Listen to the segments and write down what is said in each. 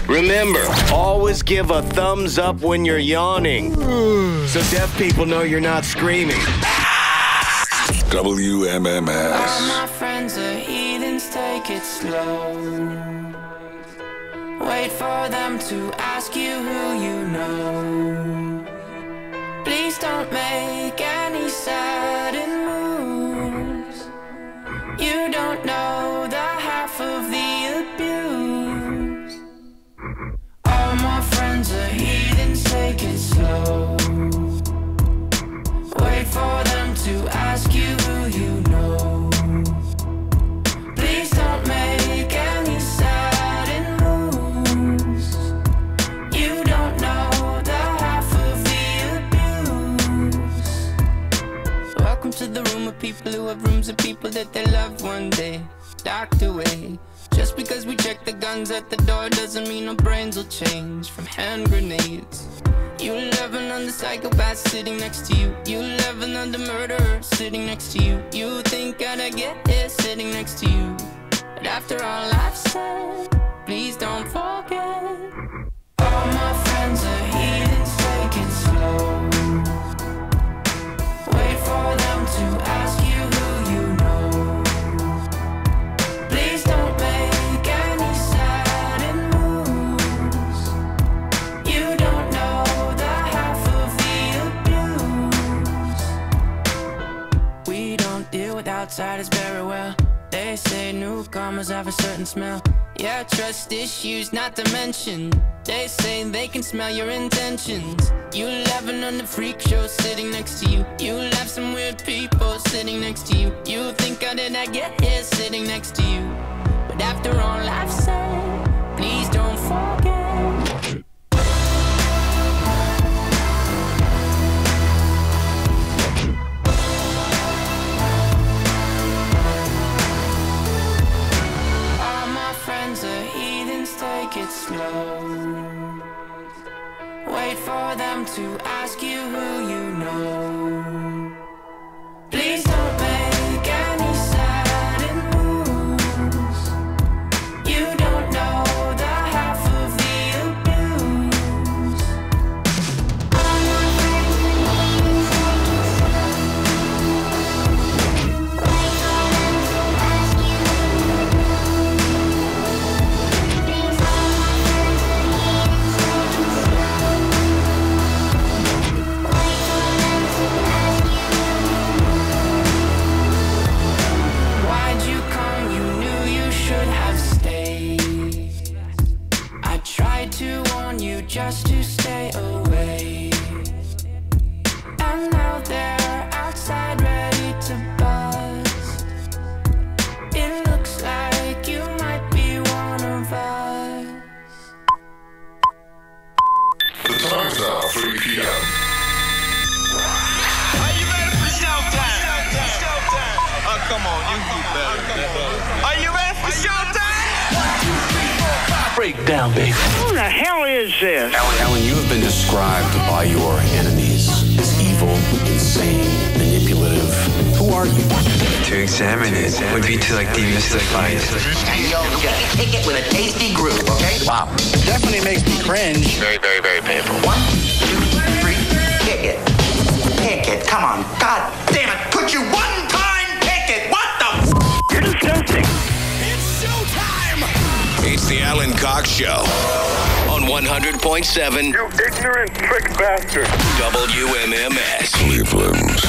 Remember, always give a thumbs up when you're yawning, so deaf people know you're not screaming. WMMS. All my friends are heathens, take it slow. Wait for them to ask you who you know. Please don't make any sudden moves. You don't know the half of the abuse. All my friends are heathens, take it slow. Wait for them to ask you who you know. Please don't make any sudden moves. You don't know the half of the abuse. Welcome to the room of people who have rooms of people that they loved one day docked away. Just because we check the guns at the door doesn't mean our brains will change from hand grenades. You loving on the psychopath sitting next to you. You loving on the murderer sitting next to you. You think I'd get here sitting next to you. But after all I've said, please don't forget. All my friends are heathens, take it slow. Wait for them to ask you who you know. Please don't make any sudden moves. You don't know the half of the abuse. We don't deal with outsiders very well. They say newcomers have a certain smell. Yeah, trust issues not to mention. They say they can smell your intentions. You laughing on the freak show sitting next to you. You laugh some weird people sitting next to you. You think I did not get here sitting next to you. But after all I've said, please don't forget. All my friends are heathens, take it slow. Wait for them to ask you who you know. Please don't make any sudden moves. You don't know the half of the abuse. All my friends are heathens, take it slow. Wait for them to ask you who you know. Please, all my friends are heathens, take it slow. Wait for them to ask you who you know. Why'd you come? You knew you should have stayed. I tried to warn you just to stay away. And now they're outside ready to buzz. It looks like you might be one of us. The time's now 3 p.m. Are you ready for showtime? Showtime. Oh, come on, you can do better. Are you ready for showtime? Breakdown, baby. Who the hell is this? Alan, you have been described by your enemies as evil, insane, manipulative. Who are you? To examine it would be to demystify it. Yo, get a ticket with a tasty groove, okay? Wow. Definitely makes me cringe. Very, very, very painful. 1, 2, 3, pick it. Pick it, come on. God damn it, could you one time pick it? What the You're disgusting. It's the Alan Cox Show on 100.7 You ignorant trick bastard. WMMS. Cleveland.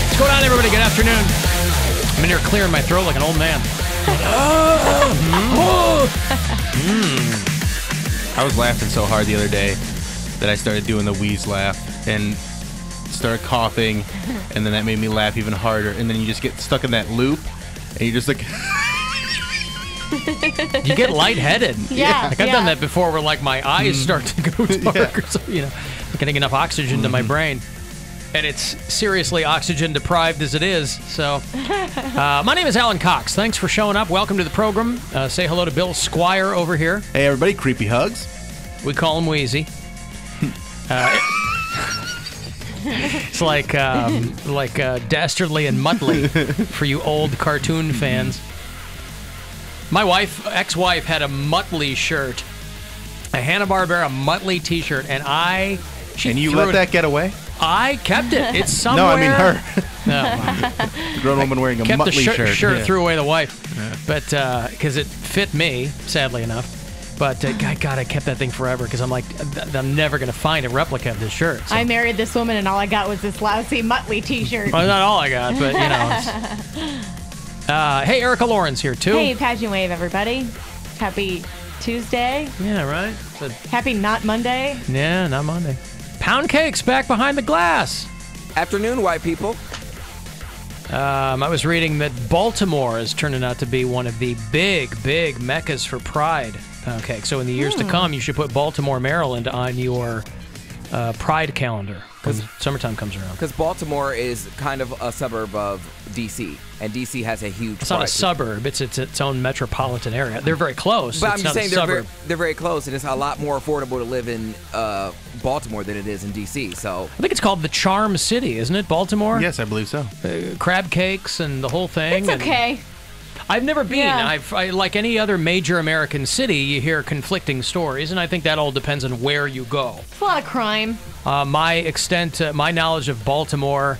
What's going on, everybody? Good afternoon. I'm in here clearing my throat like an old man. I was laughing so hard the other day that I started doing the wheeze laugh and started coughing, and then that made me laugh even harder. And then you just get stuck in that loop, and you're just like... You get lightheaded. Yeah. Like I've done that before where like my eyes start to go dark or something, you know, not getting enough oxygen to my brain. And it's seriously oxygen deprived as it is. So, my name is Alan Cox. Thanks for showing up. Welcome to the program. Say hello to Bill Squire over here. Hey, everybody. Creepy hugs. We call him Wheezy. It's like Dastardly and Muttley for you old cartoon fans. My ex-wife had a Muttley shirt, a Hanna-Barbera Muttley T-shirt, and you let that get away? I kept it. It's somewhere. No, I mean her. No. Grown woman wearing a kept Muttley the shirt. Shirt threw away the wife, but because it fit me, sadly enough. But God, I kept that thing forever because I'm like, I'm never going to find a replica of this shirt. So. I married this woman, and all I got was this lousy Muttley T-shirt. Well, not all I got, but you know. Hey, Erica Lauren's here too. Hey, Pageant Wave, everybody. Happy Tuesday. Yeah, right. Happy not Monday. Yeah, not Monday. Pound Cake's back behind the glass. Afternoon, white people. I was reading that Baltimore is turning out to be one of the big meccas for Pride. Okay, so in the years to come, you should put Baltimore, Maryland on your Pride calendar when summertime comes around. Because Baltimore is kind of a suburb of D.C., and D.C. has a huge It's not a suburb. It's its own metropolitan area. They're very close. But it's I'm just saying they're very close, and it's a lot more affordable to live in Baltimore than it is in D.C., so... I think it's called the Charm City, isn't it, Baltimore? Yes, I believe so. Crab cakes and the whole thing. It's okay. I've never been. Yeah. I like any other major American city, you hear conflicting stories, and I think that all depends on where you go. It's a lot of crime. My knowledge of Baltimore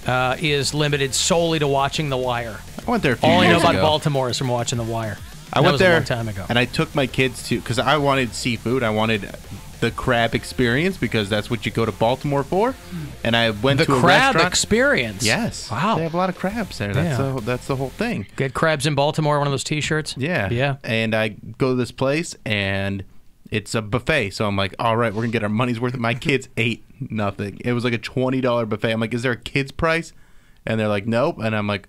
is limited solely to watching The Wire. I went there a few All I know years about ago. Baltimore is from watching The Wire. I went there a long time ago. And I took my kids to, because I wanted seafood. I wanted the crab experience because that's what you go to Baltimore for. And I went to a restaurant. The crab experience? Yes. Wow. They have a lot of crabs there. That's the whole thing. Get crabs in Baltimore, one of those T-shirts? Yeah. Yeah. And I go to this place, and it's a buffet. So I'm like, all right, we're going to get our money's worth. My kids ate nothing. It was like a $20 buffet. I'm like, is there a kid's price? And they're like, nope. And I'm like...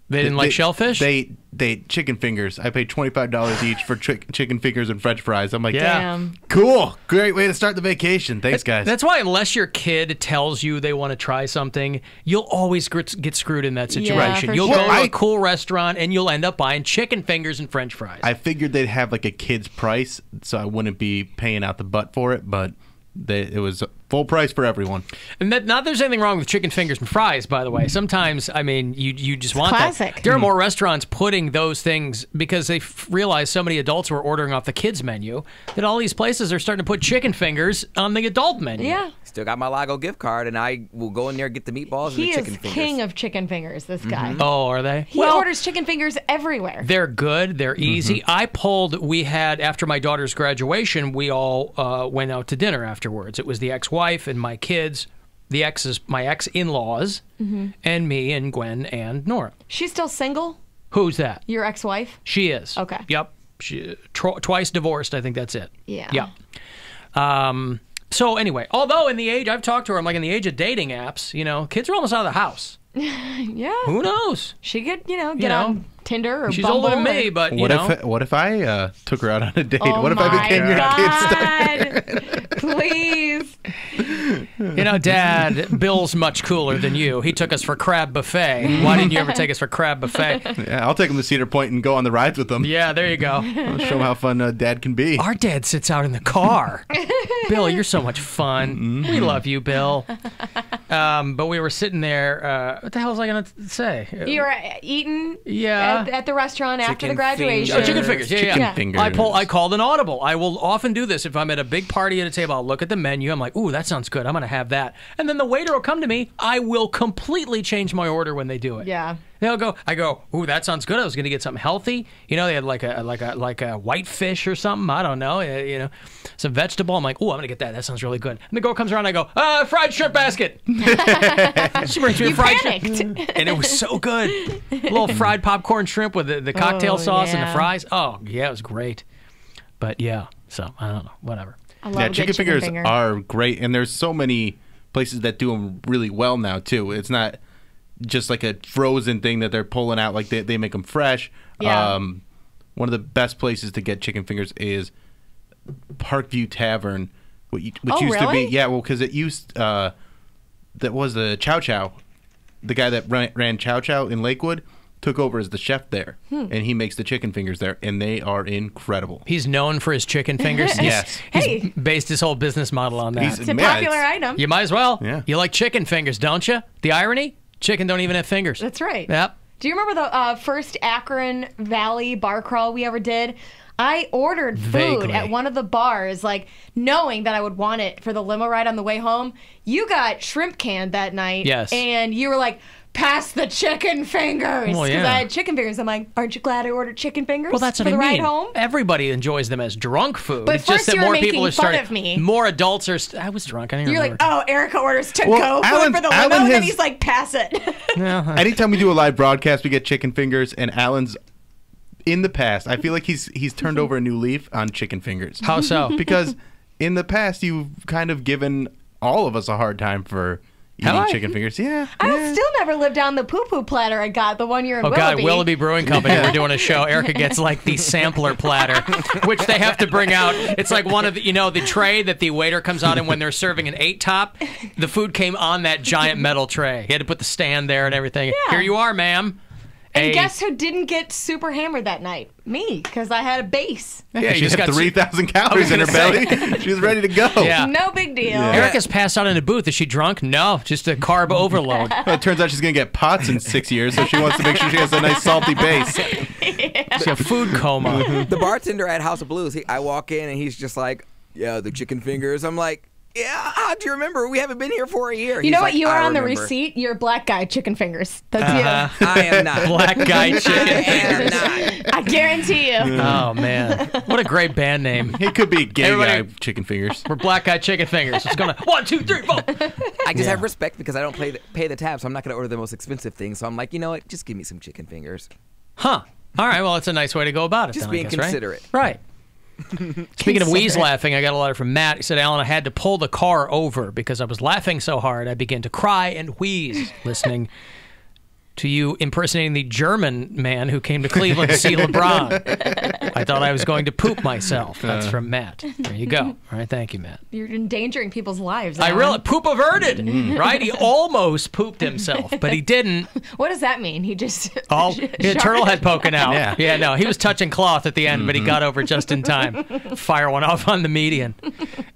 They didn't like shellfish? They ate chicken fingers. I paid $25 each for chicken fingers and French fries. I'm like, Damn. Cool. Great way to start the vacation. Thanks, guys. That's why unless your kid tells you they want to try something, you'll always get screwed in that situation. Yeah, you'll sure. go to a cool restaurant, and you'll end up buying chicken fingers and French fries. I figured they'd have like a kid's price, so I wouldn't be paying out the butt for it, but it was full price for everyone. And not that there's anything wrong with chicken fingers and fries, by the way. Sometimes, I mean, you just want classic. that. There are more restaurants putting those things because they realize so many adults were ordering off the kids menu that all these places are starting to put chicken fingers on the adult menu. Yeah. Still got my Lago gift card, and I will go in there and get the meatballs and the He chicken is fingers. king of chicken fingers, this guy. Oh, are they? He orders chicken fingers everywhere. They're good. They're easy. We had, after my daughter's graduation, we all went out to dinner afterwards. It was the ex-wife and my kids, my ex-in-laws, and me and Gwen and Nora. She's still single? Who's that? Your ex-wife? She is. Okay. Yep. She twice divorced. I think that's it. Yeah. Yeah. So anyway, although in the age, I've talked to her, I'm like in the age of dating apps, kids are almost out of the house. Yeah. Who knows? She could, get on Tinder or She's Bumble older than me, but what if I took her out on a date? Oh what if I became your kid's God. Please. Dad, Bill's much cooler than you. He took us for crab buffet. Why didn't you ever take us for crab buffet? Yeah, I'll take him to Cedar Point and go on the rides with them. Yeah, there you go. I'll show him how fun Dad can be. Our dad sits out in the car. Bill, you're so much fun. We love you, Bill. But we were sitting there. What the hell was I going to say? You were eating at the restaurant after the graduation. Oh, chicken fingers. Chicken fingers. I called an audible. I will often do this. If I'm at a big party at a table, I'll look at the menu. I'm like, ooh, that sounds good. I'm going to have that. And then the waiter will come to me. I will completely change my order when they do it. Yeah. I go, ooh, that sounds good. I was going to get something healthy. They had like a white fish or something. I don't know. Some vegetable. I'm like, ooh, I'm going to get that. That sounds really good. And the girl comes around. I go, fried shrimp basket. She brings me a fried shrimp, and it was so good. A little fried popcorn shrimp with the cocktail sauce and the fries. Oh yeah, it was great. But yeah, so I don't know, whatever. I love chicken fingers are great, and there's so many places that do them really well now too. It's not just like a frozen thing that they're pulling out, like they make them fresh. Yeah. One of the best places to get chicken fingers is Parkview Tavern, which used to be, because it used that was the Chow Chow, the guy that ran Chow Chow in Lakewood. took over as the chef there, and he makes the chicken fingers there, and they are incredible. He's known for his chicken fingers. Yes. He's based his whole business model on that. It's a popular item. You might as well. Yeah. You like chicken fingers, don't you? The irony? Chicken don't even have fingers. That's right. Yep. Do you remember the first Akron Valley bar crawl we ever did? I ordered food Vaguely. at one of the bars, like knowing that I would want it for the limo ride on the way home. You got shrimp canned that night. Yes. And you were like, pass the chicken fingers. Well, Because yeah. I had chicken fingers. I'm like, aren't you glad I ordered chicken fingers Well, that's for what the I mean. ride home? Everybody enjoys them as drunk food. But it's just first that you were more people making are starting. fun of me. More adults are. I was drunk. I didn't You're remember. like, oh, Erica orders to Well, go food for the limo, Alan and then has- he's like, pass it. Anytime we do a live broadcast, we get chicken fingers, and Alan's in the past. I feel like he's turned over a new leaf on chicken fingers. How so? Because in the past, you've kind of given all of us a hard time for Have eating I? chicken fingers. Yeah. I still never lived down the poo-poo platter I got the one year in Oh, Willoughby. God, Willoughby Brewing Company, we're doing a show. Erica gets, like, the sampler platter, which they have to bring out. It's like one of the, the tray that the waiter comes out in when they're serving an 8-top. The food came on that giant metal tray. He had to put the stand there and everything. Yeah. Here you are, ma'am. And guess who didn't get super hammered that night? Me, because I had a base. Yeah, She's got 3,000 calories in her belly. She was ready to go. Yeah. No big deal. Erica's passed out in a booth. Is she drunk? No, just a carb overload. Well, it turns out she's going to get POTS in 6 years, so she wants to make sure she has a nice salty base. She's a food coma. The bartender at House of Blues, I walk in and he's just like, yeah, the chicken fingers. I'm like, yeah, how do you remember? We haven't been here for a year. You know He's what like, you are "I on the remember." receipt? You're black guy chicken fingers. That's I am not. Black guy chicken I am fingers. not. you. I guarantee you. Oh, man. What a great band name. It could be gay Everybody- guy chicken fingers. We're Black Guy Chicken Fingers. It's going to 1, 2, 3, 4. I just have respect because I don't pay the tab, so I'm not going to order the most expensive thing. So I'm like, you know what? Just give me some chicken fingers. Huh. All right, well, it's a nice way to go about it. Just then, being I guess, considerate. Right. Speaking of wheeze laughing, I got a letter from Matt. He said, Alan, I had to pull the car over because I was laughing so hard I began to cry and wheeze listening to you impersonating the German man who came to Cleveland to see LeBron. I thought I was going to poop myself. That's from Matt. There you go. All right, thank you, Matt. You're endangering people's lives. I Alan. really poop averted, right? He almost pooped himself, but he didn't. What does that mean? He just. He had turtle head poking out. Yeah. No, he was touching cloth at the end, but he got over just in time. Fire one off on the median.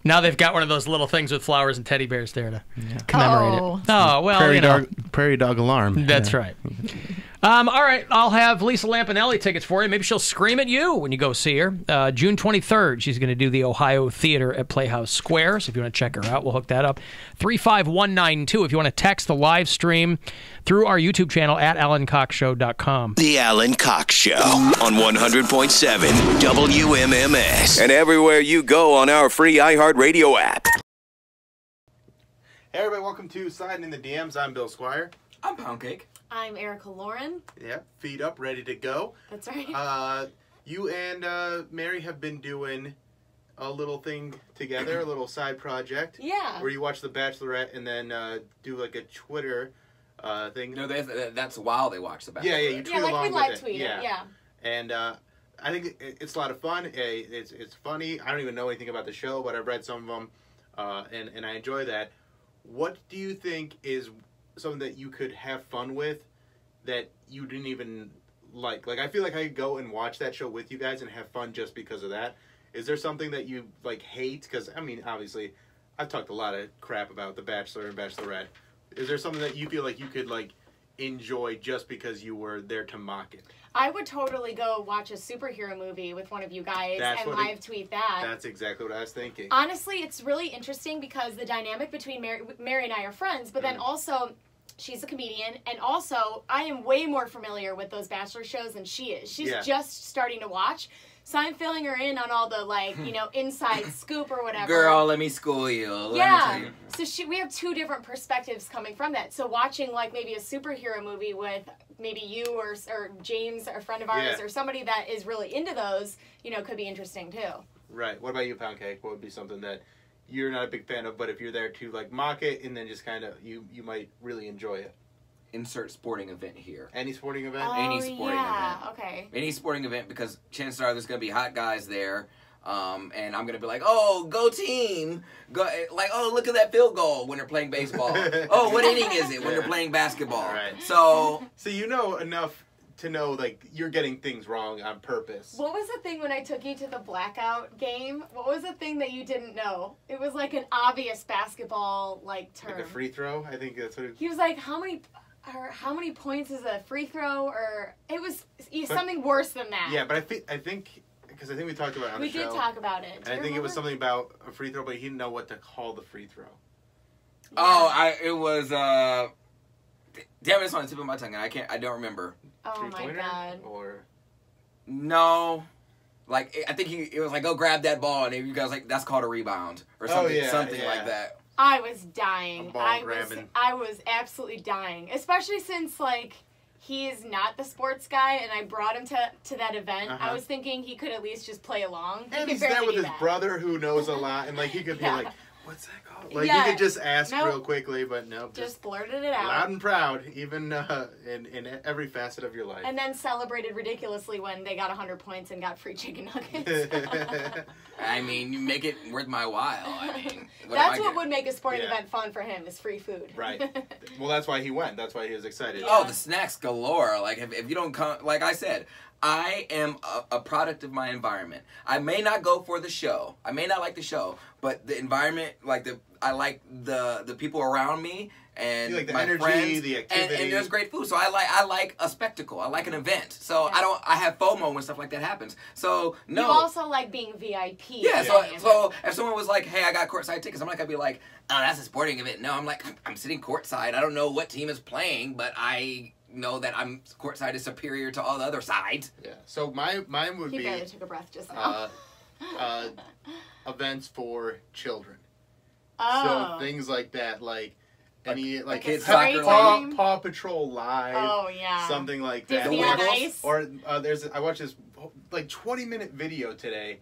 Now they've got one of those little things with flowers and teddy bears there to commemorate Oh. it. Oh, well, Prairie dog alarm. That's right. All right, I'll have Lisa Lampanelli tickets for you. Maybe she'll scream at you when you go see her. June 23rd, she's going to do the Ohio Theater at Playhouse Square. So if you want to check her out, we'll hook that up. 35192 if you want to text the live stream through our YouTube channel at AlanCoxShow.com. The Alan Cox Show on 100.7 WMMS and everywhere you go on our free iHeartRadio app. Hey, everybody, welcome to Sliding in the DMs. I'm Bill Squire. I'm Pound Cake. I'm Erica Lauren. Yeah, feet up, ready to go. That's right. You and Mary have been doing a little thing together, a little side project. Yeah. Where you watch The Bachelorette and then do like a Twitter thing. No, that's while they watch The Bachelorette. Yeah, you tweet Yeah, like along we with live it. tweet it, yeah. And I think it's a lot of fun. It's funny. I don't even know anything about the show, but I've read some of them, and I enjoy that. What do you think is something that you could have fun with that you didn't even like? Like, I feel like I could go and watch that show with you guys and have fun just because of that. Is there something that you, like, hate? Because, I mean, obviously, I've talked a lot of crap about The Bachelor and Bachelorette. Is there something that you feel like you could, like, enjoy just because you were there to mock it? I would totally go watch a superhero movie with one of you guys and live tweet that. That's exactly what I was thinking. Honestly, it's really interesting because the dynamic between Mary and I are friends, but then also she's a comedian, and also I am way more familiar with those Bachelor shows than she is. She's just starting to watch. So I'm filling her in on all the, like, inside scoop or whatever. Girl, let me school you. Let me tell you. So we have two different perspectives coming from that. So watching, like, maybe a superhero movie with maybe you or James, a friend of ours, or somebody that is really into those, could be interesting, too. Right. What about you, Pound Cake? What would be something that you're not a big fan of, but if you're there to, like, mock it and then just kind of, you might really enjoy it? Insert sporting event here. Any sporting event? Any sporting event. Okay. Any sporting event, because chances are there's going to be hot guys there. And I'm going to be like, oh, go team. Go, like, oh, look at that field goal when they're playing baseball. Oh, what inning is it when they're playing basketball? Right. So you know enough to know like you're getting things wrong on purpose. What was the thing when I took you to the blackout game? What was the thing that you didn't know? It was like an obvious basketball like term. Like a free throw, I think that's what. He was like, how many points is a free throw? Or it was something worse than that. Yeah, but I think because I think we talked about it on the show. We did talk about it. And I think it was something about a free throw, but he didn't know what to call the free throw. Yeah. Oh, it was damn, it's on the tip of my tongue, and I don't remember. Oh my god. Or no, like I think it was like, go grab that ball, and you guys like that's called a rebound or something, something like that. I was dying. Grabbing. I was absolutely dying, especially since like he is not the sports guy, and I brought him to that event. I was thinking he could at least just play along. And he's there with his brother who knows a lot, and like he could be like, "What's that called?" Like you could just ask real quickly, but no, just blurted it out, loud and proud, even in every facet of your life. And then celebrated ridiculously when they got 100 points and got free chicken nuggets. I mean, you make it worth my while. I mean, that's what would make a sporting event fun for him, is free food. Right. Well, that's why he went. That's why he was excited. Oh, the snacks galore. Like, if you don't come, like I said, I am a product of my environment. I may not go for the show. I may not like the show, but the environment, I like the people around me and you like the my energy, friends, the activity, and there's great food. So I like a spectacle. I like an event. So I have FOMO when stuff like that happens. So no. You also like being VIP. Yeah. So if someone was like, "Hey, I got courtside tickets," I'm not gonna be like, "Oh, that's a sporting event." No, I'm like, I'm sitting courtside. I don't know what team is playing, but I know that courtside is superior to all the other sides. Yeah. So mine would be. He barely took a breath just now. Events for children. Oh. So things like that, like any like kids soccer Paw Patrol Live. Oh yeah. Something like Disney that. on Ice. Or I watched this like 20-minute video today,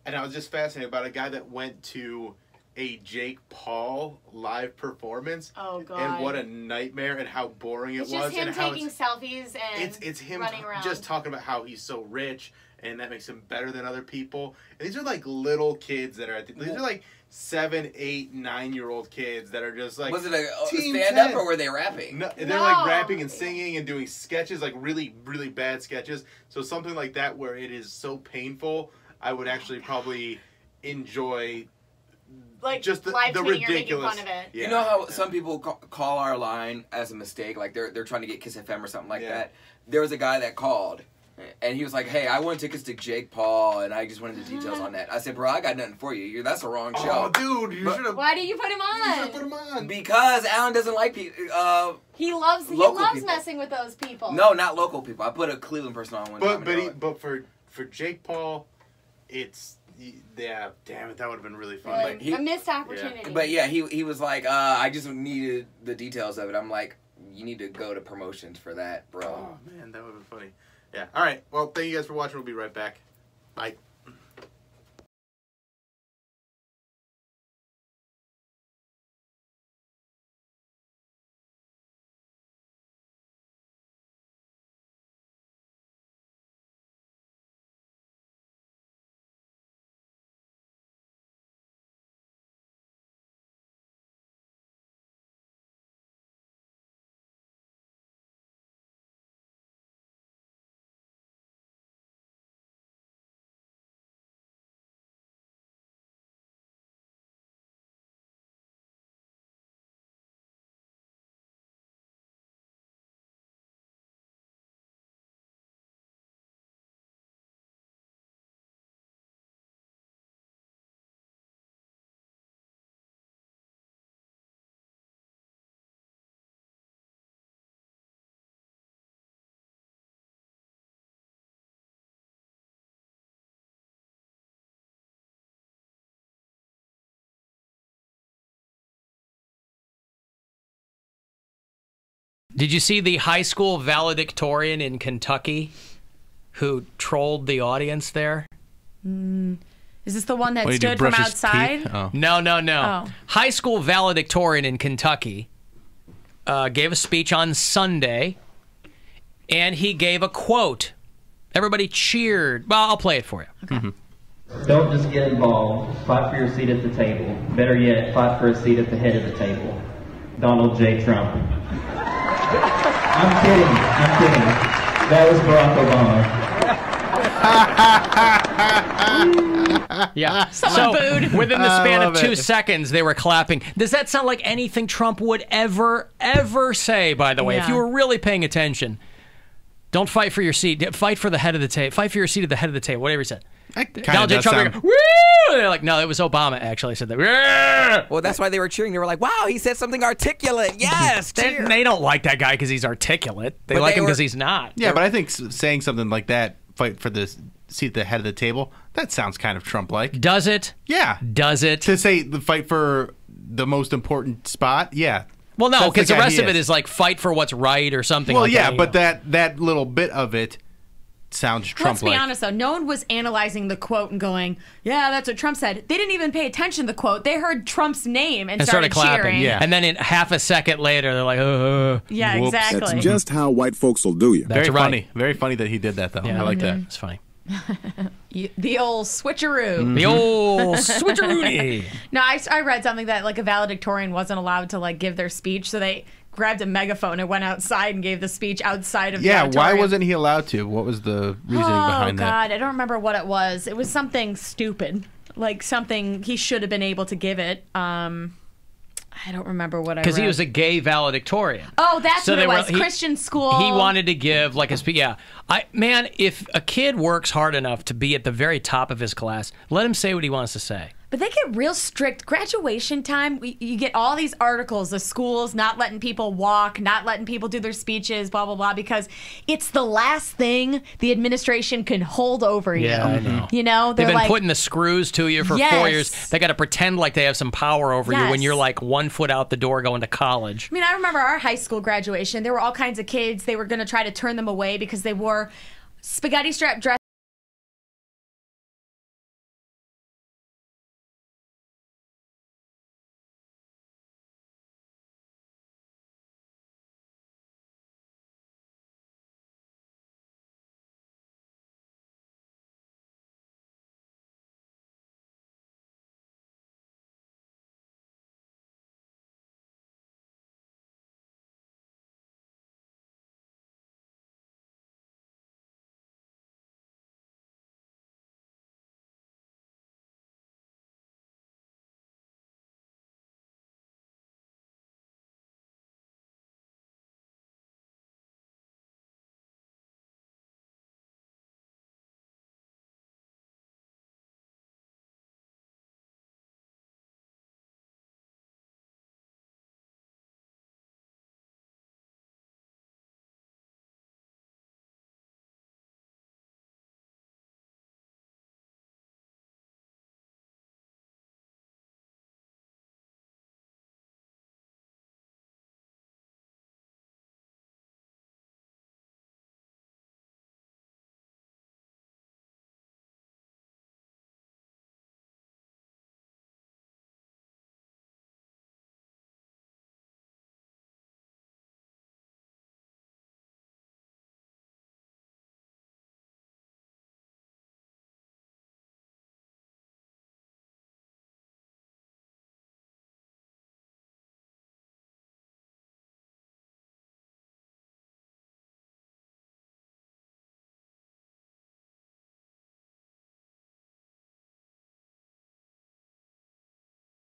and I was just fascinated about a guy that went to a Jake Paul live performance. Oh god. And what a nightmare, and how boring it was. Just him and how taking selfies and it's him running around. just talking about how he's so rich and that makes him better than other people. And these are like little kids that are these are like 7, 8, 9-year-old kids that are just like. Was it a stand-up or were they rapping? No, they're like rapping and singing and doing sketches, like really, really bad sketches. So something like that where it is so painful, I would actually probably enjoy. Like just the ridiculous. Fun of it. Yeah, you know how some people call our line as a mistake, like they're trying to get Kiss FM or something like that. There was a guy that called, and he was like, "Hey, I want tickets to Jake Paul, and I just wanted the details on that." I said, "Bro, I got nothing for you. That's the wrong show." Oh, dude, you should have. Why do you put him on? You should have put him on. Because Alan doesn't like people. He loves people. messing with those people. No, not local people. I put a Cleveland person on one time. But for Jake Paul, it's. Yeah, damn it, that would have been really fun. Like, a missed opportunity. Yeah. But yeah, he was like, I just needed the details of it. I'm like, you need to go to promotions for that, bro. Oh man, that would have been funny. Yeah. All right. Well, thank you guys for watching. We'll be right back. Bye. Did you see the high school valedictorian in Kentucky who trolled the audience there? Is this the one that stood from outside? Oh. No. Oh. High school valedictorian in Kentucky gave a speech on Sunday, and he gave a quote. Everybody cheered. Well, I'll play it for you. Okay. Mm-hmm. Don't just get involved. Fight for your seat at the table. Better yet, fight for a seat at the head of the table. Donald J. Trump. I'm kidding. That was Barack Obama. Yeah. Someone booed. Within the span of love 2 it. seconds, they were clapping. Does that sound like anything Trump would ever say, by the way? If Yeah. you were really paying attention, don't fight for your seat. Fight for the head of the table. Fight for your seat at the head of the table, whatever he said. Donald J. Trump, woo! They're like, no, it was Obama actually said that. Well, that's why they were cheering. They were like, wow, he said something articulate. Yes, cheer. They don't like that guy because he's articulate. They But like they him were- because he's not. Yeah, but I think saying something like that, fight for the seat at the head of the table, that sounds kind of Trump-like. Does it? Yeah. Does it? To say the fight for the most important spot, yeah. Well, no, That's because the guy rest he of it is like fight for what's right or something Well, like yeah, that. but that little bit of it sounds Let's Trump-like. be honest, though. No one was analyzing the quote and going, yeah, that's what Trump said. They didn't even pay attention to the quote. They heard Trump's name and started clapping. cheering. Yeah. And then in half a second later, they're like, Yeah, Whoops. exactly. That's just how white folks will do you. That's Very right. funny. Very funny that he did that, though. Yeah. I like that. It's funny. The old switcheroo. The old switcheroonie. No, I read something that like a valedictorian wasn't allowed to like give their speech, so they grabbed a megaphone and went outside and gave the speech outside of the Yeah, why auditorium. wasn't he allowed to? What was the reasoning behind Oh that? God, I don't remember what it was. It was something stupid, like something he should have been able to give it. I don't remember what I read. Because he was a gay valedictorian. Oh, that's So what they it were- was. he- Christian school. He wanted to give like a speech. Yeah, man, if a kid works hard enough to be at the very top of his class, let him say what he wants to say. But they get real strict. Graduation time, you get all these articles, the schools not letting people walk, not letting people do their speeches, blah, blah, blah, because it's the last thing the administration can hold over you. Yeah, I know. You know, They've they're been like, putting the screws to you for 4 Yes. years. They got to pretend like they have some power over you when Yes. you're like 1 foot out the door going to college. I mean, I remember our high school graduation. There were all kinds of kids. They were going to try to turn them away because they wore spaghetti strap dresses.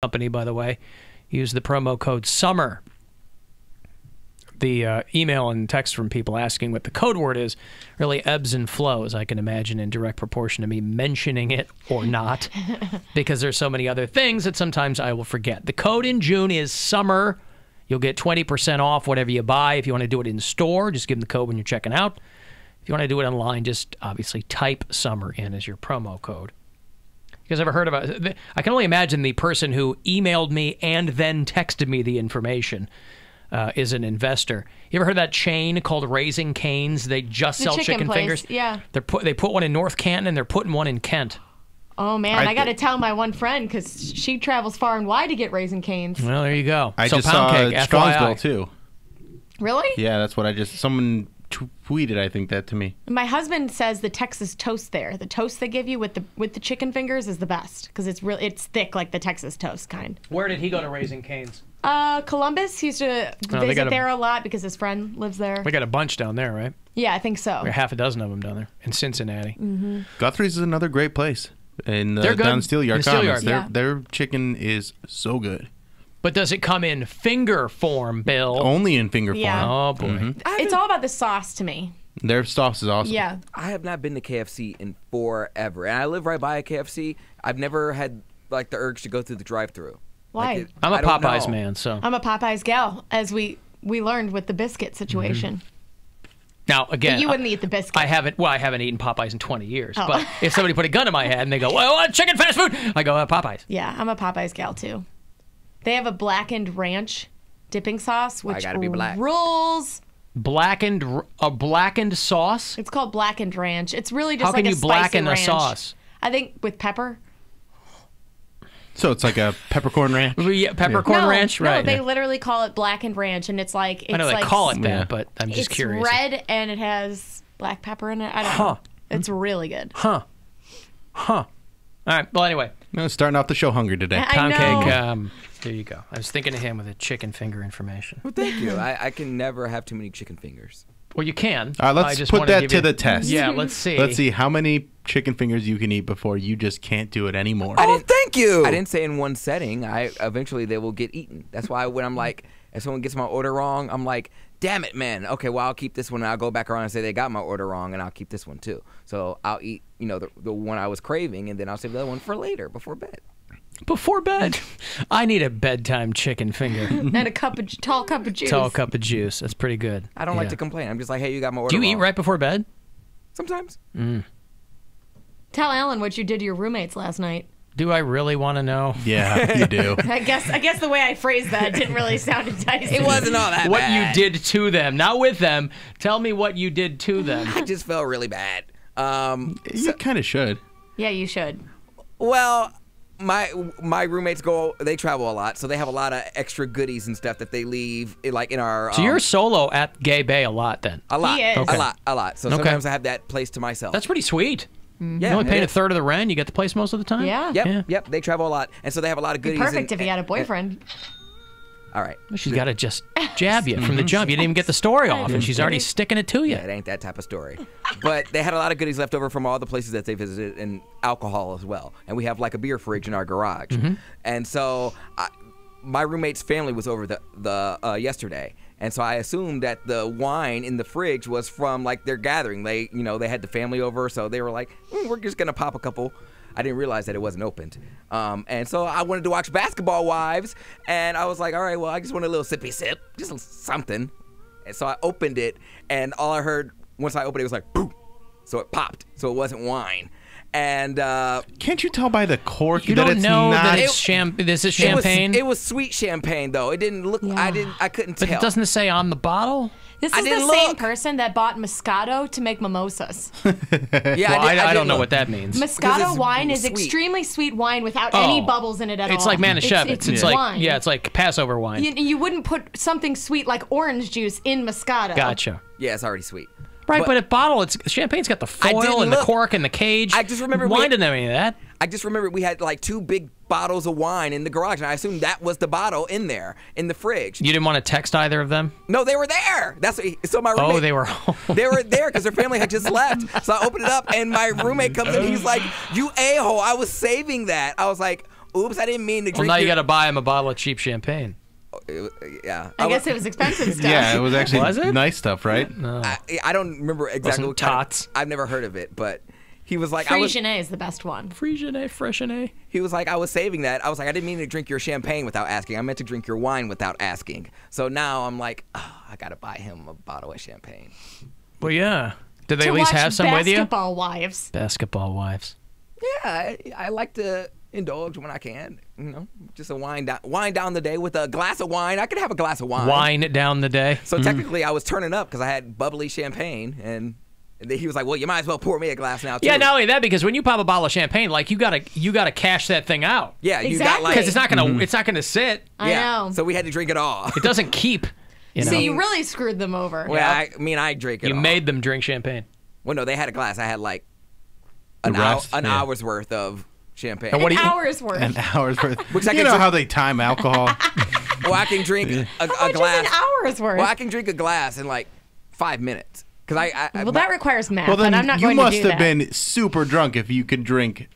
Company, by the way, use the promo code SUMMER. The email and text from people asking what the code word is really ebbs and flows, I can imagine, in direct proportion to me mentioning it or not, because there's so many other things that sometimes I will forget. The code in June is SUMMER. You'll get 20% off whatever you buy. If you want to do it in store, just give them the code when you're checking out. If you want to do it online, just obviously type SUMMER in as your promo code. You guys ever heard about it? I can only imagine the person who emailed me and then texted me the information is an investor. You ever heard of that chain called Raising Cane's? They just The sell chicken chicken place, fingers. yeah. They put one in North Canton and they're putting one in Kent. Oh man, I got to tell my one friend because she travels far and wide to get Raising Cane's. Well, there you go. I So just pound saw cake, Strongsville FYI. too. Really? Yeah, that's what I just. Someone tweeted, I think, that to me. My husband says the Texas toast there, the toast they give you with the chicken fingers, is the best because it's thick like the Texas toast kind. Where did he go to Raising Cane's? Columbus. He used to visit there a lot because his friend lives there. We got a bunch down there, right? Yeah, I think so. We got half a dozen of them down there in Cincinnati. Mm-hmm. Guthrie's is another great place. And They're good. down Steelyard In Steelyard. Commons. Yeah. Their chicken is so good. But does it come in finger form, Bill? Only in finger form. Yeah. Oh, boy. Mhm. It's all about the sauce to me. Their sauce is awesome. Yeah. I have not been to KFC in forever, and I live right by a KFC. I've never had like the urge to go through the drive-through. Why? I'm a I don't Popeyes know. man, so. I'm a Popeyes gal, as we learned with the biscuit situation. Now, again, But you wouldn't eat the biscuit. I haven't eaten Popeyes in 20 years. Oh. But if somebody put a gun in my head and they go, well, chicken fast food, I go, Popeyes. Yeah, I'm a Popeyes gal too. They have a blackened ranch dipping sauce, which gotta be black. rules. A blackened sauce? It's called blackened ranch. It's really just How can like you a spicy blacken ranch. a sauce? I think with pepper. So it's like a peppercorn ranch? Yeah, peppercorn ranch? No, Right. they literally call it blackened ranch, and it's like I know they like call it that, but I'm just it's curious. red and it has black pepper in it. I don't Huh. know. It's really good. Huh. All right. Well, anyway. Starting off the show hungry today. I Pound know. cake. There you go. I was thinking of him with the chicken finger information. Well, thank you. I can never have too many chicken fingers. Well, you can. All right, I let's just put wanted that give to you- the test. Yeah, let's see. Let's see how many chicken fingers you can eat before you just can't do it anymore. Thank you. I didn't say in one setting. Eventually they will get eaten. That's why when I'm like, if someone gets my order wrong, I'm like, damn it, man. Okay, well I'll keep this one and I'll go back around and say they got my order wrong and I'll keep this one too. So I'll eat, the one I was craving and then I'll save the other one for later before bed. Before bed. I need a bedtime chicken finger. And a tall cup of juice. Tall cup of juice. That's pretty good. I don't like to complain. I'm just like, hey, you got my order Do you wrong. eat right before bed? Sometimes. Tell Alan what you did to your roommates last night. Do I really want to know? Yeah, you do. I guess the way I phrased that didn't really sound enticing. It wasn't all that What bad. you did to them, not with them. Tell me what you did to them. I just felt really bad. You kind of should. Yeah, you should. Well, my roommates they travel a lot, so they have a lot of extra goodies and stuff that they leave like in our. So you're solo at Gay Bay a lot then? a lot, He is. Okay. a lot. So Okay. sometimes I have that place to myself. That's pretty sweet. yeah, You only it paid a is. third of the rent. You get the place most of the time? Yeah. Yep. They travel a lot, and so they have a lot of Be goodies. perfect if you had a boyfriend. All right. She's got to just jab you from the jump. You didn't even get the story off, and she's already sticking it to you. Yeah, it ain't that type of story. But they had a lot of goodies left over from all the places that they visited, and alcohol as well. And we have like a beer fridge in our garage. And so my roommate's family was over the yesterday, and so I assumed that the wine in the fridge was from like their gathering. They had the family over, so they were like, we're just gonna pop a couple. I didn't realize that it wasn't opened. And so I wanted to watch Basketball Wives, and I was like, all right, well, I just want a little sippy sip, just something. And so I opened it, and all I heard once I opened it was like, boom. So it popped. So it wasn't wine. And can't you tell by the cork You that don't it's know not? that it's this is champagne? It was sweet champagne though. It didn't look. I couldn't But tell. it doesn't say on the bottle? This I is the didn't same look. person that bought Moscato to make mimosas. Yeah, Well, I didn't don't know look. what that means. Moscato it's wine is sweet. extremely sweet wine without Oh. any bubbles in it at all. It's like Manischewitz. It's like wine. it's like Passover wine. You wouldn't put something sweet like orange juice in Moscato. Gotcha. Yeah, it's already sweet. Right, but at bottle, champagne's got the I foil didn't and the look. cork and the cage. I just remember wine didn't have any of that. I just remember we had like 2 big bottles of wine in the garage, and I assumed that was the bottle in there in the fridge. You didn't want to text either of them? No, they were there. So my roommate. Oh, they were home. They were there because their family had just left. So I opened it up, and my roommate comes in. He's like, "You a-hole! I was saving that." I was like, "Oops, I didn't mean to Well, drink." now you got to buy him a bottle of cheap champagne. Yeah. I guess it was expensive stuff. Yeah, it was actually Was it? nice stuff, right? No. I don't remember exactly Wasn't what kind of- tots. I've never heard of it, but he was like, Frisianet is the best one. Frisianet, Freshenet. He was like, I was saving that. I was like, I didn't mean to drink your champagne without asking. I meant to drink your wine without asking. So now I'm like, I gotta buy him a bottle of champagne. Well, yeah. Did they To at least watch have some with you? Basketball Wives. Basketball Wives. Yeah, I like to indulge when I can. Just a wine down the day with a glass of wine. I could have a glass of wine. Wine down the day. So technically, I was turning up because I had bubbly champagne, and then he was like, "Well, you might as well pour me a glass now too." Yeah, not only that, because when you pop a bottle of champagne, like you gotta cash that thing out. Yeah, you got Exactly. like Because it's not gonna sit. I know. So we had to drink it all. It doesn't keep. You know. So you really screwed them over. Well, I drink it. You all. made them drink champagne. Well, no, they had a glass. I had like an rest, hour's worth of champagne. And what An do you- hour's worth. An hour's worth. Which I You can know drink- how they time alcohol? Well, I can drink a much glass. is an hour's worth? Well, I can drink a glass in like 5 minutes. Well, that requires math, Well, then and I'm not you going to must do have that. been super drunk if you could drink.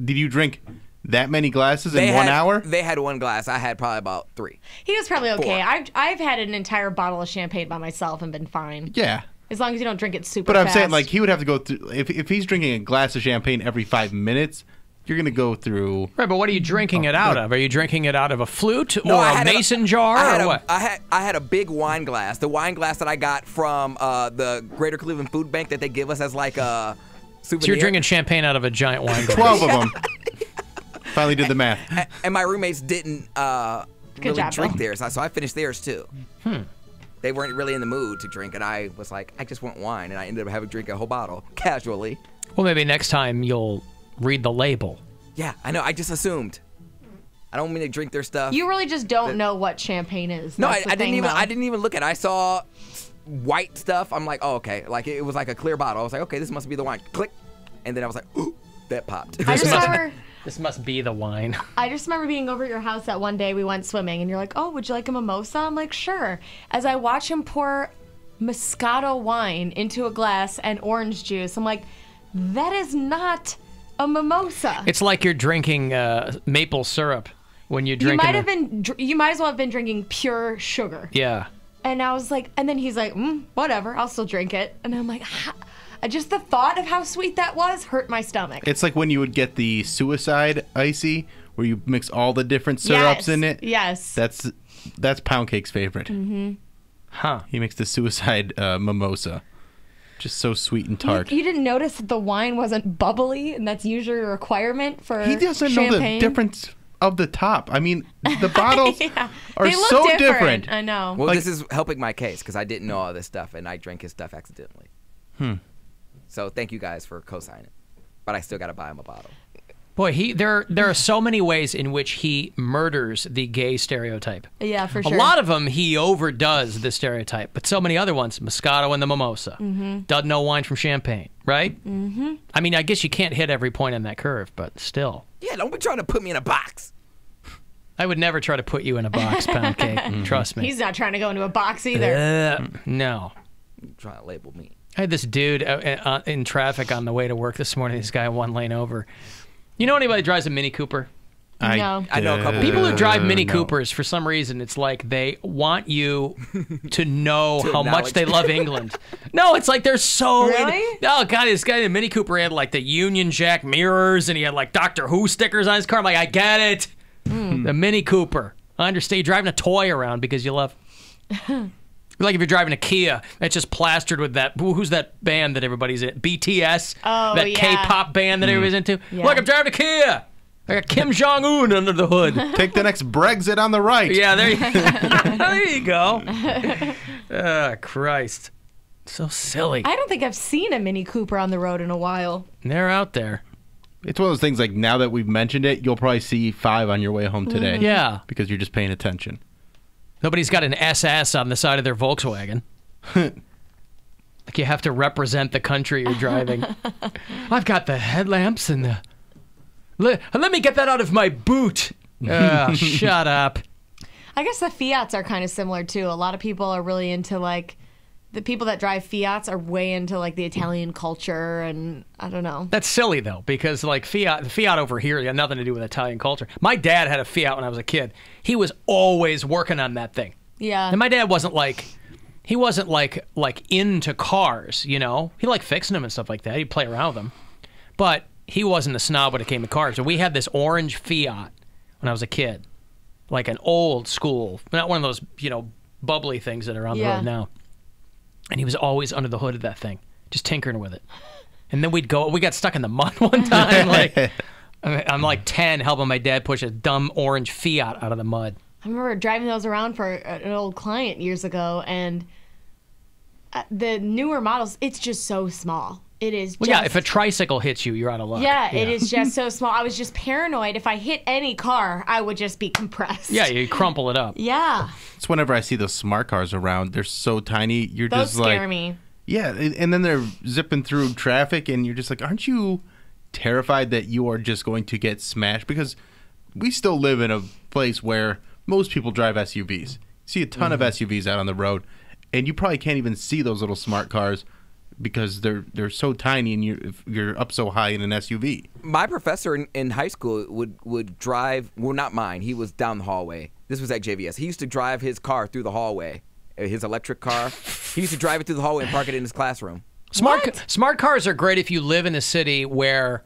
Did you drink that many glasses in 1 hour? They had one glass. I had probably about 3. He was probably okay. 4. I've had an entire bottle of champagne by myself and been fine. Yeah. As long as you don't drink it super But I'm fast. saying, like, he would have to go through. If he's drinking a glass of champagne every 5 minutes, you're going to go through. Right, but what are you drinking it out of? Are you drinking it out of a flute No, or I a had mason jar or what? I had a big wine glass. The wine glass that I got from the Greater Cleveland Food Bank that they give us as like a souvenir. So you're drinking champagne out of a giant wine glass. 12 of them. Finally did the math. And my roommates didn't really job, drink Bill. theirs, so I finished theirs too. They weren't really in the mood to drink, and I was like, I just want wine, and I ended up having to drink a whole bottle casually. Well, maybe next time you'll read the label. Yeah, I know. I just assumed. I don't mean to drink their stuff. You really just don't know what champagne is. No, That's the I didn't thing, even. though. I didn't even look at it. I saw white stuff. I'm like, oh, okay. Like it was like a clear bottle. I was like, okay, this must be the wine. Click, and then I was like, ooh, that popped. I just remember. This must be the wine. I just remember being over at your house that one day we went swimming, and you're like, "Oh, would you like a mimosa?" I'm like, "Sure." As I watch him pour Moscato wine into a glass and orange juice, I'm like, "That is not a mimosa." It's like you're drinking maple syrup when you're You drinking. might have been. You might as well have been drinking pure sugar. Yeah. And I was like, and then he's like, "Whatever, I'll still drink it." And I'm like, just the thought of how sweet that was hurt my stomach. It's like when you would get the suicide icy, where you mix all the different syrups in it. Yes. That's Pound Cake's favorite. Mm-hmm. Huh. He makes the suicide mimosa. Just so sweet and tart. You didn't notice that the wine wasn't bubbly, and that's usually a requirement for He doesn't champagne? know the difference of the top. I mean, the bottles are They look so different. I know. Well, this is helping my case because I didn't know all this stuff, and I drank his stuff accidentally. So thank you guys for co-signing, but I still got to buy him a bottle. Boy, there are so many ways in which he murders the gay stereotype. Yeah, for sure. A lot of them he overdoes the stereotype, but so many other ones, Moscato and the mimosa, doesn't know wine from champagne, right? Mm-hmm. I mean, I guess you can't hit every point on that curve, but still. Yeah, don't be trying to put me in a box. I would never try to put you in a box, Pound Cake. Trust me. He's not trying to go into a box either. No. You're trying to label me. I had this dude in traffic on the way to work this morning. This guy one lane over. You know anybody that drives a Mini Cooper? No. I know a couple People who drive Mini no. Coopers, for some reason, it's like they want you to know To how much acknowledge. they love England. No, it's like they're so... Really? Oh, God, this guy in the Mini Cooper had like the Union Jack mirrors and he had like Doctor Who stickers on his car. I'm like, I get it. The Mini Cooper. I understand. You're driving a toy around because you love... Like if you're driving a Kia, it's just plastered with that. Who's that band that everybody's in? BTS? Oh, that yeah. K-pop band that everybody's into? Yeah. Look, I'm driving a Kia. I got Kim Jong-un under the hood. Take the next Brexit on the right. Yeah, there you go. Christ. So silly. I don't think I've seen a Mini Cooper on the road in a while. They're out there. It's one of those things like now that we've mentioned it, you'll probably see 5 on your way home today. Yeah. Because you're just paying attention. Nobody's got an SS on the side of their Volkswagen. Like you have to represent the country you're driving. I've got the headlamps and the... Let me get that out of my boot. Shut up. I guess the Fiats are kind of similar too. A lot of people are really into like the people that drive Fiats are way into like the Italian culture, and I don't know. That's silly though, because like the Fiat over here got nothing to do with Italian culture. My dad had a Fiat when I was a kid. He was always working on that thing. Yeah. And my dad wasn't like into cars, you know. He liked fixing them and stuff like that. He'd play around with them. But he wasn't a snob when it came to cars. So we had this orange Fiat when I was a kid. Like an old school, not one of those, you know, bubbly things that are on the road now. And he was always under the hood of that thing, just tinkering with it. And then we got stuck in the mud one time. Like I'm like 10 helping my dad push a dumb orange Fiat out of the mud. I remember driving those around for an old client years ago, and the newer models, it's just so small. It is. Well, yeah, if a tricycle hits you, you're out of luck. Yeah, it is just so small. I was just paranoid. If I hit any car, I would just be compressed. Yeah, you crumple it up. Yeah. It's whenever I see those smart cars around, they're so tiny. You're Those just like, scare me. yeah, and then they're zipping through traffic, and you're just like, aren't you terrified that you are just going to get smashed? Because we still live in a place where most people drive SUVs. See a ton of SUVs out on the road, and you probably can't even see those little smart cars because they're so tiny and you're up so high in an SUV. My professor in high school would drive. Well, not mine. He was down the hallway. This was at JVS. He used to drive his car through the hallway, his electric car. He used to drive it through the hallway and park it in his classroom. Smart cars are great if you live in a city where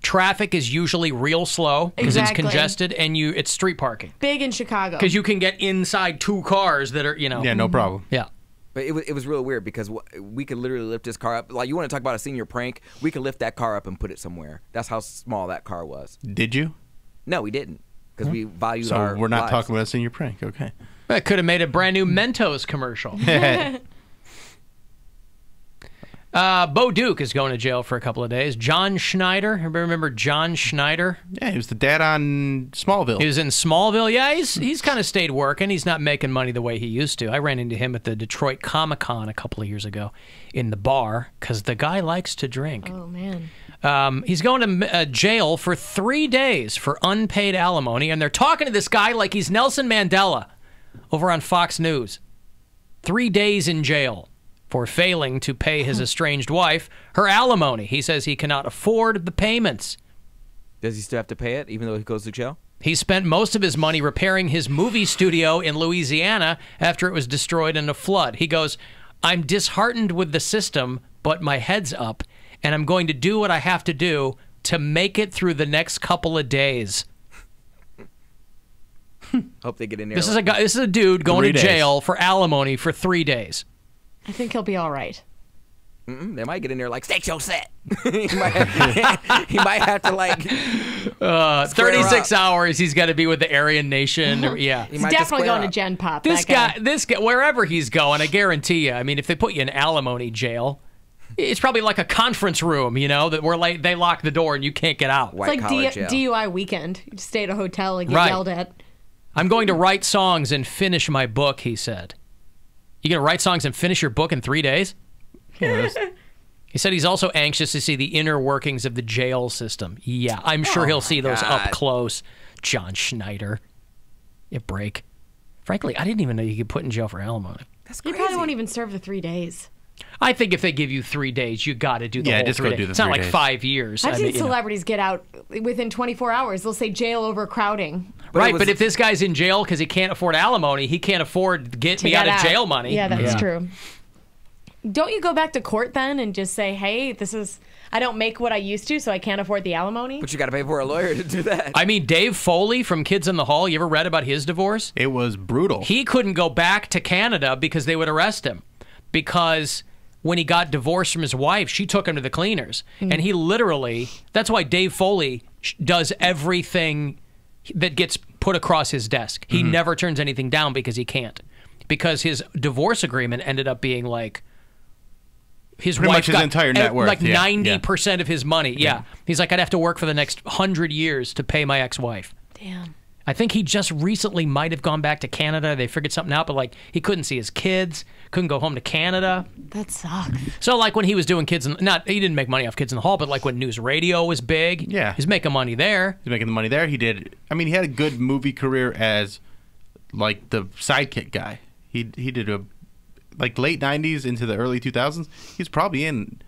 traffic is usually real slow because it's congested, and it's street parking. Big in Chicago. Because you can get inside 2 cars that are, Yeah, no problem. Yeah. But it was real weird because we could literally lift his car up. Like, you want to talk about a senior prank? We could lift that car up and put it somewhere. That's how small that car was. Did you? No, we didn't, because we valued So our we're not lives. talking about a senior prank. Okay. That could have made a brand new Mentos commercial. Bo Duke is going to jail for a couple of days. John Schneider. Everybody remember John Schneider? Yeah, he was the dad on Smallville. He was in Smallville. Yeah, he's kind of stayed working. He's not making money the way he used to. I ran into him at the Detroit Comic-Con a couple of years ago in the bar because the guy likes to drink. Oh, man. He's going to jail for 3 days for unpaid alimony, and they're talking to this guy like he's Nelson Mandela over on Fox News. 3 days in jail for failing to pay his estranged wife her alimony. He says he cannot afford the payments. Does he still have to pay it, even though he goes to jail? He spent most of his money repairing his movie studio in Louisiana after it was destroyed in a flood. He goes, "I'm disheartened with the system, but my head's up, and I'm going to do what I have to do to make it through the next couple of days." Hope they get in there. This is a guy. This is a dude going 3 to days. jail for alimony for 3 days. I think he'll be all right. They might get in there like, state your set. he might have to, like, 36 hours he's got to be with the Aryan Nation. Yeah. He's definitely going to Gen Pop. This guy, wherever he's going, I guarantee you, I mean, if they put you in alimony jail, it's probably like a conference room, where they lock the door and you can't get out. It's like DUI weekend. You just stay at a hotel and get Right. yelled at. I'm going to write songs and finish my book, he said. You going to write songs and finish your book in 3 days? He said he's also anxious to see the inner workings of the jail system. Yeah, I'm sure he'll see those up close. John Schneider. You break. Frankly, I didn't even know you could put in jail for alimony. That's crazy. You probably won't even serve the 3 days. I think if they give you 3 days, you got to do the whole just 3 go days. do the It's not 3 like days. 5 years. I've seen celebrities get out within 24 hours. They'll say jail overcrowding. But if this guy's in jail because he can't afford alimony, he can't afford to get me out of jail money. Yeah, that's true. Don't you go back to court then and just say, hey, I don't make what I used to, so I can't afford the alimony? But you got to pay for a lawyer to do that. I mean, Dave Foley from Kids in the Hall, you ever read about his divorce? It was brutal. He couldn't go back to Canada because they would arrest him. Because when he got divorced from his wife, she took him to the cleaners. And he literally, that's why Dave Foley does everything that gets put across his desk. He never turns anything down because he can't. Because his divorce agreement ended up being like, his Pretty wife much his got entire net worth. like Yeah. 90% of his money. Yeah. He's like, I'd have to work for the next 100 years to pay my ex-wife. Damn. I think he just recently might have gone back to Canada. They figured something out, but like he couldn't see his kids, couldn't go home to Canada. That sucks. So like when he was doing he didn't make money off Kids in the Hall, but like when News Radio was big, he's making money there. He's making the money there. He had a good movie career as like the sidekick guy. He did like late 90s into the early 2000s. He's probably in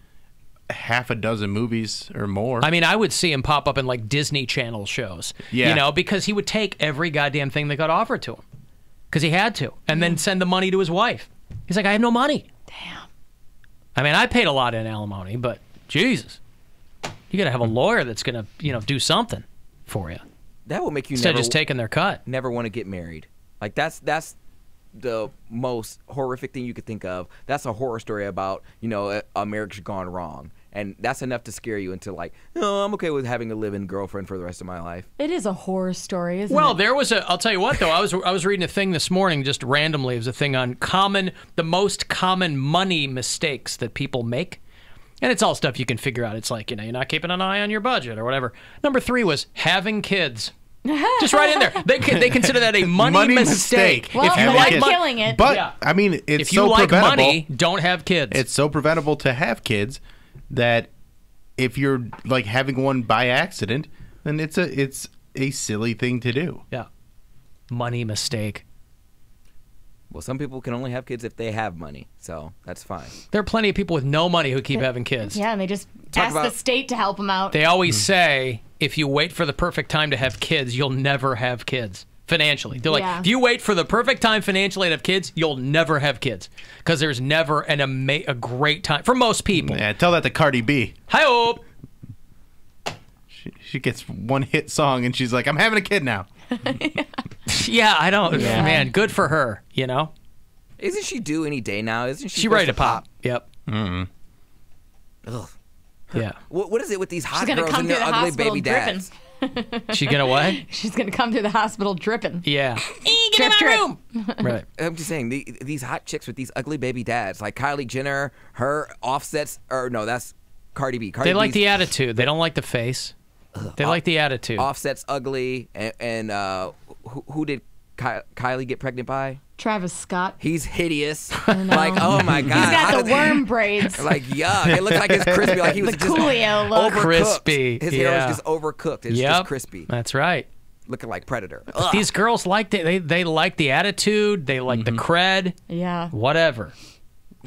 half a dozen movies or more. I mean, I would see him pop up in like Disney Channel shows. Yeah. Because he would take every goddamn thing that got offered to him. Because he had to. And then send the money to his wife. He's like, I have no money. Damn. I mean, I paid a lot in alimony, but Jesus. You got to have a lawyer that's going to, do something for you. That will make you Instead of just taking their cut. Never want to get married. Like, that's the most horrific thing you could think of. That's a horror story about, a marriage gone wrong. And that's enough to scare you into like, no, I'm okay with having a live-in girlfriend for the rest of my life. It is a horror story, isn't it? Well, there was I'll tell you what, though. I was reading a thing this morning, just randomly. It was a thing on the most common money mistakes that people make. And it's all stuff you can figure out. It's like, you're not keeping an eye on your budget or whatever. Number 3 was having kids. Just right in there. They consider that a money mistake. Well, if you like killing it. But, I mean, it's if you so like preventable. money, don't have kids. It's so preventable to have kids that if you're like having one by accident, then it's a silly thing to do. Yeah. money mistake. Well, some people can only have kids if they have money, so that's fine. There are plenty of people with no money who keep having kids. Yeah, and they just ask the state to help them out. They always say, if you wait for the perfect time to have kids, you'll never have kids financially. They're like, if you wait for the perfect time financially to have kids, you'll never have kids because there's never a great time for most people. Yeah, tell that to Cardi B. Hi-oh. She gets one hit song and she's like, I'm having a kid now. Yeah, I don't. Yeah. Man, good for her. You know. Isn't she due any day now? Isn't she? She ready to pop? Yep. Ugh. Yeah. What is it with these hot She's gonna girls come and through their the ugly hospital baby dads? She gonna what? She's gonna come through the hospital dripping. Yeah. Drip, drip. Right. I'm just saying these hot chicks with these ugly baby dads, like Kylie Jenner, her Offsets, or no, that's Cardi B. They like the attitude. They don't like the face. They like the attitude. Offset's ugly, and who did Kylie get pregnant by? Travis Scott. He's hideous. Like, oh my god. He's got the worm braids. Like, yuck. It looks like it's crispy. Like he was the just Coolio look. overcooked. Crispy. His hair was just overcooked. It's just crispy. That's right. Looking like Predator. But these girls like they like the attitude. They like the cred. Yeah. Whatever.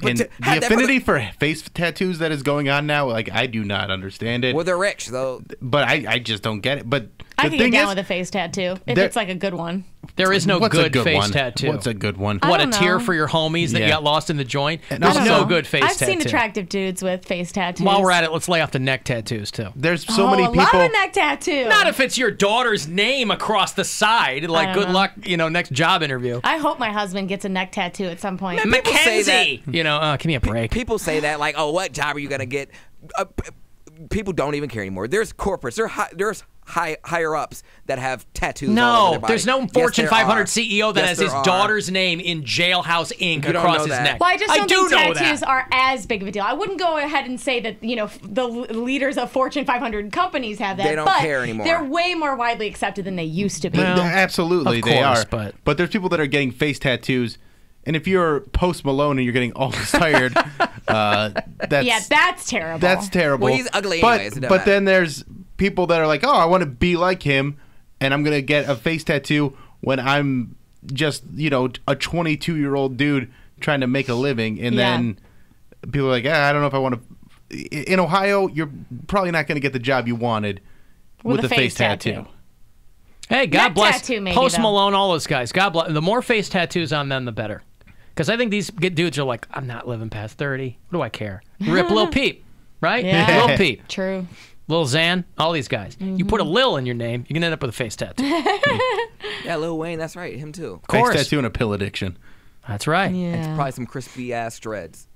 And the affinity for face tattoos that is going on now, like, I do not understand it. Well, they're rich, though. But I just don't get it. But I the can thing get down is, with a face tattoo if it's like a good one. There is no what's a good face one? tattoo. What's a good one? What, I a don't tear know. for your homies that you Yeah. got lost in the joint? And There's I don't no know. good face I've tattoo. seen attractive dudes with face tattoos. While we're at it, let's lay off the neck tattoos too. There's so many a people. lot of neck tattoo. Not if it's your daughter's name across the side. Like, I good don't know. luck, next job interview. I hope my husband gets a neck tattoo at some point. People say Mackenzie! Give me a break. People say that, like, oh, what job are you going to get? People don't even care anymore. There's corporates. There's higher ups that have tattoos all over No, their body. there's no Yes, Fortune there 500 are. CEO that Yes, has there his are. daughter's name in Jailhouse Ink You don't across know his that. neck. Well, I just don't do think know tattoos that. are as big of a deal. I wouldn't go ahead and say that, the leaders of Fortune 500 companies have that. They don't but care anymore. They're way more widely accepted than they used to be. Well, Absolutely, of they course, are. But there's people that are getting face tattoos. And if you're Post Malone and you're getting all tired, that's that's terrible. That's terrible. Well, he's ugly but, anyways, it doesn't But matter. then there's people that are like, oh, I want to be like him, and I'm going to get a face tattoo when I'm just, a 22-year-old dude trying to make a living. And then people are like, I don't know if I want to. In Ohio, you're probably not going to get the job you wanted with a face tattoo. Hey, God Neck bless tattoo, maybe, Post though. Malone, all those guys. God bless. The more face tattoos on them, the better. Because I think these dudes are like, I'm not living past 30. What do I care? Rip Lil Peep, right? Yeah. Lil Peep. True. Lil Xan, all these guys. You put a Lil in your name, you can end up with a face tattoo. Yeah, Lil Wayne, that's right. Him too. Of course. Face tattoo and a pill addiction. That's right. And Yeah. probably some crispy ass dreads.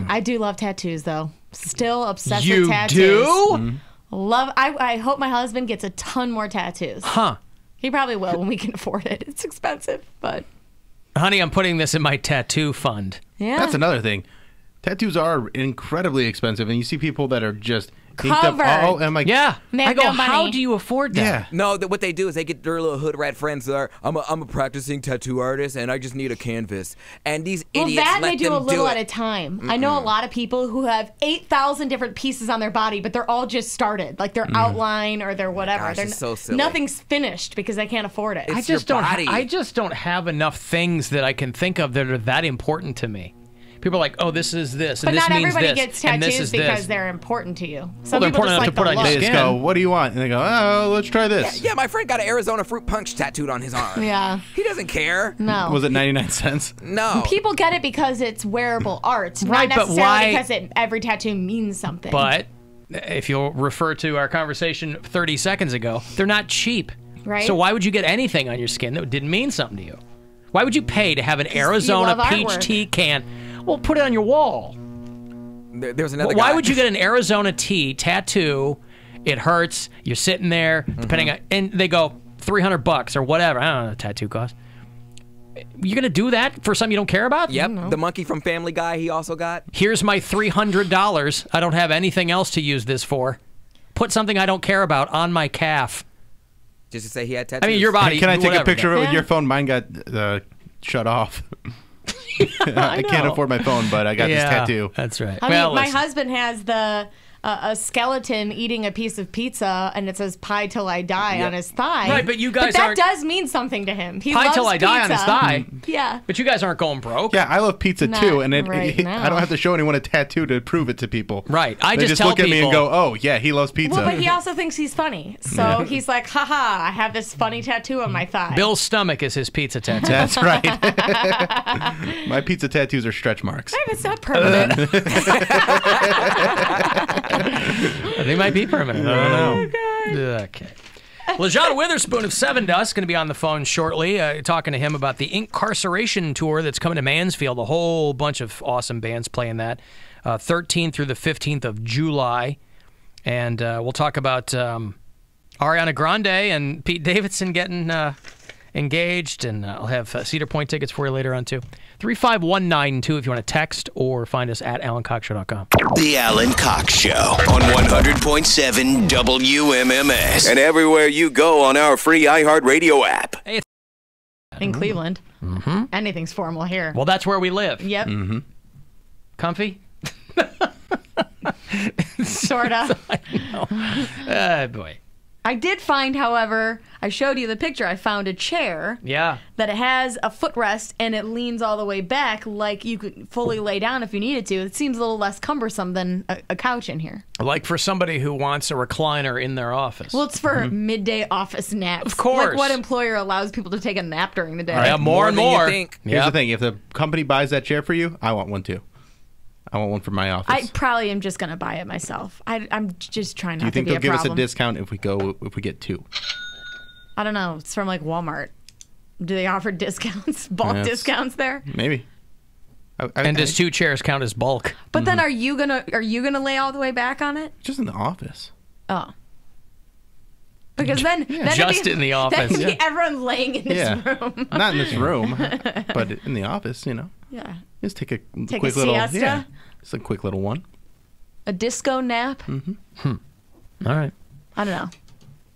I do love tattoos, though. Still obsessed You with tattoos. do? Love. I hope my husband gets a ton more tattoos. Huh. He probably will when we can afford it. It's expensive, but Honey, I'm putting this in my tattoo fund. yeah. That's another thing. Tattoos are incredibly expensive, and you see people that are just inked up Covered. all. And I'm like, Yeah. They have I go, no money. how do you afford that? yeah. No, what they do is they get their little hood rat friends that are, I'm a practicing tattoo artist and I just need a canvas. And these Well, idiots that let they do them a little do at it. a time. I know a lot of people who have 8,000 different pieces on their body, but they're all just started, like their outline or their whatever. Gosh, They're it's so silly. Nothing's finished because they can't afford it. It's I just your don't. body. I just don't have enough things that I can think of that are that important to me. People are like, oh, this is this, and but this not means everybody this, gets and this tattoos is because this. they're important to you. Some they're people important just enough like to put the on your look. They just skin. go, what do you want? And they go, oh, let's try this. Yeah, my friend got an Arizona fruit punch tattooed on his arm. Yeah. He doesn't care. No. Was it 99 cents? No. People get it because it's wearable art, Right, not but necessarily why- because every tattoo means something. But if you'll refer to our conversation 30 seconds ago, they're not cheap. Right. So why would you get anything on your skin that didn't mean something to you? Why would you pay to have an Arizona love peach artwork. tea can? Well, put it on your wall. There's another Why guy. would you get an Arizona tea tattoo? It hurts. You're sitting there, depending on, and they go $300 or whatever. I don't know what a tattoo costs. You're gonna do that for something you don't care about? Yep, the monkey from Family Guy he also got. Here's my $300. I don't have anything else to use this for. Put something I don't care about on my calf. Just to say he had tattoos. I mean, your body. Can I take whatever. a picture of it with Yeah. your phone? Mine got shut off. I can't know. afford my phone, but I got this tattoo. That's right. I well, mean, my listen. husband has the a skeleton eating a piece of pizza and it says "Pie till I die" on his thigh. Right, but you guys that aren't- does mean something to him. He Pie loves till I die on his pizza. thigh. Yeah. But you guys aren't going broke. Yeah, I love pizza Not too, and right now. I don't have to show anyone a tattoo to prove it to people. Right. I They just look tell at me and people- go, "Oh, yeah, he loves pizza." Well, but he also thinks he's funny. So he's like, haha, I have this funny tattoo on my thigh. Bill's stomach is his pizza tattoo. That's right. My pizza tattoos are stretch marks. It's not permanent. They might be permanent. I don't know. Okay. LaJohn Witherspoon of Seven Dust going to be on the phone shortly, talking to him about the Incarceration Tour that's coming to Mansfield. A whole bunch of awesome bands playing that, 13th through the 15th of July. And we'll talk about Ariana Grande and Pete Davidson getting engaged, and I'll have Cedar Point tickets for you later on, too. 35192 if you want to text or find us at AlanCoxShow.com. The Alan Cox Show on 100.7 WMMS and everywhere you go on our free iHeartRadio app. In Cleveland. Mm-hmm. Anything's formal here. Well, that's where we live. Yep. Mm-hmm. Comfy? Sort of. Boy. I did find, however, I showed you the picture. I found a chair Yeah. that it has a footrest and it leans all the way back like you could fully lay down if you needed to. It seems a little less cumbersome than a couch in here. Like for somebody who wants a recliner in their office. Well, it's for midday office naps. Of course. Like what employer allows people to take a nap during the day? Yeah, more and than you more. think. Here's the thing: if the company buys that chair for you, I want one too. I want one for my office. I probably am just going to buy it myself. I'm just trying Do you not to think be they'll a give problem. us a discount if we get two? I don't know. It's from like Walmart. Do they offer discounts, bulk Yes. discounts there? Maybe. And does two chairs count as bulk? But then are you gonna lay all the way back on it? Just in the office. Oh. Because then Just in the office. Then it'd be everyone laying in this room. Not in this room, but in the office, Yeah. Just take a Take quick a little siesta? yeah. Just a quick little one. A disco nap? All right. I don't know.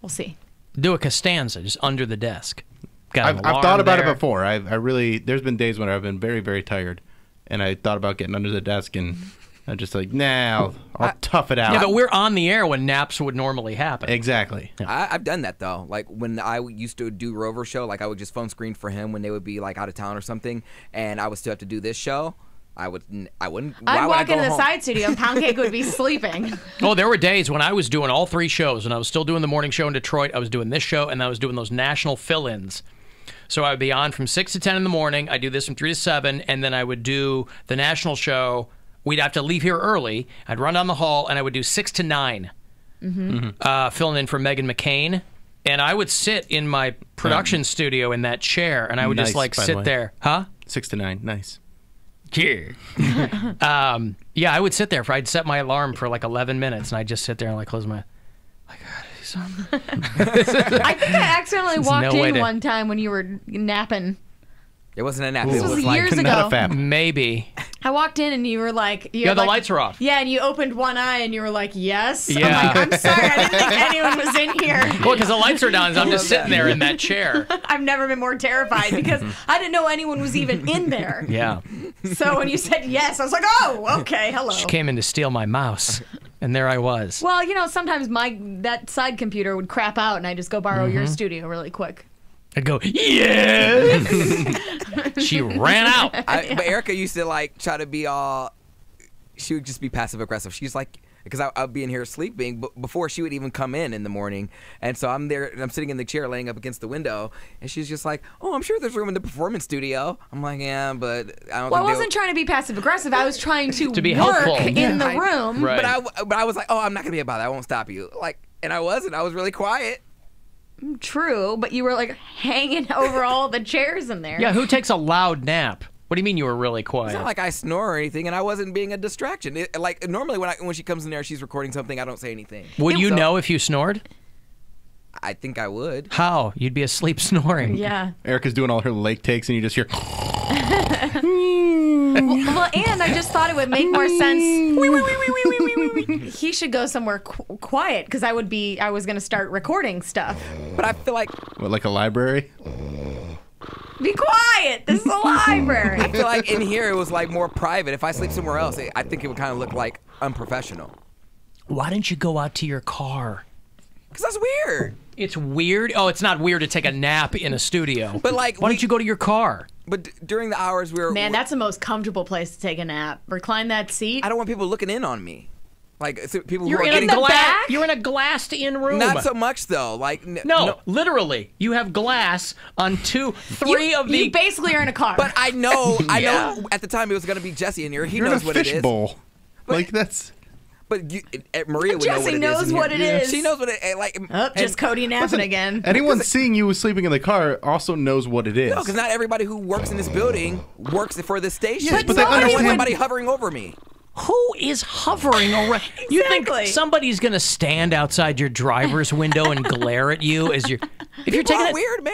We'll see. Do a Costanza just under the desk. Got an I've alarm thought about there. it before. I really there's been days when I've been very, very tired, and I thought about getting under the desk, and I'm just like, nah, I'll tough it out. Yeah, but we're on the air when naps would normally happen. Exactly. I've done that though. Like when I used to do Rover show, like I would just phone screen for him when they would be like out of town or something, and I would still have to do this show. I wouldn't. I'd why would I walk go into the home? side studio and Pound Cake would be sleeping. Oh, there were days when I was doing all three shows, and I was still doing the morning show in Detroit. I was doing this show, and I was doing those national fill-ins. So I would be on from 6 to 10 in the morning. I'd do this from 3 to 7, and then I would do the national show. We'd have to leave here early. I'd run down the hall, and I would do 6 to 9, filling in for Megan McCain. And I would sit in my production studio in that chair, and I would just Nice, like by the sit way. there. Huh? 6 to 9, nice. Yeah. Yeah, I would sit there. I'd set my alarm for like 11 minutes, and I'd just sit there and like close my. I think I accidentally There's walked no way in to- one time when you were napping. It wasn't a nap. This It was was like years ago. Not a fap. Maybe. I walked in and you were like, Yeah, had the like- lights were off. Yeah, and you opened one eye and you were like, yes. Yeah. I'm like, I'm sorry, I didn't think anyone was in here. Well, because the lights are down, so I'm just sitting there in that chair. I've never been more terrified because I didn't know anyone was even in there. Yeah. So when you said yes, I was like, oh, okay, hello. She came in to steal my mouse, and there I was. Well, sometimes that side computer would crap out and I just go borrow your Mhm. studio really quick. I'd go, yes! She ran out. But Erica used to like try to be all. She would just be passive aggressive. She's like, because I'd be in here sleeping, but before she would even come in the morning, and so I'm there, and I'm sitting in the chair, laying up against the window, and she's just like, "Oh, I'm sure there's room in the performance studio." I'm like, "Yeah, but I don't." Well, I think wasn't trying to be passive aggressive. I was trying to be work helpful. in the room. Right. But I was like, "Oh, I'm not gonna be about that. I won't stop you." Like, and I wasn't. I was really quiet. True, but you were like hanging over all the chairs in there. Yeah, who takes a loud nap? What do you mean you were really quiet? It's not like I snore or anything, and I wasn't being a distraction. Like normally when she comes in there, she's recording something. I don't say anything. Would you So, know if you snored? I think I would. How? You'd be asleep snoring. Yeah. Erica's doing all her lake takes, and you just hear. Well, and I just thought it would make more sense. He should go somewhere quiet because I was going to start recording stuff. But I feel like What, like a library? Be quiet. This is a library. I feel like in here it was like more private. If I sleep somewhere else, I think it would kind of look like unprofessional. Why don't you go out to your car? Because that's weird. It's weird? Oh, it's not weird to take a nap in a studio. But like, why don't you go to your car? But during the hours Man, that's the most comfortable place to take a nap. Recline that seat. I don't want people looking in on me. Like people You're who are in getting a back? You're in a glassed-in room. Not so much though. Like no, literally, you have glass on three of the. You basically are in a car. But I know at the time it was gonna be Jesse in here. He knows what it is. Bowl. Like that's. But Maria would know what it is. Jesse knows what it is. She knows what it like. Just Cody napping again. Anyone seeing you sleeping in the car also knows what it is. No, because not everybody who works in this building works for this station. Yes, but they understand. Somebody hovering over me. Who is hovering around? You think somebody's gonna stand outside your driver's window and glare at you as you're? If you're taking weird, man.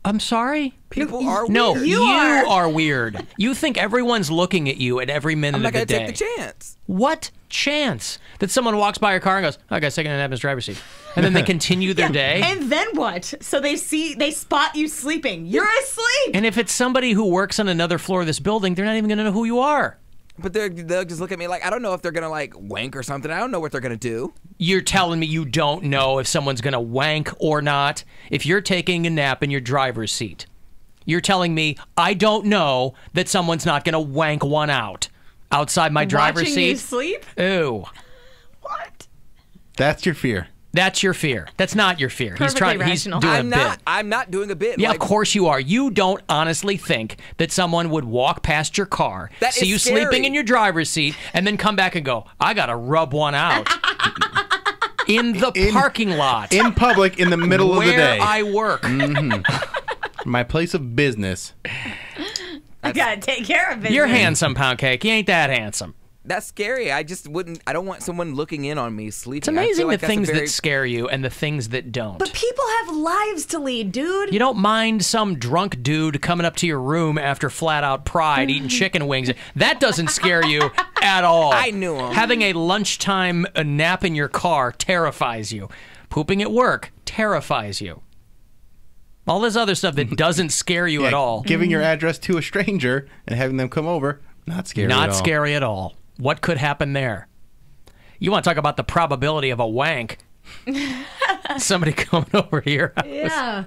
I'm sorry. People are weird. No, you are weird. You think everyone's looking at you at every minute of the day. I'm not gonna take the chance. What chance that someone walks by your car and goes, "Oh, guy's taking a nap in his driver's seat," and then they continue their day? And then what? So they spot you sleeping. You're asleep. And if it's somebody who works on another floor of this building, they're not even gonna know who you are. But they'll just look at me like, I don't know if they're gonna like wank or something. I don't know what they're gonna do. You're telling me you don't know if someone's gonna wank or not? If you're taking a nap in your driver's seat, you're telling me I don't know that someone's not gonna wank one out outside my driver's seat? Watching you sleep? Ew. What? That's your fear. That's your fear. That's not your fear. He's doing a bit. I'm not doing a bit. Yeah, of course you are. You don't honestly think that someone would walk past your car, see you sleeping in your driver's seat, and then come back and go, I gotta rub one out. In the parking lot. In public, in the middle of the day. Where I work. My place of business. I gotta take care of it. You're handsome, Pound Cake. You ain't that handsome. That's scary. I just wouldn't. I don't want someone looking in on me sleeping. It's amazing the things that scare you and the things that don't. But people have lives to lead, dude. You don't mind some drunk dude coming up to your room after flat out pride eating chicken wings. That doesn't scare you at all. I knew him. Having a lunchtime nap in your car terrifies you. Pooping at work terrifies you. All this other stuff that doesn't scare you at all. Giving your address to a stranger and having them come over, not scary at all. Not scary at all. What could happen there? You want to talk about the probability of a wank? Somebody coming over to your house. Yeah.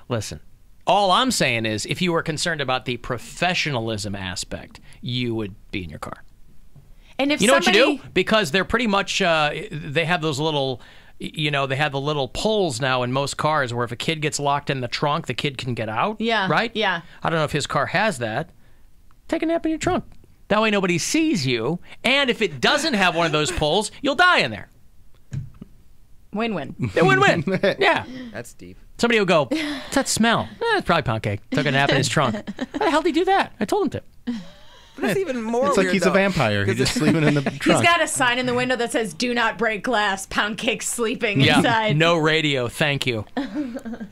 Listen, all I'm saying is if you were concerned about the professionalism aspect, you would be in your car. And if you know what you do? Because they're pretty much, they have those little, they have the little pulls now in most cars where if a kid gets locked in the trunk, the kid can get out. Yeah. Right? Yeah. I don't know if his car has that. Take a nap in your trunk. That way nobody sees you. And if it doesn't have one of those pulls, you'll die in there. Win-win. Win-win. Yeah. That's deep. Somebody will go, what's that smell? It's probably Pound Cake. Took a nap in his trunk. How the hell did he do that? I told him to. But that's even more It's weird, like he's though. a vampire. He's just sleeping in the trunk. He's got a sign in the window that says, "Do not break glass. Pound Cake sleeping inside." No radio. Thank you.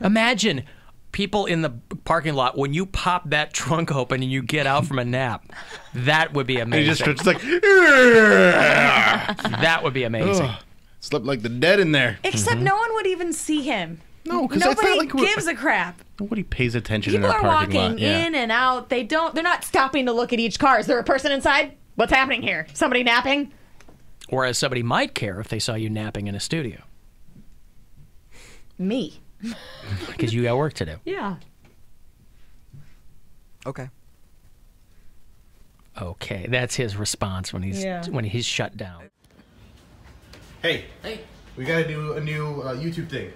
Imagine people in the parking lot, when you pop that trunk open and you get out from a nap, that would be amazing. And he just starts like, that would be amazing. Slept like the dead in there. Except no one would even see him. No, because nobody gives a crap. Nobody pays attention People in our are parking walking lot. Yeah. in and out. They're not stopping to look at each car. Is there a person inside? What's happening here? Somebody napping? Whereas somebody might care if they saw you napping in a studio. Me. Because you got work to do. Yeah. Okay. Okay, that's his response when he's shut down. Hey, we got to do a new YouTube thing.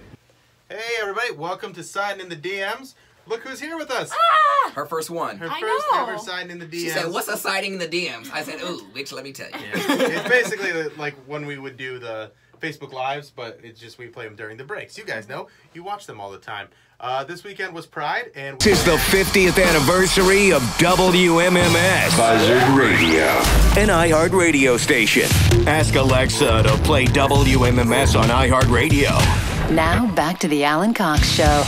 Hey, everybody, welcome to Siding in the DMs. Look who's here with us. Ah! Her first one. Her first ever Siding in the DMs. She said, "What's a siding in the DMs?" I said, "Ooh, bitch, let me tell you." It's basically like when we would do the Facebook Lives, but it's just we play them during the breaks. You guys know. You watch them all the time. This weekend was Pride, and This is the 50th anniversary of WMMS Buzzard Radio, an iHeart radio station. Ask Alexa to play WMMS on iHeart Radio. Now back to the Alan Cox Show.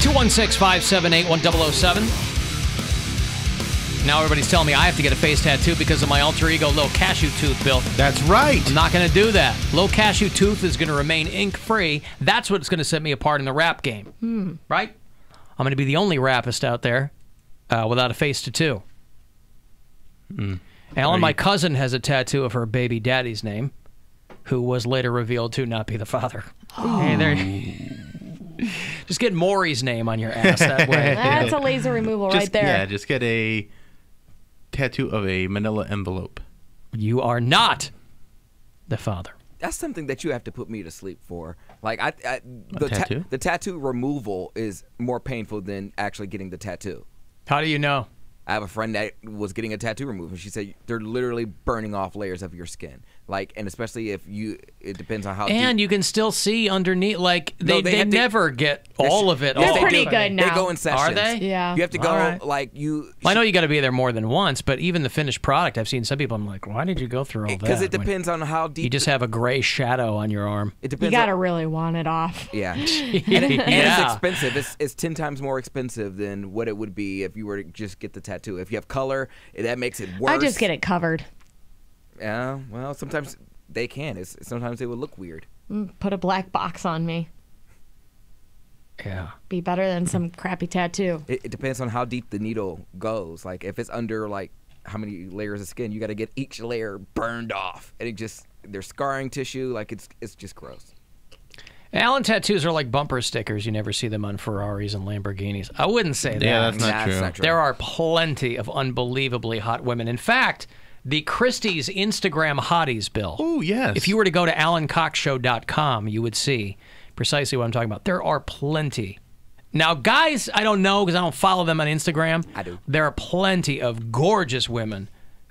$216-578-1007. Now everybody's telling me I have to get a face tattoo because of my alter ego, Lil Cashew Tooth, Bill. That's right. I'm not going to do that. Lil Cashew Tooth is going to remain ink-free. That's what's going to set me apart in the rap game. Right? I'm going to be the only rapist out there without a face tattoo. Mm. Alan, my cousin, has a tattoo of her baby daddy's name, who was later revealed to not be the father. Hey, there. Just get Maury's name on your ass that way. That's a laser removal right there. Yeah, just get a tattoo of a manila envelope. You are not the father. That's something that you have to put me to sleep for. Like tattoo? The tattoo removal is more painful than actually getting the tattoo. How do you know? I have a friend that was getting a tattoo removed, and she said they're literally burning off layers of your skin. Like, and especially if it depends on how. And deep. you can still see underneath. Like they never get all of it. They're off. pretty good now. They go in sessions. Are they? Yeah. You have to go All right. like you. Well, I know you got to be there more than once, but even the finished product, I've seen some people. I'm like, why did you go through all that? Because it depends on how deep. You just have a gray shadow on your arm. It You depends. gotta really want it off. Yeah, and Yeah. it's expensive. It's 10 times more expensive than what it would be if you were to just get the tattoo. If you have color, that makes it worse. I just get it covered. Yeah, well, sometimes they can. Sometimes it would look weird. Put a black box on me. Yeah. Be better than some crappy tattoo. It depends on how deep the needle goes. Like if it's under like how many layers of skin, you got to get each layer burned off, and there's scarring tissue. Like it's just gross. Alan tattoos are like bumper stickers. You never see them on Ferraris and Lamborghinis. I wouldn't say that. Yeah, that's not true. There are plenty of unbelievably hot women. In fact, the Christie's Instagram hotties bill. Oh, yes. If you were to go to alancockshow.com, you would see precisely what I'm talking about. There are plenty. Now, guys, I don't know because I don't follow them on Instagram. I do. There are plenty of gorgeous women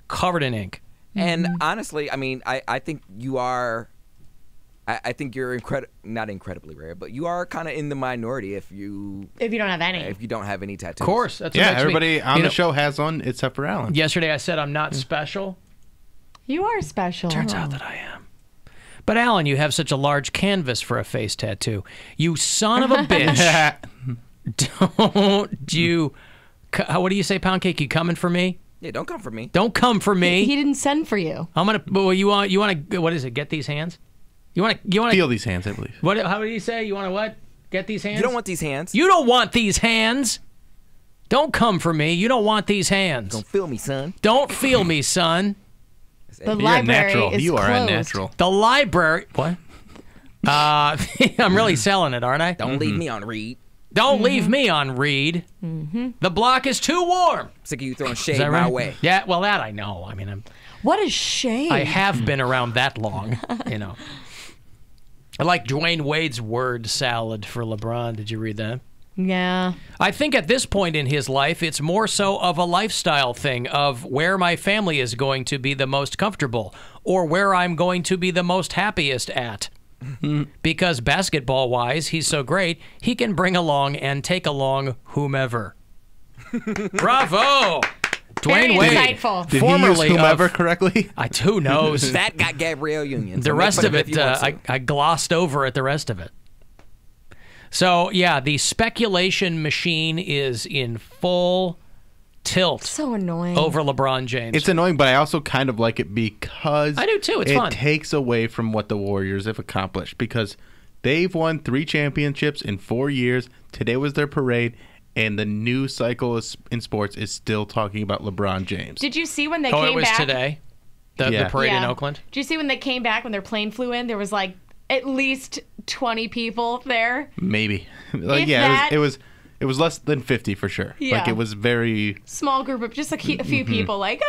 covered in ink. And honestly, I mean, I think you are. I think you're not incredibly rare, but you are kind of in the minority if you don't have any. If you don't have any tattoos. Of course. That's Yeah, what makes everybody me, on the show has one except for Alan. Yesterday I said I'm not special. You are special. Turns out that I am. But Alan, you have such a large canvas for a face tattoo. You son of a bitch. Don't you... What do you say, Pound Cake? You coming for me? Yeah, don't come for me. Don't come for me. He didn't send for you. I'm gonna... Well, you want to... What is it? Get these hands? You want to feel these hands, I believe. What? How did he say? You want to what? Get these hands? You don't want these hands. You don't want these hands. Don't come for me. You don't want these hands. Don't feel me, son. Don't feel me, son. The library is You are closed. unnatural. The library. What? I'm really selling it, aren't I? Don't leave me on read. Don't leave me on read. The block is too warm. Sick of you throwing shade Is that my right? way. Yeah, well, that I know. I mean, What a shame. I have been around that long, you know. I like Dwayne Wade's word salad for LeBron. Did you read that? Yeah. I think at this point in his life, it's more so of a lifestyle thing of where my family is going to be the most comfortable or where I'm going to be the most happiest at. Because basketball-wise, he's so great, he can bring along and take along whomever. Bravo! Dwayne Very Wade, insightful. Did formerly he use whomever of, correctly? who knows? That got Gabrielle Union. The rest of it, I glossed over at the rest of it. So, yeah, the speculation machine is in full tilt So annoying. over LeBron James. It's annoying, but I also kind of like it because I do too. It's it fun. takes away from what the Warriors have accomplished because they've won 3 championships in 4 years. Today was their parade, and the news cycle in sports is still talking about LeBron James. Did you see when they oh, came it was back? today? The parade in Yeah. Oakland? Did you see when they came back, when their plane flew in, there was like at least 20 people there? Maybe. If that- it was less than 50 for sure. Yeah. Like it was very Small group of just a few people like,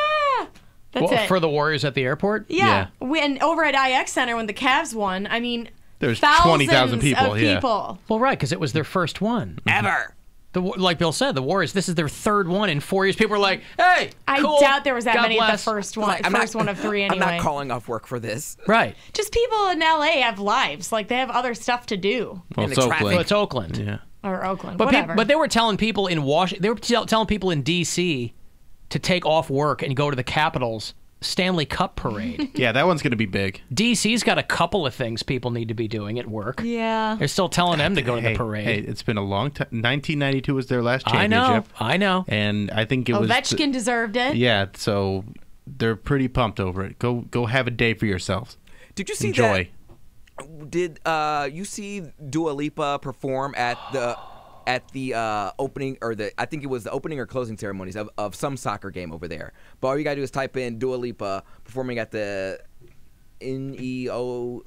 that's Well, it. for the Warriors at the airport? Yeah. When over at IX Center when the Cavs won, I mean, There's thousands 20,000 people, of yeah. people. Well, right, because it was their first one. Ever. Like Bill said, the Warriors, this is their third one in 4 years. People are like, hey, I cool. doubt there was that God many at the bless. first one. I'm First not- one of 3 anyway. I'm not calling off work for this. Right. Just people in LA have lives. Like they have other stuff to do. well, And it's the Oakland. traffic. Well, it's Oakland. Yeah. Or Oakland. But, whatever. but they were telling people in Washington, they were telling people in D.C. to take off work and go to the Capitals Stanley Cup parade. Yeah, that one's going to be big. D.C.'s got a couple of things people need to be doing at work. yeah. They're still telling them to go to the parade. Hey, it's been a long time. 1992 was their last championship. I know. And I think it was Ovechkin deserved it. Yeah, so they're pretty pumped over it. Go have a day for yourselves. Did you see Enjoy. that? Did you see Dua Lipa perform at the at the opening I think it was the opening or closing ceremonies of some soccer game over there. But all you gotta do is type in Dua Lipa performing at the NEOS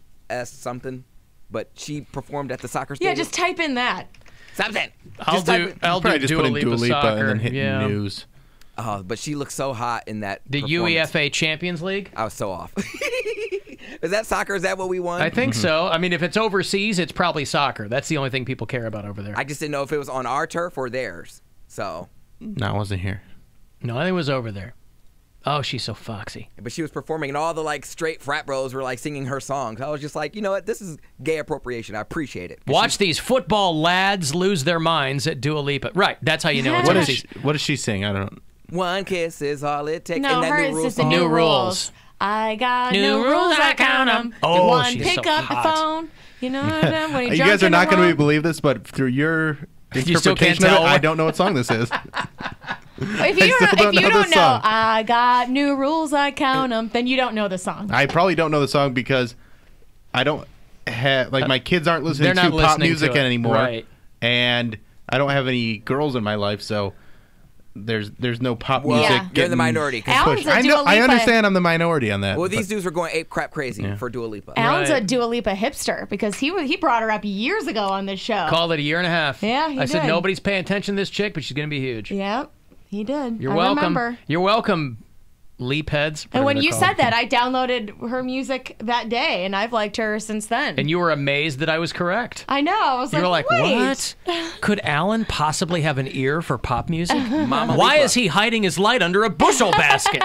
something. But she performed at the soccer stadium. Yeah, just type in that. Something. I'll do Dua Lipa soccer. and then hit news. Oh, but she looked so hot in that. The UEFA Champions League? I was so off. Is that soccer? Is that what we won? I think so. I mean, if it's overseas, it's probably soccer. That's the only thing people care about over there. I just didn't know if it was on our turf or theirs. So. No, I wasn't here. No, I think it was over there. Oh, she's so foxy. But she was performing, and all the like straight frat bros were like singing her songs. I was just like, you know what? This is gay appropriation. I appreciate it. Watch these football lads lose their minds at Dua Lipa. Right, that's how you know it's overseas. What does she sing? I don't. One kiss is all it takes. No, hers is the new rules. I got new rules, I count them. Oh, one, she's pick so up hot. the phone. You know what I mean? When You guys are not going to believe this, but through your You still can't interpretation of it, tell I what- don't know what song this is. If you don't know, I got new rules, I count them, then you don't know the song. I probably don't know the song because I don't have my kids aren't listening They're to not pop listening music to it. anymore, Right. and I don't have any girls in my life, so there's no pop Well, music. you're in the getting minority. pushed. I know. I understand. I'm the minority on that. Well, these but- dudes were going ape crap crazy for Dua Lipa. Alan's a Dua Lipa hipster because he brought her up years ago on this show. Called it a year and a half. Yeah, he I said did. nobody's paying attention to this chick, but she's going to be huge. Yep, he did. You're I welcome. remember. You're welcome, Leap heads. And whatever when they're you called. said that, I downloaded her music that day, and I've liked her since then. And you were amazed that I was correct. I know. I was You were like, wait. what? Could Alan possibly have an ear for pop music? Mama Why Lipa. is he hiding his light under a bushel basket?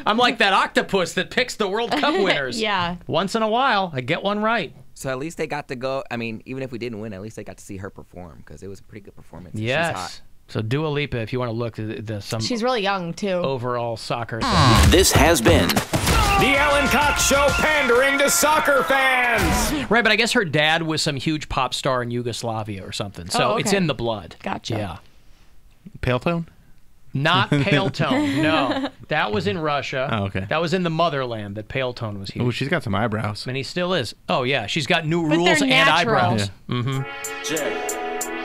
I'm like that octopus that picks the World Cup winners. Yeah. Once in a while, I get one right. So at least they got to go. I mean, even if we didn't win, at least they got to see her perform because it was a pretty good performance. She's Yes. hot. So Dua Lipa, if you want to look at some She's really young, too. overall soccer. This has been the Alan Cox Show, pandering to soccer fans. Right, but I guess her dad was some huge pop star in Yugoslavia or something. So Oh, okay. it's in the blood. Gotcha. Yeah. Pale tone? Not Pale Tone, no. That was in Russia. Oh, okay. That was in the motherland that Pale Tone was huge. Oh, she's got some eyebrows. And he still is. Oh, yeah. She's got new But rules they're and natural. eyebrows. Yeah. Mm-hmm. Check.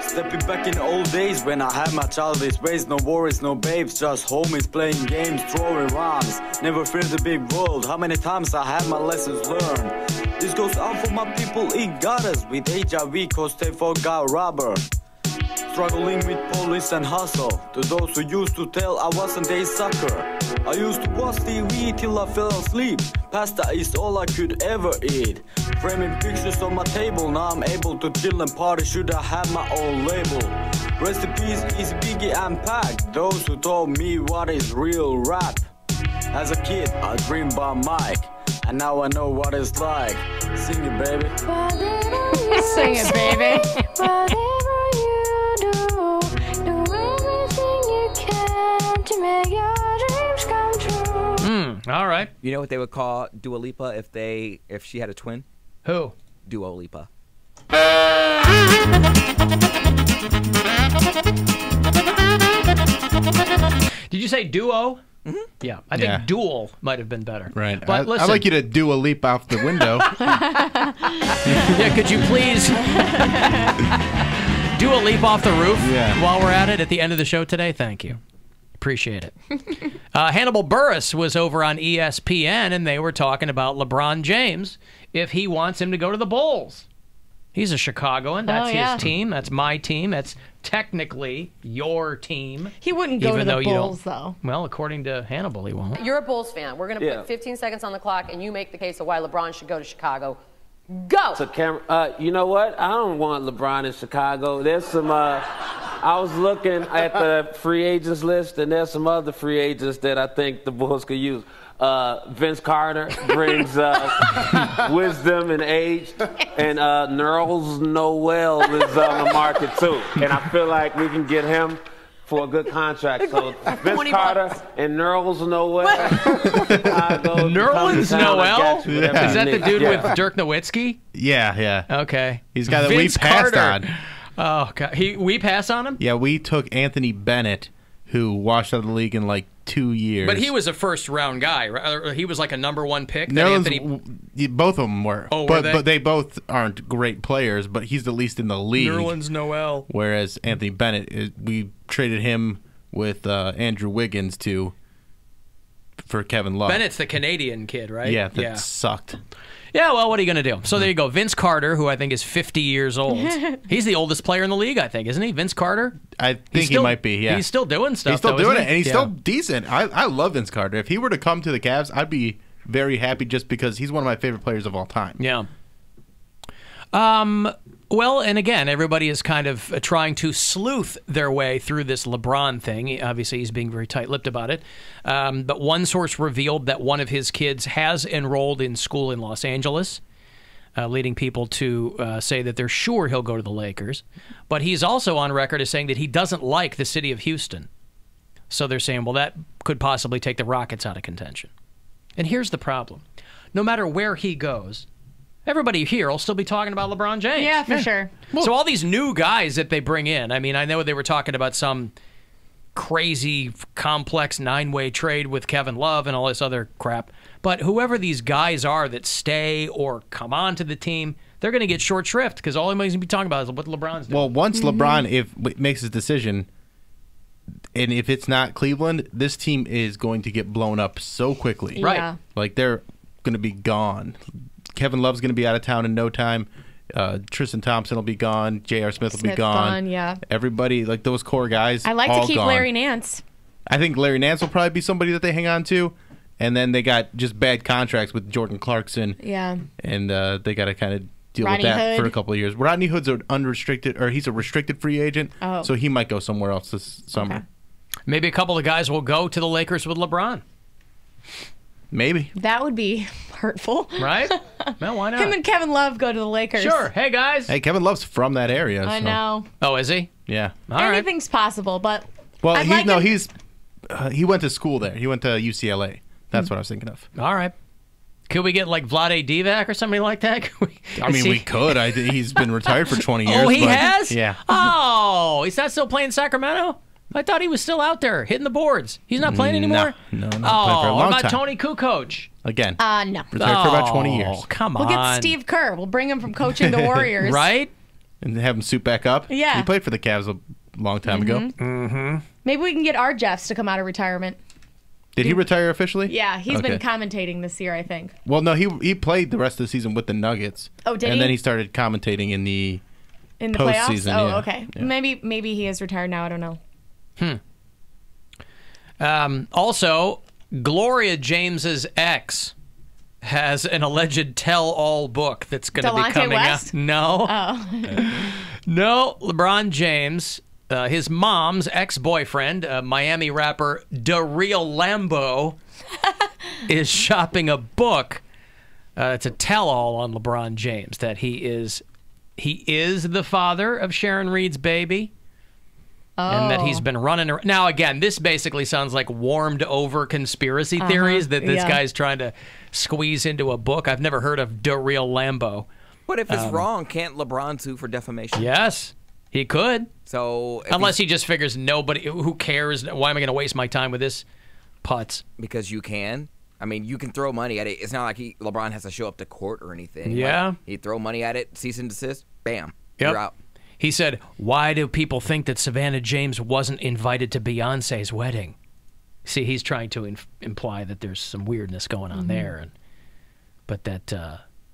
Stepping back in the old days when I had my childish ways. No worries, no babes, just homies playing games, throwing rhymes. Never fear the big world. How many times I had my lessons learned? This goes out for my people in gutters with HIV cause they forgot rubber. Struggling with police and hustle. To those who used to tell I wasn't a sucker. I used to watch TV till I fell asleep. Pasta is all I could ever eat. Framing pictures on my table. Now I'm able to chill and party. Should I have my own label? Rest in peace, Easy Biggie and Pac. Those who told me what is real rap. As a kid, I dreamed about Mike. And now I know what it's like. Sing it, baby. Sing it, baby. All right. You know what they would call Dua Lipa if she had a twin? Who? Dua Lipa. Did you say duo? Mm-hmm. Yeah. I think duel might have been better. Right. But listen. I'd like you to do a leap off the window. Yeah, could you please do a leap off the roof while we're at it at the end of the show today? Thank you. Appreciate it. Hannibal Buress was over on ESPN, and they were talking about LeBron James if he wants him to go to the Bulls. He's a Chicagoan. That's his team. That's my team. That's technically your team. He wouldn't go to the Bulls, though. Well, according to Hannibal, he won't. You're a Bulls fan. We're going to put 15 seconds on the clock, and you make the case of why LeBron should go to Chicago. Go! So, you know what? I don't want LeBron in Chicago. There's some, I was looking at the free agents list, and there's some other free agents that I think the Bulls could use. Vince Carter brings wisdom and age, and Nerlens Noel is on the market too. And I feel like we can get him for a good contract. So Vince Carter and Nerlens Noel. Nerlens Noel? Yeah. Is that the dude with Dirk Nowitzki? Yeah. Okay. He's got that Vince we passed Carter. on. Oh, God. We passed on him? Yeah, we took Anthony Bennett, who washed out of the league in like 2 years. But he was a first-round guy, right? Or he was like a #1 pick. That Nerlens, both of them were. Oh, but they both aren't great players, but he's the least in the league. Nerlens Noel. Whereas Anthony Bennett, we traded him with Andrew Wiggins for Kevin Love. Bennett's the Canadian kid, right? Yeah, that sucked. Yeah, well, what are you going to do? So there you go. Vince Carter, who I think is 50 years old. He's the oldest player in the league, I think, isn't he? Vince Carter? I think he might be, yeah. He's still doing stuff, He's still doing it, and he's Yeah. still decent. I love Vince Carter. If he were to come to the Cavs, I'd be very happy just because he's one of my favorite players of all time. Yeah. Well, and again, everybody is kind of trying to sleuth their way through this LeBron thing. Obviously, he's being very tight-lipped about it. But one source revealed that one of his kids has enrolled in school in Los Angeles, leading people to say that they're sure he'll go to the Lakers. But he's also on record as saying that he doesn't like the city of Houston. So they're saying, well, that could possibly take the Rockets out of contention. And here's the problem. No matter where he goes, everybody here will still be talking about LeBron James. Yeah, for sure. So all these new guys that they bring in, I mean, I know they were talking about some crazy, complex 9-way trade with Kevin Love and all this other crap, but whoever these guys are that stay or come on to the team, they're going to get short shrift because all anybody's going to be talking about is what LeBron's doing. Well, once LeBron makes his decision, and if it's not Cleveland, this team is going to get blown up so quickly. Yeah. Right. Like, they're going to be gone. Kevin Love's going to be out of town in no time. Tristan Thompson will be gone. J.R. Smith will be gone. Yeah. Everybody, like those core guys, I like all to keep gone. Larry Nance. I think Larry Nance will probably be somebody that they hang on to. And then they got just bad contracts with Jordan Clarkson. Yeah. And they got to kind of deal Rodney with that Hood. for a couple of years. Rodney Hood's an unrestricted, or he's a restricted free agent. Oh. So he might go somewhere else this summer. Okay. Maybe a couple of guys will go to the Lakers with LeBron. Maybe. That would be hurtful. Right? Well, why not? Him and Kevin Love go to the Lakers. Sure. Hey, guys. Hey, Kevin Love's from that area. I so. know. Oh, is he? Yeah. All right. Anything's possible, but Well, I'd like him- he went to school there. He went to UCLA. That's what I was thinking of. All right. Could we get like Vlade Divac or somebody like that? We could. He's been retired for 20 years. Oh, he but, has? Yeah. Oh, he's not still playing Sacramento? I thought he was still out there hitting the boards. He's not playing anymore? No, not playing for a Oh, long what about time. Tony Kukoc? Again. No. Retired for about 20 years. Oh, come We'll on. get Steve Kerr. We'll bring him from coaching the Warriors. Right? And have him suit back up. Yeah. He played for the Cavs a long time ago. Mm-hmm. Maybe we can get our Jeffs to come out of retirement. Did he retire officially? Yeah, he's Okay. been commentating this year, I think. Well, no, he played the rest of the season with the Nuggets. Oh, did and he? then he started commentating in the playoffs? postseason. Oh, yeah. okay. Yeah. Maybe he is retired now. I don't know. Also, Gloria James's ex has an alleged tell-all book that's going to be Delonte coming West? out. No. Oh. No, LeBron James, his mom's ex-boyfriend, Miami rapper DeReal Lambo, is shopping a book. It's a tell-all on LeBron James that he is the father of Sharon Reed's baby. And that he's been running around. Now, again, this basically sounds like warmed-over conspiracy theories that this guy's trying to squeeze into a book. I've never heard of DeReal Lambo. But if it's wrong, can't LeBron sue for defamation? Yes, he could. So unless he just figures nobody, who cares? Why am I going to waste my time with this putz? Because you can. I mean, you can throw money at it. It's not like LeBron has to show up to court or anything. Yeah. Like, he'd throw money at it, cease and desist, bam, Yep. you're out. He said, why do people think that Savannah James wasn't invited to Beyonce's wedding? See, he's trying to imply that there's some weirdness going on there, but that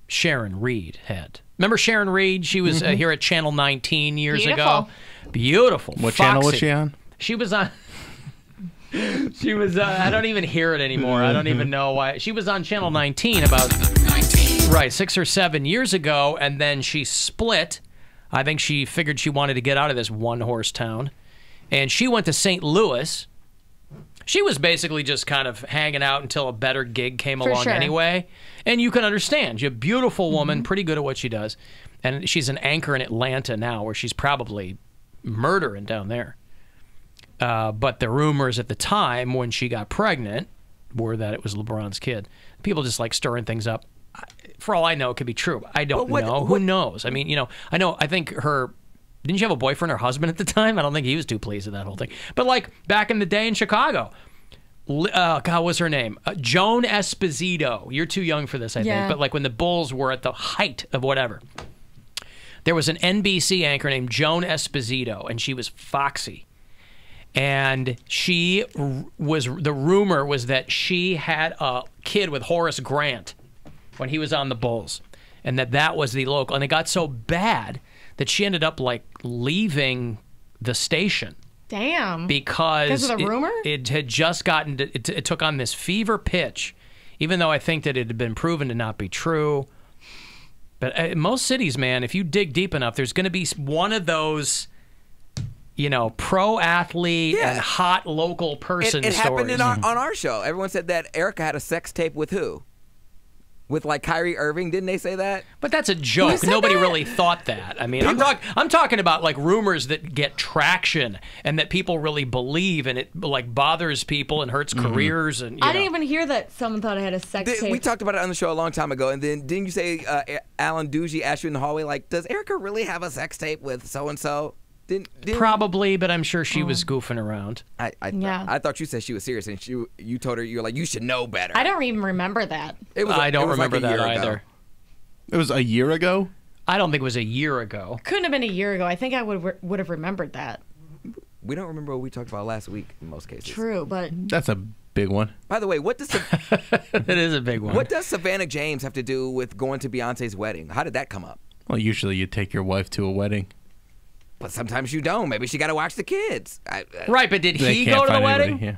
Sharon Reed had. Remember Sharon Reed? She was here at Channel 19 years ago. Beautiful. What Foxy. channel was she on? She was on... She was, I don't even hear it anymore. I don't even know why. She was on Channel 19 about 6 or 7 years ago, and then she split. I think she figured she wanted to get out of this one-horse town, and she went to St. Louis. She was basically just kind of hanging out until a better gig came along anyway, and you can understand. She's a beautiful woman, pretty good at what she does, and she's an anchor in Atlanta now, where she's probably murdering down there. But the rumors at the time when she got pregnant were that it was LeBron's kid. People just like stirring things up. For all I know, it could be true. I don't know. Who knows? I mean, I think her... Didn't she have a boyfriend or husband at the time? I don't think he was too pleased with that whole thing. But like back in the day in Chicago, God, what's her name? Joan Esposito. You're too young for this, I Yeah. think. But like when the Bulls were at the height of whatever, there was an NBC anchor named Joan Esposito, and she was foxy. And she was, the rumor was that she had a kid with Horace Grant when he was on the Bulls, and that was the local. And it got so bad that she ended up like leaving the station. Damn. Because of the rumor? It had just gotten, it took on this fever pitch, even though I think that it had been proven to not be true. But in most cities, man, if you dig deep enough, there's going to be one of those, you know, pro athlete and hot local person It happened stories. on our show. Everyone said that Erica had a sex tape with who? With like Kyrie Irving, didn't they say that? But that's a joke. Nobody really thought that. I mean, I'm talking about like rumors that get traction and that people really believe, and it like bothers people and hurts careers. And I didn't even hear that someone thought I had a sex tape. We talked about it on the show a long time ago, and then didn't you say Alan Doogie asked you in the hallway, like, does Erica really have a sex tape with so and so? Probably, but I'm sure she was goofing around. I thought you said she was serious, and you told her, you were like, you should know better. I don't even remember that. I don't remember like a that year ago. either. It was a year ago? I don't think it was a year ago. Couldn't have been a year ago. I think I would have remembered that. We don't remember what we talked about last week in most cases. True, but That's a big one. By the way, what does that is a big one. What does Savannah James have to do with going to Beyonce's wedding? How did that come up? Well, usually you take your wife to a wedding. But sometimes you don't. Maybe she got to watch the kids. Right, but did They he can't go to the find wedding? anybody, yeah.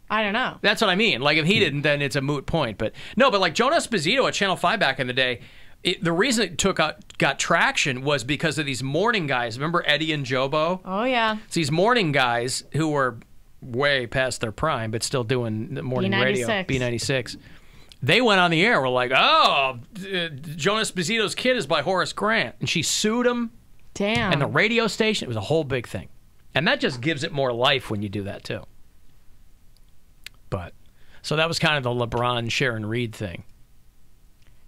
I don't know. That's what I mean. Like, if he didn't, then it's a moot point. But no, but like Joan Esposito at Channel 5 back in the day, the reason it got traction was because of these morning guys. Remember Eddie and Jobo? Oh, yeah. It's these morning guys who were way past their prime, but still doing the morning radio. B96. They went on the air. We're like, oh, Joan Esposito's kid is by Horace Grant. And she sued him. Damn. And the radio station, it was a whole big thing. And that just gives it more life when you do that, too. But, so that was kind of the LeBron Sharon Reed thing.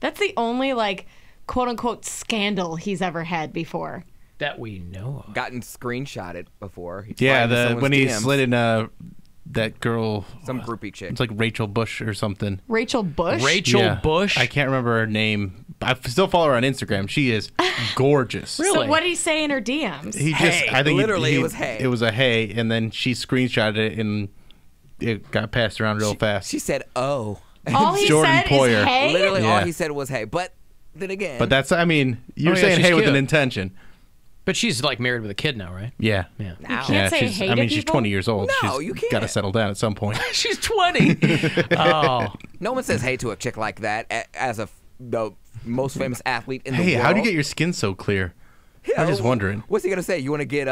That's the only, like, quote-unquote scandal he's ever had before. That we know of. Gotten screenshotted before. Yeah, when he slid in that girl. Some groupie chick. It's like Rachel Bush or something. Rachel Bush? Rachel Bush? I can't remember her name. I still follow her on Instagram. She is gorgeous. So what did he say in her DMs? He just, I think literally, it was hey. It was a hey, and then she screenshotted it, and it got passed around real fast. She said, oh. All he Jordan said Poyer. is hey? Literally, Yeah. all he said was hey. But then again. But that's, I mean, you're saying she's hey with cute. an intention. But she's like married with a kid now, right? Yeah. Yeah. You can't say she's, hey I to mean, she's people? 20 years old. No, she's you can't. got to settle down at some point. She's 20. Oh. No one says hey to a chick like that as the most famous athlete in the Hey, world. how do you get your skin so clear? Yeah, I'm just wondering. What's he gonna say? You want to get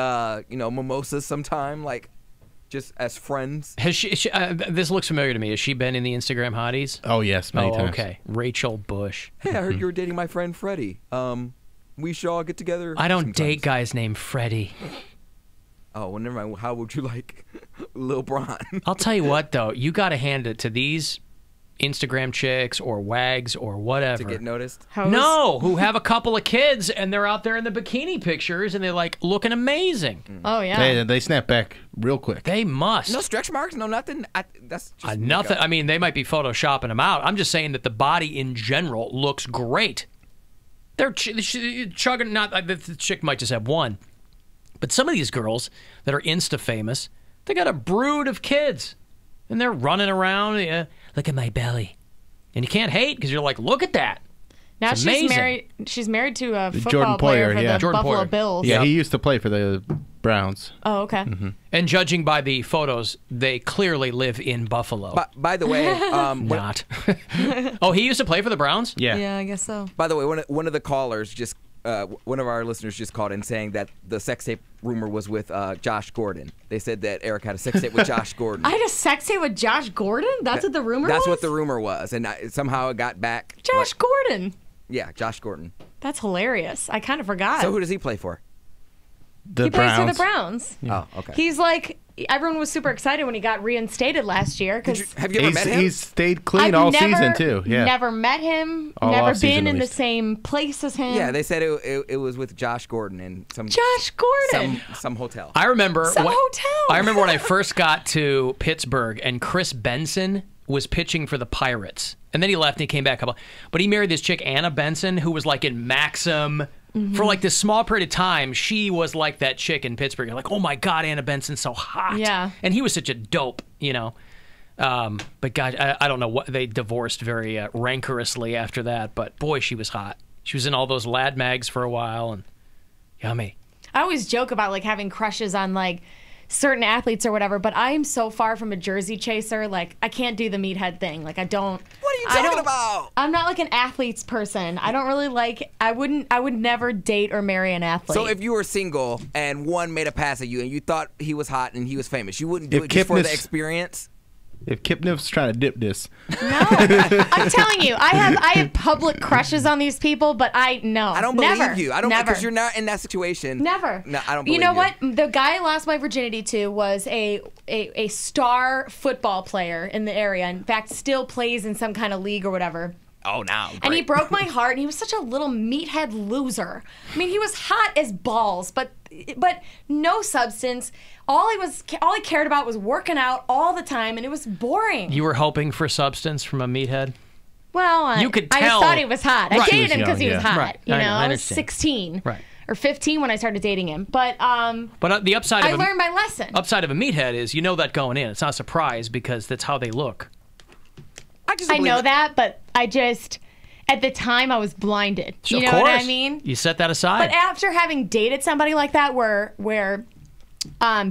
mimosas sometime, like just as friends? Has she this looks familiar to me. Has she been in the Instagram hotties? Oh, yes, many times. Okay. Rachel Bush. Hey, I heard you were dating my friend Freddie. We should all get together. I don't sometimes. date guys named Freddie. Oh, well, never mind. How would you like Lil Bron? I'll tell you what, though. You got to hand it to these Instagram chicks or wags or whatever. To get noticed? No, who have a couple of kids and they're out there in the bikini pictures and they're like looking amazing. Oh, yeah. They snap back real quick. They must. No stretch marks, no nothing. That's just nothing. I mean, they might be photoshopping them out. I'm just saying that the body in general looks great. They're chugging. Not the chick might just have one, but some of these girls that are Insta famous, they got a brood of kids, and they're running around. Yeah, look at my belly, and you can't hate because you're like, look at that. Now It's she's amazing. married. She's married to a football Jordan player Poyer, for yeah. the Jordan Buffalo Poyer. Bills. Yeah, he used to play for the Browns. Oh, okay. Mm-hmm. And judging by the photos, they clearly live in Buffalo. By the way, not. Oh, he used to play for the Browns? Yeah. Yeah, I guess so. By the way, one of the callers just. One of our listeners just called in saying that the sex tape rumor was with Josh Gordon. They said that Eric had a sex tape with Josh Gordon. I had a sex tape with Josh Gordon? That's what the rumor was? That's what the rumor was. And somehow it got back. Josh Gordon. Yeah, Josh Gordon. That's hilarious. I kind of forgot. So who does he play for? The he plays Browns. for the Browns. Oh, okay. He's like everyone was super excited when he got reinstated last year. Have you ever met him? He's stayed clean all season too. Yeah. Never met him. All never off-season, been at in the least. same place as him. Yeah, they said it was with Josh Gordon and some some hotel. I remember Some hotel. I remember when I first got to Pittsburgh and Chris Benson was pitching for the Pirates. And then he left and he came back. But he married this chick, Anna Benson, who was like in Maxim. For like this small period of time, she was like that chick in Pittsburgh. You're like, oh my God, Anna Benson's so hot. Yeah. And he was such a dope, you know. But God, I don't know what they divorced very rancorously after that. But boy, she was hot. She was in all those lad mags for a while, and yummy. I always joke about like having crushes on like certain athletes or whatever, but I am so far from a jersey chaser. Like I can't do the meathead thing. Like I don't. What are you talking about? I'm not like an athletes person. I don't really like. I would never date or marry an athlete. So if you were single and one made a pass at you and you thought he was hot and he was famous, you wouldn't do it just for the experience? If Kipniff's trying to dip this. I'm telling you, I have public crushes on these people, but I don't believe you. I don't because you're not in that situation. Never. No, I don't believe you. Know what? The guy I lost my virginity to was a star football player in the area. In fact, still plays in some kind of league or whatever. Oh, now. And he broke my heart, and he was such a little meathead loser. I mean, he was hot as balls, but no substance. All he cared about was working out all the time, and it was boring. You were hoping for substance from a meathead? Well, you could I tell. just thought he was hot. Right. I dated him because he was hot. Right. You know, I I was understand. 16 Right. or 15 when I started dating him. But the upside I of learned my lesson. Upside of a meathead is you know that going in. It's not a surprise because that's how they look. I know that, but I just at the time I was blinded. So, You of know what course. I mean? You set that aside. But after having dated somebody like that, where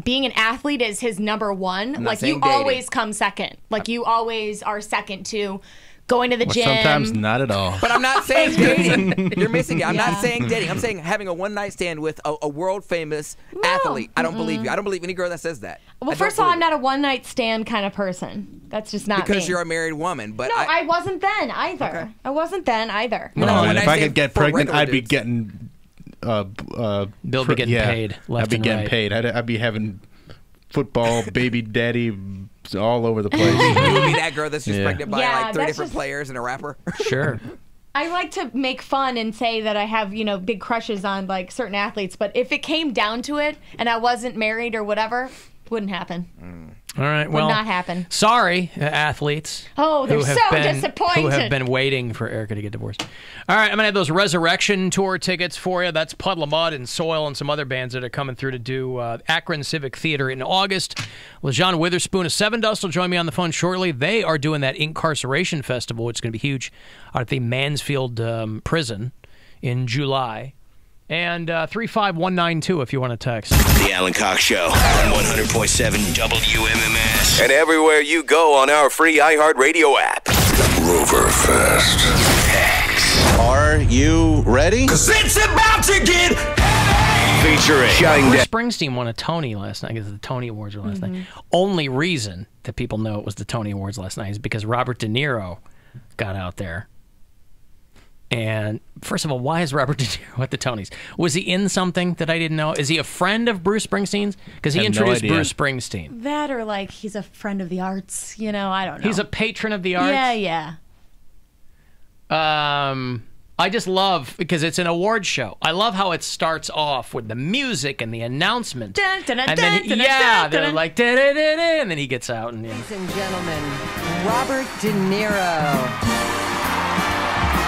being an athlete is his number one, I'm not like saying you dating. always come second. Like you always are second to going to the gym. Sometimes not at all. But I'm not saying dating. You're missing it. I'm not saying dating. I'm saying having a one-night stand with a world-famous athlete. I don't believe you. I don't believe any girl that says that. Well, first of all, I'm not a one-night stand kind of person. That's just not because me. you're a married woman. But No, I wasn't then either. Okay. I wasn't then either. No, and if I could get for pregnant, regular I'd be dudes. getting. Bill be getting paid left I'd be and getting right. paid. I'd be having football, baby daddy, all over the place. You would be that girl that's just Yeah. pregnant by Yeah, like 3 that's different just- players and a rapper. Sure. I like to make fun and say that I have, big crushes on like certain athletes, but if it came down to it and I wasn't married or whatever, wouldn't happen. All right. Would Well, not happen. Sorry, athletes. Oh, they're who have so been- disappointed. Who have been waiting for Erica to get divorced. All right, I'm going to have those Resurrection Tour tickets for you. That's Puddle of Mud and Soil and some other bands that are coming through to do Akron Civic Theater in August. LeJean Witherspoon of Seven Dust will join me on the phone shortly. They are doing that Incarceration Festival, which is going to be huge, out at the Mansfield prison in July. And 35192 if you want to text. The Alan Cox Show on 100.7 WMMS. And everywhere you go on our free iHeartRadio app. Roverfest. Are you ready? 'Cause it's about to get featuring Shine Bruce Down. Springsteen won a Tony last night because the Tony Awards were last night. Only reason that people know it was the Tony Awards last night is because Robert De Niro got out there. And first of all, why is Robert De Niro at the Tonys? Was he in something that I didn't know? Is he a friend of Bruce Springsteen's? Because he I have no introduced idea. Bruce Springsteen. That or like he's a friend of the arts, I don't know. He's a patron of the arts. Yeah. I just love, because it's an award show, I love how it starts off with the music and the announcement. Dun, dun, dun, And then, dun, dun, yeah, dun, they're dun. like, da-da-da-da, and then he gets out. And, Ladies and gentlemen, Robert De Niro.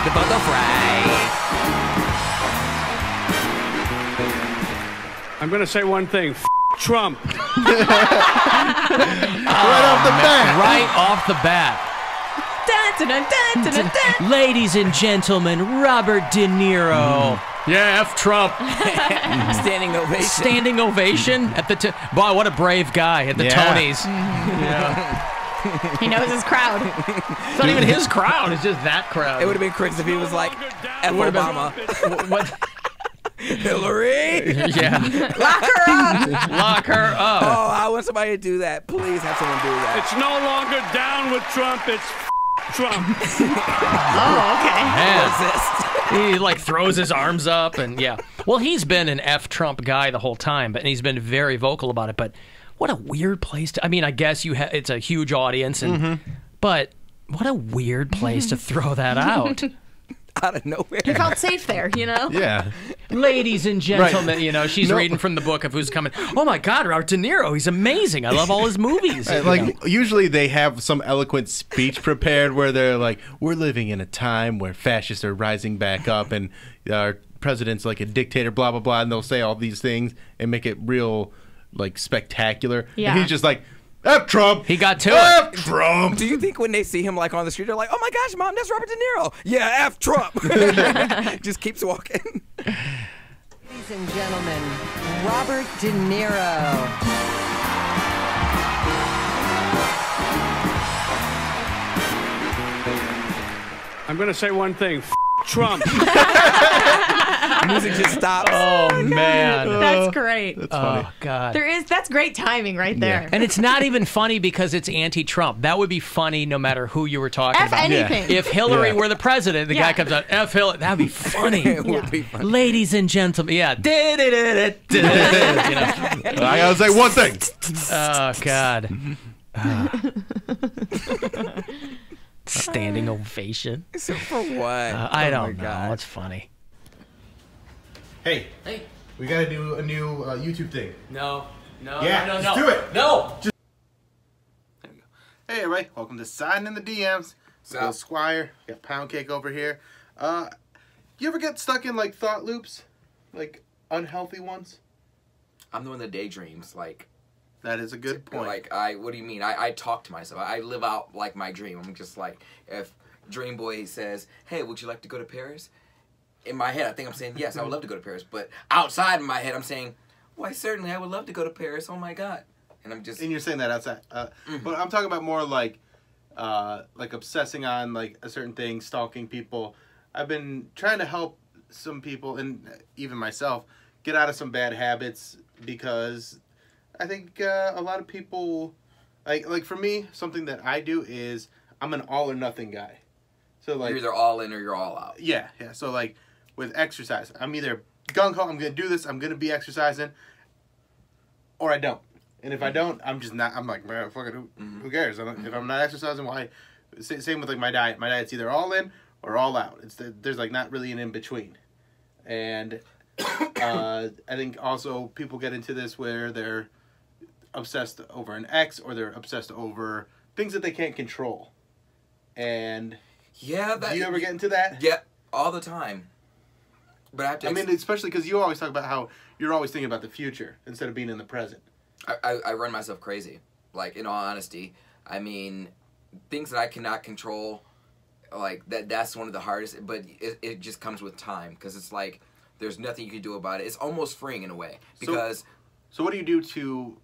The Bugger Fry. I'm going to say one thing. Trump. Right off the bat. Right off the bat. Dun, dun, dun, dun, dun, dun. Ladies and gentlemen, Robert De Niro. Yeah, F Trump. Standing ovation. Standing ovation at the boy, what a brave guy at the Yeah. Tonys. Yeah. He knows his crowd. It's not even his crowd, it's just that crowd. It would have been crazy if he was like F. would've been- Obama. What? Hillary. Yeah. Lock her up. Lock her up. Oh, I want somebody to do that. Please have someone do that. It's no longer down with Trump. It's Trump. Oh, okay. Man. He like throws his arms up and yeah. Well, he's been an F Trump guy the whole time, but he's been very vocal about it. But what a weird place to. I mean, I guess it's a huge audience, but what a weird place to throw that out. Out of nowhere. You felt safe there, you know? Yeah. Ladies and gentlemen, Right. you know, she's reading from the book of who's coming. Oh my God, Robert De Niro, he's amazing. I love all his movies. Right, like, usually they have some eloquent speech prepared where they're like, we're living in a time where fascists are rising back up and our president's like a dictator, blah, blah, blah. And they'll say all these things and make it real, like, spectacular. Yeah. And he's just like, F Trump. He got to F it. Trump. Do you think when they see him like on the street, they're like, "Oh my gosh, Mom, that's Robert De Niro"? Yeah, F Trump. Just keeps walking. Ladies and gentlemen, Robert De Niro. I'm going to say one thing. Trump. Music just stops. Oh, man. That's great. That's funny. Oh, God. That's great timing right there. And it's not even funny because it's anti-Trump. That would be funny no matter who you were talking F about. anything. If Hillary were the president, the guy comes out, F Hillary. That would be funny. It would be funny. Ladies and gentlemen. Yeah. You know. I gotta say one thing. Oh, God. Standing ovation. So for what? I don't know. It's funny. Hey. Hey. We gotta do a new YouTube thing. No. Yeah, no. just do it. No. There we go. Hey, everybody. Welcome to Siding in the DMs. So, Squire. Got Pound Cake over here. You ever get stuck in, like, thought loops? Like, unhealthy ones? I'm the one that daydreams, like... That is a good point. Like, what do you mean? I talk to myself. I live out, like, my dream. I'm just like, if Dream Boy says, hey, would you like to go to Paris? In my head, I think I'm saying, yes, I would love to go to Paris. But outside in my head, I'm saying, why, certainly, I would love to go to Paris. Oh, my God. And I'm just... And you're saying that outside. But I'm talking about more like obsessing on, like, a certain thing, stalking people. I've been trying to help some people, and even myself, get out of some bad habits because... I think a lot of people, like for me, something that I do is I'm an all or nothing guy. So like you're either all in or you're all out. Yeah. So like with exercise, I'm either gung ho, I'm gonna do this, I'm gonna be exercising, or I don't. And if I don't, I'm just not. I'm like, man, fuck it, who cares? If I'm not exercising, why? Same with like my diet. My diet's either all in or all out. There's like not really an in between, and I think also people get into this where they're obsessed over an ex or they're obsessed over things that they can't control. And do you ever get into that? Yeah, all the time. But I have to. I mean, especially because you always talk about how you're always thinking about the future instead of being in the present. I run myself crazy. Like, in all honesty, I mean, things that I cannot control, like that's one of the hardest. But it just comes with time because it's like there's nothing you can do about it. It's almost freeing in a way because. So what do you do to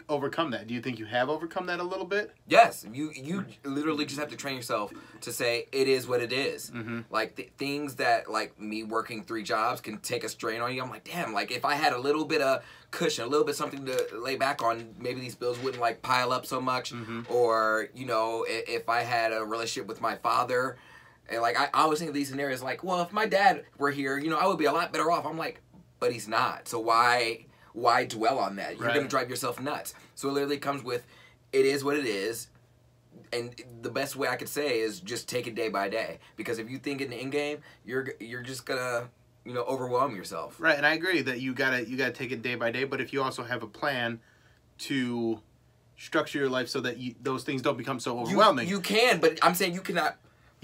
overcome that? Do you think you have overcome that a little bit? Yes, you literally just have to train yourself to say it is what it is. Like things that like me working 3 jobs can take a strain on you. I'm like, damn, like if I had a little bit of cushion, a little bit something to lay back on, maybe these bills wouldn't like pile up so much. Or you know, if I had a relationship with my father, and like I always think of these scenarios like, well, if my dad were here, you know, I would be a lot better off. I'm like, but he's not. So why dwell on that? You're going to drive yourself nuts. So it literally comes with, it is what it is. And the best way I could say is just take it day by day. Because if you think in the end game, you're just going to, you know, overwhelm yourself. Right, and I agree that you gotta take it day by day. But if you also have a plan to structure your life so that those things don't become so overwhelming. You can, but I'm saying you cannot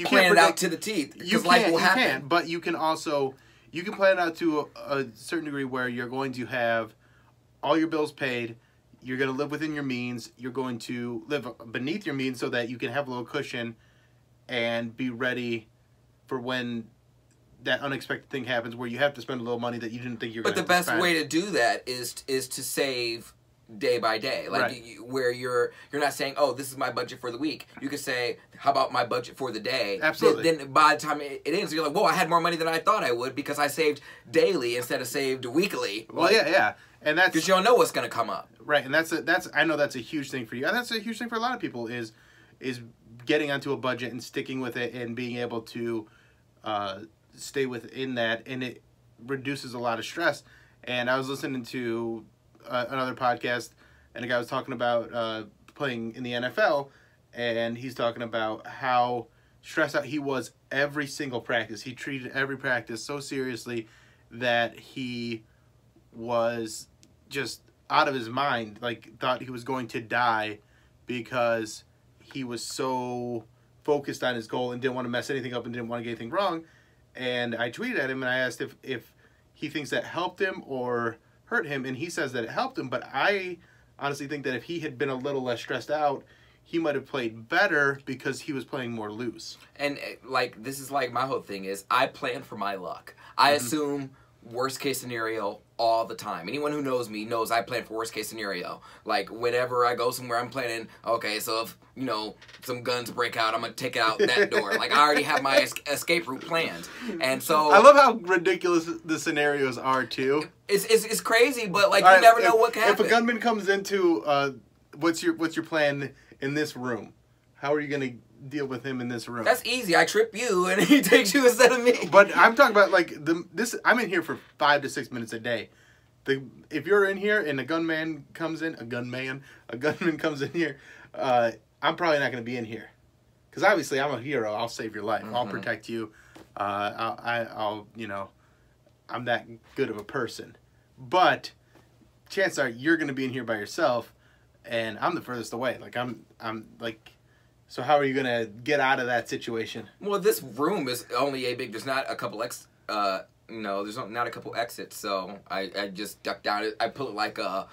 plan it out to the teeth. Because life will happen. You can, but you can also... You can plan it out to a certain degree where you're going to have all your bills paid, you're going to live within your means, you're going to live beneath your means so that you can have a little cushion and be ready for when that unexpected thing happens where you have to spend a little money that you didn't think you were going to spend. But the best way to do that is to save day by day, like where you're not saying, oh, this is my budget for the week. You could say, how about my budget for the day? Absolutely. Then by the time it ends, you're like, whoa, I had more money than I thought I would because I saved daily instead of saved weekly. Well, yeah, and that's because you don't know what's going to come up, right? And that's I know that's a huge thing for you, and that's a huge thing for a lot of people is getting onto a budget and sticking with it and being able to stay within that, and it reduces a lot of stress. And I was listening to another podcast, and a guy was talking about playing in the NFL, and he's talking about how stressed out he was every single practice. He treated every practice so seriously that he was just out of his mind, like thought he was going to die because he was so focused on his goal and didn't want to mess anything up and didn't want to get anything wrong. And I tweeted at him and I asked if he thinks that helped him or hurt him, and he says that it helped him, but I honestly think that if he had been a little less stressed out, he might have played better because he was playing more loose. And like, this is like my whole thing is I plan for my luck. I assume worst case scenario all the time. Anyone who knows me knows I plan for worst case scenario. Like, whenever I go somewhere, I'm planning, okay, so if, you know, some guns break out, I'm going to take it out that door. Like, I already have my escape route planned. And so... I love how ridiculous the scenarios are, too. It's crazy, but, like, you never know what can happen. If a gunman comes into, what's your plan in this room? How are you going to deal with him in this room? That's easy. I trip you, and he takes you instead of me. But I'm talking about, like, I'm in here for 5 to 6 minutes a day. If you're in here and a gunman comes in here, I'm probably not going to be in here. Because obviously I'm a hero. I'll save your life. I'll protect you. I'll, you know, I'm that good of a person. But chances are you're going to be in here by yourself, and I'm the furthest away. Like, I'm like... So how are you going to get out of that situation? Well, this room is only big. There's not a couple there's not a couple exits. So I just duck down. I put it like a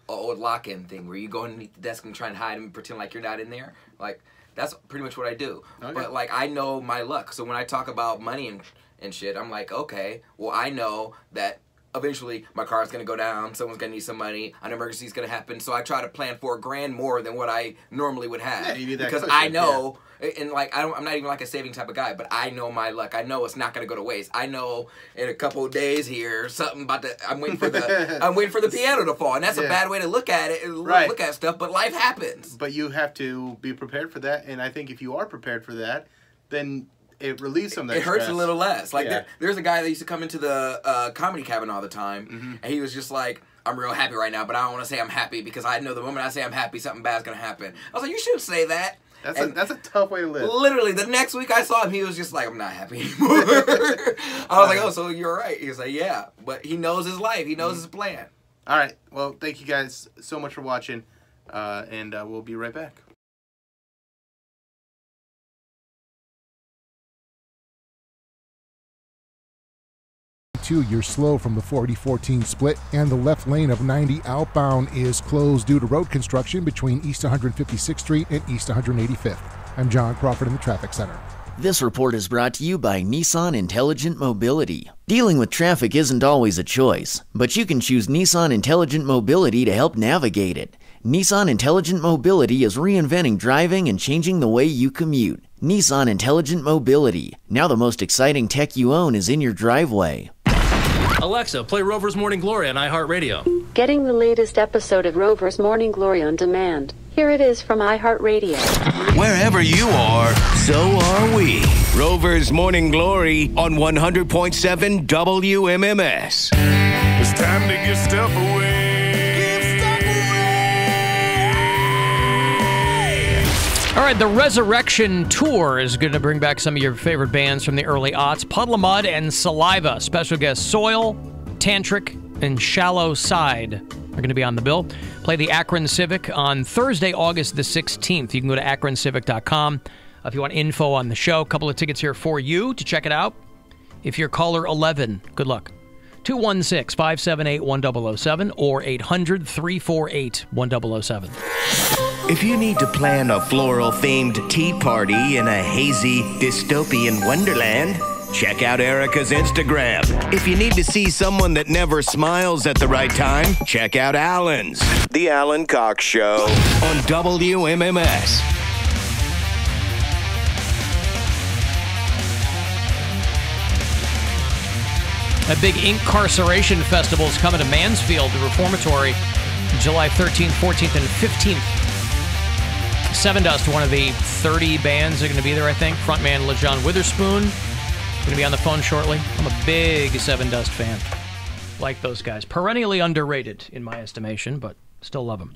old lock-in thing where you go underneath the desk and try and hide and pretend like you're not in there. Like, that's pretty much what I do. Okay. But, like, I know my luck. So when I talk about money and shit, I'm like, okay, well, I know that eventually my car's going to go down, someone's going to need some money, an emergency is going to happen, so I try to plan for $1,000 more than what I normally would have. Yeah, you need that because cushion, I know, and like, I'm not even like a saving type of guy, but I know my luck. I know it's not going to go to waste. I know in a couple of days here, something about I'm waiting for the piano to fall, and that's a bad way to look at it, look at stuff, but life happens. But you have to be prepared for that, and I think if you are prepared for that, then it relieves some of that It hurts stress. a little less. Like, there's a guy that used to come into the comedy cabin all the time, and he was just like, I'm real happy right now, but I don't want to say I'm happy because I know the moment I say I'm happy, something bad's going to happen. I was like, you shouldn't say that. That's a tough way to live. Literally, the next week I saw him, he was just like, I'm not happy anymore. I was like, oh, so you're right. He was like, yeah. But he knows his life. He knows his plan. All right. Well, thank you guys so much for watching, and we'll be right back. You're slow from the 40-14 split, and the left lane of 90 outbound is closed due to road construction between East 156th Street and East 185th. I'm John Crawford in the Traffic Center. This report is brought to you by Nissan Intelligent Mobility. Dealing with traffic isn't always a choice, but you can choose Nissan Intelligent Mobility to help navigate it. Nissan Intelligent Mobility is reinventing driving and changing the way you commute. Nissan Intelligent Mobility. Now the most exciting tech you own is in your driveway. Alexa, play Rover's Morning Glory on iHeartRadio. Getting the latest episode of Rover's Morning Glory on demand. Here it is from iHeartRadio. Wherever you are, so are we. Rover's Morning Glory on 100.7 WMMS. It's time to give stuff away. All right, the Resurrection Tour is going to bring back some of your favorite bands from the early aughts. Puddle of Mudd and Saliva. Special guests Soil, Tantric, and Shallow Side are going to be on the bill. Play the Akron Civic on Thursday, August the 16th. You can go to akroncivic.com if you want info on the show. A couple of tickets here for you to check it out. If you're caller 11, good luck. 216-578-1007 or 800-348-1007. If you need to plan a floral-themed tea party in a hazy, dystopian wonderland, check out Erica's Instagram. If you need to see someone that never smiles at the right time, check out Alan's The Alan Cox Show on WMMS. A big incarceration festival is coming to Mansfield, the Reformatory, July 13th, 14th, and 15th. Seven Dust, one of the 30 bands, are going to be there, I think. Frontman LeJean Witherspoon going to be on the phone shortly. I'm a big Seven Dust fan. Like those guys. Perennially underrated, in my estimation, but Still love them.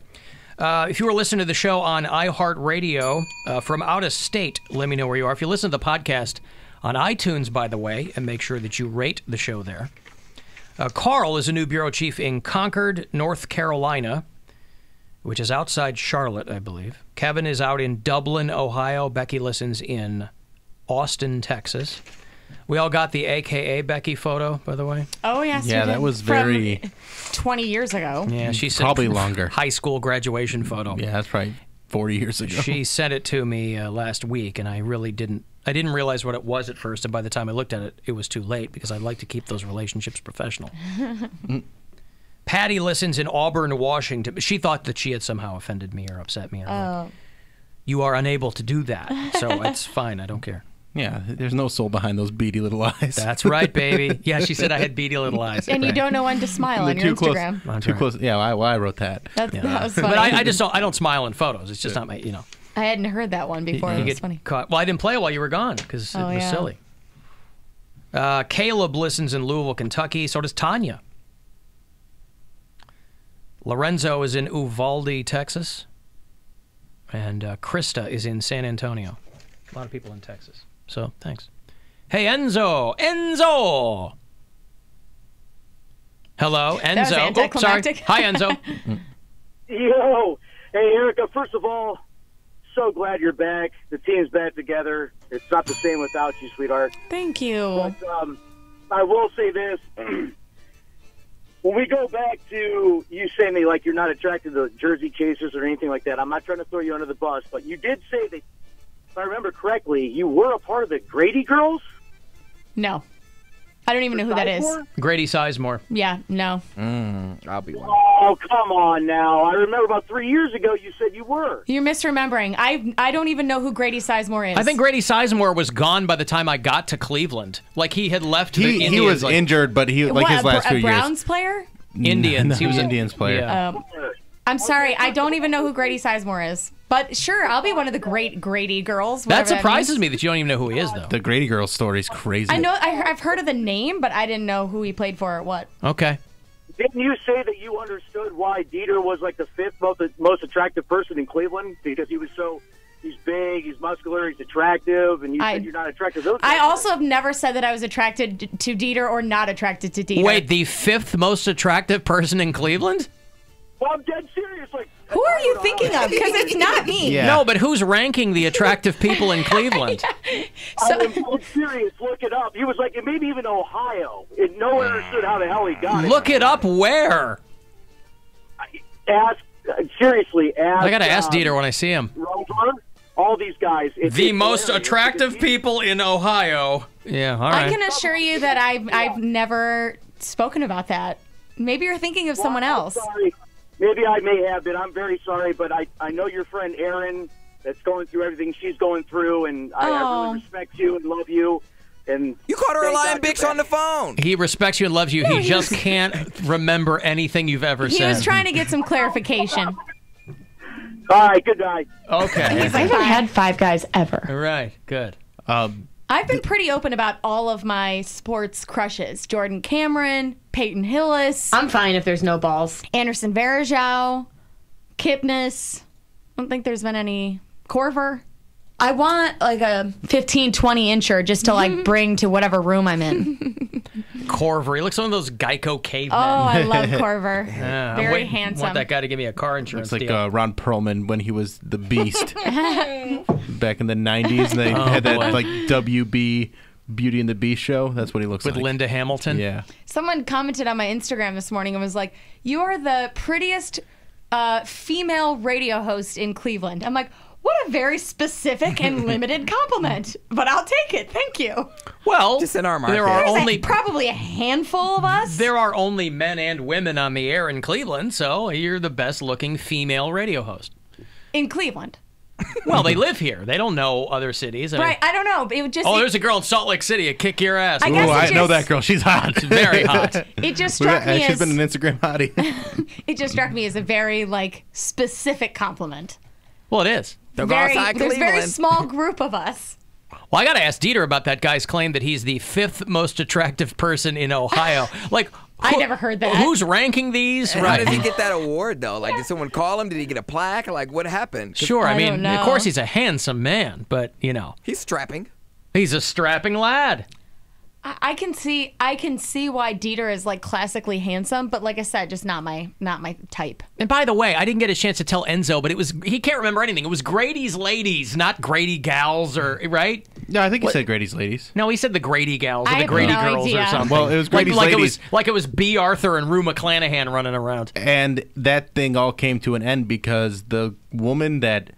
If you were listening to the show on iHeartRadio from out of state, let me know where you are. If you listen to the podcast on iTunes, by the way, and make sure that you rate the show there. Carl is a new bureau chief in Concord, North Carolina, which is outside Charlotte, I believe. Kevin is out in Dublin, Ohio. Becky listens in Austin, Texas. We all got the AKA Becky photo, by the way. Oh, yes. Yeah, that was very... From 20 years ago. Yeah, she said probably longer. High school graduation photo. Yeah, that's probably 40 years ago. She sent it to me last week, and I really didn't realize what it was at first, and by the time I looked at it, it was too late because I like to keep those relationships professional. Patty listens in Auburn, Washington. She thought that she had somehow offended me or upset me. Or you are unable to do that, so it's fine. I don't care. Yeah, there's no soul behind those beady little eyes. That's right, baby. Yeah, she said I had beady little eyes. And you don't know when to smile on your Instagram. Too close. Yeah, I wrote that. That was funny. But I just don't. I don't smile in photos. It's just not my. I hadn't heard that one before. It was funny. Caught. Well, I didn't play it while you were gone because it was silly. Caleb listens in Louisville, Kentucky. So does Tanya. Lorenzo is in Uvalde, Texas. And Krista is in San Antonio. A lot of people in Texas. So, thanks. Hey, Enzo! Enzo! Hello, Enzo. That was anticlimactic. Sorry. Hi, Enzo. Yo! Hey, Erica, first of all, so glad you're back. The team's back together. It's not the same without you, sweetheart. Thank you. But I will say this. When we go back to you saying that, like, you're not attracted to jersey chasers or anything like that, I'm not trying to throw you under the bus, but you did say that, if I remember correctly, you were a part of the Grady Girls? No. I don't even know who that is. Grady Sizemore. Yeah, no. I'll be one. Oh, come on now. I remember about 3 years ago you said you were. You're misremembering. I don't even know who Grady Sizemore is. I think Grady Sizemore was gone by the time I got to Cleveland. Like, he had left the Indians. He was injured, but he like his last few years. A Browns player? Indians. He was an Indians player. Yeah. I'm sorry. I don't even know who Grady Sizemore is. But sure, I'll be one of the great Grady girls. That surprises me that you don't even know who he is, though. The Grady Girls story is crazy. I know. I've heard of the name, but I didn't know who he played for or what. Okay. Didn't you say that you understood why Dieter was like the fifth most attractive person in Cleveland? Because he's big, he's muscular, he's attractive, and you said you're not attracted to those guys. I also have never said that I was attracted to Dieter or not attracted to Dieter. Wait, the fifth most attractive person in Cleveland? Well, I'm dead serious. Like, who are you thinking of? Because it's not me. Yeah. No, but who's ranking the attractive people in Cleveland? I'm serious. Look it up. He was like, maybe even Ohio. No one understood how the hell he got it. Look it up where? Seriously, ask. I got to ask Dieter when I see him. Rover, all these guys. The most attractive people in Ohio. Yeah, all right. I can assure you that I've never spoken about that. Maybe you're thinking of someone else. I'm sorry. Maybe I may have been. I'm very sorry, but I know your friend Erin that's going through everything she's going through, and I really respect you and love you. And you called her a lying bitch on the phone. He respects you and loves you. He just can't remember anything you've ever said. He was trying to get some clarification. All right, good night. Okay. I haven't had five guys ever. All right, good. I've been pretty open about all of my sports crushes. Jordan Cameron, Peyton Hillis. I'm fine if there's no balls. Anderson Varejao, Kipnis. I don't think there's been any. Corver. I want like a 15, 20 incher just to like bring to whatever room I'm in. Corver. He looks like one of those Geico cavemen. Oh, I love Corver. Yeah, Very handsome. I want that guy to give me a car insurance Looks like deal. Ron Perlman when he was the Beast back in the 90s. And they had that like WB Beauty and the Beast show. That's what he looks like. With Linda Hamilton? Yeah. Someone commented on my Instagram this morning and was like, "You are the prettiest female radio host in Cleveland." I'm like, what a very specific and limited compliment, but I'll take it. Thank you. Well, just in our market. There are only probably a handful of us. There are only men and women on the air in Cleveland, so you're the best-looking female radio host in Cleveland. Well, they live here. They don't know other cities. Right? I don't know. It would just. Oh, there's a girl in Salt Lake City. A kick your ass. I know that girl. She's hot. She's very hot. It just struck me She's as. been an Instagram hottie. It just struck me as a very specific compliment. Well, it is. There's a very small group of us. Well, I got to ask Dieter about that guy's claim that he's the fifth most attractive person in Ohio. Like, I never heard that. Who's ranking these? And Right. How did he get that award though? Like, did someone call him? Did he get a plaque? Like, what happened? Sure. I mean, don't know. of course, he's a handsome man, but he's strapping. He's a strapping lad. I can see why Dieter is like classically handsome, but like I said, just not my type. And by the way, I didn't get a chance to tell Enzo, but he can't remember anything. It was Grady's ladies, not Grady gals, or right? No, I think he said Grady's ladies. No, he said the Grady gals or I the have Grady no girls idea. or something. Well, it was Grady's ladies. It was B. Arthur and Rue McClanahan running around. And that thing all came to an end because the woman that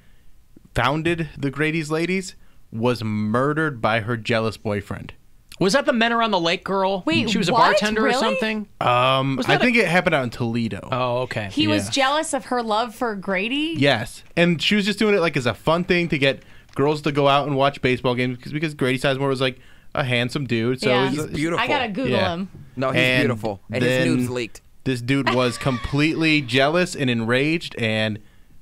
founded the Grady's ladies was murdered by her jealous boyfriend. Was that the Men Around the Lake girl? Wait, she was a what? bartender Really? or something? I think it happened out in Toledo. Oh, okay. He was jealous of her love for Grady? Yes. And she was just doing it like as a fun thing to get girls to go out and watch baseball games because Grady Sizemore was like a handsome dude. So Yeah. He's beautiful. I gotta Google him. No, he's beautiful. And his then nudes leaked. This dude was completely jealous and enraged, and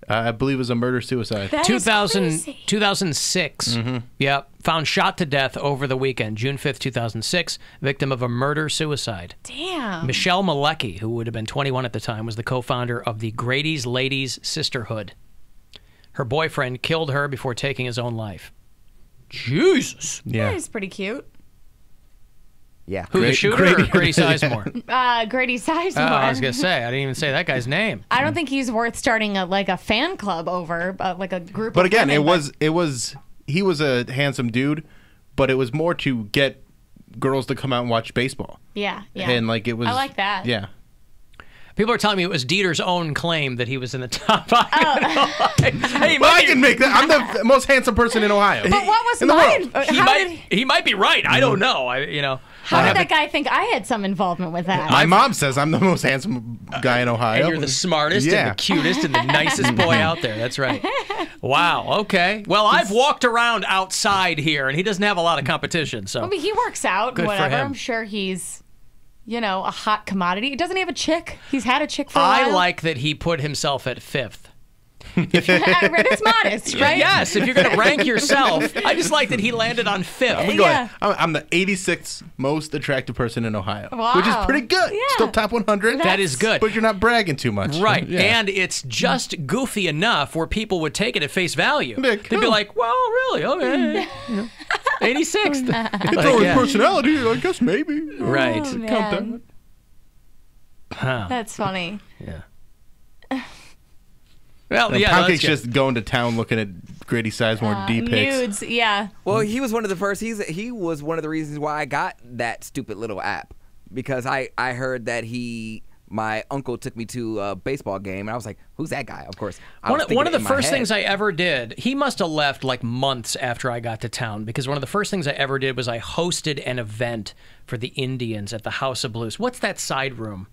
I believe it was a murder-suicide. 2006. Yep. Found shot to death over the weekend, June 5th, 2006. Victim of a murder-suicide. Damn. Michelle Malecki, who would have been 21 at the time, was the co-founder of the Grady's Ladies Sisterhood. Her boyfriend killed her before taking his own life. Jesus. Yeah. He's pretty cute. Yeah. Who, the shooter or Grady Sizemore? Grady Sizemore. Oh, I was going to say, I didn't even say that guy's name. I don't think he's worth starting a fan club over, like a group. But of again, women, he was a handsome dude, but it was more to get girls to come out and watch baseball. Yeah. And like it was. I like that. Yeah. People are telling me it was Dieter's own claim that he was in the top five. Hey, Well, I can make that. I'm the most handsome person in Ohio. But what was in the mine? world. He might be right. I don't know. How did that guy think I had some involvement with that? My mom says I'm the most handsome guy in Ohio. And you're the smartest and the cutest and the nicest boy out there. That's right. Wow. Okay. Well, I've walked around outside here, and he doesn't have a lot of competition. So I mean, he works out, Good for whatever. him. I'm sure he's, a hot commodity. Doesn't he have a chick? He's had a chick for a while. I like that he put himself at fifth. It's modest, right? Yes, if you're going to rank yourself, I just like that he landed on fifth. I'm the 86th most attractive person in Ohio, Wow. which is pretty good. Yeah. Still top 100. That is good. But you're not bragging too much. Right. Yeah. And it's just goofy enough where people would take it at face value. Big, They'd be like, well, really? Okay. 86th. It's always personality, I guess maybe. Right. Oh, Count man. that. Huh. That's funny. Yeah. Well, And yeah. Pancak's just going to town looking at Grady Sizemore D pics. Nudes, yeah. Well, he was one of the first. He was one of the reasons why I got that stupid little app, because I heard that my uncle took me to a baseball game, and I was like, "Who's that guy?" Of course, One of the first things I ever did, he must have left like months after I got to town, because one of the first things I ever did was I hosted an event for the Indians at the House of Blues. What's that side room?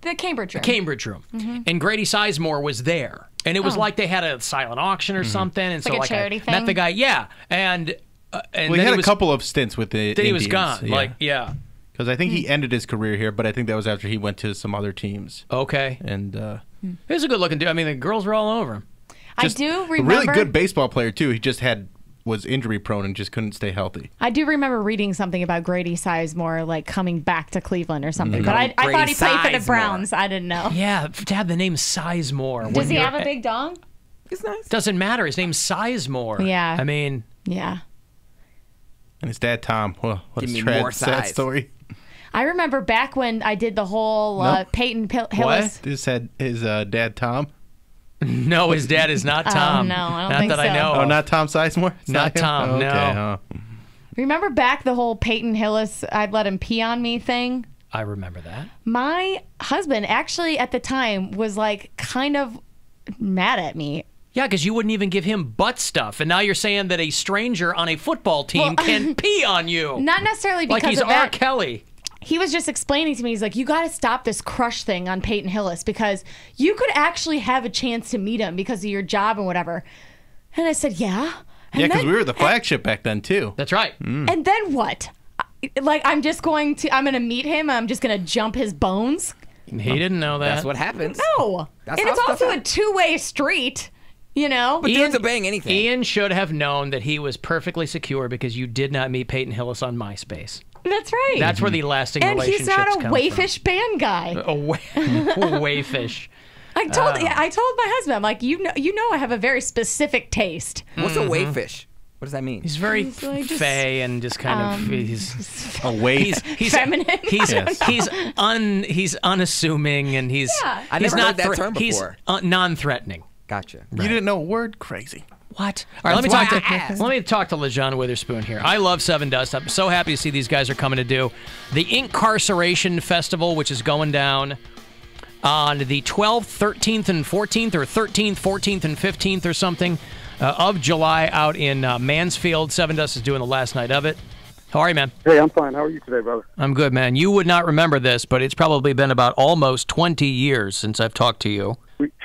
The Cambridge room. Cambridge room. Mhm. And Grady Sizemore was there. And it was Oh. like they had a silent auction or something. And It's so like a like charity I met thing? the guy. Yeah. And Well, then he had was, a couple of stints with the then he was Indians, gone. Like, yeah. Because I think Hmm. he ended his career here, but I think that was after he went to some other teams. Okay. And he was a good looking dude. I mean, the girls were all over him. I do a remember. really good baseball player, too. He just was injury prone and just couldn't stay healthy. I do remember reading something about Grady Sizemore, like coming back to Cleveland or something. Mhm. But I Grady thought he played for the Sizemore. Browns. I didn't know. Yeah. To have the name Sizemore. Does he have a big dong? It's nice. Doesn't matter. His name's Sizemore. Yeah. I mean. Yeah. And his dad, Tom. Well, what Give a me sad, more sad size. story. I remember back when I did the whole No. Peyton Hillis. What? This had his dad, Tom? No, his dad is not Oh, Tom. no, I don't not think that I so. know. Oh, of. not Tom Sizemore? It's Not him? Tom, Oh, no. okay. Oh. Remember back the whole Peyton Hillis, I'd let him pee on me thing? I remember that. My husband actually at the time was like kind of mad at me. Yeah, because you wouldn't even give him butt stuff, and now you're saying that a stranger on a football team can pee on you. Not necessarily because like he's of R. that. Kelly. He was just explaining to me, he's like, you got to stop this crush thing on Peyton Hillis because you could actually have a chance to meet him because of your job and whatever. And I said, yeah. And Yeah, because then- we were the flagship back then, too. That's right. And then what? Like, I'm going to meet him. I'm just going to jump his bones. He didn't know that. That's what happens. No. That's and how it's stuff also a happens. two-way street, you know? But dudes will bang anything. Ian should have known that he was perfectly secure because you did not meet Peyton Hillis on MySpace. That's right. That's where the lasting and relationships he's not a come wayfish band guy. from. Wayfish. I told my husband, I'm like, you know, I have a very specific taste. What's a wayfish? What does that mean? He's very like fey and just kind of he's a waif. He's feminine. He's unassuming and he's I he's never not heard that term he's before. non-threatening. Gotcha. You didn't know a word? Crazy. What? All right, let me talk to LeJean Witherspoon here. I love Seven Dust. I'm so happy to see these guys are coming to do the Incarceration Festival, which is going down on the 12th, 13th, and 14th, or 13th, 14th, and 15th, or something of July out in Mansfield. Seven Dust is doing the last night of it. How are you, man? Hey, I'm fine. How are you today, brother? I'm good, man. You would not remember this, but it's probably been about almost 20 years since I've talked to you.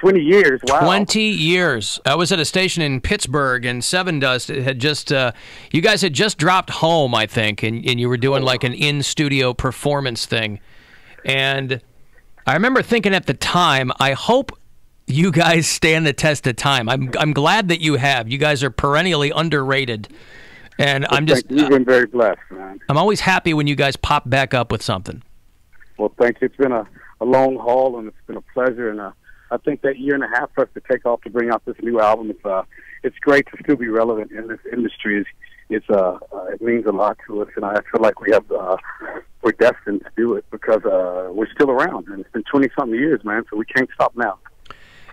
20 years, wow. 20 years. I was at a station in Pittsburgh, and Seven Dust had just, you guys had just dropped home, I think, and you were doing like an in-studio performance thing. And I remember thinking at the time, I hope you guys stand the test of time. I'm glad that you have. You guys are perennially underrated. And Well, you've been very blessed, man. I'm always happy when you guys pop back up with something. Well, thank you. It's been a long haul, and it's been a pleasure. And I think that year and a half for us to take off to bring out this new album, it's great to still be relevant in this industry. It means a lot to us, and I feel like we're destined to do it because we're still around, and it's been 20-something years, man. So we can't stop now.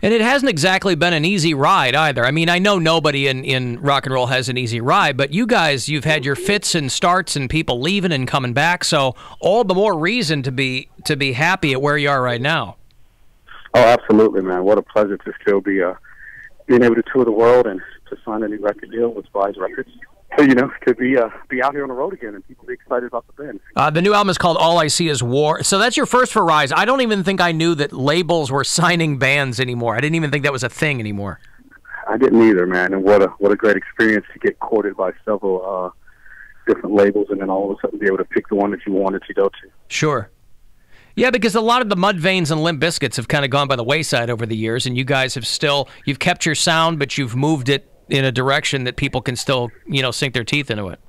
And it hasn't exactly been an easy ride either. I mean, I know nobody in rock and roll has an easy ride, but you guys, you've had your fits and starts and people leaving and coming back, so all the more reason to be happy at where you are right now. Oh, absolutely, man. What a pleasure to still be being able to tour the world and to sign a new record deal with Rise Records. So, to be out here on the road again and people be excited about the band. The new album is called All I See Is War. So that's your first for Rise. I don't even think I knew that labels were signing bands anymore. I didn't even think that was a thing anymore. I didn't either, man. And what a great experience to get courted by several different labels and then all of a sudden be able to pick the one that you wanted to go to. Sure. Yeah, because a lot of the Mudvaynes and Limp Bizkits have kind of gone by the wayside over the years, and you guys have you've kept your sound, but you've moved it in a direction that people can still, sink their teeth into it.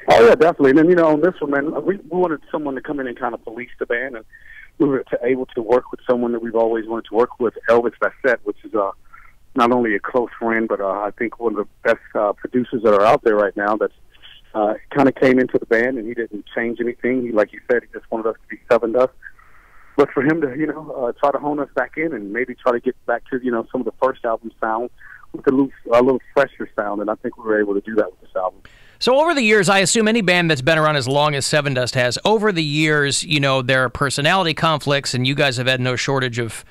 Oh, yeah, definitely. And then, on this one, man, we wanted someone to come in and kind of police the band, and we were able to work with someone that we've always wanted to work with, Elvis Bassett, which is not only a close friend, but I think one of the best producers that are out there right now that kind of came into the band, and he didn't change anything. He, like you said, he just wanted us to be Seven Dust. But for him to, try to hone us back in and maybe try to get back to, some of the first album sound with a little fresher sound, and I think we were able to do that with this album. So over the years, I assume any band that's been around as long as Seven Dust has, over the years, there are personality conflicts, and you guys have had no shortage of,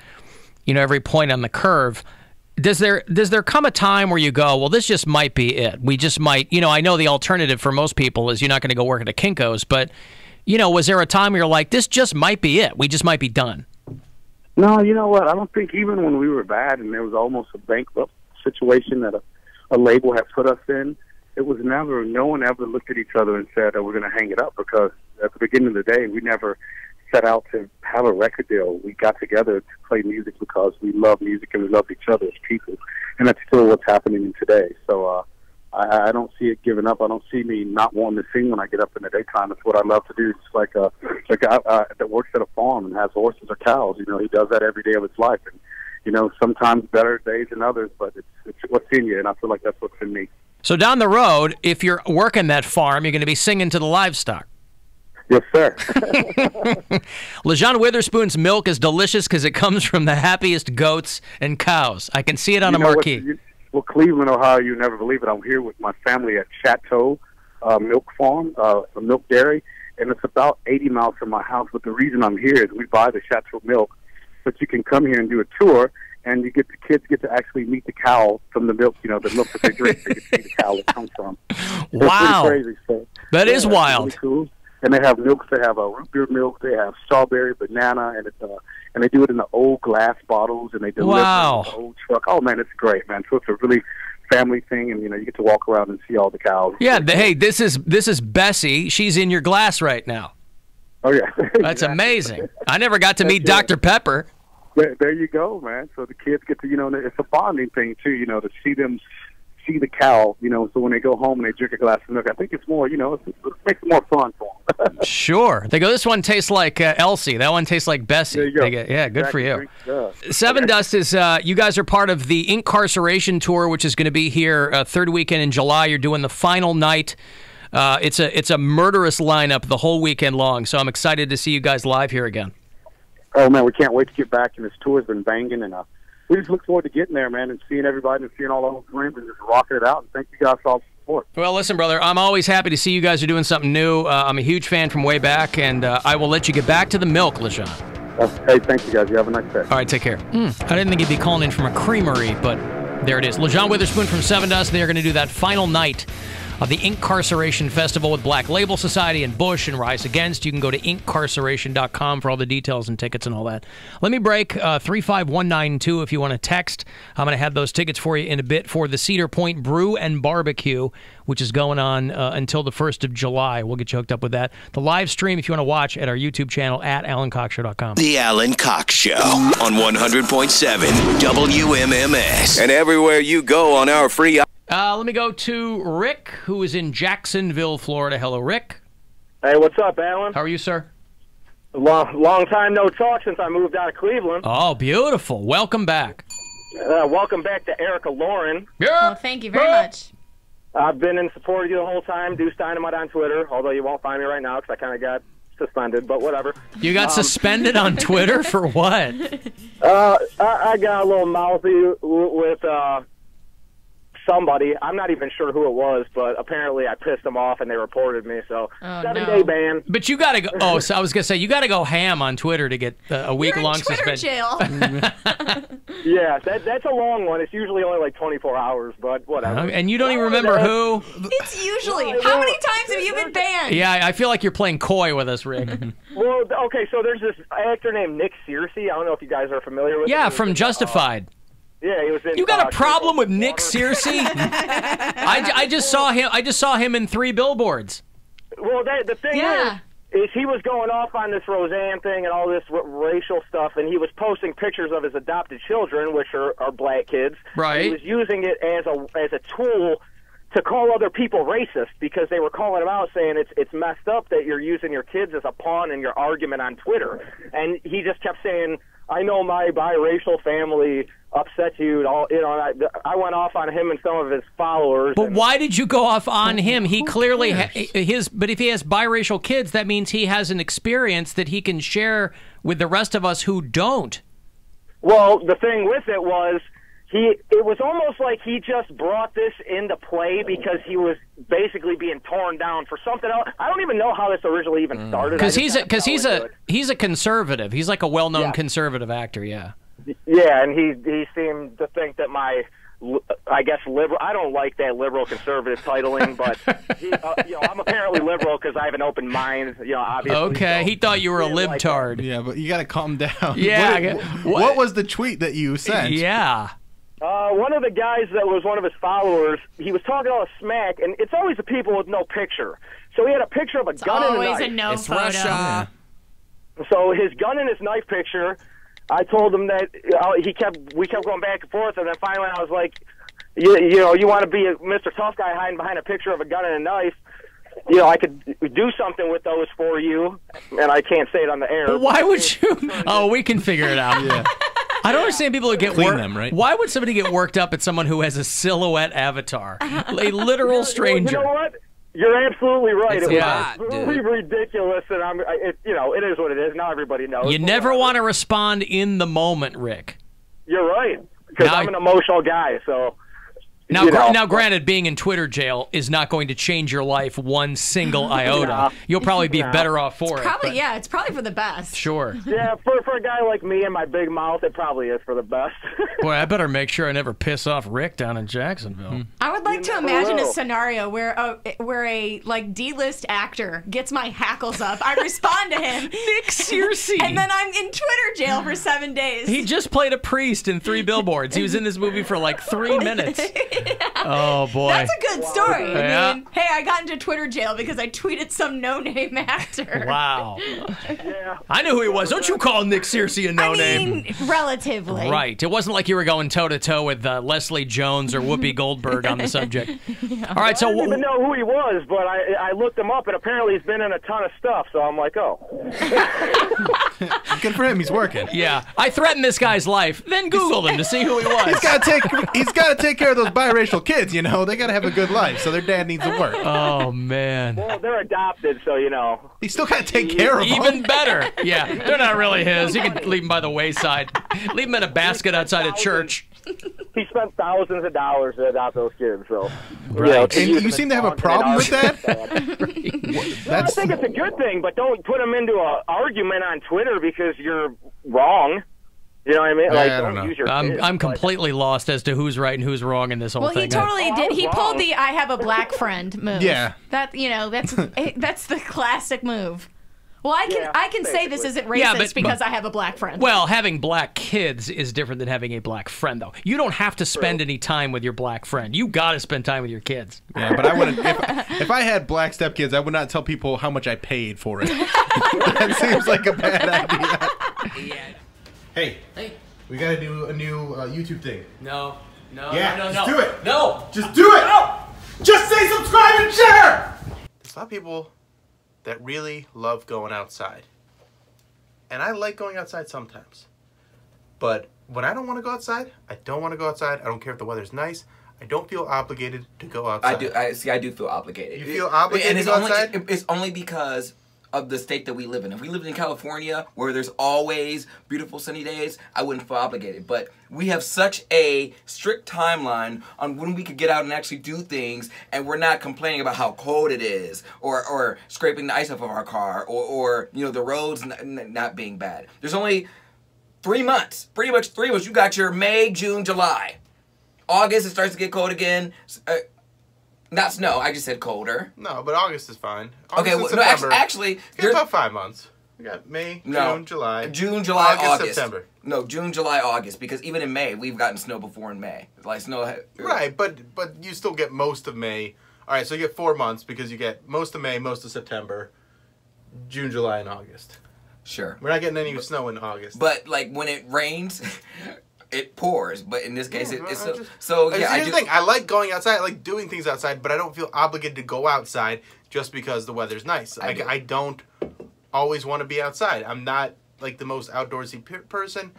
every point on the curve. Does there come a time where you go, well, this just might be it? We just might, I know the alternative for most people is you're not going to go work at a Kinko's, but, was there a time where you're like, this just might be it? We just might be done? No, you know what? I don't think even when we were bad and there was almost a bankrupt situation that a label had put us in, no one ever looked at each other and said, we're going to hang it up, because at the beginning of the day, we never set out to have a record deal. We got together to play music because we love music and we love each other as people, and that's still what's happening today. So I don't see it giving up. I don't see me not wanting to sing when I get up in the daytime. It's what I love to do. It's like a guy that works at a farm and has horses or cows. He does that every day of his life. And, sometimes better days than others, but it's what's in you, and I feel like that's what's in me. So down the road, if you're working that farm, you're going to be singing to the livestock. Yes, sir. LeJean Witherspoon's milk is delicious because it comes from the happiest goats and cows. I can see it on a marquee. Well, Cleveland, Ohio, you never believe it. I'm here with my family at Chateau Milk Farm, a milk dairy, and it's about 80 miles from my house. But the reason I'm here is we buy the Chateau milk, but you can come here and do a tour, and the kids get to actually meet the cow from the milk, the milk that they drink. They can see the cow it comes from. Wow. It's pretty crazy. So, that is wild. Really cool. And they have milks. They have root beer milk. They have strawberry, banana, and they do it in the old glass bottles, and they deliver it in the old truck. Oh, man, it's great, man. So it's a really family thing, and, you get to walk around and see all the cows. Yeah, hey, this is Bessie. She's in your glass right now. Oh, yeah. That's amazing. I never got to meet Dr. Pepper. There you go, man. So the kids get to, it's a bonding thing, too, to see them see the cow, so when they go home and they drink a glass of milk, I think it's more, it makes it more fun for them. Sure. They go, this one tastes like Elsie. That one tastes like Bessie. There you go. Yeah, good for you. Yeah. Seven Dust is, you guys are part of the Incarceration Tour, which is going to be here third weekend in July. You're doing the final night. It's a murderous lineup the whole weekend long, so I'm excited to see you guys live here again. Oh, man, we can't wait to get back, and this tour's been banging, and we just look forward to getting there, man, and seeing everybody and seeing all the old friends and just rocking it out, and thank you guys for all the support. Well, listen, brother, I'm always happy to see you guys are doing something new. I'm a huge fan from way back, and I will let you get back to the milk, LeJean. Hey, thank you, guys. You have a nice day. All right, take care. I didn't think he'd be calling in from a creamery, but there it is. LeJean Witherspoon from Seven Dust. They are going to do that final night of the Incarceration Festival with Black Label Society and Bush and Rise Against. You can go to incarceration.com for all the details and tickets and all that. Let me break 35192 if you want to text. I'm going to have those tickets for you in a bit for the Cedar Point Brew and Barbecue, which is going on until the 1st of July. We'll get you hooked up with that. The live stream, if you want to watch, at our YouTube channel at AlanCoxShow.com. The Alan Cox Show on 100.7 WMMS and everywhere you go on our free. Let me go to Rick, who is in Jacksonville, Florida. Hello, Rick. Hey, what's up, Alan? How are you, sir? Long time no talk since I moved out of Cleveland. Oh, beautiful. Welcome back. Welcome back to Erica Lauren. Oh, thank you very much. I've been in support of you the whole time. Deuce Dynamite on Twitter, although you won't find me right now because I kind of got suspended, but whatever. You got suspended on Twitter for what? I got a little mouthy with somebody. I'm not even sure who it was, but apparently I pissed them off and they reported me, so 7-day ban. But you got to go. Oh, so I was going to say, you got to go ham on Twitter to get a week-long suspension. Jail. Yeah, that's a long one. It's usually only like 24 hours, but whatever. And you don't even remember who? It's usually. How many times have you been banned? Yeah, I feel like you're playing coy with us, Rick. Well, okay, so there's this actor named Nick Searcy. I don't know if you guys are familiar with him. Yeah, from Justified. Yeah, he was in. You got a problem with Nick Searcy? I just saw him. I just saw him in 3 billboards. Well, the thing is he was going off on this Roseanne thing and all this racial stuff, and he was posting pictures of his adopted children, which are black kids. Right. He was using it as a tool to call other people racist because they were calling him out, saying it's messed up that you're using your kids as a pawn in your argument on Twitter. And he just kept saying, I know my biracial family upset you. I went off on him and some of his followers. But why did you go off on him? He clearly but if he has biracial kids, that means he has an experience that he can share with the rest of us who don't. Well, the thing with it was it was almost like he just brought this into play because he was basically being torn down for something else. I don't even know how this originally even started. Because he's a conservative. He's like a well-known conservative actor. Yeah. Yeah, and he seemed to think that my, I guess, liberal. I don't like that liberal conservative titling, but I'm apparently liberal because I have an open mind. Obviously. Okay, so he thought you were a libtard. Yeah, but you got to calm down. Yeah. What was the tweet that you sent? Yeah. One of the guys that was one of his followers, he was talking all the smack, and it's always the people with no picture. So he had a picture of a gun and a knife. Always a no photo. Russia. So his gun and his knife picture, I told him that we kept going back and forth, and then finally I was like, you want to be a Mr. Tough Guy hiding behind a picture of a gun and a knife? I could do something with those for you, and I can't say it on the air. Well, why would you? Oh, we can figure it out. Yeah. I don't understand people who get worked. Right? Why would somebody get worked up at someone who has a silhouette avatar, a literal stranger? You know what? You're absolutely right. It's it was really ridiculous, and it is what it is. Now everybody knows. You never want to respond in the moment, Rick. You're right, because I'm an emotional guy. So now, granted, being in Twitter jail is not going to change your life one single iota. You'll probably be better off for it. It's probably for the best. Sure. Yeah, for a guy like me and my big mouth, it probably is for the best. Boy, I better make sure I never piss off Rick down in Jacksonville. I would like to imagine a scenario where a D-list actor gets my hackles up. I respond to him, Nick Searcy, and then I'm in Twitter jail for 7 days. He just played a priest in 3 billboards. He was in this movie for like 3 minutes. Oh, boy. That's a good story. Yeah. I mean, hey, I got into Twitter jail because I tweeted some no-name actor. Wow. Yeah. I knew who he was. Don't you call Nick Searcy a no-name. I mean, relatively. Right. It wasn't like you were going toe-to-toe with Leslie Jones or Whoopi Goldberg on the subject. All right, so... I didn't even know who he was, but I looked him up, and apparently he's been in a ton of stuff, so I'm like, oh. Good for him. He's working. Yeah. I threatened this guy's life, then Googled him to see who he was. He's got to take care of those biracial kids, you know. They got to have a good life, so their dad needs to work. Oh, man. Well, they're adopted, so, you know. He still got to take care of them. Even better. Yeah, they're not really his. You can leave them by the wayside. Leave them in a basket outside a church. He spent thousands of dollars to adopt those kids, so. Right. And you seem to have a problem with that? I think it's a good thing, but don't put them into an argument on Twitter because you're wrong. You know what I mean? Like, I don't know. use your kids. I'm completely lost as to who's right and who's wrong in this whole Well, thing. he totally did. He pulled the "I have a black friend" move. Yeah. That's the classic move. Well, I can say this isn't racist Yeah, because I have a black friend. Well, having black kids is different than having a black friend, though. You don't have to spend any time with your black friend. You got to spend time with your kids. Yeah, but I wouldn't. If I had black stepkids, I would not tell people how much I paid for it. That seems like a bad idea. Hey, we got to do a new YouTube thing. No. Yeah, no. just do it. No. Just do it. No. Just say subscribe and share. There's a lot of people that really love going outside. And I like going outside sometimes. But when I don't want to go outside, I don't want to go outside. I don't care if the weather's nice. I don't feel obligated to go outside. I do feel obligated. You feel obligated and to go outside? It's only because of the state that we live in. If we lived in California, where there's always beautiful sunny days, I wouldn't feel obligated. But we have such a strict timeline on when we could get out and actually do things, and we're not complaining about how cold it is, or scraping the ice off of our car, or you know, the roads not being bad. There's only 3 months, pretty much 3 months. You got your May, June, July. August, it starts to get cold again. Not snow. I just said colder. No, but August is fine. Okay, well, no, actually, it's about 5 months. We got May, June, July. June, July, August. September. No, June, July, August. Because even in May, we've gotten snow before in May. Like snow. Right, but you still get most of May. All right, so you get 4 months because you get most of May, most of September, June, July, and August. Sure. We're not getting any snow in August. But like when it rains, it pours. But in this case, it's Here's the thing. I like going outside. I like doing things outside, but I don't feel obligated to go outside just because the weather's nice. I don't always want to be outside. I'm not like the most outdoorsy person.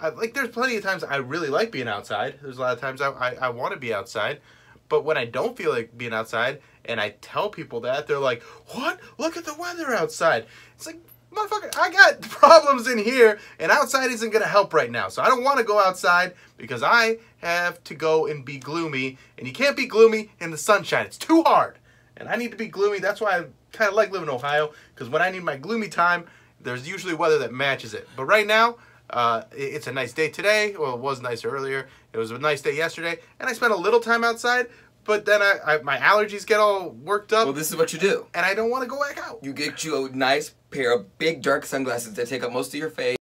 Like there's plenty of times I really like being outside. There's a lot of times I want to be outside. But when I don't feel like being outside and I tell people that, they're like, what? Look at the weather outside. It's like, motherfucker, I got problems in here, and outside isn't going to help right now. So I don't want to go outside because I have to go and be gloomy. And you can't be gloomy in the sunshine. It's too hard. And I need to be gloomy. That's why I kind of like living in Ohio, because when I need my gloomy time, there's usually weather that matches it. But right now, it's a nice day today. Well, it was nicer earlier. It was a nice day yesterday. And I spent a little time outside. But then my allergies get all worked up. Well, this is what you do. And I don't want to go back out. You get you a nice pair of big dark sunglasses that take up most of your face.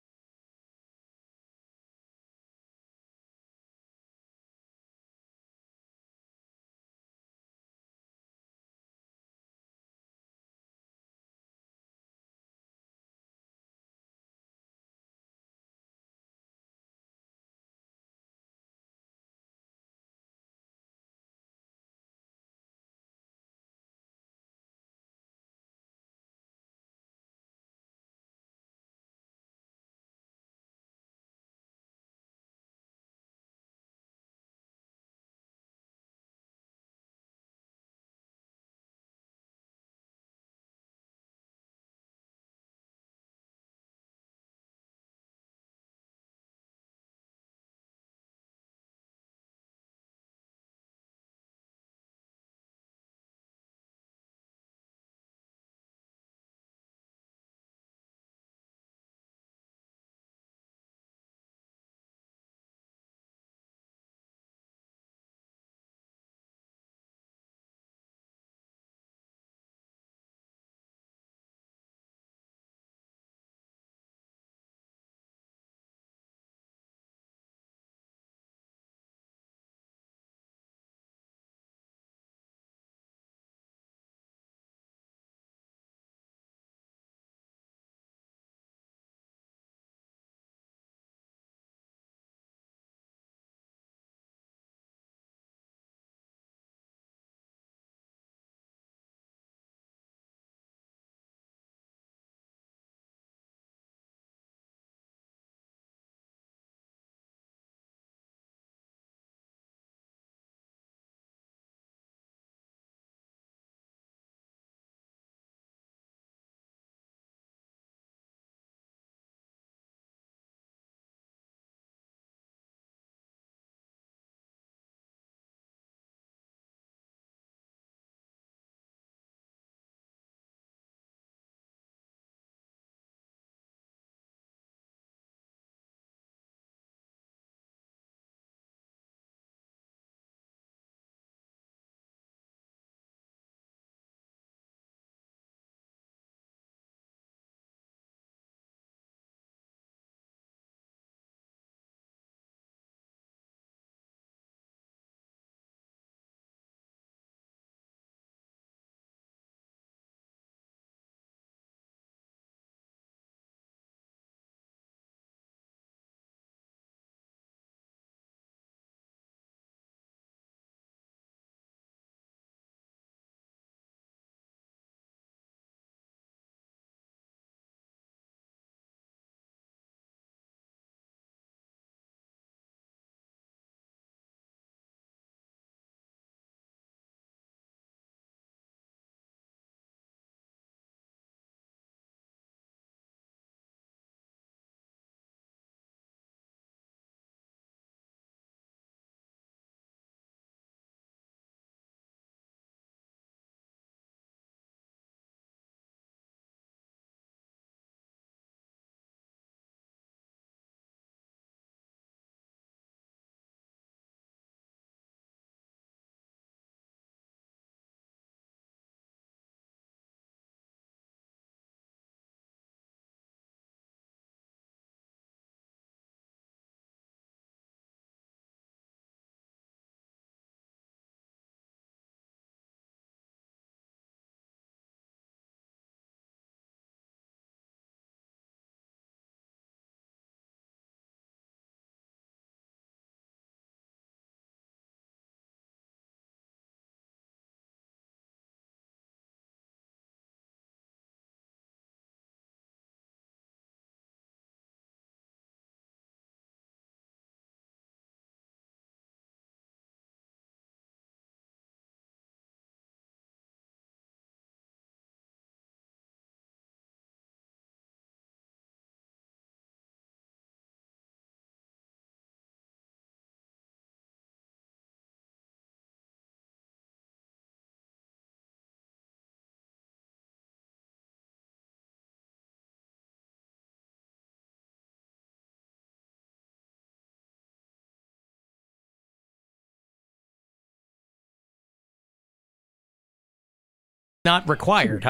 Not required.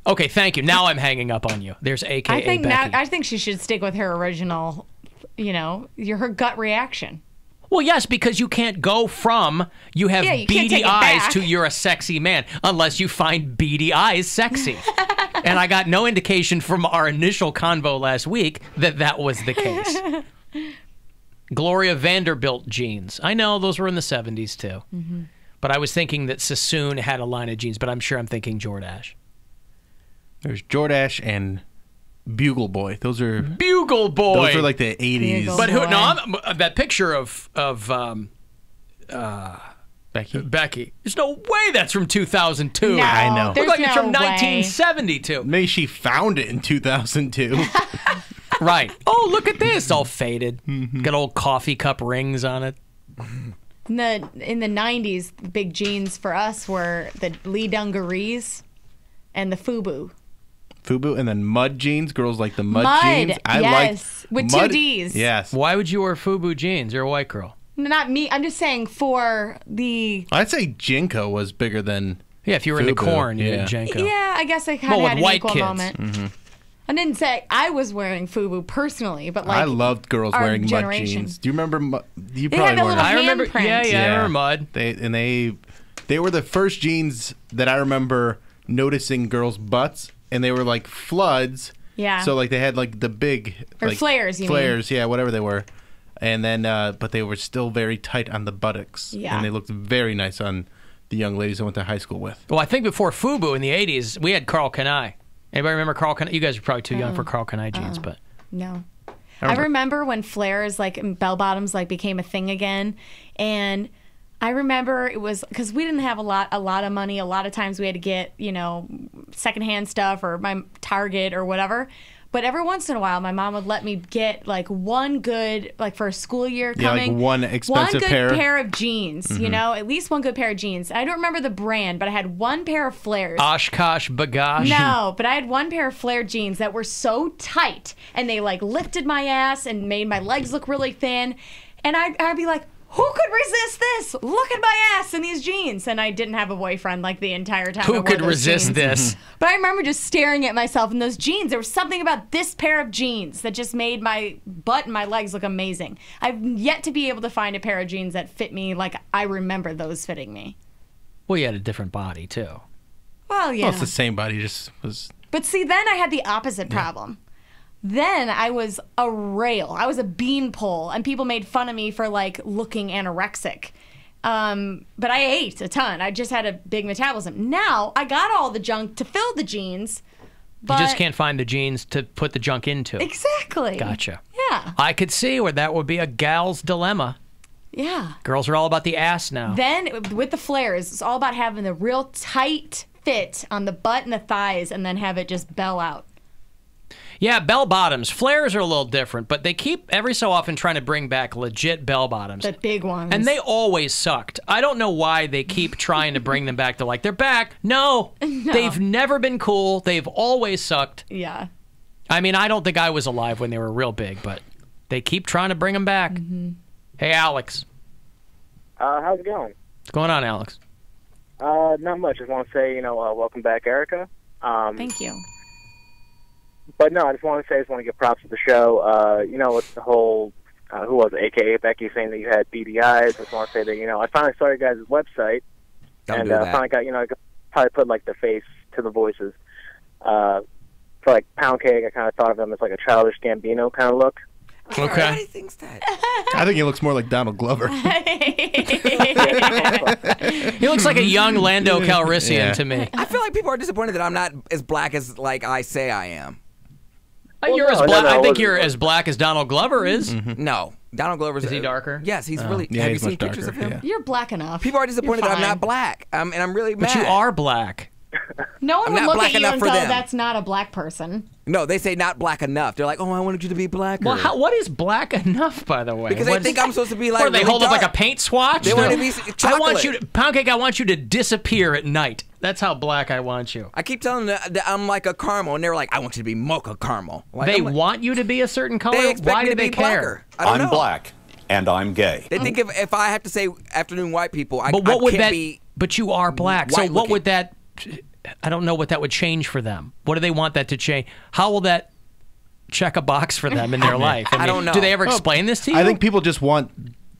Okay, thank you. Now I'm hanging up on you. There's AKA I think Becky. I think she should stick with her original, her gut reaction. Well, yes, because you can't go from you have you can't beady take it eyes back. to you're a sexy man unless you find beady eyes sexy. And I got no indication from our initial convo last week that was the case. Gloria Vanderbilt jeans. I know those were in the 70s too. Mm-hmm. But I was thinking that Sassoon had a line of jeans, but I'm sure I'm thinking Jordache. There's Jordache and Bugle Boy. Those are Bugle Boy. Those are like the 80s. But who? No, that picture of Becky. There's no way that's from 2002. No, I know. Looks like it's no from way. 1972. Maybe she found it in 2002. Right. Oh, look at this. All faded. Got old coffee cup rings on it. In the 90s, the big jeans for us were the Lee Dungarees and the FUBU. FUBU and then mud jeans. Girls like the mud Mud, jeans. I yes, like with mud, 2 Ds. Yes. Why would you wear FUBU jeans? You're a white girl. Not me. I'm just saying for the... I'd say Jinko was bigger than Yeah, if you were into FUBU. corn, you Yeah. did Jenko. Yeah, I guess I kind Well, of with had an white equal kids. moment. Mm-hmm. I didn't say I was wearing FUBU personally, but like I loved girls our wearing generation. mud jeans. Do you remember? You They probably had the weren't. little I remember. handprint. Yeah, I remember mud. They were the first jeans that I remember noticing girls' butts, and they were like floods. Yeah. So like they had like the big Or like, flares, you mean. flares, yeah, whatever they were, and then but they were still very tight on the buttocks. Yeah. And they looked very nice on the young ladies I went to high school with. Well, I think before FUBU in the 80s, we had Carl Kanai. Anybody remember Carl Kanai? You guys are probably too young for Carl Kanai jeans, but No. I remember when flares, like bell bottoms, like became a thing again, and I remember it was because we didn't have a lot of money. A lot of times we had to get secondhand stuff or my Target or whatever. But every once in a while, my mom would let me get like one good, like for a school year coming, like one expensive good pair. of jeans. Mhm. At least one good pair of jeans. I don't remember the brand, but I had one pair of flares. Oshkosh Bagash. No, but I had one pair of flare jeans that were so tight, and they like lifted my ass and made my legs look really thin. And I'd be like, who could resist this? Look at my ass in these jeans. And I didn't have a boyfriend like the entire time. I Who wore could those resist jeans. this? But I remember just staring at myself in those jeans. There was something about this pair of jeans that just made my butt and my legs look amazing. I've yet to be able to find a pair of jeans that fit me like I remember those fitting me. Well, you had a different body, too. Well, yeah. Well, it's the same body, just was. But see, then I had the opposite problem. Then I was a rail. I was a beanpole, and people made fun of me for like looking anorexic. But I ate a ton. I just had a big metabolism. Now I got all the junk to fill the jeans. But You just can't find the jeans to put the junk into. Exactly. Gotcha. Yeah. I could see where that would be a gal's dilemma. Yeah. Girls are all about the ass now. Then with the flares, it's all about having the real tight fit on the butt and the thighs, and then have it just bell out. Yeah, bell bottoms. Flares are a little different, but they keep every so often trying to bring back legit bell bottoms. The big ones. And they always sucked. I don't know why they keep trying to bring them back. They're like, they're back. No, they've never been cool. They've always sucked. Yeah. I mean, I don't think I was alive when they were real big, but they keep trying to bring them back. Hey, Alex. How's it going? What's going on, Alex? Not much. Just want to say, welcome back, Erica. Thank you. But no, I just want to give props to the show. With the whole, who was it, AKA Becky, saying that you had beady eyes. I just want to say that, I finally saw your guys' website. Don't do that. Finally got, I probably put like the face to the voices. For like Pound Cake, I kind of thought of him as like a childish Gambino kind of look. Okay. Everybody thinks that. I think he looks more like Donald Glover. He looks like a young Lando Calrissian to me. I feel like people are disappointed that I'm not as black as like I say I am. You're as black. I think you're as black as Donald Glover is. No, Donald Glover's. Is he darker? Yes, he's really. yeah, have you he's seen much pictures of darker, him? You're black enough. People are disappointed that I'm not black, and I'm really mad. But you are black. No one I'm would not look black at you enough and for go, them. that's not a black person. No, they say not black enough. They're like, oh, I wanted you to be blacker. Well, what is black enough, by the way? Because they think I'm supposed to be like. Or they really hold up like a dark. paint swatch? They want to be I want chocolate. you to, Pound Cake, I want you to disappear at night. That's how black I want you. I keep telling them that I'm like a caramel, and they're like, I want you to be mocha caramel. Like, They I'm like, want you to be a certain color? They expect Why me do to they be care? blacker. I don't I'm know. black and I'm gay. They think if I have to say afternoon white people, I But what would can't that be. But you are black. So white what looking. would that I don't know what that would change for them. What do they want that to change? How will that check a box for them in their life? I don't know. Do they ever explain this to you? I think people just want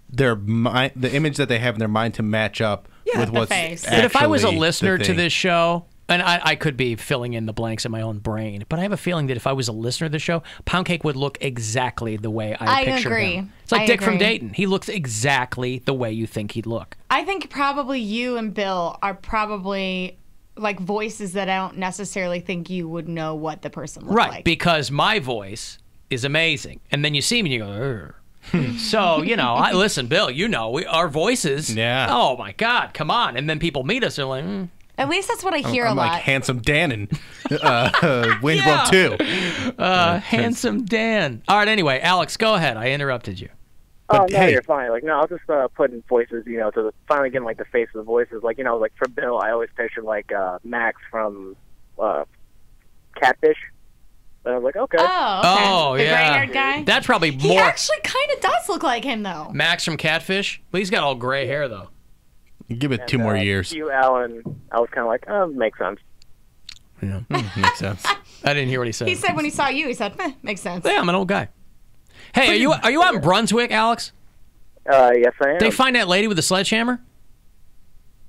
their mind, the image that they have in their mind, to match up with what's face. But if I was a actually listener the to thing. this show, and I could be filling in the blanks in my own brain, but I have a feeling that if I was a listener to the show, Pound Cake would look exactly the way I pictured agree. him. It's like I Dick from agree. Dayton. He looks exactly the way you think he'd look. I think probably you and Bill are probably like voices that I don't necessarily think you would know what the person looks Right, like. because my voice is amazing. And then you see me and you go, "Urgh." So, you know, listen, Bill, you know, our voices, oh my God, come on. And then people meet us, they're like, At least that's what I hear I'm a lot. like Handsome Dan and Wayne's World 2. Handsome Dan. All right, anyway, Alex, go ahead. I interrupted you. Oh, no, you're fine. Like, no, I was just putting voices, you know, to finally getting, like, the face of the voices. Like, you know, like, for Bill, I always picture, like, Max from Catfish. And I was like, okay. Oh, The yeah. gray-haired guy? That's probably He more. actually kind of does look like him, though. Max from Catfish? Well, he's got all gray hair, though. Give it 2 more years. You, Alan, I was kind of like, oh, makes sense. Yeah, makes sense. I didn't hear what he said. He said when he saw you, he said, makes sense. Yeah, I'm an old guy. Hey, are you out in Brunswick, Alex? Yes, I am. They find that lady with the sledgehammer?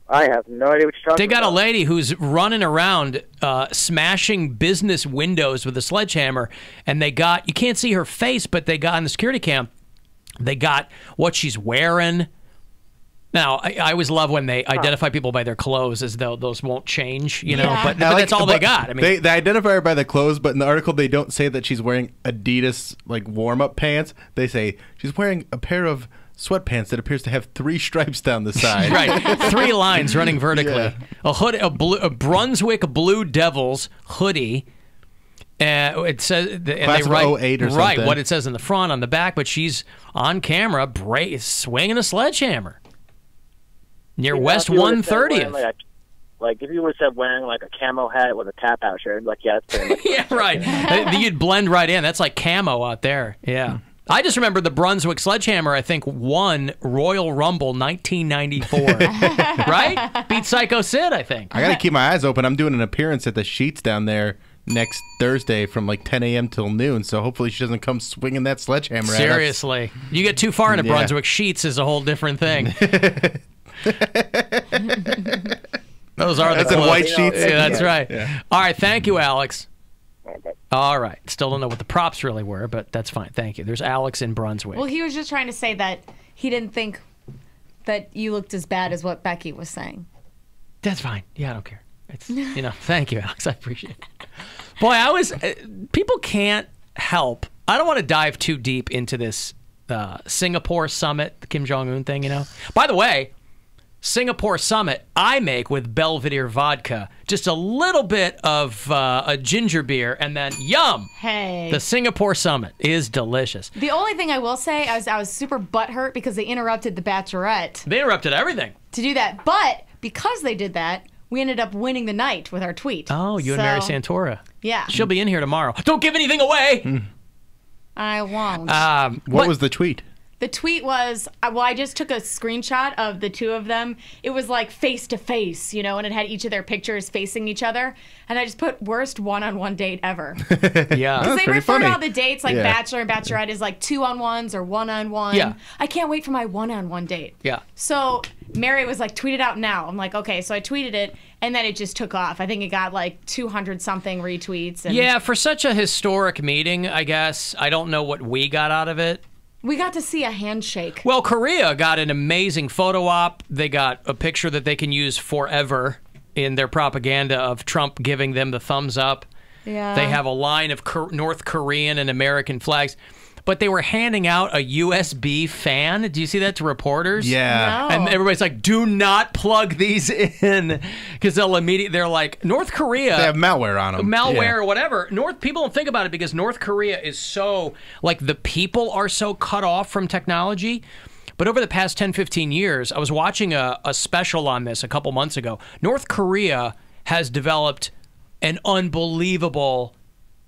I have no idea what you're talking They got about. a lady who's running around smashing business windows with a sledgehammer, and they got, you can't see her face, but they got on the security cam, they got what she's wearing. Now, I always love when they identify people by their clothes, as though those won't change, you know, but that's all they got. I mean, they identify her by the clothes, but in the article they don't say that she's wearing Adidas like warm-up pants. They say she's wearing a pair of sweatpants that appears to have 3 stripes down the side. Right, 3 lines running vertically. Yeah. A hood, a Brunswick Blue Devils hoodie. It says, and Class they write of 08 or right something. what it says in the front, on the back, but she's on camera, swinging a sledgehammer near West If you would've said 130th. wearing, like, if you would have said wearing like a camo hat with a tap out shirt, like, yeah, that's pretty much Yeah, right. You'd blend right in. That's like camo out there. Yeah. I just remember the Brunswick Sledgehammer, I think, won Royal Rumble 1994. Right? Beat Psycho Sid, I think. I got to keep my eyes open. I'm doing an appearance at the Sheets down there next Thursday from like 10 a.m. till noon, so hopefully she doesn't come swinging that sledgehammer at us. Seriously. You get too far into Yeah. Brunswick, Sheets is a whole different thing. Those are That's the in clothes. white sheets? Yeah, that's Yeah. right. Yeah. All right, thank you, Alex. All right. Still don't know what the props really were, but that's fine. Thank you. There's Alex in Brunswick. Well, he was just trying to say that he didn't think that you looked as bad as what Becky was saying. That's fine. Yeah, I don't care. It's, you know, thank you, Alex. I appreciate it. Boy, I was, people can't help. I don't want to dive too deep into this Singapore summit, the Kim Jong-un thing, you know. By the way, Singapore summit, I make with Belvedere vodka, just a little bit of a ginger beer, and then yum. Hey. The Singapore summit is delicious. The only thing I will say is I was super butthurt because they interrupted the Bachelorette They interrupted everything. to do that. But because they did that, we ended up winning the night with our tweet. Oh, you and Mary Santora. Yeah. She'll be in here tomorrow. Don't give anything away. I won't. What was the tweet? The tweet was, well, I just took a screenshot of the two of them. It was like face to face, you know, and it had each of their pictures facing each other. And I just put worst one-on-one date ever. Yeah. Because they refer to all the dates, like Yeah. Bachelor and Bachelorette is like 2-on-1s or 1-on-1. Yeah. I can't wait for my 1-on-1 date. Yeah. So Mary was like, tweet it out now. I'm like, okay. So I tweeted it, and then it just took off. I think it got like 200-something retweets. And Yeah, for such a historic meeting, I guess. I don't know what we got out of it. we got to see a handshake. Well, Korea got an amazing photo op. They got a picture that they can use forever in their propaganda of Trump giving them the thumbs up. Yeah. They have a line of North Korean and American flags. But they were handing out a USB fan. Do you see that to reporters? Yeah. And everybody's like, do not plug these in. Because they're like, North Korea. They have malware on them. Malware or whatever. People don't think about it because North Korea is so, like, the people are so cut off from technology. But over the past 10, 15 years, I was watching a special on this a couple months ago. North Korea has developed an unbelievable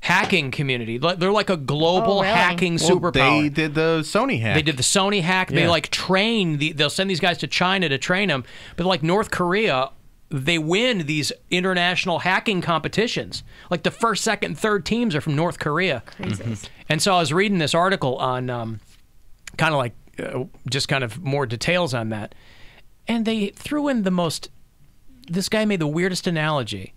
hacking community. They're like a global hacking superpower. They did the Sony hack. They did the Sony hack. They Yeah. like train. They'll send these guys to China to train them. But like North Korea, they win these international hacking competitions. Like the first, second, third teams are from North Korea. Crazy. And so I was reading this article on kind of like just kind of more details on that. And they threw in this guy made the weirdest analogy.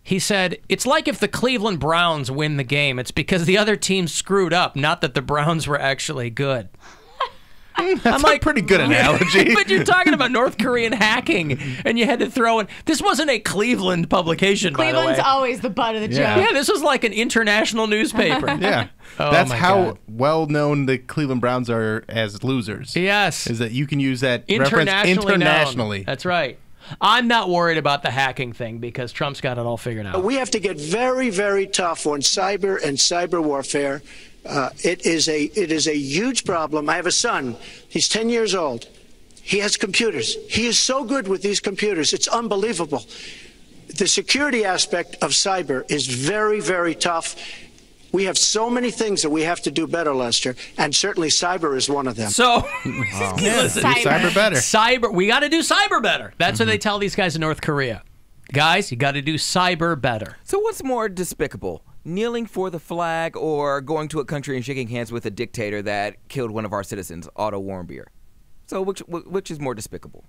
He said, it's like if the Cleveland Browns win the game, it's because the other team screwed up, not that the Browns were actually good. That's a pretty good analogy. But you're talking about North Korean hacking, and you had to throw in. This wasn't a Cleveland publication, by the way. Cleveland's always the butt of the joke. Yeah, this was like an international newspaper. Yeah. Oh, That's my how God. well known the Cleveland Browns are as losers. Yes. Is that you can use that reference Internationally internationally. known. That's right. I'm not worried about the hacking thing because Trump's got it all figured out. We have to get very, very tough on cyber and cyber warfare. It is a huge problem. I have a son. He's 10 years old. He has computers. He is so good with these computers. It's unbelievable. The security aspect of cyber is very, very tough. We have so many things that we have to do better, Lester, and certainly cyber is one of them. So, listen, cyber better. We got to do cyber better. That's what they tell these guys in North Korea. Guys, you got to do cyber better. So what's more despicable? Kneeling for the flag or going to a country and shaking hands with a dictator that killed one of our citizens, Otto Warmbier? So which is more despicable?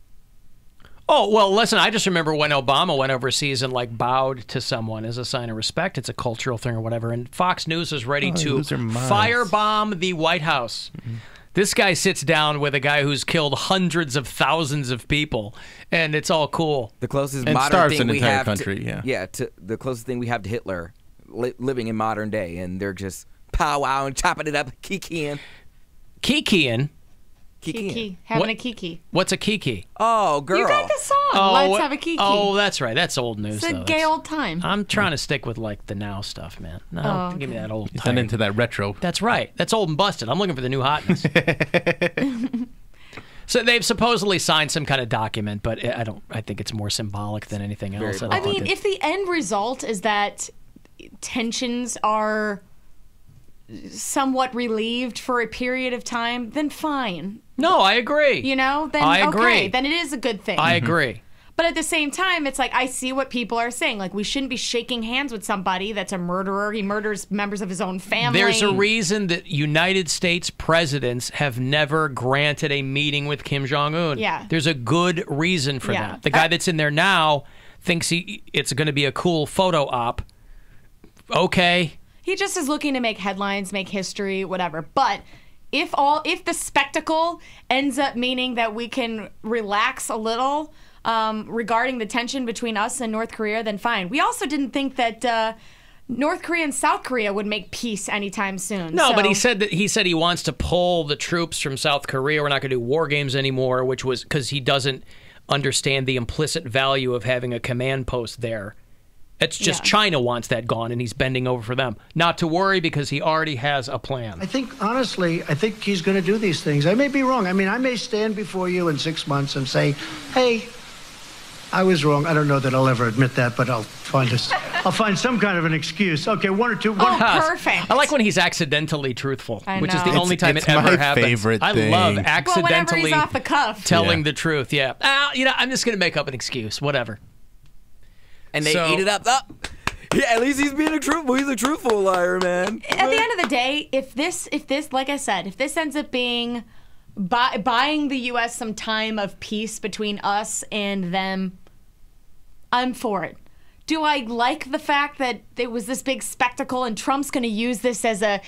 Oh, well, listen, I just remember when Obama went overseas and, like, bowed to someone as a sign of respect. It's a cultural thing or whatever. And Fox News was ready to firebomb the White House. This guy sits down with a guy who's killed hundreds of thousands of people, and it's all cool. The closest And modern starves thing an we entire have country, to the closest thing we have to Hitler living in modern day, and they're just powwowing, chopping it up, kikiing. Kikiing? Kiki. Having a kiki. What's a kiki? Oh, girl. You got the song. Let's have a kiki. Oh, that's right. That's old news, It's a though. gay old time. I'm trying to stick with, like, the now stuff, man. No, Oh, give me okay. that old He's time. not into that retro. That's right. That's old and busted. I'm looking for the new hotness. So they've supposedly signed some kind of document, but I think it's more symbolic than anything else. I mean, if the end result is that tensions are somewhat relieved for a period of time, then fine. No, I agree. You know, then I agree. okay, then it is a good thing. I agree. But at the same time, it's like I see what people are saying. Like, we shouldn't be shaking hands with somebody that's a murderer. He murders members of his own family. There's a reason that United States presidents have never granted a meeting with Kim Jong-un. Yeah. There's a good reason for Yeah. that. The guy that's in there now thinks it's going to be a cool photo op. Okay. He just is looking to make headlines, make history, whatever. But if the spectacle ends up meaning that we can relax a little regarding the tension between us and North Korea, then fine. We also didn't think that North Korea and South Korea would make peace anytime soon. No, so. but he said he wants to pull the troops from South Korea. We're not going to do war games anymore, which was because he doesn't understand the implicit value of having a command post there. It's just China wants that gone, and he's bending over for them. Not to worry, because he already has a plan. I think he's going to do these things. I may be wrong. I mean, I may stand before you in 6 months and say, hey, I was wrong. I don't know that I'll ever admit that, but I'll find some kind of an excuse. Okay, one or two. Perfect. I like when he's accidentally truthful, I which is the know. only time It's it ever my happens. favorite I thing. love Well, accidentally whenever he's off the cuff. telling the truth. Yeah. I'm just going to make up an excuse. Whatever. And they eat it up. Yeah, at least he's being truthful. He's a truthful liar, man. At the end of the day, if this, like I said, if this ends up being buying the U.S. some time of peace between us and them, I'm for it. Do I like the fact that it was this big spectacle and Trump's going to use this as a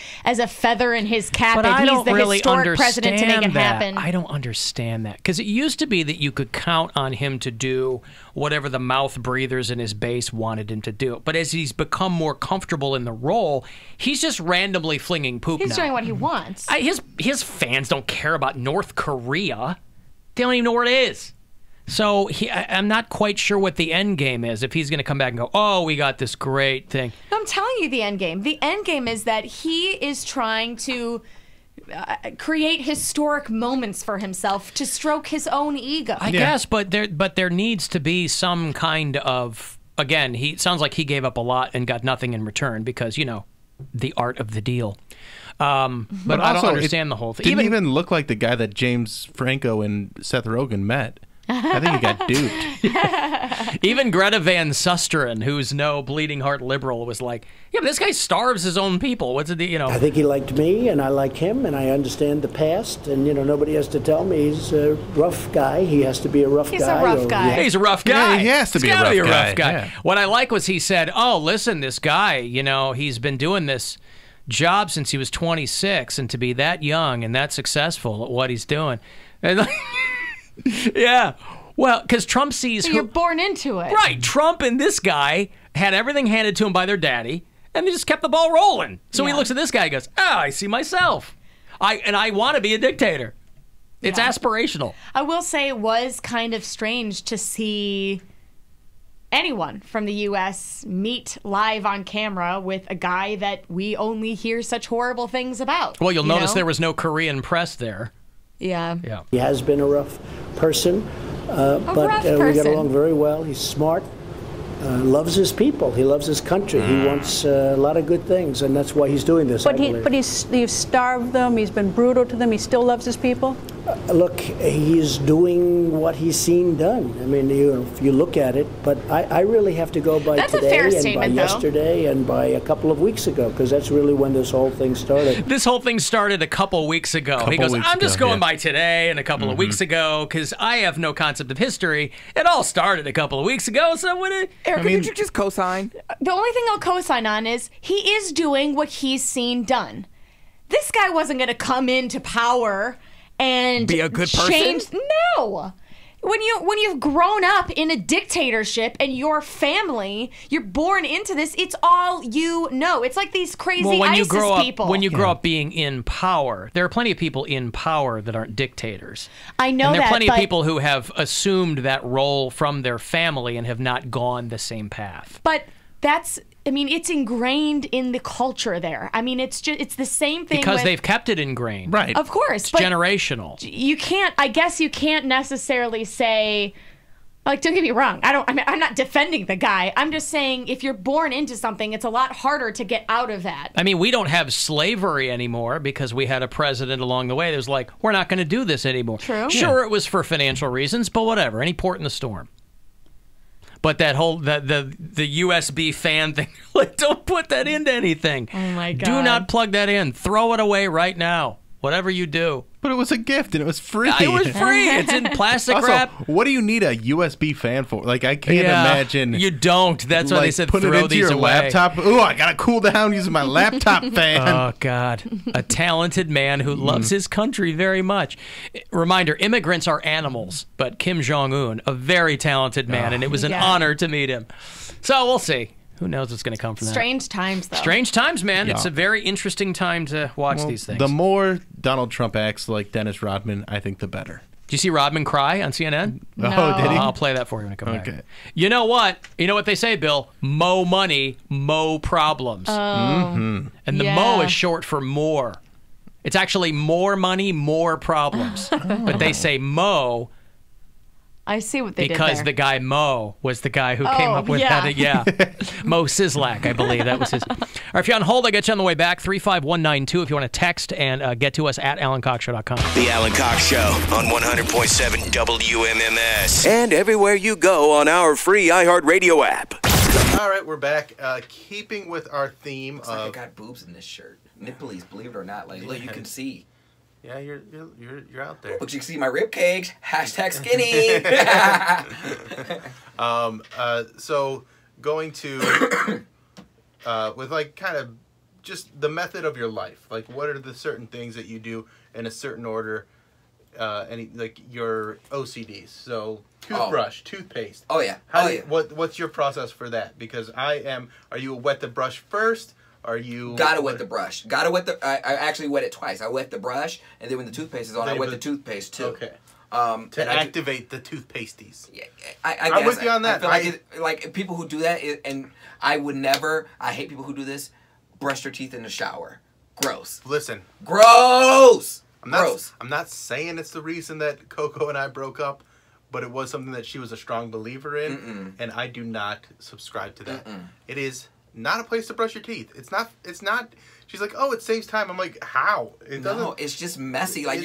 feather in his cap But and I he's don't the really historic president to make it understand that. happen? I don't understand that. Because it used to be that you could count on him to do whatever the mouth breathers in his base wanted him to do. But as he's become more comfortable in the role, he's just randomly flinging poop He's now. doing what he wants. His fans don't care about North Korea. They don't even know where it is. So I'm not quite sure what the end game is. If he's going to come back and go, oh, we got this great thing. I'm telling you the end game. The end game is that he is trying to create historic moments for himself to stroke his own ego. I guess, but there needs to be some kind of, again, he sounds like he gave up a lot and got nothing in return because, the art of the deal. But I don't also, understand the whole thing. Didn't even look like the guy that James Franco and Seth Rogen met. I think he got duped. Even Greta Van Susteren, who's no bleeding heart liberal, was like, "Yeah, but this guy starves his own people. What's it? I think he liked me, and I like him, and I understand the past, and nobody has to tell me he's a rough guy. He has to be a rough guy. He's a rough guy. He's a rough guy. Yeah, he has to be a rough guy. Yeah. What I like was he said, "Oh, listen, this guy, he's been doing this job since he was 26, and to be that young and that successful at what he's doing." And yeah. Well, because Trump sees... So you're born into it. Right. Trump and this guy had everything handed to him by their daddy, and they just kept the ball rolling. So he looks at this guy and goes, I see myself. I want to be a dictator. It's aspirational. I will say it was kind of strange to see anyone from the U.S. meet live on camera with a guy that we only hear such horrible things about. Well, you'll notice there was no Korean press there. Yeah. He has been a rough person, but we get along very well. He's smart, loves his people. He loves his country. He wants a lot of good things, and that's why he's doing this. But he's starved them. He's been brutal to them. He still loves his people. Look, he's doing what he's seen done. I mean, if you look at it, but I really have to go by today and by yesterday and by a couple of weeks ago, because that's really when this whole thing started. This whole thing started a couple weeks ago. He goes, I'm just going by today and a couple of weeks ago, because I have no concept of history. It all started a couple of weeks ago, so what it... Erica, did you just co-sign? The only thing I'll co-sign on is he is doing what he's seen done. This guy wasn't going to come into power and be a good person. Change. No. When you've grown up in a dictatorship and your family, you're born into this, it's all you know. It's like these crazy ISIS people. When you grow up being in power, there are plenty of people in power that aren't dictators. I know and there are that, plenty of people who have assumed that role from their family and have not gone the same path. But it's ingrained in the culture there. I mean, it's the same thing because they've kept it ingrained. Right. Of course. It's generational. I guess you can't necessarily say, like, don't get me wrong. I'm not defending the guy. I'm just saying if you're born into something, it's a lot harder to get out of that. I mean, we don't have slavery anymore because we had a president along the way that was like, we're not going to do this anymore. True. Sure, it was for financial reasons, but whatever. Any port in the storm. But that whole the USB fan thing, like, don't put that into anything. Oh my God! Do not plug that in. Throw it away right now. Whatever you do. But it was a gift and it was free. It was free. It's in plastic also, wrap. What do you need a USB fan for? Like, I can't imagine. You don't. That's why they said put throw it into these your away. laptop. Ooh, I gotta cool down using my laptop fan. Oh God! A talented man who loves his country very much. Reminder: immigrants are animals, but Kim Jong-un, a very talented man, and it was an honor to meet him. So we'll see. Who knows what's going to come from that? Strange times, though. Strange times, man. Yeah. It's a very interesting time to watch these things. The more Donald Trump acts like Dennis Rodman, I think the better. Did you see Rodman cry on CNN? No. Oh, did he? I'll play that for you when I come back. You know what? You know what they say, Bill? Mo money, mo problems. Oh. Mm-hmm. And the mo is short for more. It's actually more money, more problems. But they say mo... I see what they did because there. the guy Mo was the guy who came up with that. Yeah. Mo Sislak, I believe. That was his. All right, if you're on hold, I'll get you on the way back. 35192 if you want to text and get to us at AlanCoxShow.com. The Alan Cox Show on 100.7 WMMS. And everywhere you go on our free iHeartRadio app. All right, we're back. Keeping with our theme Looks like I got boobs in this shirt. Nipplies, believe it or not. Like, look, you can see. Yeah, you're out there. Look, you can see my rib cage. Hashtag skinny. So going to with like kind of just the method of your life. Like, what are the certain things that you do in a certain order? Any like your OCDs. So toothbrush, toothpaste. Oh yeah. What's your process for that? Because are you wet the brush first? Are you gotta wet the brush? Gotta wet the. I actually wet it twice. I wet the brush, and then when the toothpaste is on, I wet the toothpaste too. Okay. To activate the toothpasties. Yeah, I'm with you on that. I feel like people who do that, and I would never. I hate people who do this. Brush their teeth in the shower. Gross. Listen. Gross. Gross. I'm not saying it's the reason that Coco and I broke up, but it was something that she was a strong believer in, and I do not subscribe to that. It is not a place to brush your teeth. It's not. She's like, oh, it saves time. I'm like, how? It doesn't. No, it's just messy. Like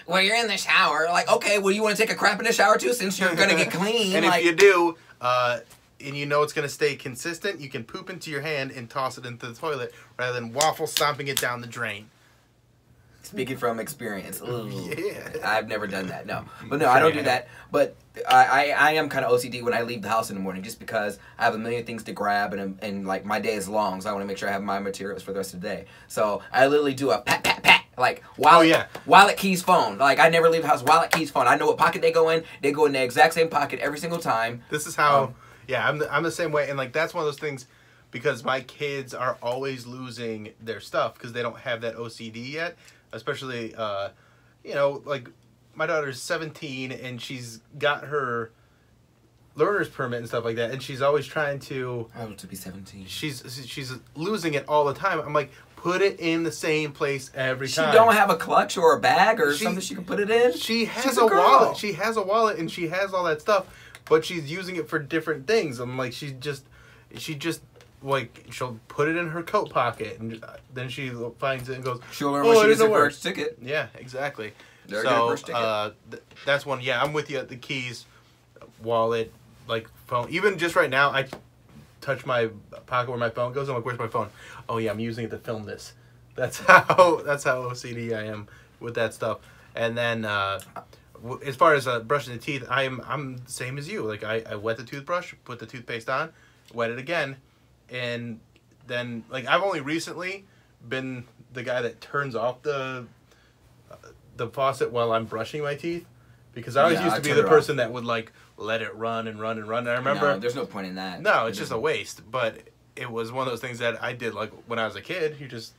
when you're in the shower, like, okay, well, you want to take a crap in the shower too, since you're gonna get clean. And like, if you do, and you know it's gonna stay consistent, you can poop into your hand and toss it into the toilet rather than waffle stomping it down the drain. Speaking from experience. Yeah. I've never done that, no. But no, I don't do that. But I am kind of OCD when I leave the house in the morning just because I have a million things to grab and like my day is long, so I want to make sure I have my materials for the rest of the day. So I literally do a pat, pat, pat. Like wallet, keys, phone. Like I never leave the house. Wallet, keys, phone. I know what pocket they go in. They go in the exact same pocket every single time. This is how, I'm the same way. And like that's one of those things because my kids are always losing their stuff because they don't have that OCD yet. Especially, like my daughter's 17 and she's got her learner's permit and stuff like that, and she's always trying to. How old to be 17? She's losing it all the time. I'm like, put it in the same place every time. She don't have a clutch or a bag or something she can put it in. She has a wallet. She has a wallet and she has all that stuff, but she's using it for different things. I'm like, she just. Like, she'll put it in her coat pocket, and then she finds it and goes, she'll learn when she gets her first ticket. Yeah, exactly. There, so, first ticket. That's one. Yeah, I'm with you. The keys, wallet, like, phone. Even just right now, I touch my pocket where my phone goes. I'm like, where's my phone? Oh, yeah, I'm using it to film this. That's how OCD I am with that stuff. And then, as far as brushing the teeth, I'm the same as you. Like, I wet the toothbrush, put the toothpaste on, wet it again. And then, like, I've only recently been the guy that turns off the faucet while I'm brushing my teeth, because I always used to be the person that would like let it run and run and run. And I remember no, there's no point in that. No, it's just a waste. But it was one of those things that I did like when I was a kid. You just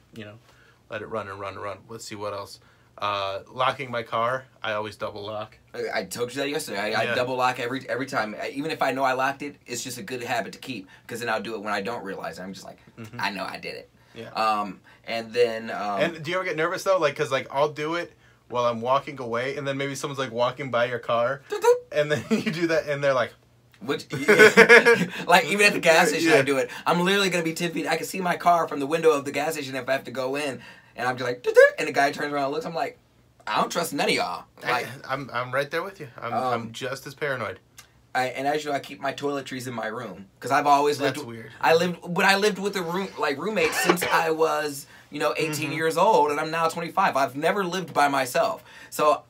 let it run and run and run. Let's see what else. Locking my car, I always double lock. I told you that yesterday. I double lock every time. Even if I know I locked it, it's just a good habit to keep, because then I'll do it when I don't realize it. I'm just like, I know I did it. Yeah. And then. And do you ever get nervous though? Like, because like I'll do it while I'm walking away, and then maybe someone's like walking by your car, and then you do that, and they're like. Which, like even at the gas station, I do it. I'm literally gonna be 10 feet. I can see my car from the window of the gas station if I have to go in. And I'm just like, and the guy turns around and looks. I'm like, I don't trust none of y'all. Like, I'm right there with you. I'm just as paranoid. And as you know, I keep my toiletries in my room because I've always lived. That's weird. I lived with a roommate since I was 18 years old, and I'm now 25. I've never lived by myself, so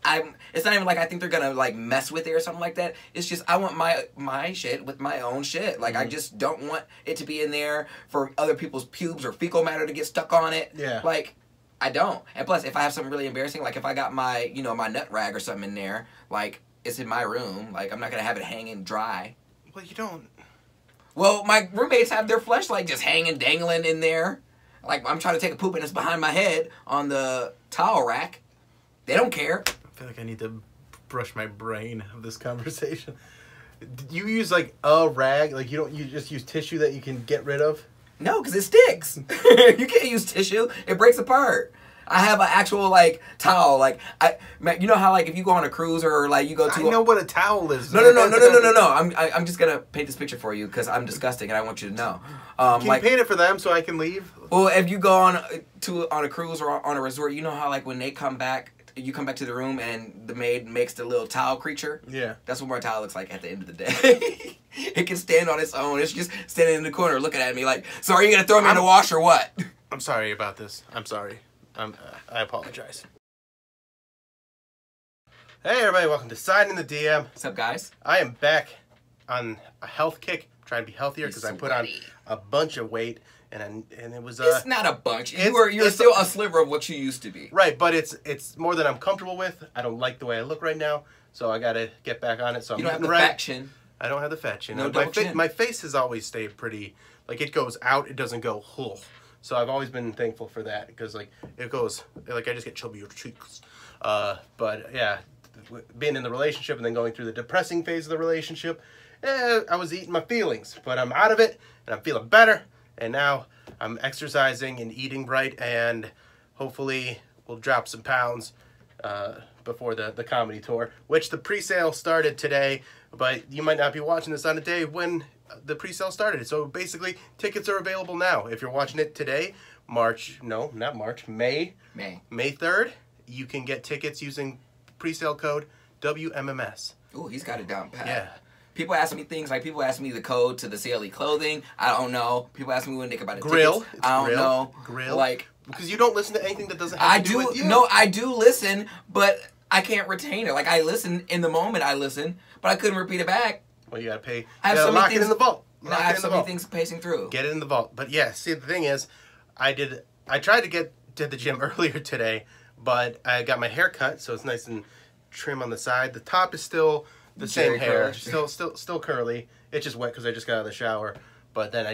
it's not even like I think they're gonna like mess with it or something like that. It's just I want my shit with my own shit. Like I just don't want it to be in there for other people's pubes or fecal matter to get stuck on it. Yeah. Like. I don't. And plus, if I have something really embarrassing, like if I got my, my nut rag or something in there, like, it's in my room. Like, I'm not going to have it hanging dry. Well, you don't. Well, my roommates have their fleshlight just hanging, dangling in there. Like, I'm trying to take a poop and it's behind my head on the towel rack. They don't care. I feel like I need to brush my brain of this conversation. You use, like, a rag? Like, you just use tissue that you can get rid of? No, because it sticks. You can't use tissue. It breaks apart. I have an actual, like, towel. Like, you know how, like, if you go on a cruise or, like, you go to... I know what a towel is. No. I'm just going to paint this picture for you because I'm disgusting and I want you to know. Can you paint it for them so I can leave? Well, if you go on a cruise or on a resort, you know how, like, when they come back, you come back to the room and the maid makes the little towel creature? Yeah. That's what my towel looks like at the end of the day. It can stand on its own. It's just standing in the corner looking at me like, so are you going to throw me in the wash or what? I'm sorry about this. I'm sorry. I apologize. Hey, everybody. Welcome to Sign in the DM. What's up, guys? I am back on a health kick, trying to be healthier because I put on a bunch of weight. And it was it's not a bunch. You're still a sliver of what you used to be. Right, but it's more than I'm comfortable with. I don't like the way I look right now, so I got to get back on it. So you don't have the fat chin. I don't have the fat chin. No double chin. My face has always stayed pretty, like it goes out, it doesn't go whole. So I've always been thankful for that because like it goes, like I just get chubbier cheeks. But yeah, being in the relationship and then going through the depressing phase of the relationship, I was eating my feelings, but I'm out of it and I'm feeling better. And now I'm exercising and eating right, and hopefully we'll drop some pounds before the comedy tour, which the pre-sale started today, but you might not be watching this on a day when the pre-sale started. So basically, tickets are available now. If you're watching it today, May 3rd, you can get tickets using pre-sale code WMMS. Ooh, he's got it down pat. Yeah. People ask me things like, people ask me the code to the CLE clothing. I don't know. People ask me when they can buy the tickets. I don't know. Grill. Like, because you don't listen to anything that doesn't have to do with you. No, I do listen, but I can't retain it. Like, I listen in the moment I listen, but I couldn't repeat it back. Well, you got to pay. I have so many lock things it in the vault. I have so many things pacing through. Get it in the vault. But yeah, see, the thing is, I tried to get to the gym earlier today, but I got my hair cut, so it's nice and trim on the side. The top is still the same hair, still curly. It's just wet because I just got out of the shower. But then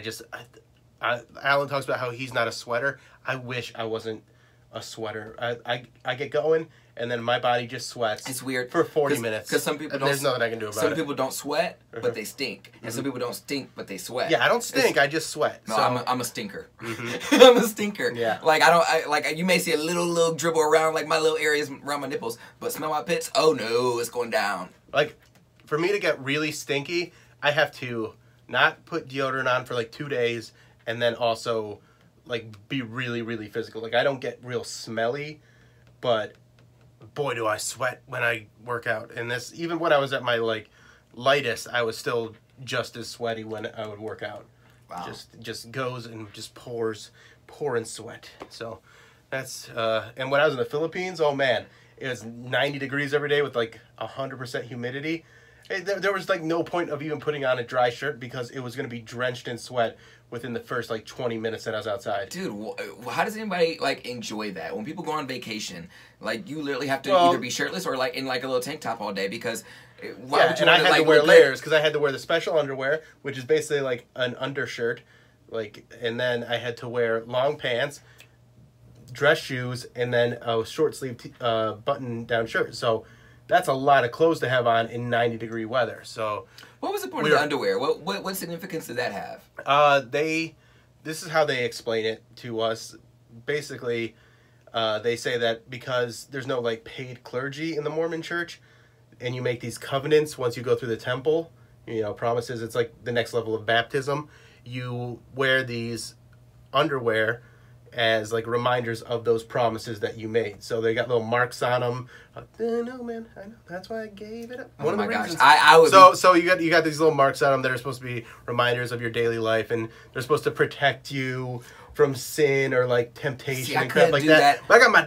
Alan talks about how he's not a sweater. I wish I wasn't a sweater. I get going, and then my body just sweats. It's weird for 40 minutes. Because some people there's nothing I can do about it. Some people don't sweat, but they stink, and some people don't stink, but they sweat. Yeah, I don't stink. I just sweat. No, so. I'm a stinker. I'm a stinker. Yeah. Like you may see a little dribble around like my little areas around my nipples, but smell my pits. Oh no, it's going down. Like, for me to get really stinky, I have to not put deodorant on for like 2 days, and then also like be really, really physical. Like, I don't get real smelly, but boy, do I sweat when I work out. And this, even when I was at my like lightest, I was still just as sweaty when I would work out. Wow. Just goes and just pouring sweat. So that's and when I was in the Philippines, oh man, it was 90 degrees every day with like 100% humidity. There was like no point of even putting on a dry shirt because it was going to be drenched in sweat within the first like 20 minutes that I was outside. Dude, how does anybody like enjoy that? When people go on vacation, like you literally have to either be shirtless or like in like a little tank top all day because why would you and I had like, to wear layers because I had to wear the special underwear, which is basically like an undershirt, like, and then I had to wear long pants, dress shoes, and then a short sleeve button down shirt. So that's a lot of clothes to have on in 90-degree weather. So what was the point of the underwear? What significance did that have? This is how they explain it to us. Basically, they say that because there's no like paid clergy in the Mormon church, and you make these covenants once you go through the temple, promises. It's like the next level of baptism. You wear these underwear as like reminders of those promises that you made. So they got little marks on them. No, man, I know. That's why I gave it up. Oh my gosh, So you got these little marks on them that are supposed to be reminders of your daily life, and they're supposed to protect you from sin or like temptation and crap like that. I got my.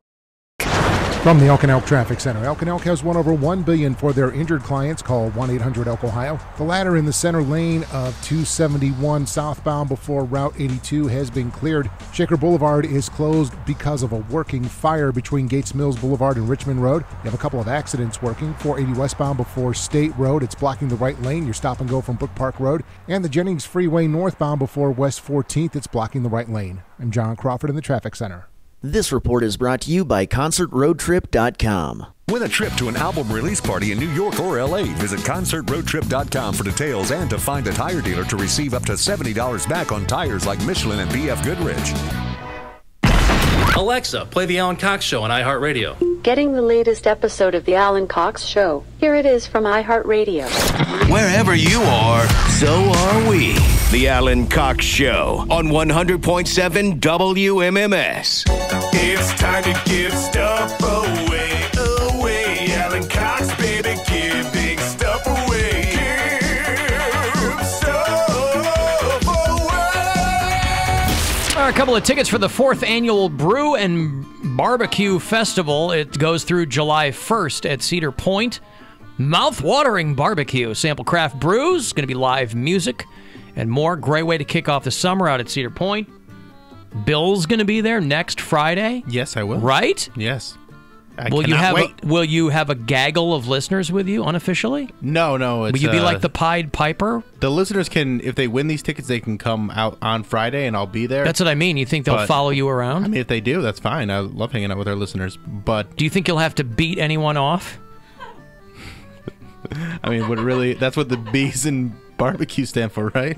From the Elk and Elk Traffic Center, Elk and Elk has won over $1 billion for their injured clients. Call 1-800-ELK-OHIO. The ladder in the center lane of 271 southbound before Route 82 has been cleared. Shaker Boulevard is closed because of a working fire between Gates Mills Boulevard and Richmond Road. You have a couple of accidents working. 480 westbound before State Road. It's blocking the right lane. You're stop and go from Brook Park Road. And the Jennings Freeway northbound before West 14th. It's blocking the right lane. I'm John Crawford in the Traffic Center. This report is brought to you by ConcertRoadTrip.com. Win a trip to an album release party in New York or LA. Visit ConcertRoadTrip.com for details and to find a tire dealer to receive up to $70 back on tires like Michelin and BF Goodrich. Alexa, play The Alan Cox Show on iHeartRadio. Getting the latest episode of The Alan Cox Show. Here it is from iHeartRadio. Wherever you are, so are we. The Alan Cox Show on 100.7 WMMS. It's time to give stuff away. Alan Cox, baby, give big stuff away. Give stuff away. A couple of tickets for the 4th annual Brew and Barbecue Festival. It goes through July 1st at Cedar Point. Mouth-watering barbecue. Sample craft brews. Going to be live music and more. Great way to kick off the summer out at Cedar Point. Bill's going to be there next Friday. Yes, I will. Right? Yes. Will you have a gaggle of listeners with you unofficially? No. Will you be like the Pied Piper? The listeners can, if they win these tickets, they can come out on Friday, and I'll be there. That's what I mean. You think they'll follow you around? I mean, if they do, that's fine. I love hanging out with our listeners. But do you think you'll have to beat anyone off? I mean, that's what the B's in barbecue stand for, right?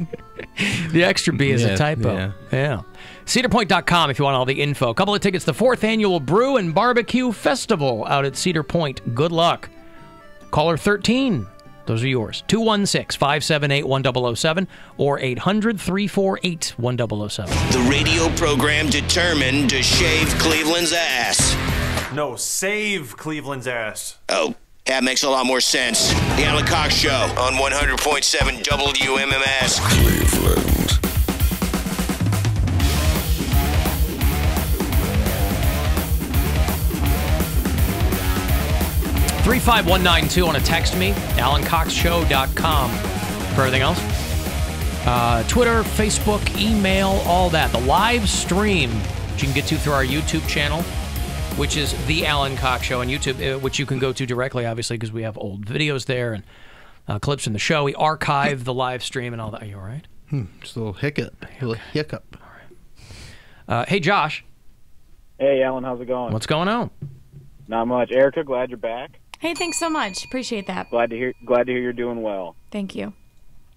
The extra B is a typo. Yeah. CedarPoint.com if you want all the info. A couple of tickets, the 4th annual Brew and Barbecue Festival out at Cedar Point. Good luck. Caller 13 Those are yours. 216-578-1007 or 800-348-1007. The radio program determined to shave Cleveland's ass. No, save Cleveland's ass. Oh, that makes a lot more sense. The Alan Cox Show on 100.7 WMMS. Cleveland. 35192 on a text me, AlanCoxShow.com for everything else. Twitter, Facebook, email, all that. The live stream, which you can get to through our YouTube channel, which is The Alan Cox Show on YouTube, which you can go to directly, obviously, because we have old videos there and clips from the show. We archive the live stream and all that. Are you all right? Just a little hiccup. A little hiccup. All right. Hey, Josh. Hey, Alan. How's it going? What's going on? Not much. Erica, glad you're back. Hey, thanks so much. Appreciate that. Glad to hear you're doing well. Thank you.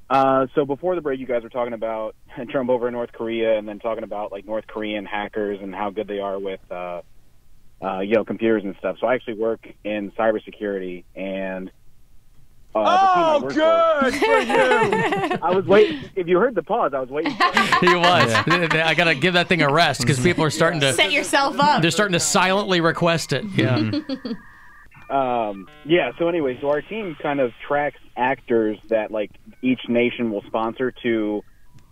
So before the break, you guys were talking about Trump over in North Korea, and then talking about like North Korean hackers and how good they are with computers and stuff. So I actually work in cybersecurity, and oh, good for you! I was waiting. If you heard the pause, I was waiting. He was. I got to give that thing a rest because people are starting to set yourself up. They're starting to silently request it. Yeah. So anyway, so our team kind of tracks actors that like each nation will sponsor to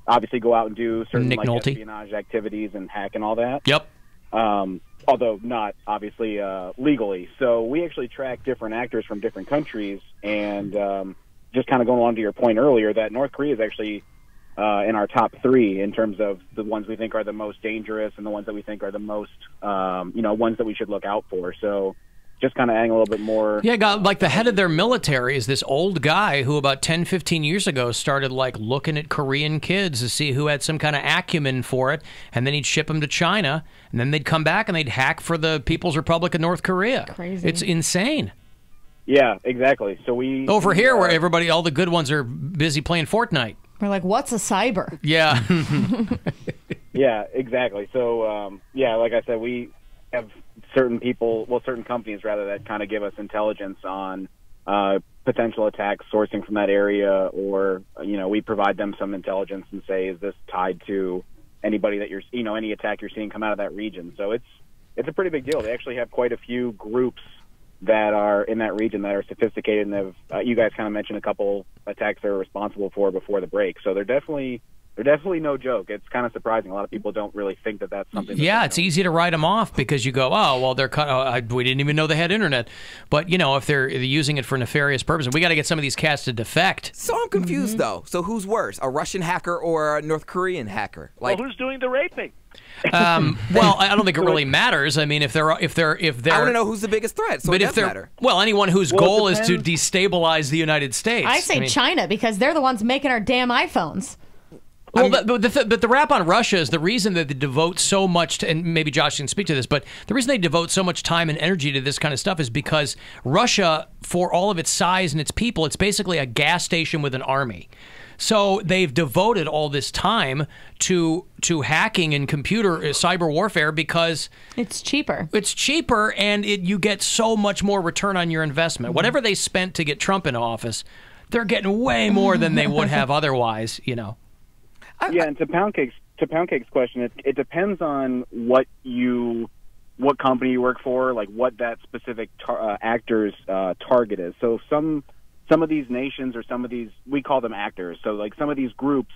obviously go out and do certain Nick like Nolte. espionage activities and hack and all that. Yep. Although not obviously legally. So we actually track different actors from different countries, and just kind of going along to your point earlier that North Korea is actually in our top 3 in terms of the ones we think are the most dangerous and the ones that we think are the most, ones that we should look out for. So just kind of adding a little bit more. Yeah, like the head of their military is this old guy who about 10, 15 years ago started like looking at Korean kids to see who had some kind of acumen for it, and then he'd ship them to China, and then they'd come back and they'd hack for the People's Republic of North Korea. Crazy. It's insane. Yeah, exactly. So we over here where everybody, all the good ones are busy playing Fortnite. We're like, what's a cyber? Yeah. Yeah, exactly. So like I said, we have certain companies rather, that kind of give us intelligence on potential attacks sourcing from that area, or we provide them some intelligence and say, is this tied to anybody that any attack you're seeing come out of that region? So it's a pretty big deal. They actually have quite a few groups that are in that region that are sophisticated, and you guys kind of mentioned a couple attacks they're responsible for before the break. So they're definitely no joke. It's kind of surprising. A lot of people don't really think that that's something. Yeah, it's easy to write them off because you go, oh, well, they're cut. We didn't even know they had internet. But, if they're using it for nefarious purposes, we got to get some of these cats to defect. So I'm confused, though. So who's worse, a Russian hacker or a North Korean hacker? Well, who's doing the raping? Well, I don't think it really matters. I mean, if they're, I want to know who's the biggest threat. So but it if does they're, matter. well, anyone whose goal is to destabilize the United States. I say China because they're the ones making our damn iPhones. Well, but the rap on Russia is the reason that they devote so much to, and maybe Josh can speak to this, but the reason they devote so much time and energy to this kind of stuff is because Russia, for all of its size and its people, it's basically a gas station with an army. So they've devoted all this time to hacking and cyber warfare because it's cheaper. It's cheaper, and you get so much more return on your investment. Mm-hmm. Whatever they spent to get Trump into office, they're getting way more than they would have otherwise. Yeah, and to Pound Cake's question, it depends on what company you work for, like what that specific actor's target is. So some of these nations, or some of these, we call them actors. So like some of these groups,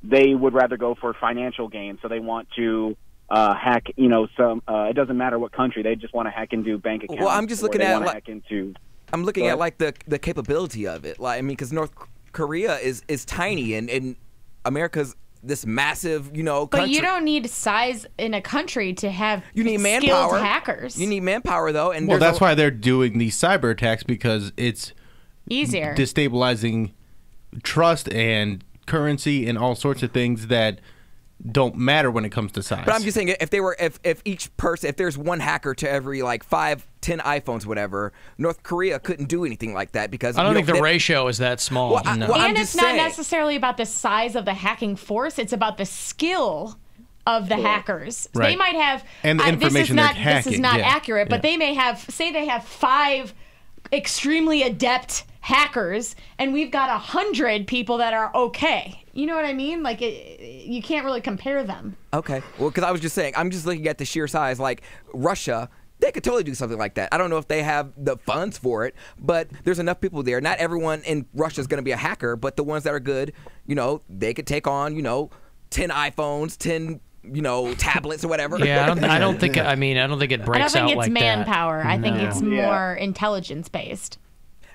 they would rather go for financial gain. So they want to hack, it doesn't matter what country, they just want to hack into bank accounts. Well, I'm just looking at I'm looking Go at like the capability of it. Like, I mean, because North Korea is tiny, and America's this massive, country. But you don't need size in a country to have you need skilled manpower. hackers. You need manpower, though. And well, that's why they're doing these cyber attacks, because it's easier, destabilizing trust and currency and all sorts of things that don't matter when it comes to size. But I'm just saying, if each person, if there's one hacker to every like 5, 10 iPhones, whatever, North Korea couldn't do anything like that because I don't think the ratio is that small. Well, no. And it's not necessarily about the size of the hacking force; it's about the skill of the hackers. So right. They might have, and the information they're hacking. This is not yeah. accurate, but yeah. they may have, say, they have 5 extremely adept hackers, and we've got 100 people that are okay. You know what I mean? Like, you can't really compare them. Okay. Well, because I was just saying, I'm just looking at the sheer size. Like, Russia, they could totally do something like that. I don't know if they have the funds for it, but there's enough people there. Not everyone in Russia is going to be a hacker, but the ones that are good, they could take on, 10 iPhones, 10 tablets or whatever. Yeah, I don't think. I don't think it breaks out like that. I don't think it's manpower. I think it's more intelligence based.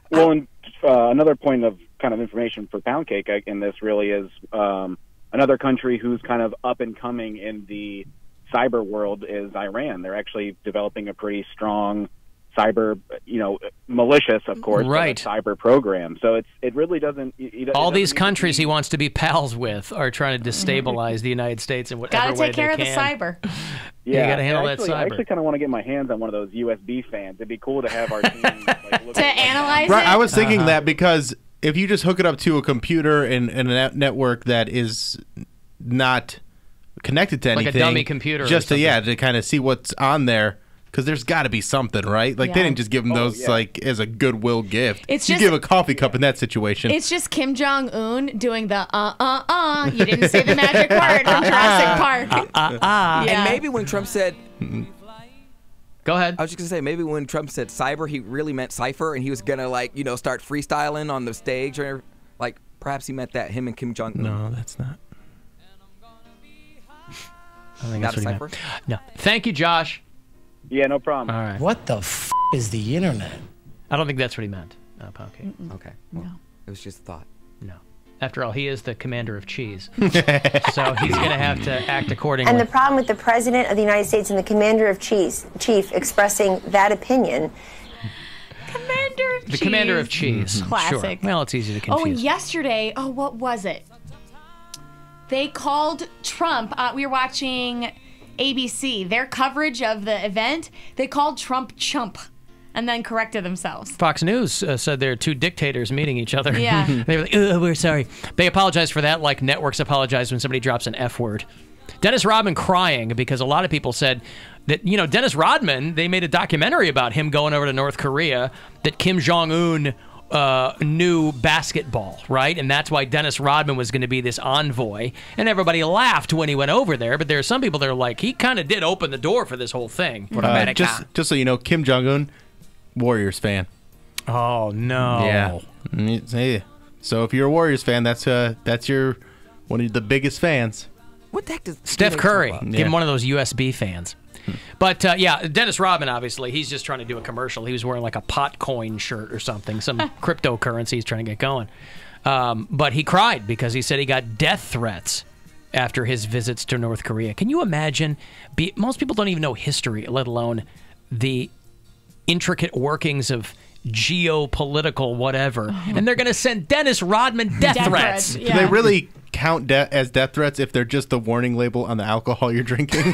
Well, and another point of kind of information for Pound Cake in this really is another country who's kind of up and coming in the cyber world is Iran. They're actually developing a pretty strong cyber, malicious, of course, right, cyber program. So it really doesn't. All these countries he wants to be pals with are trying to destabilize the United States in whatever way they can. Gotta take care of the cyber. Yeah, you gotta handle that cyber. I actually kind of want to get my hands on one of those USB fans. It'd be cool to have our team look to analyze right, it. I was thinking that because if you just hook it up to a computer and a network that is not connected to anything, like a dummy computer, just to kind of see what's on there. Because there's got to be something, right? Like, they didn't just give them those, as a goodwill gift. You give a coffee cup in that situation. It's just Kim Jong-un doing the You didn't say the magic word from Jurassic Park. And maybe when Trump said... Go ahead. I was just going to say, maybe when Trump said cyber, he really meant cipher, and he was going to, start freestyling on the stage. Or, perhaps he meant that, him and Kim Jong-un. No, that's not. I think Not that's a what he meant. No. Thank you, Josh. Yeah, no problem. All right. What the is the internet? I don't think that's what he meant, Pound Cake. Okay. Well, no. It was just a thought. No. After all, he is the commander of cheese. So he's going to have to act accordingly. And the problem with the President of the United States and the Commander of Chief expressing that opinion. The commander of cheese. Classic. Sure. Well, it's easy to confuse. Oh, and yesterday, what was it? They called Trump. We were watching ABC, their coverage of the event. They called Trump chump and then corrected themselves. Fox News said there are two dictators meeting each other. Yeah. They were like, we're sorry. They apologized for that like networks apologize when somebody drops an F word. Dennis Rodman crying because a lot of people said that, Dennis Rodman, they made a documentary about him going over to North Korea, that Kim Jong-un knew basketball, right? And that's why Dennis Rodman was going to be this envoy. And everybody laughed when he went over there. But there are some people that are like, he kind of did open the door for this whole thing. Just so you know, Kim Jong-un, Warriors fan. Oh, no. Yeah. So if you're a Warriors fan, that's your one of the biggest fans. What the heck does Steph Curry? Yeah. Give him one of those USB fans. But, Dennis Rodman, obviously, he's just trying to do a commercial. He was wearing like a Potcoin shirt or something, some cryptocurrency he's trying to get going. But he cried because he said he got death threats after his visits to North Korea. Can you imagine? Most people don't even know history, let alone the intricate workings of geopolitical whatever. And they're going to send Dennis Rodman death threats. Do they really count as death threats if they're just the warning label on the alcohol you're drinking?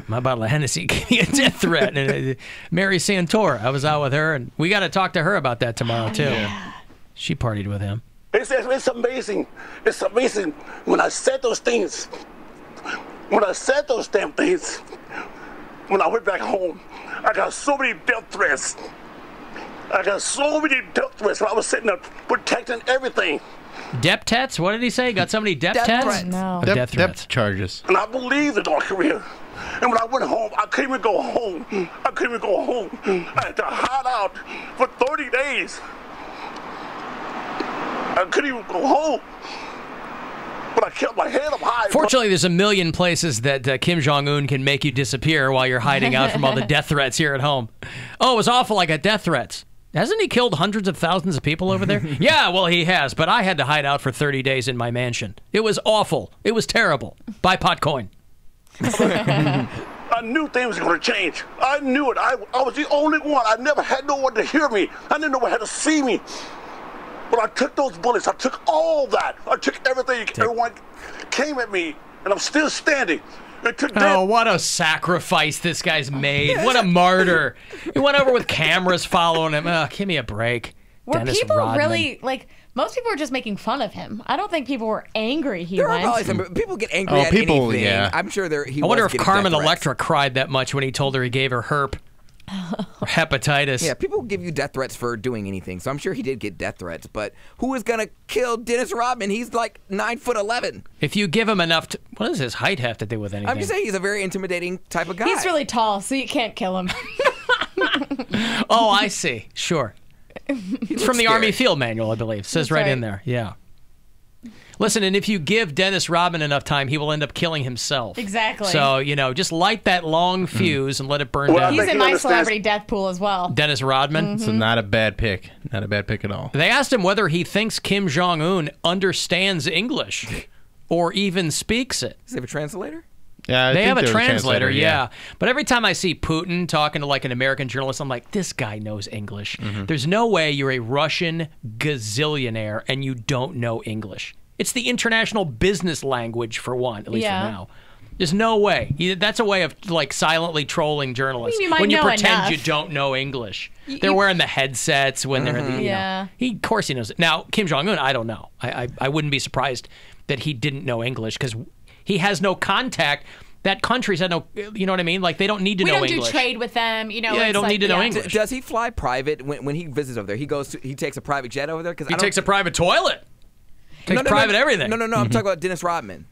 My bottle of Hennessy gave me a death threat. And Mary Santora, I was out with her, and we got to talk to her about that tomorrow, too. Yeah. She partied with him. It's amazing. It's amazing when I said those things. When I said those damn things, when I went back home, I got so many death threats. I got so many death threats when I was sitting there protecting everything. Depth-tats? What did he say? Got somebody depth-tats? No. Death threats. Depth charges. And I believed in North Korea. And when I went home, I couldn't even go home. I couldn't even go home. I had to hide out for 30 days. I couldn't even go home. But I kept my head up high. Fortunately, there's a million places that Kim Jong-un can make you disappear while you're hiding out from all the death threats here at home. Oh, it was awful. I got death threats. Hasn't he killed hundreds of thousands of people over there? Yeah, well, he has, but I had to hide out for 30 days in my mansion. It was awful. It was terrible. Buy Potcoin. I knew things were going to change. I knew it. I was the only one. I never had no one to hear me. I didn't know one had to see me. But I took those bullets. I took all that. I took everything. Everyone came at me, and I'm still standing. Oh, what a sacrifice this guy's made. What a martyr. He went over with cameras following him. Oh, give me a break. Were Dennis people Rodman. really, most people were just making fun of him. I don't think people were angry he There went. are probably some people get angry at anything. Yeah. I'm sure I wonder if Carmen Electra cried that much when he told her he gave her herp. Or hepatitis. Yeah, people give you death threats for doing anything, so I'm sure he did get death threats. But who is gonna kill Dennis Rodman? He's like 9'11". If you give him enough, what does his height have to do with anything? I'm just saying he's a very intimidating type of guy. He's really tall, so you can't kill him. Oh, I see. Sure. It's from the Army Field Manual, I believe. It says right in there. Yeah. Listen, and if you give Dennis Rodman enough time, he will end up killing himself. Exactly. So, just light that long fuse and let it burn down. He's in my celebrity death pool as well. Dennis Rodman? So not a bad pick. Not a bad pick at all. They asked him whether he thinks Kim Jong-un understands English or even speaks it. Does he have a translator? Yeah, they have a translator, yeah. But every time I see Putin talking to like an American journalist, I'm like, this guy knows English. There's no way you're a Russian gazillionaire and you don't know English. It's the international business language, for one, at least for now. There's no way. That's a way of like silently trolling journalists. You might when you know pretend enough. you don't know English. They're wearing the headsets when they're of course he knows it. Now, Kim Jong-un, I don't know. I wouldn't be surprised that he didn't know English because he has no contact. That country's had no, you know what I mean? Like, they don't need to know English. We don't do trade with them, Yeah, they don't need to know English. Does he fly private when he visits over there? He takes a private jet over there? He takes a private toilet. Takes private everything. No. I'm talking about Dennis Rodman.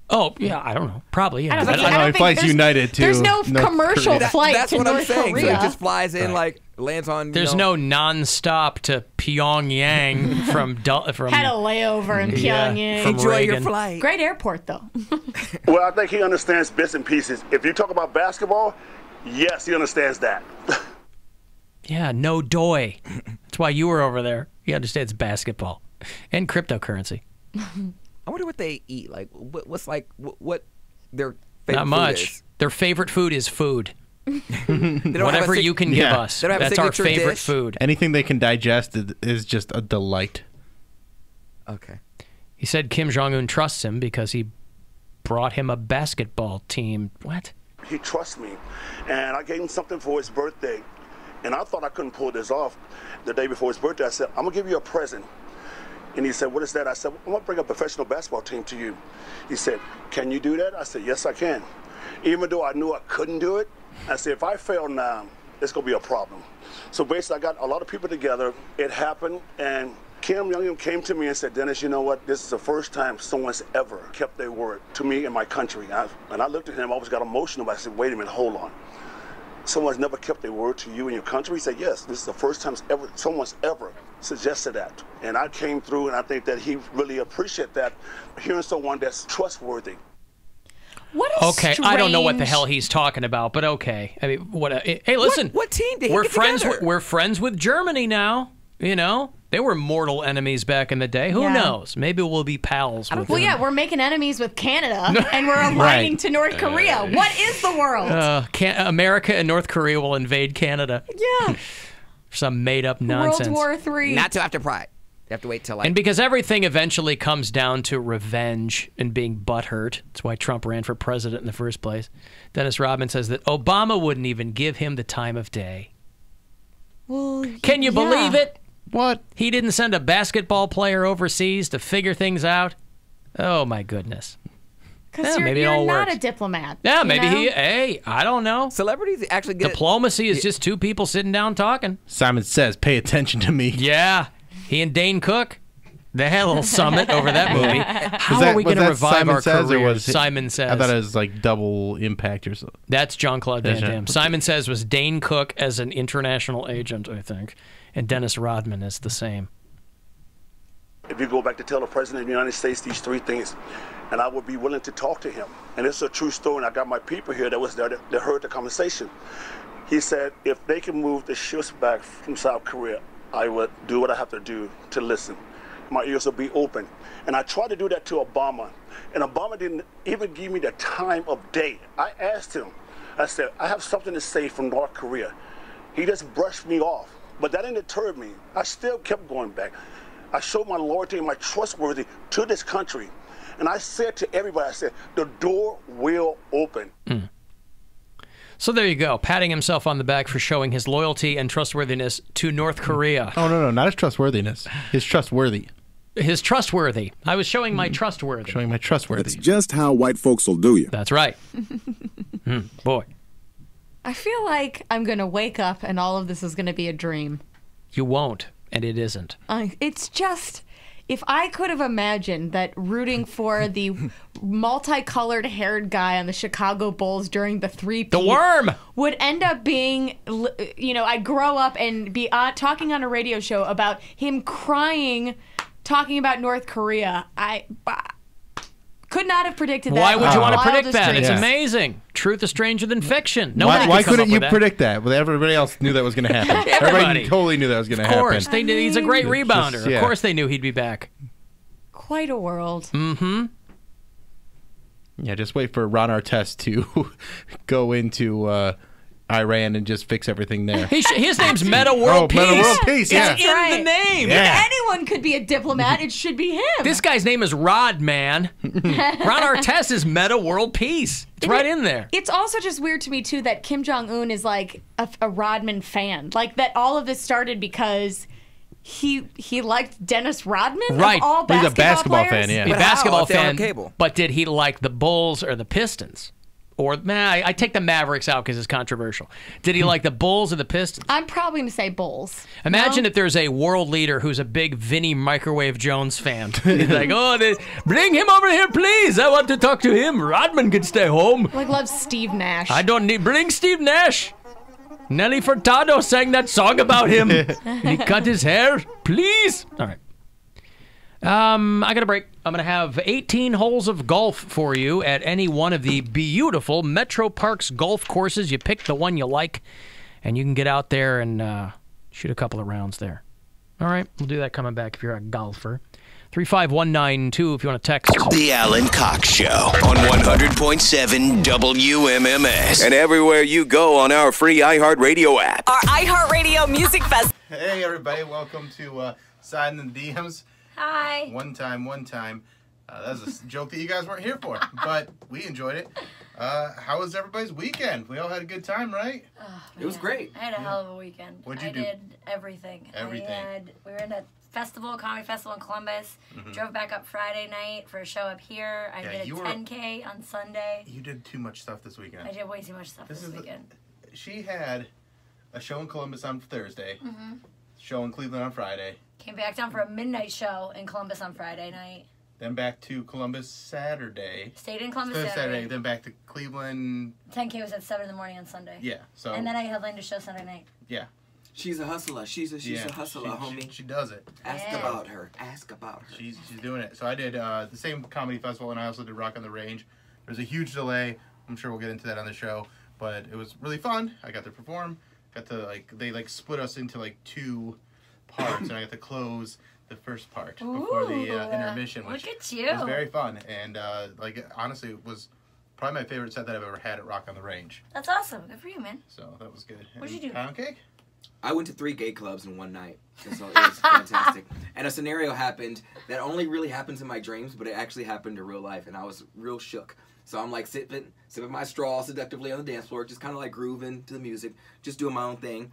Oh, yeah, I don't know. Probably, yeah. I don't know. He flies United to There's no commercial Korea. flight That's to what I'm North saying. Korea. So he just flies in, lands on. There's no non-stop to Pyongyang from. Had a layover in Pyongyang. from Enjoy Reagan. your flight. Great airport, though. Well, I think he understands bits and pieces. If you talk about basketball, yes, he understands that. Yeah, no doy. That's why you were over there. He understands basketball and cryptocurrency. I wonder what they eat. Like, what's what their favorite Not much. food is. Their favorite food is food. They don't have Whatever a you can give us. They don't have a That's our signature favorite dish? food. Anything they can digest is just a delight. Okay. He said Kim Jong-un trusts him because he brought him a basketball team. What? He trusts me. And I gave him something for his birthday. And I thought I couldn't pull this off. The day before his birthday, I said, I'm going to give you a present. And he said, what is that? I said, I'm going to bring a professional basketball team to you. He said, can you do that? I said, yes, I can. Even though I knew I couldn't do it, I said, if I fail now, it's going to be a problem. So basically, I got a lot of people together. It happened, and Kim Jong-un came to me and said, Dennis, you know what? This is the first time someone's ever kept their word to me and my country. And I looked at him, I always got emotional, but I said, wait a minute, hold on. Someone's never kept their word to you and your country? He said, yes, this is the first time someone's ever suggested that. And I came through, and I think that he really appreciated that, hearing someone that's trustworthy. What a Okay, I don't know what the hell he's talking about, but okay. I mean, hey, listen. What team did he we're get friends. together? We're friends with Germany now. You know, they were mortal enemies back in the day. Who Yeah. knows? Maybe we'll be pals with Well, them. yeah, we're making enemies with Canada, and we're aligning to North Korea. What is the world? America and North Korea will invade Canada. Yeah. Some made-up nonsense. World War III. Not till after Pride. You have to wait till And because everything eventually comes down to revenge and being butthurt. That's why Trump ran for president in the first place. Dennis Rodman says that Obama wouldn't even give him the time of day. Well, Can you believe it? What? He didn't send a basketball player overseas to figure things out? Oh, my goodness. Because maybe it you're all not works. a diplomat. Yeah, you maybe know? hey, I don't know. Celebrities actually get Diplomacy is just two people sitting down talking. Simon Says, pay attention to me. Yeah. He and Dane Cook, they had a little summit over that movie. How are we going to revive Simon our Says, or careers? was it- Simon Says. I thought it was like double impact or something. That's Jean-Claude Van That's Damme. Simon Says was Dane Cook as an international agent, I think. And Dennis Rodman is the same. If you go back to tell the President of the United States these three things, and I would be willing to talk to him. And it's a true story, and I got my people here that was there that heard the conversation. He said, if they can move the ships back from South Korea, I would do what I have to do to listen. My ears will be open. And I tried to do that to Obama, and Obama didn't even give me the time of day. I asked him, I said, I have something to say from North Korea. He just brushed me off, but that didn't deter me. I still kept going back. I showed my loyalty and my trustworthy to this country. And I said to everybody, I said, the door will open. So there you go, patting himself on the back for showing his loyalty and trustworthiness to North Korea. Oh, no, not his trustworthiness. His trustworthy. His trustworthy. I was showing my trustworthy. Showing my trustworthy. That's just how white folks will do you. That's right. Boy. I feel like I'm going to wake up and all of this is going to be a dream. You won't, and it isn't. It's just, if I could have imagined that rooting for the multicolored haired guy on the Chicago Bulls during the three-peat The Worm would end up being, I'd grow up and be talking on a radio show about him crying, talking about North Korea. I could not have predicted that. Why would you want to predict that? Dreams. It's amazing. Truth is stranger than fiction. Why couldn't you predict that? Well, everybody else knew that was going to happen. Everybody totally knew that was going to happen. Of course. They knew he's a great rebounder. Of course they knew he'd be back. Quite a world. Mm-hmm. Yeah, just wait for Ron Artest to go into Iran and just fix everything there. His name's Meta World Peace. Meta World Peace, yeah. It's in the name. If anyone could be a diplomat, it should be him. This guy's name is Rod, man. Ron Artest is Meta World Peace. It's right in there. It's also just weird to me, too, that Kim Jong-un is like a Rodman fan. Like, that all of this started because he liked Dennis Rodman? Right. Of all He's a basketball players? fan, yeah. He's a basketball If they're on fan. cable? But did he like the Bulls or the Pistons? Or, I take the Mavericks out because it's controversial. Did he like the Bulls or the Pistons? I'm probably going to say Bulls. Imagine if there's a world leader who's a big Vinnie Microwave Jones fan. He's like, bring him over here, please. I want to talk to him. Rodman can stay home. Like, loves Steve Nash. I don't need... Bring Steve Nash. Nelly Furtado sang that song about him. And he cut his hair. Please. All right. I got a break. I'm going to have 18 holes of golf for you at any one of the beautiful Metro Parks golf courses. You pick the one you like, and you can get out there and shoot a couple of rounds there. All right, we'll do that coming back if you're a golfer. 35192 if you want to text. The Alan Cox Show on 100.7 WMMS. And everywhere you go on our free iHeartRadio app. Our iHeartRadio Music Fest. Hey, everybody. Welcome to Side in the DMs. Hi. One time. That was a joke that you guys weren't here for, but we enjoyed it. How was everybody's weekend? We all had a good time, right? Oh, It was great. I had a hell of a weekend. What'd you do? I did everything. Everything. We were in a comedy festival in Columbus. Mhm. Drove back up Friday night for a show up here. I did a 10K on Sunday. You did too much stuff this weekend. I did way too much stuff this weekend. She had a show in Columbus on Thursday, Mhm. show in Cleveland on Friday, Came back down for a midnight show in Columbus on Friday night. then back to Columbus Saturday. Stayed in Columbus Saturday. Then back to Cleveland. 10K was at 7 in the morning on Sunday. Yeah, so- And then I headlined a show Sunday night. Yeah. She's a hustler. She's a hustler, homie. She does it. Ask Yeah. about her. Ask about her. She's doing it. So I did the same comedy festival, and I also did Rock on the Range. There's a huge delay. I'm sure we'll get into that on the show, but it was really fun. I got to perform. Got to they split us into two parts, and I got to close the first part before the intermission, which look at you. was very fun. And honestly, it was probably my favorite set that I've ever had at Rock on the Range. That's awesome. Good for you, man. So that was good. What'd you do? Pound cake? I went to 3 gay clubs in one night. And so it was fantastic. And a scenario happened that only really happens in my dreams, but it actually happened in real life, and I was real shook. So I'm sipping my straw seductively on the dance floor, just kind of grooving to the music, just doing my own thing.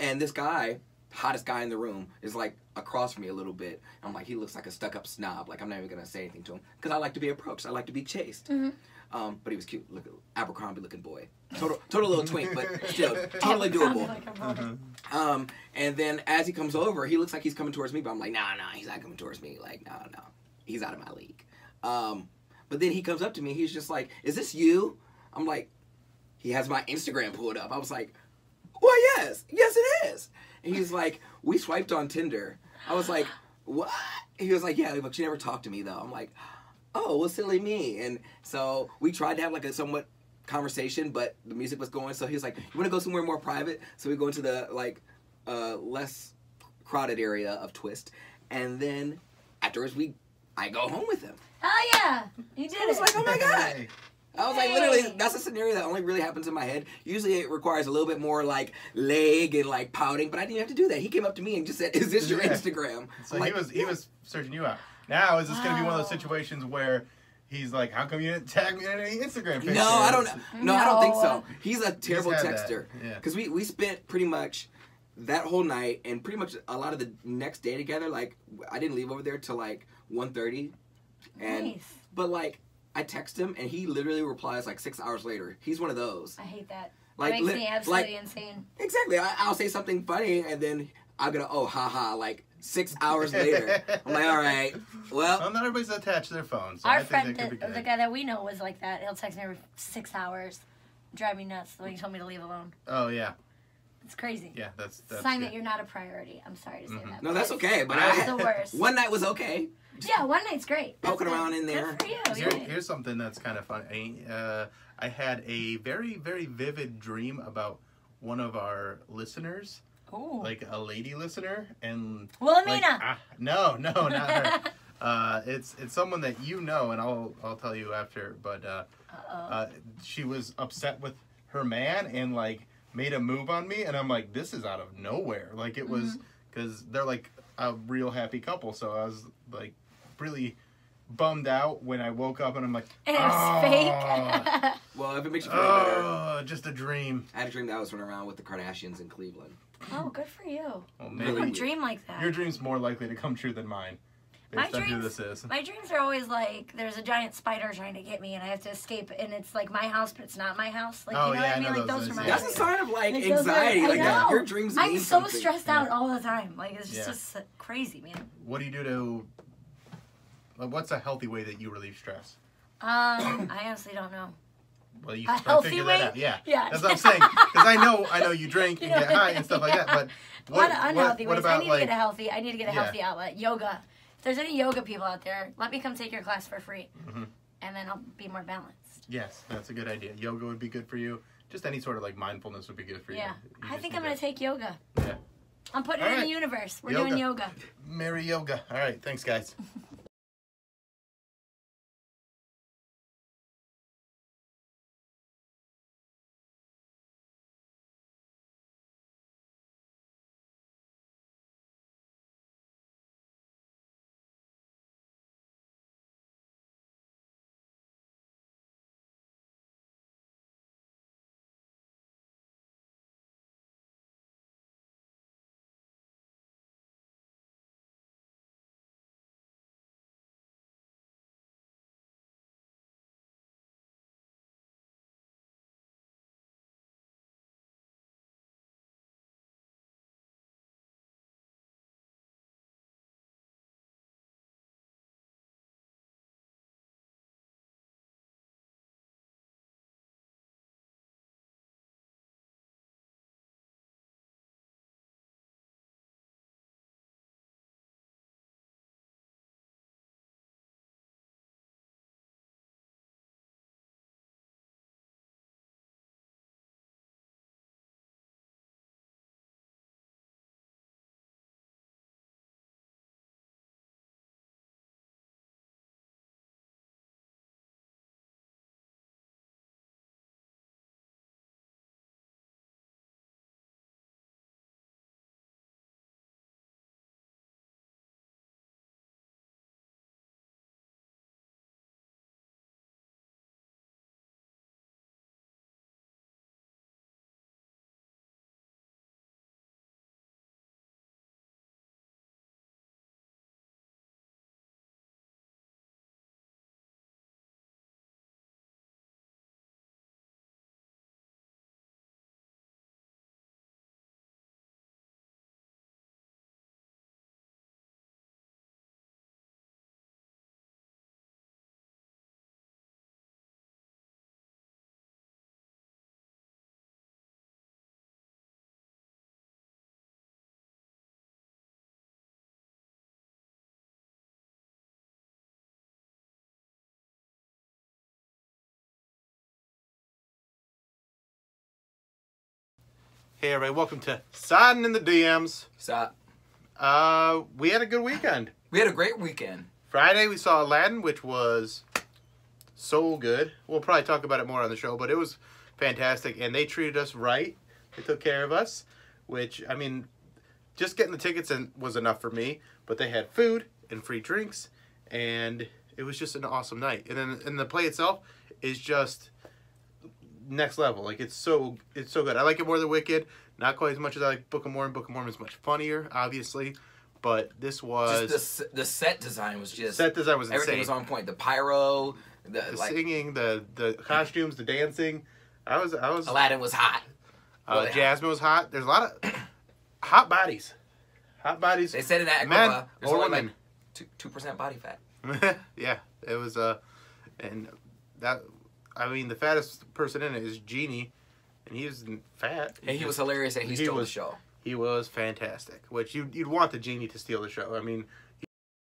And this guy, hottest guy in the room, is across from me a little bit. I'm he looks like a stuck-up snob. I'm not even gonna say anything to him because I like to be approached. I like to be chased. Mm-hmm. But he was cute, Abercrombie-looking boy. Total little twink, but still totally doable. And then as he comes over, he looks like he's coming towards me, but I'm nah, he's not coming towards me. No, he's out of my league. But then he comes up to me. He's just "Is this you?" I'm he has my Instagram pulled up. I was well, yes, it is. And he's we swiped on Tinder. I was what? He was yeah, but you never talked to me though. I'm oh, well, silly me. And so we tried to have a somewhat conversation, but the music was going. So he was you want to go somewhere more private? So we go into the less crowded area of Twist, and then afterwards I go home with him. Oh yeah, you did. I was it. oh my god. I was literally, that's a scenario that only really happens in my head. Usually it requires a little bit more leg and pouting, but I didn't have to do that. He came up to me and just said, "Is this your Instagram?" So he was searching you out. Now is this going to be one of those situations where he's "How come you didn't tag me in any Instagram pictures?" No, I don't think so. He's a terrible had texter. that, yeah. Because we spent pretty much that whole night and pretty much a lot of the next day together. I didn't leave over there till 1:30. And Nice. but I text him and he literally replies 6 hours later. He's one of those. I hate that. Like, That makes me absolutely insane. Exactly. I'll say something funny, and then I'm gonna, oh, haha, like 6 hours later. I'm like, all right, well. Not everybody's attached to their phones. So Our I think friend, that could be good. the guy that we know, was like that. He'll text me every 6 hours, drive me nuts. When he told me to leave alone. Oh yeah. It's crazy. Yeah, that's sign good. that you're not a priority. I'm sorry to say that. No, that's okay. But it's the worst. One night was okay. Yeah, one night's great. Poking around in there. Good for you. Here's something that's kind of funny. I had a very, very vivid dream about one of our listeners. Ooh. Like a lady listener. And Wilhelmina. No, not her. It's someone that you know, and I'll tell you after. But she was upset with her man and like made a move on me, and I'm like, this is out of nowhere. Like it was because they're like a real happy couple. So I was like really bummed out when I woke up, and I'm like, it was fake. Well, if it makes you feel better. Oh, just a dream. I had a dream that I was running around with the Kardashians in Cleveland. Oh, good for you. Well, I have a dream like that. Your dream's more likely to come true than mine. My Based on who this is. My dreams are always like there's a giant spider trying to get me and I have to escape, and it's like my house, but it's not my house. Like, you know what I mean? Like those are my. That's a sign of like those anxiety. I Like know. your dreams. I'm mean so something. stressed out all the time. Like it's Yeah. just crazy, man. What do you do to? What's a healthy way that you relieve stress? I honestly don't know. Well, you A gotta healthy figure way? that out. Yeah, Yeah. that's what I'm saying. Because I know you drink and get high and stuff like that. But What unhealthy what ways? about I need to get a healthy. I need to get a healthy outlet. Yoga. If there's any yoga people out there, let me come take your class for free, and then I'll be more balanced. Yes, that's a good idea. Yoga would be good for you. Just any sort of like mindfulness would be good for you. Yeah, You I just think need I'm gonna to- take yoga. Yeah. I'm putting All it in right. the universe. We're doing yoga. Merry yoga. All right, thanks, guys. Hey everybody, welcome to Siding in the DMs. Stop. We had a good weekend. We had a great weekend. Friday we saw Aladdin, which was so good. We'll probably talk about it more on the show, but it was fantastic, and they treated us right. They took care of us, which, I mean, just getting the tickets was enough for me, but they had food and free drinks, and it was just an awesome night. And the play itself is just next level. Like, it's so good. I like it more than Wicked. Not quite as much as I like Book of Mormon. Book of Mormon is much funnier, obviously, but this was Just the set design was just insane. Everything was on point. The pyro, the singing, the costumes, the dancing. I was. Aladdin was hot. Jasmine was hot. There's a lot of hot bodies. Hot bodies. They said in that men, there's or only women. like 2% body fat. Yeah, it was. And that. I mean, the fattest person in it is Genie, and he was fat. And he was hilarious, and he stole the show. He was fantastic. Which you'd want the Genie to steal the show. I mean.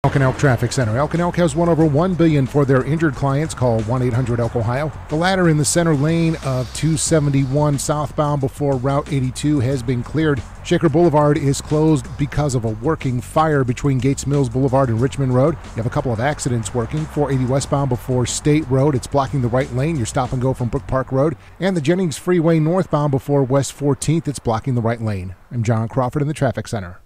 Elk and Elk Traffic Center. Elk and Elk has won over $1 billion for their injured clients. Call 1-800-ELK-OHIO. The ladder in the center lane of 271 southbound before Route 82 has been cleared. Shaker Boulevard is closed because of a working fire between Gates Mills Boulevard and Richmond Road. You have a couple of accidents working. 480 westbound before State Road. It's blocking the right lane. Your stop and go from Brook Park Road. And the Jennings Freeway northbound before West 14th. It's blocking the right lane. I'm John Crawford in the Traffic Center.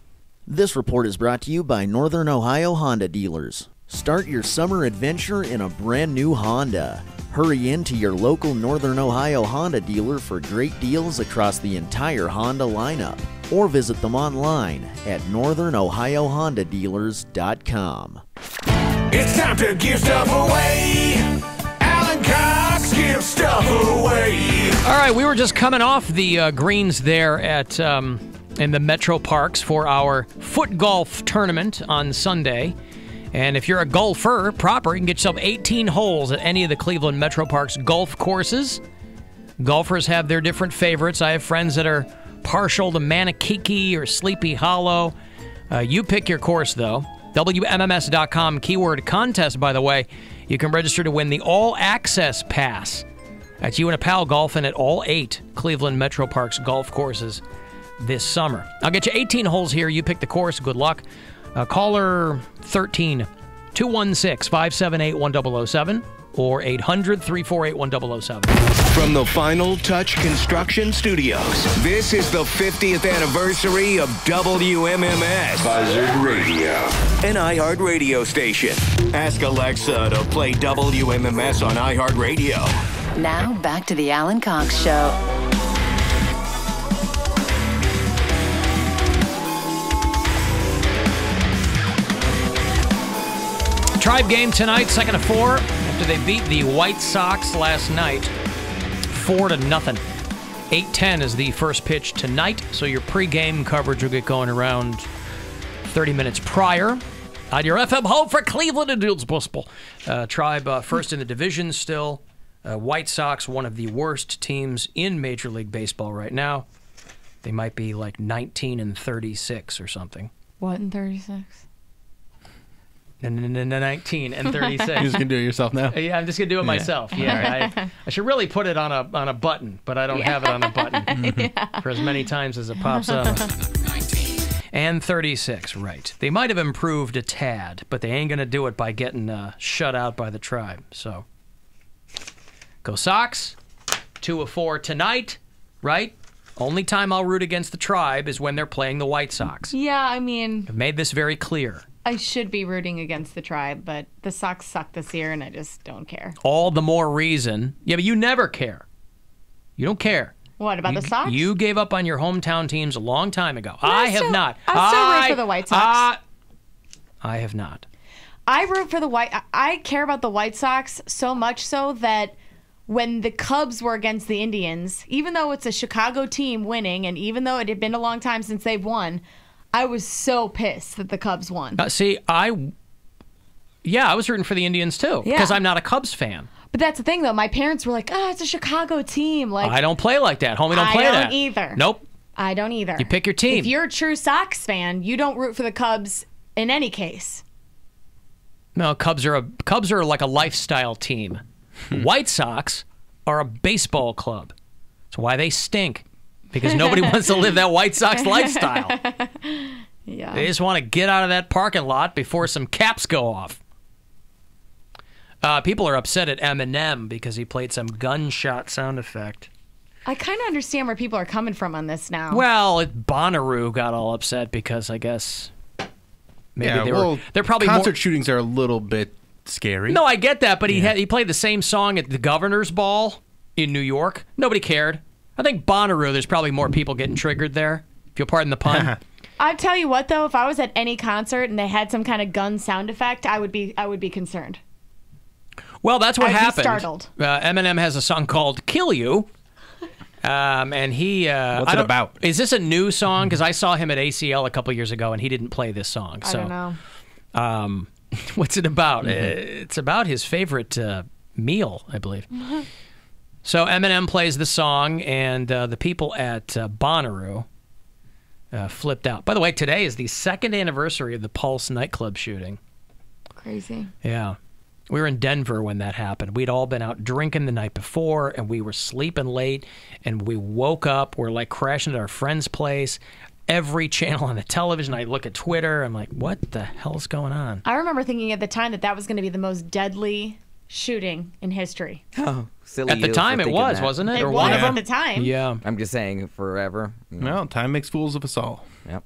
This report is brought to you by Northern Ohio Honda dealers. Start your summer adventure in a brand new Honda. Hurry into your local Northern Ohio Honda dealer for great deals across the entire Honda lineup. Or visit them online at northernohiohondadealers.com. It's time to give stuff away. Alan Cox gives stuff away. All right, we were just coming off the greens there at in the Metro Parks for our foot golf tournament on Sunday. And if you're a golfer proper, you can get yourself 18 holes at any of the Cleveland Metro Parks golf courses. Golfers have their different favorites. I have friends that are partial to Manakiki or Sleepy Hollow. You pick your course, though. WMMS.com keyword contest, by the way. You can register to win the All Access Pass. That's you and a pal golfing at all 8 Cleveland Metro Parks golf courses this summer. I'll get you 18 holes here. You pick the course. Good luck. Caller 13 216-578-1007 or 800-348-1007. From the Final Touch Construction Studios, this is the 50th anniversary of WMMS Buzzard Radio, an iHeart radio station. Ask Alexa to play WMMS on iHeart Radio. Now back to the Alan Cox Show. Tribe game tonight, second of 4, after they beat the White Sox last night, 4-0. 8:10 is the first pitch tonight, so your pregame coverage will get going around 30 minutes prior. On your FM home for Cleveland and Dillsbuspel. Tribe first in the division still. White Sox, one of the worst teams in Major League Baseball right now. They might be like 19-36 or something. What in 36? 19 and 36. You're just gonna do it yourself now? Yeah, I'm just gonna do it myself. Yeah, I should really put it on a button, but I don't have it on a button for as many times as it pops up. 19 and 36, right? They might have improved a tad, but they ain't gonna do it by getting shut out by the Tribe. So, go Sox. 2 of 4 tonight, right? Only time I'll root against the Tribe is when they're playing the White Sox. Yeah, I mean, I've made this very clear. I should be rooting against the Tribe, but the Sox suck this year, and I just don't care. All the more reason. Yeah, but you never care. You don't care. What, about the Sox? You gave up on your hometown teams a long time ago. No, I have not. I still root for the White Sox. I have not. I root for the I care about the White Sox so much so that when the Cubs were against the Indians, even though it's a Chicago team winning, and even though it had been a long time since they've won, I was so pissed that the Cubs won. I was rooting for the Indians too, because I'm not a Cubs fan. But that's the thing, though. My parents were like, "Oh, it's a Chicago team." Like, I don't play like that. Homie, don't play that. I don't either. Nope. I don't either. You pick your team. If you're a true Sox fan, you don't root for the Cubs in any case. No, Cubs are like a lifestyle team. White Sox are a baseball club. That's why they stink. Because nobody wants to live that White Sox lifestyle. Yeah. They just want to get out of that parking lot before some caps go off. People are upset at Eminem because he played some gunshot sound effect. I kind of understand where people are coming from on this now. Well, Bonnaroo got all upset because I guess maybe they're probably concert shootings are a little bit scary. No, I get that, but he played the same song at the Governor's Ball in New York. Nobody cared. I think Bonnaroo, there's probably more people getting triggered there, if you'll pardon the pun. I tell you what, though, if I was at any concert and they had some kind of gun sound effect, I would be concerned. Well, that's what happened. I'd be startled. Eminem has a song called "Kill You," And he... What's it about? Is this a new song? Because I saw him at ACL a couple years ago, and he didn't play this song. I don't know. What's it about? It's about his favorite meal, I believe. So Eminem plays the song, and the people at Bonnaroo flipped out. By the way, today is the 2nd anniversary of the Pulse nightclub shooting. Crazy. Yeah. We were in Denver when that happened. We'd all been out drinking the night before, and we were sleeping late, and we woke up. We're like crashing at our friend's place. Every channel on the television, I look at Twitter. I'm like, what the hell's going on? I remember thinking at the time that was going to be the most deadly shooting in history. Oh, silly. At the you time, for it thinking was, that. wasn't it? It Or was one of at them? the time. Yeah. I'm just saying, forever. You know. Well, time makes fools of us all. Yep.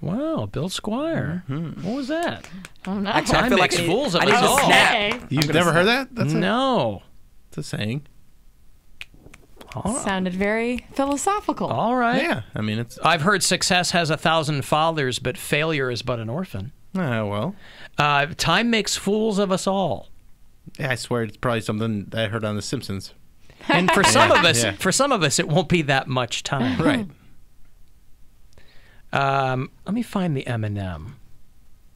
Wow, Bill Squire. What was that? I don't know. Actually, I Time feel makes like fools of I need us to all. snap. You've never heard that? That's No. It's a saying. Sounded very philosophical. All right. Yeah, I mean, it's... I've heard success has 1,000 fathers, but failure is but an orphan. well. Time makes fools of us all. Yeah, I swear it's probably something that I heard on The Simpsons. And for some of us, it won't be that much time. Right. Let me find the Eminem,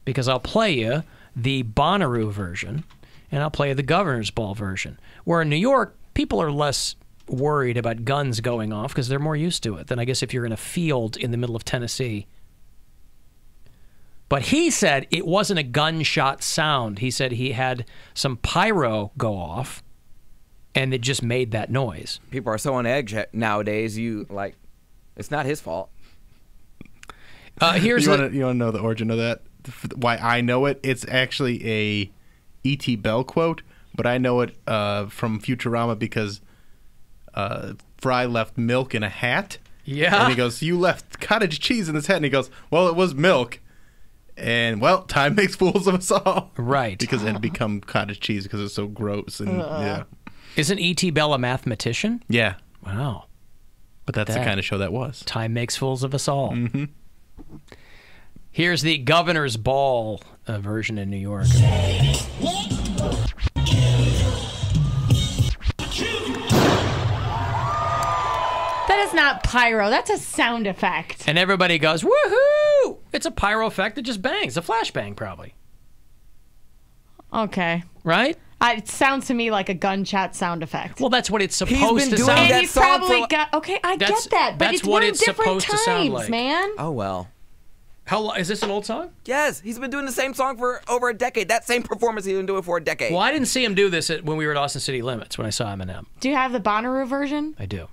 because I'll play you the Bonnaroo version, and I'll play you the Governor's Ball version, where in New York, people are less worried about guns going off because they're more used to it than I guess if you're in a field in the middle of Tennessee. But he said it wasn't a gunshot sound. He said he had some pyro go off, and it just made that noise. People are so on edge nowadays. It's not his fault. Here's you want to know the origin of that? Why I know it? It's actually a E.T. Bell quote, but I know it from Futurama because Fry left milk in a hat. Yeah. And he goes, "You left cottage cheese in this hat." And he goes, "Well, it was milk." And, well, time makes fools of us all. Right. Because it had become cottage cheese because it's so gross. And yeah. Isn't E.T. Bell a mathematician? Yeah. Wow. But that's the kind of show that was. Time makes fools of us all. Mm-hmm. Here's the Governor's Ball version in New York. That is not pyro. That's a sound effect. And everybody goes, woohoo! It's a pyro effect that just bangs. A flashbang, probably. Okay. Right? It sounds to me like a gunshot sound effect. Well, that's what it's supposed to sound And like. he's probably got... Okay, I get that, but that's it's what been it's different supposed to sound times, like. man. Oh, well. Is this an old song? Yes, he's been doing the same song for over a decade. That same performance he's been doing for a decade. Well, I didn't see him do this when we were at Austin City Limits when I saw Eminem. Do you have the Bonnaroo version? I do.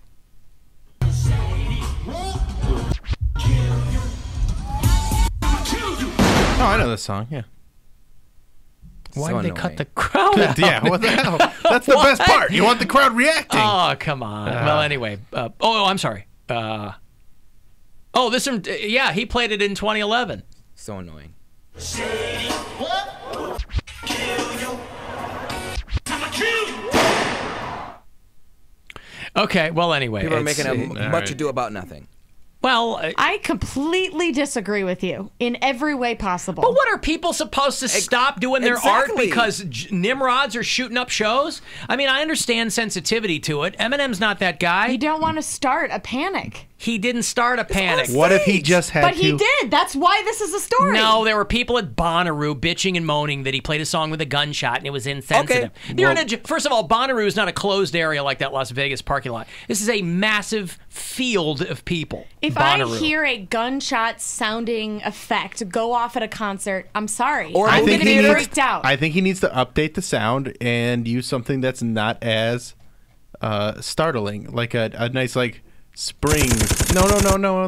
Oh, I know this song, yeah. Why So did they annoying. cut the crowd out? Yeah, what the hell? That's the best part. You want the crowd reacting. Oh, come on. Well, anyway. I'm sorry. This one, yeah, he played it in 2011. So annoying. Okay, well, anyway. People are making much right. ado about nothing. Well, I completely disagree with you in every way possible. but what are people supposed to stop doing their art Exactly. because Nimrods are shooting up shows? I mean, I understand sensitivity to it. Eminem's not that guy. You don't want to start a panic. He didn't start a panic. What if he just had But to... he did. That's why this is a story. No, there were people at Bonnaroo bitching and moaning that he played a song with a gunshot and it was insensitive. Okay. First of all, Bonnaroo is not a closed area like that Las Vegas parking lot. This is a massive field of people. If Bonnaroo. I hear a gunshot sounding effect go off at a concert, I'm sorry. Or I'm movie going to be theater. freaked out. I think he needs to update the sound and use something that's not as startling, like a nice spring. No,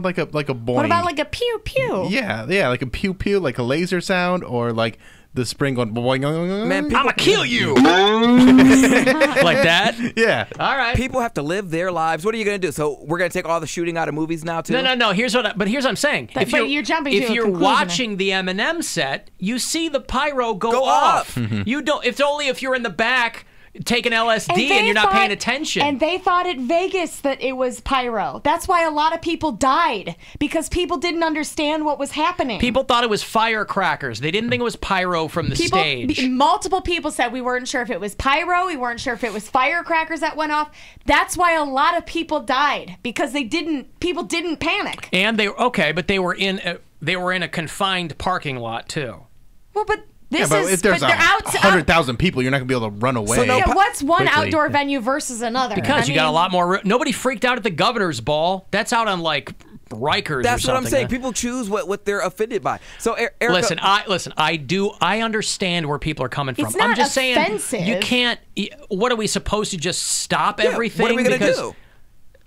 like a boing. What about like a pew pew? Yeah, like a pew pew, like a laser sound, or like the spring going boing. Man, I'ma kill you. Like that? Yeah. All right. People have to live their lives. What are you going to do? So we're going to take all the shooting out of movies now, too? No. Here's what I'm saying. But you're jumping to If a you're conclusion. watching the Eminem set, you see the pyro go Go off. off. You don't. It's only if you're in the back taking LSD and you're not paying attention. And they thought at Vegas that it was pyro. That's why a lot of people died, because people didn't understand what was happening. People thought it was firecrackers. They didn't think it was pyro from the stage. Multiple people said we weren't sure if it was pyro. We weren't sure if it was firecrackers that went off. That's why a lot of people died, because people didn't panic. And they were in a confined parking lot too. Well, but if there's 100,000 people, you're not gonna be able to run away. So what's one quickly. outdoor venue versus another? Because you got a lot more. Nobody freaked out at the governor's ball. That's out on like Rikers. That's or something. what I'm saying. People choose what they're offended by. So Erica, I understand where people are coming from. It's not I'm just offensive. saying you can't. What are we supposed to just stop everything? what are we gonna do?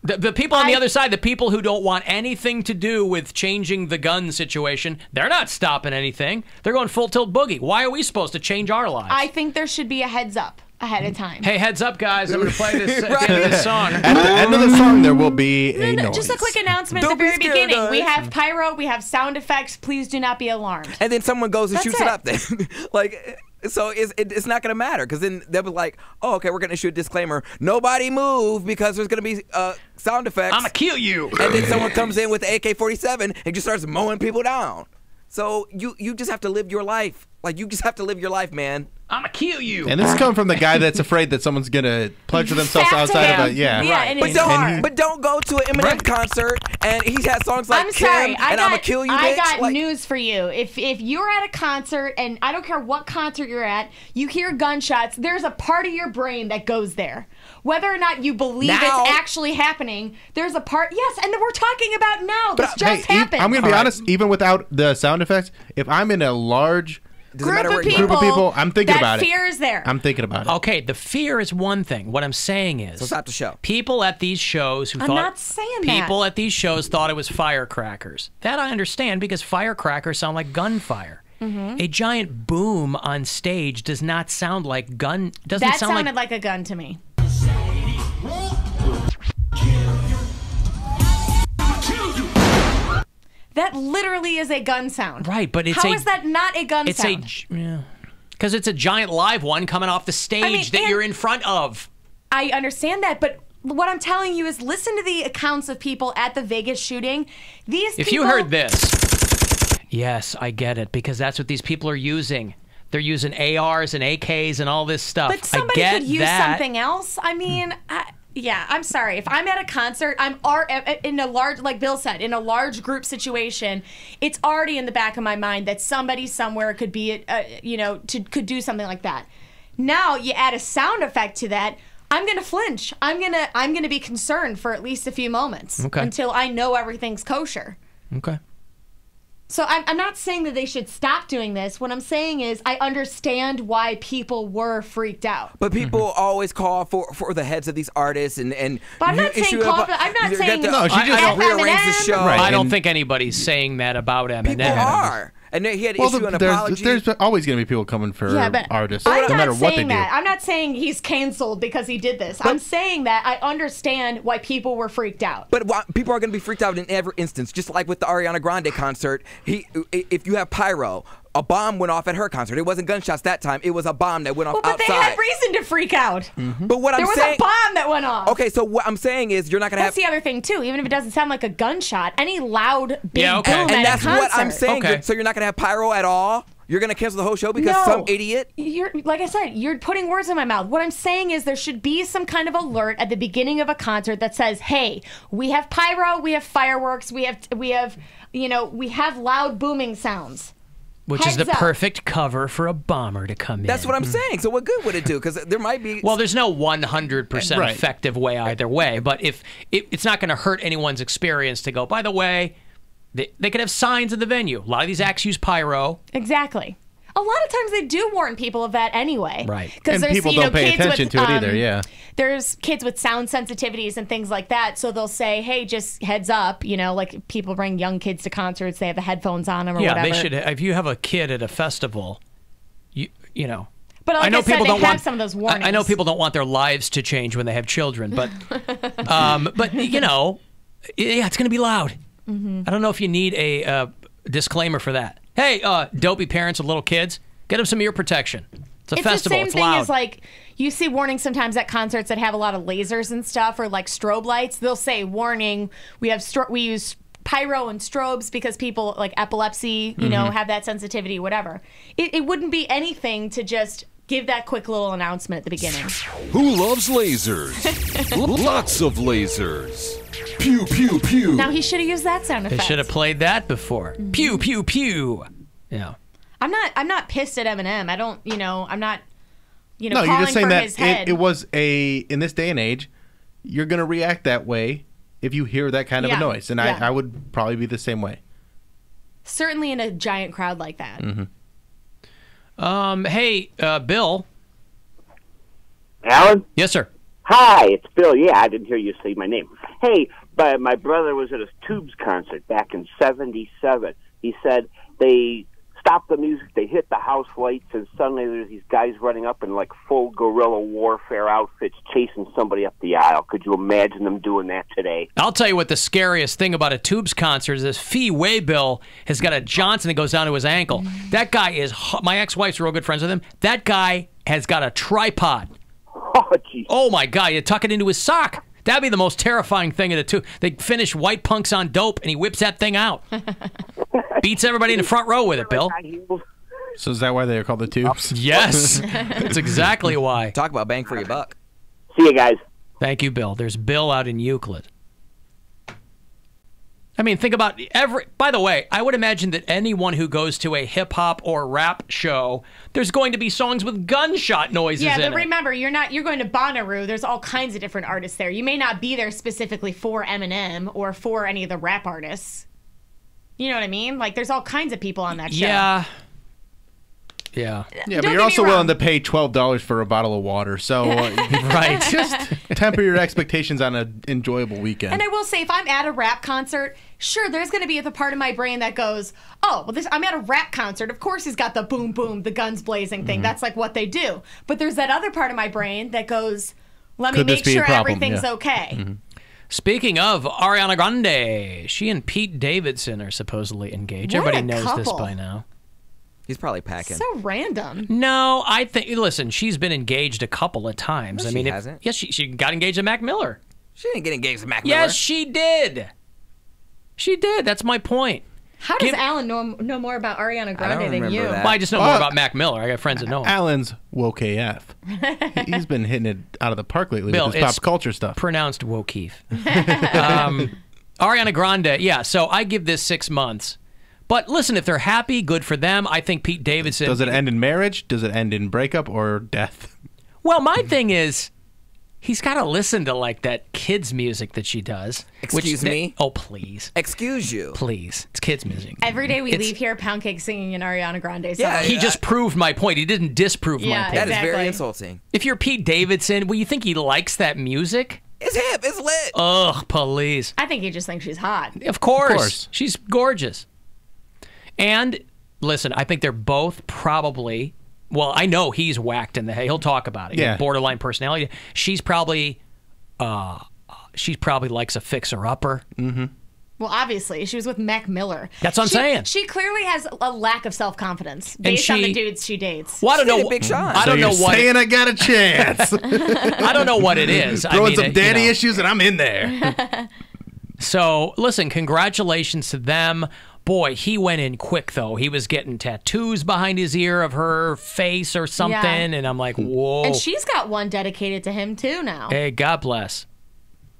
The people on the other side, the people who don't want anything to do with changing the gun situation, they're not stopping anything. They're going full tilt boogie. Why are we supposed to change our lives? I think there should be a heads up ahead of time. Hey, heads up, guys. I'm going to play this at the end of this song. At the end of the song, there will be a noise. Just a quick announcement at the very beginning. We have pyro, we have sound effects. Please do not be alarmed. And then someone goes and That's shoots it up then. So it's not going to matter, because then they'll be like, oh, okay, we're going to issue a disclaimer. Nobody move, because there's going to be sound effects. I'm going to kill you. And then someone comes in with the AK-47 and just starts mowing people down. So you just have to live your life. Like, you just have to live your life, man. I'm going to kill you. And this is coming from the guy that's afraid that someone's going to pleasure themselves outside of a, But don't go to an Eminem concert and he has songs like I'm sorry, Kim and I'ma kill you, bitch. I got news for you. If you're at a concert, and I don't care what concert you're at, you hear gunshots, there's a part of your brain that goes there. Whether or not you believe it's actually happening, there's a part. Yes, and we're talking about now. This just happened. I'm going to be honest, even without the sound effects, if I'm in a large group of people, I'm thinking about it. That fear is there. I'm thinking about it. Okay, the fear is one thing. What I'm saying is, so stop the show. People at these shows who I'm not saying that. People at these shows thought it was firecrackers. That I understand, because firecrackers sound like gunfire. Mm-hmm. A giant boom on stage does not sound like gun. Doesn't That sound sounded like a gun to me. That literally is a gun sound. Right, but it's How is that not a gun sound? Because it's a giant live one coming off the stage that you're in front of. I understand that, but what I'm telling you is listen to the accounts of people at the Vegas shooting. If you heard this, yes, I get it, because that's what these people are using. They're using ARs and AKs and all this stuff. But somebody could use something else. I mean, yeah, I'm sorry. If I'm at a concert, I'm in a large, like Bill said, in a large group situation, it's already in the back of my mind that somebody somewhere could be, could do something like that. Now you add a sound effect to that, I'm gonna flinch. I'm gonna be concerned for at least a few moments until I know everything's kosher. Okay. So I'm not saying that they should stop doing this. What I'm saying is I understand why people were freaked out. But people always call for the heads of these artists and But I'm not saying I'm not saying no, she just rearranged the show. Right. I don't think anybody's saying that about Eminem. People are. And he had to issue an apology. There's always going to be people coming for artists, I'm no not matter what they saying do. that. I'm not saying he's canceled because he did this. I'm saying that I understand why people were freaked out. But people are going to be freaked out in every instance, just like with the Ariana Grande concert. If you have pyro, a bomb went off at her concert. It wasn't gunshots that time. It was a bomb that went off outside. But they had reason to freak out. But what there was a bomb that went off. Okay, so what I'm saying is you're not going to have... That's the other thing, too. Even if it doesn't sound like a gunshot, any loud, big boom And at that's a concert. what I'm saying. So you're not going to have pyro at all? You're going to cancel the whole show because some idiot? Like I said, you're putting words in my mouth. What I'm saying is there should be some kind of alert at the beginning of a concert that says, hey, we have pyro, we have fireworks, we have loud booming sounds. Which is the perfect cover for a bomber to come in. That's what I'm saying. So what good would it do? Because there might be... Well, there's no 100% effective way either way, but if it's not going to hurt anyone's experience to go, by the way, they could have signs in the venue. A lot of these acts use pyro. Exactly. A lot of times they do warn people of that anyway. Right. And people don't pay attention to it either, yeah. There's kids with sound sensitivities and things like that, so they'll say, hey, just heads up, like people bring young kids to concerts, they have the headphones on them or whatever. Yeah, they should. If you have a kid at a festival, you know. But like I said, they have some of those warnings. I know people don't want their lives to change when they have children, but, but it's going to be loud. Mm-hmm. I don't know if you need a disclaimer for that. Hey, dopey parents with little kids, get them some ear protection. It's a It's festival. the same It's thing loud. as like you see warnings sometimes at concerts that have a lot of lasers and stuff, or like strobe lights. They'll say, "Warning: we use pyro and strobes because people like epilepsy, you know, have that sensitivity, whatever." It wouldn't be anything to just give that quick little announcement at the beginning. Who loves lasers? Lots of lasers. Pew, pew, pew. Now he should have used that sound They effect. should have played that before. Pew, pew, pew. Yeah. I'm not pissed at Eminem. I don't, I'm not, No, calling you're just saying for that his head. it was in this day and age, you're going to react that way if you hear that kind of a Yeah. noise. And Yeah. I would probably be the same way. Certainly in a giant crowd like that. Hey, Bill. Alan? Yes, sir. Hi, it's Bill. Yeah, I didn't hear you say my name. Hey, but my brother was at a Tubes concert back in '77. He said they stopped the music, they hit the house lights, and suddenly there's these guys running up in like full guerrilla warfare outfits chasing somebody up the aisle. Could you imagine them doing that today? I'll tell you what the scariest thing about a Tubes concert is this Fee Waybill has got a Johnson that goes down to his ankle. That guy is, my ex-wife's real good friends with him. That guy has got a tripod. Oh my God, you tuck it into his sock. That'd be the most terrifying thing at a Tube. They finish White Punks on Dope and he whips that thing out. Beats everybody in the front row with it, Bill. So is that why they're called the Tubes? Yes. That's exactly why. Talk about bang for your buck. See you guys. Thank you, Bill. There's Bill out in Euclid. I mean, think about by the way, I would imagine that anyone who goes to a hip hop or rap show, there's going to be songs with gunshot noises Yeah, in but it. remember, you're going to Bonnaroo. There's all kinds of different artists there. You may not be there specifically for Eminem or for any of the rap artists. You know what I mean? Like, there's all kinds of people on that show. Yeah. Yeah. Yeah, but you're also willing to pay $12 for a bottle of water. So, right. Just temper your expectations on an enjoyable weekend. And I will say, if I'm at a rap concert, sure, there's going to be the part of my brain that goes, oh, well, I'm at a rap concert. Of course he's got the boom, boom, the guns blazing thing. That's like what they do. But there's that other part of my brain that goes, let me make sure everything's okay. Speaking of Ariana Grande, she and Pete Davidson are supposedly engaged. What Everybody a knows this couple. by now. He's probably packing. So random. No, I think, listen, she's been engaged a couple of times. No, I she mean, hasn't. Yes, she got engaged to Mac Miller. She didn't get engaged to Mac Miller. Yes, she did. She did. That's my point. How does Alan know more about Ariana Grande than you? Well, I just know more about Mac Miller. I got friends that know him. Alan's woke AF. He's been hitting it out of the park lately Bill, with his it's pop culture stuff. Pronounced Wokeef. Ariana Grande, yeah, so I give this 6 months. But listen, if they're happy, good for them. I think Pete Davidson... Does it end in marriage? Does it end in breakup or death? Well, my thing is, he's got to listen to, like, that kids' music that she does. Excuse me? Oh, please. Excuse you. Please. It's kids' music. Every day we It's- leave here, Pound Cake singing an Ariana Grande song. Yeah, He just proved my point. He didn't disprove my Yeah, point. That is very insulting. If you're Pete Davidson, well, you think he likes that music? It's hip. It's lit. Ugh, please. I think he just thinks she's hot. Of course. She's gorgeous. And listen, I think they're both probably, well, I know he's whacked in the head. He'll talk about it. Yeah. Borderline personality. She's probably likes a fixer-upper. Mm-hmm. Well, obviously, she was with Mac Miller. That's what I'm saying. She clearly has a lack of self-confidence based on the she- dudes she dates. Well, I don't know. I don't know what. Saying I got a chance. I don't know what it is. Throwing some you daddy know. issues and I'm in there. So, listen, congratulations to them. Boy, he went in quick, though. He was getting tattoos behind his ear of her face or something, Yeah. and I'm like, whoa. And she's got one dedicated to him, too, now. Hey, God bless.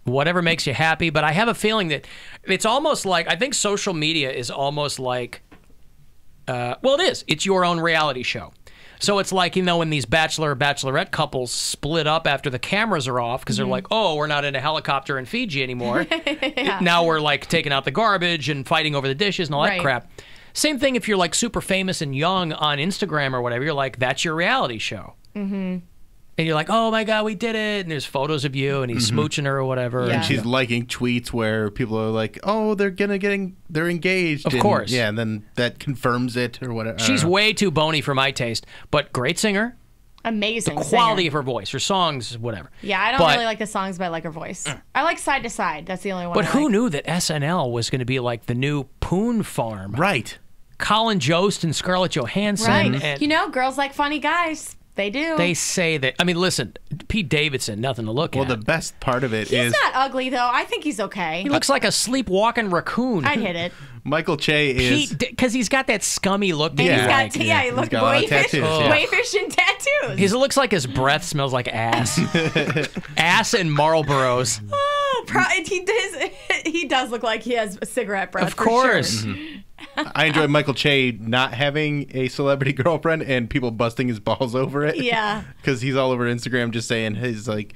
Whatever makes you happy, but I have a feeling that it's almost like, I think social media is almost like, well, it is. It's your own reality show. So it's like, you know, when these bachelor or bachelorette couples split up after the cameras are off because they're like, oh, we're not in a helicopter in Fiji anymore. Now we're like taking out the garbage and fighting over the dishes and all that Right. crap. Same thing if you're like super famous and young on Instagram or whatever. You're like, that's your reality show. Mm-hmm. And you're like, oh my God, we did it. And there's photos of you and he's smooching her or whatever. And she's liking tweets where people are like, oh, they're engaged. Of and, course. Yeah, and then that confirms it or whatever. She's way too bony for my taste, but great singer. Amazing The quality singer. of her voice, her songs, whatever. Yeah, I don't But- really like the songs, but I like her voice. I like Side to Side. That's the only one But I who like. knew that SNL was going to be like the new Poon Farm? Right. Colin Jost and Scarlett Johansson. Right. And You know, girls like funny guys. They do. They say that. I mean, listen, Pete Davidson, nothing to look at. Well, the best part of it He's is not ugly, though. I think he's okay. he looks like a sleepwalking raccoon. I'd hit it. Michael Che is because he's got that scummy look. And he's got, he looked wayfish and tattoos. It looks like his breath smells like ass. Ass and Marlboros. Oh, he does look like he has a cigarette breath. Of course. For sure. I enjoy Michael Che not having a celebrity girlfriend and people busting his balls over it. Yeah. Because he's all over Instagram just saying his, like,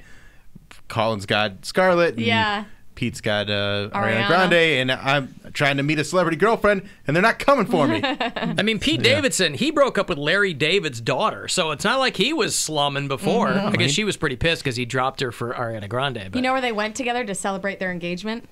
Colin's got Scarlett. And Pete's got Ariana Grande. And I'm trying to meet a celebrity girlfriend and they're not coming for me. I mean, Pete Davidson, he broke up with Larry David's daughter. So it's not like he was slumming before. I guess she was pretty pissed because he dropped her for Ariana Grande. But. You know where they went together to celebrate their engagement?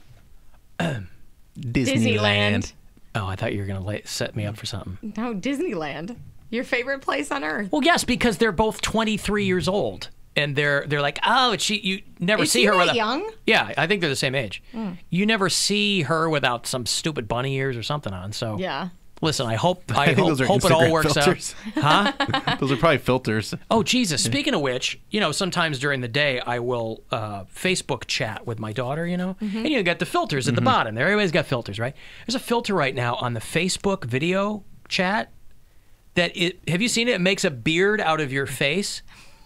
Disneyland. Oh, I thought you were going to set me up for something. No, Disneyland. Your favorite place on earth. Well, yes, because they're both 23 years old. And they're like, oh, you never see her without. Young? Yeah, I think they're the same age. You never see her without some stupid bunny ears or something on. So yeah. Listen, I hope those are it all Instagram works filters. out. Huh? Those are probably filters. Oh, Jesus. Speaking of which, sometimes during the day I will Facebook chat with my daughter, and you got the filters at the bottom there. Everybody's got filters, right? There's a filter right now on the Facebook video chat that have you seen it? It makes a beard out of your face.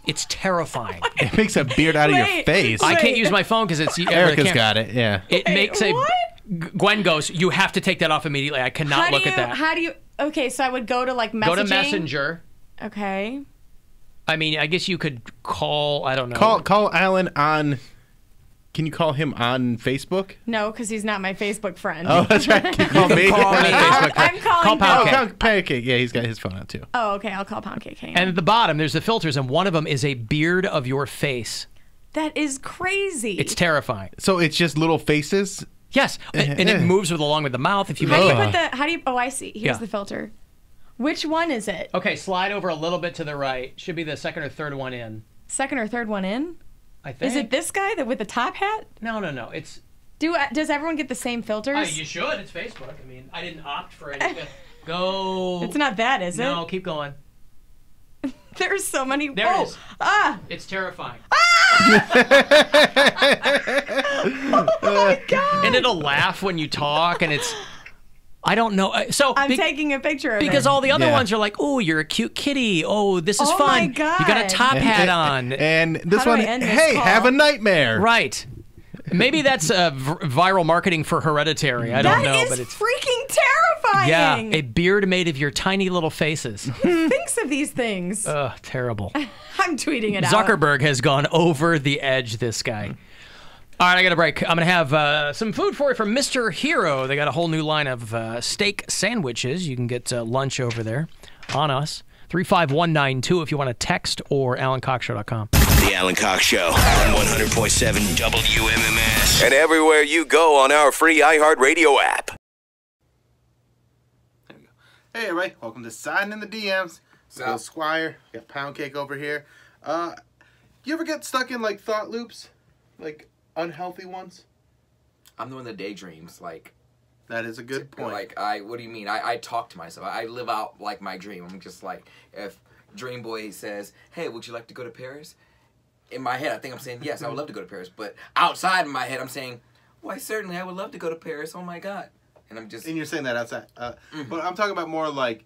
It's terrifying. It makes a beard out of your face. I can't use my phone because it's... Erica's got it, yeah. It makes a... Gwen goes, you have to take that off immediately. I cannot look at that. How do you... Okay, so I would go to, like, messaging. Go to Messenger. Okay. I mean, I guess you could call... I don't know. Call Alan on... Can you call him on Facebook? No, because he's not my Facebook friend. Oh, that's right. Can you call me? I'm calling Pancake. Yeah, he's got his phone out too. Oh, okay. I'll call Pancake. And at the bottom, there's the filters, and one of them is a beard of your face. That is crazy. It's terrifying. So it's just little faces? Yes, and it moves along with the mouth. If you How do you put the... How do you... Oh, I see. Here's Yeah. the filter. Which one is it? Okay, slide over a little bit to the right. Should be the second or third one in. Second or third one in? I think. Is it this guy with the top hat? No. It's... Does everyone get the same filters? You should. It's Facebook. I mean, I didn't opt for any. Go. It's not that, is it? No, keep going. There's so many. There it is. Ah! It's terrifying. Oh my God! And it'll laugh when you talk, and it's... I don't know. So I'm taking a picture of because it. all the other ones are like, "Oh, you're a cute kitty. Oh, this is Oh fun. my God. You got a top hat on." And this How do one, I end this hey, call? have a nightmare. Right. Maybe that's viral marketing for Hereditary. I don't know, That but is it's freaking terrifying. a beard made of your tiny little faces. Who thinks of these things? Ugh, terrible. I'm tweeting it out. Zuckerberg has gone over the edge. This guy. All right, I got a break. I'm going to have some food for you from Mr. Hero. They got a whole new line of steak sandwiches. You can get lunch over there on us. 35192 if you want to text or AlanCockShow.com. The Alan Cox Show on 100.7 WMMS. And everywhere you go on our free iHeartRadio app. Hey, everybody. Welcome to Siding in the DMs. So, Squire, got Pound Cake over here. You ever get stuck in, like, thought loops? Like... unhealthy ones? I'm the one that daydreams. Like, that is a good point. Like, what do you mean? I talk to myself. I live out like my dream. I'm just like, if Dream Boy says, "Hey, would you like to go to Paris?" In my head, I think I'm saying yes, I would love to go to Paris. But outside in my head, I'm saying, "Why, certainly, I would love to go to Paris. Oh my God!" And I'm just. And you're saying that outside, but I'm talking about more like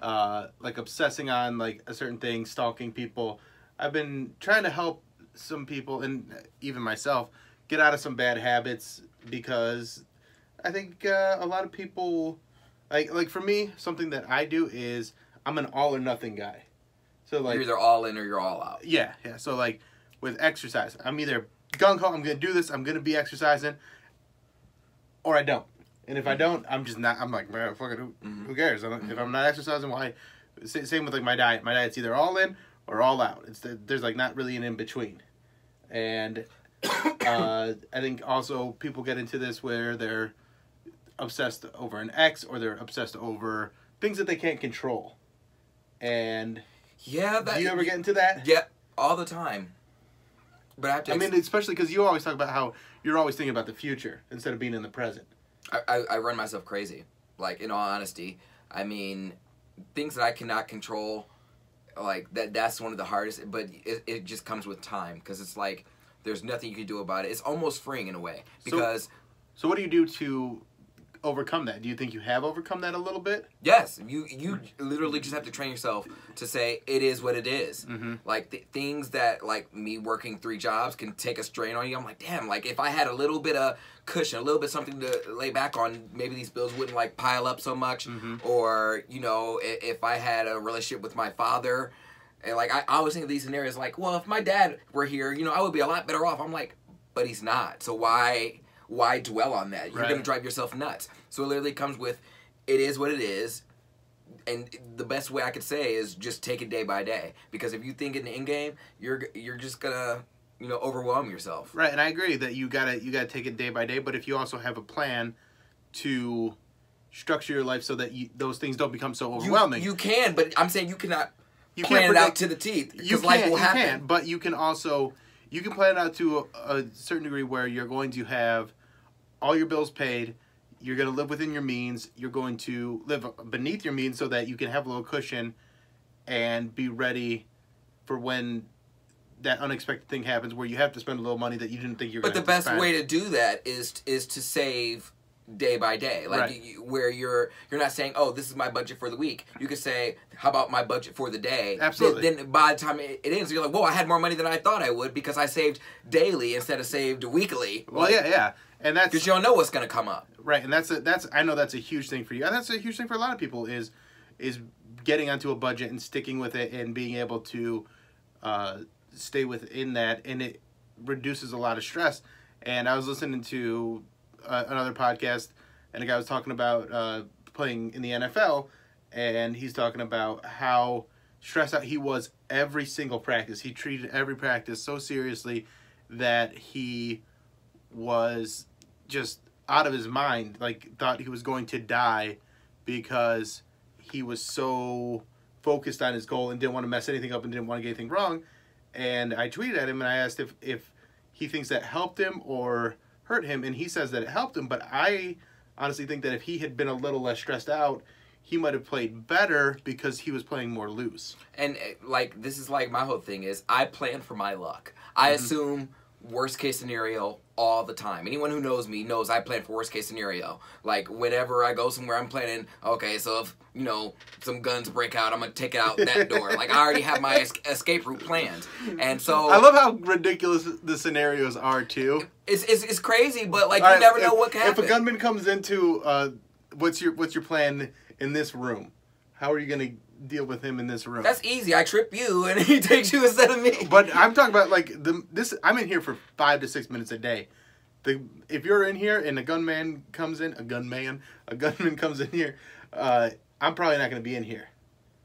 obsessing on like a certain thing, stalking people. I've been trying to help some people and even myself get out of some bad habits because I think a lot of people like for me, something that I do is I'm an all or nothing guy. So like you're either all in or you're all out. Yeah. So like with exercise, I'm either gung ho, I'm gonna do this, I'm gonna be exercising, or I don't. And if I don't, I'm just not. I'm like, man, fuck it, who cares? If I'm not exercising, why? Same with like my diet. My diet's either all in or all out. There's like not really an in between. And I think also people get into this where they're obsessed over an ex or they're obsessed over things that they can't control. And do you ever get into that? Yeah, all the time. But I have to. I mean, especially because you always talk about how you're always thinking about the future instead of being in the present. I run myself crazy. Like, in all honesty, I mean, things that I cannot control, like that's one of the hardest, but it just comes with time, because it's like there's nothing you can do about it. It's almost freeing in a way, because so what do you do to overcome that? Do you think you have overcome that a little bit? Yes, you literally just have to train yourself to say it is what it is. Like things that, like me working 3 jobs can take a strain on you. I'm like, damn, like if I had a little bit of cushion, a little bit something to lay back on, maybe these bills wouldn't like pile up so much. Or, you know, if I had a relationship with my father, and like I always think of these scenarios like, well, if my dad were here, you know, I would be a lot better off. I'm like, but he's not. So why dwell on that? You're going to drive yourself nuts. So it literally comes with, it is what it is. And the best way I could say is just take it day by day. Because if you think in the end game, you're just going to, you know, overwhelm yourself. Right, and I agree that you gotta take it day by day, but if you also have a plan to structure your life so that those things don't become so overwhelming. You can, but I'm saying you cannot plan it out to the teeth. Because life will happen. You can, but you can also, you can plan it out to a certain degree where you're going to have all your bills paid, you're going to live within your means, you're going to live beneath your means so that you can have a little cushion and be ready for when that unexpected thing happens where you have to spend a little money that you didn't think you were going to spend. But the best way to do that is to save day by day, like where you're not saying, oh, this is my budget for the week. You could say, how about my budget for the day? Absolutely. Then by the time it ends, you're like, whoa, I had more money than I thought I would because I saved daily instead of saved weekly. Well, yeah, and that's because you don't know what's going to come up. Right, and that's I know that's a huge thing for you, and that's a huge thing for a lot of people is getting onto a budget and sticking with it and being able to stay within that, and it reduces a lot of stress. And I was listening to another podcast, and a guy was talking about playing in the NFL, and he's talking about how stressed out he was every single practice. He treated every practice so seriously that he was just out of his mind, like thought he was going to die because he was so focused on his goal and didn't want to mess anything up and didn't want to get anything wrong. And I tweeted at him and I asked if he thinks that helped him or hurt him, and he says that it helped him, but I honestly think that if he had been a little less stressed out, he might have played better because he was playing more loose. And like this is like my whole thing is I plan for my luck. I assume worst case scenario all the time. Anyone who knows me knows I plan for worst case scenario. Like whenever I go somewhere, I'm planning, okay, so if, you know, some guns break out, I'm going to take it out that door. Like I already have my escape route planned. And so I love how ridiculous the scenarios are too. It's crazy, but like you never know what can happen. If a gunman comes into what's your plan in this room? How are you going to deal with him in this room? That's easy. I trip you and he takes you instead of me. But I'm talking about like I'm in here for 5 to 6 minutes a day. If you're in here and a gunman comes in here, I'm probably not going to be in here.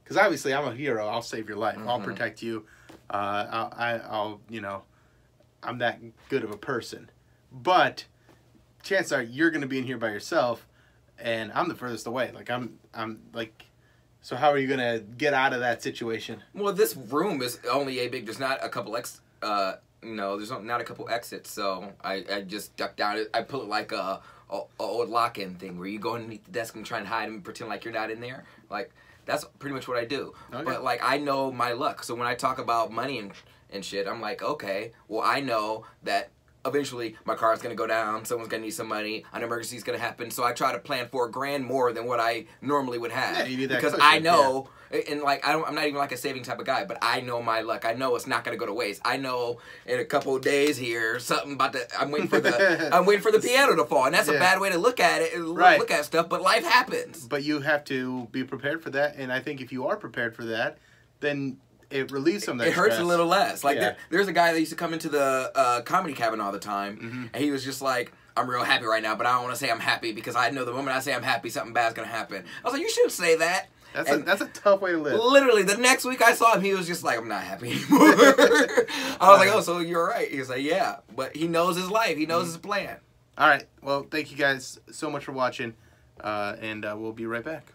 Because obviously I'm a hero. I'll save your life. I'll protect you. I'll you know, I'm that good of a person. But chances are you're going to be in here by yourself, and I'm the furthest away. Like I'm like. So how are you going to get out of that situation? Well, this room is only a big, there's not a couple there's not a couple exits, so I just duck down. I pull it like a old lock-in thing where you go underneath the desk and try and hide and pretend like you're not in there. Like, that's pretty much what I do. Okay. But, like, I know my luck. So when I talk about money and shit, I'm like, okay, well, I know that eventually my car's going to go down, someone's going to need some money, an emergency's going to happen, so I try to plan for $1,000 more than what I normally would have. Yeah, you need that because cushion, I know, and like I'm not even like a saving type of guy, but I know my luck. I know it's not going to go to waste. I know in a couple of days here, something about I'm waiting for the piano to fall, and that's a bad way to look at it, look at stuff, but life happens. But you have to be prepared for that, and I think if you are prepared for that, then it relieves some of that It hurts stress. a little less. Like there's a guy that used to come into the comedy cabin all the time, and he was just like, I'm real happy right now, but I don't want to say I'm happy because I know the moment I say I'm happy, something bad's going to happen. I was like, you shouldn't say that. That's a tough way to live. Literally, the next week I saw him, he was just like, I'm not happy anymore. I was like, oh, so you're right. He was like, yeah. But he knows his life. He knows his plan. All right. Well, thank you guys so much for watching, and we'll be right back.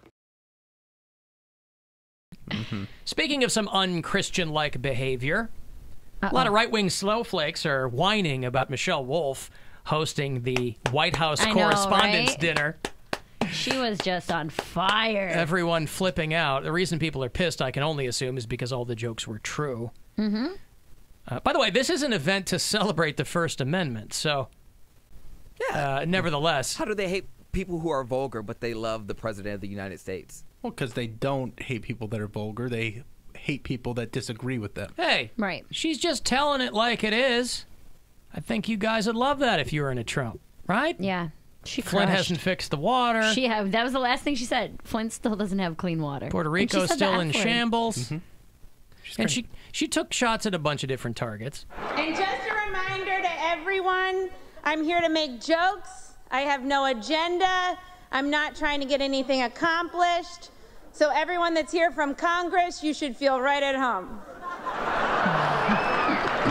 Speaking of some unchristian-like behavior, a lot of right-wing snowflakes are whining about Michelle Wolf hosting the White House Correspondents' Dinner. She was just on fire. Everyone flipping out. The reason people are pissed, I can only assume, is because all the jokes were true. Mm-hmm. By the way, this is an event to celebrate the First Amendment, so nevertheless. How do they hate people who are vulgar, but they love the President of the United States? Well, because they don't hate people that are vulgar. They hate people that disagree with them. Hey, right. She's just telling it like it is. I think you guys would love that if you were in a Trump, right? Yeah. Flint hasn't fixed the water. That was the last thing she said. Flint still doesn't have clean water. Puerto Rico's still in shambles. Mm-hmm. And she took shots at a bunch of different targets. And just a reminder to everyone, I'm here to make jokes. I have no agenda. I'm not trying to get anything accomplished. So everyone that's here from Congress, you should feel right at home.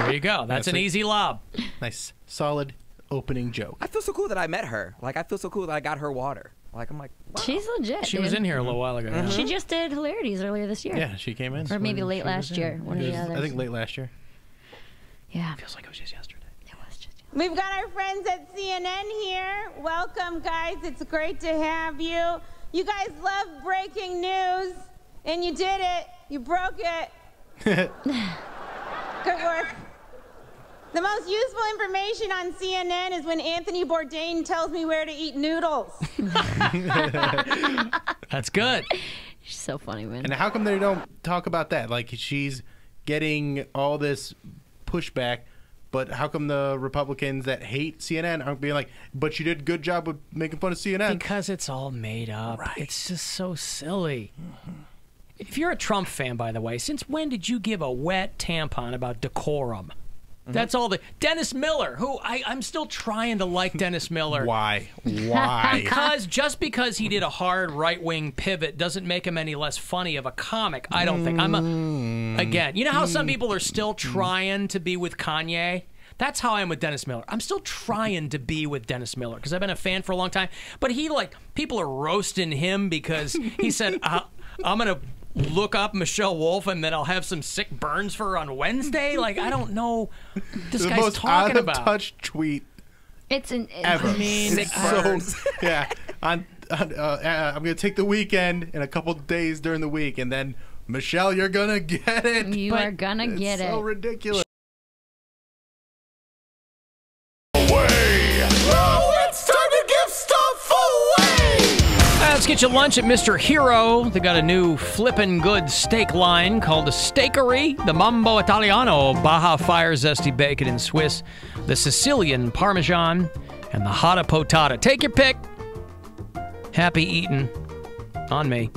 There you go. That's an easy lob. Nice, solid opening joke. I feel so cool that I met her. Like, I feel so cool that I got her water. Like, I'm like, wow. She's legit. She was in here a little while ago. Mm-hmm. She just did Hilarities earlier this year. Yeah, she came in. Or maybe late last year. One of the others. I think late last year. Yeah. Feels like it was just yesterday. We've got our friends at CNN here. Welcome, guys. It's great to have you. You guys love breaking news, and you did it. You broke it. Good work. The most useful information on CNN is when Anthony Bourdain tells me where to eat noodles. That's good. She's so funny, man. And how come they don't talk about that? Like, she's getting all this pushback, but how come the Republicans that hate CNN aren't being like, but you did a good job with making fun of CNN? Because it's all made up. Right. It's just so silly. If you're a Trump fan, by the way, since when did you give a wet tampon about decorum? That's all the Dennis Miller, who I'm still trying to like Dennis Miller. Why? Because just because he did a hard right-wing pivot doesn't make him any less funny of a comic. I don't think. Again, you know how some people are still trying to be with Kanye? That's how I am with Dennis Miller. I'm still trying to be with Dennis Miller because I've been a fan for a long time. But people are roasting him because he said, I'm going to look up Michelle Wolf and then I'll have some sick burns for her on Wednesday. Like, I don't know what this guy's most talking about. out-of-touch tweet It's an ever. I mean, Sick burns. Yeah. I'm going to take the weekend in a couple days during the week, and then, Michelle, you're going to get it. You are going to get it. It's so ridiculous. It's time to give stuff away! Let's get you lunch at Mr. Hero. They got a new flippin' good steak line called the Steakery, the Mambo Italiano, Baja Fire Zesty Bacon and Swiss, the Sicilian Parmesan, and the Hata Potata. Take your pick. Happy eating on me.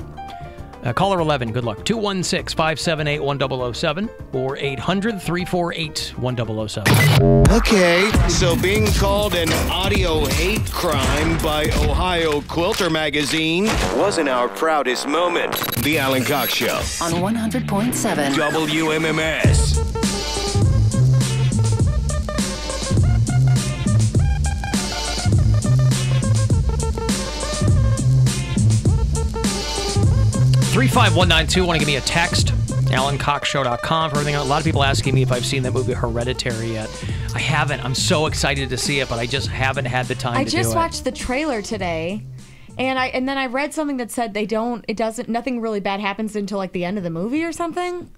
Caller 11, good luck. 216-578-1007 or 800-348-1007. Okay, so being called an audio hate crime by Ohio Quilter Magazine wasn't our proudest moment. The Alan Cox Show. On 100.7 WMMS. $35192. Want to give me a text? AlanCoxShow.com for everything. A lot of people asking me if I've seen that movie Hereditary yet. I haven't. I'm so excited to see it, but I just haven't had the time to do it. I just watched the trailer today, and then I read something that said nothing really bad happens until like the end of the movie or something.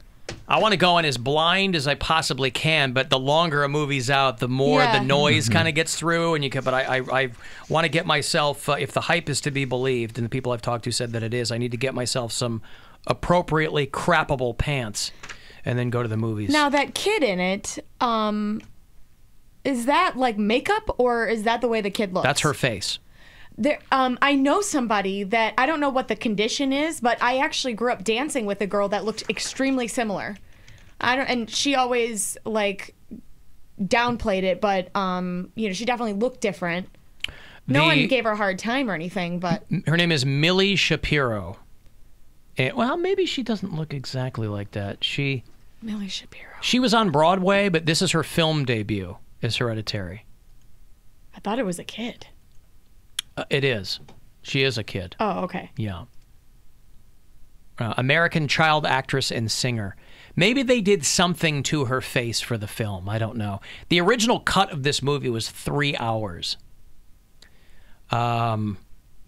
I want to go in as blind as I possibly can, but the longer a movie's out, the more the noise kind of gets through. And but I want to get myself, if the hype is to be believed, and the people I've talked to said that it is, I need to get myself some appropriately crappable pants and then go to the movies. Now, that kid in it, is that like makeup or is that the way the kid looks? That's her face. I know somebody that, I don't know what the condition is, but I actually grew up dancing with a girl that looked extremely similar. And she always like downplayed it, but she definitely looked different. No one gave her a hard time or anything, but her name is Millie Shapiro. Well, maybe she doesn't look exactly like that. Millie Shapiro. She was on Broadway, but this is her film debut as Hereditary. I thought it was a kid. It is. She is a kid. Oh, okay. Yeah. American child actress and singer. Maybe they did something to her face for the film. I don't know. The original cut of this movie was 3 hours.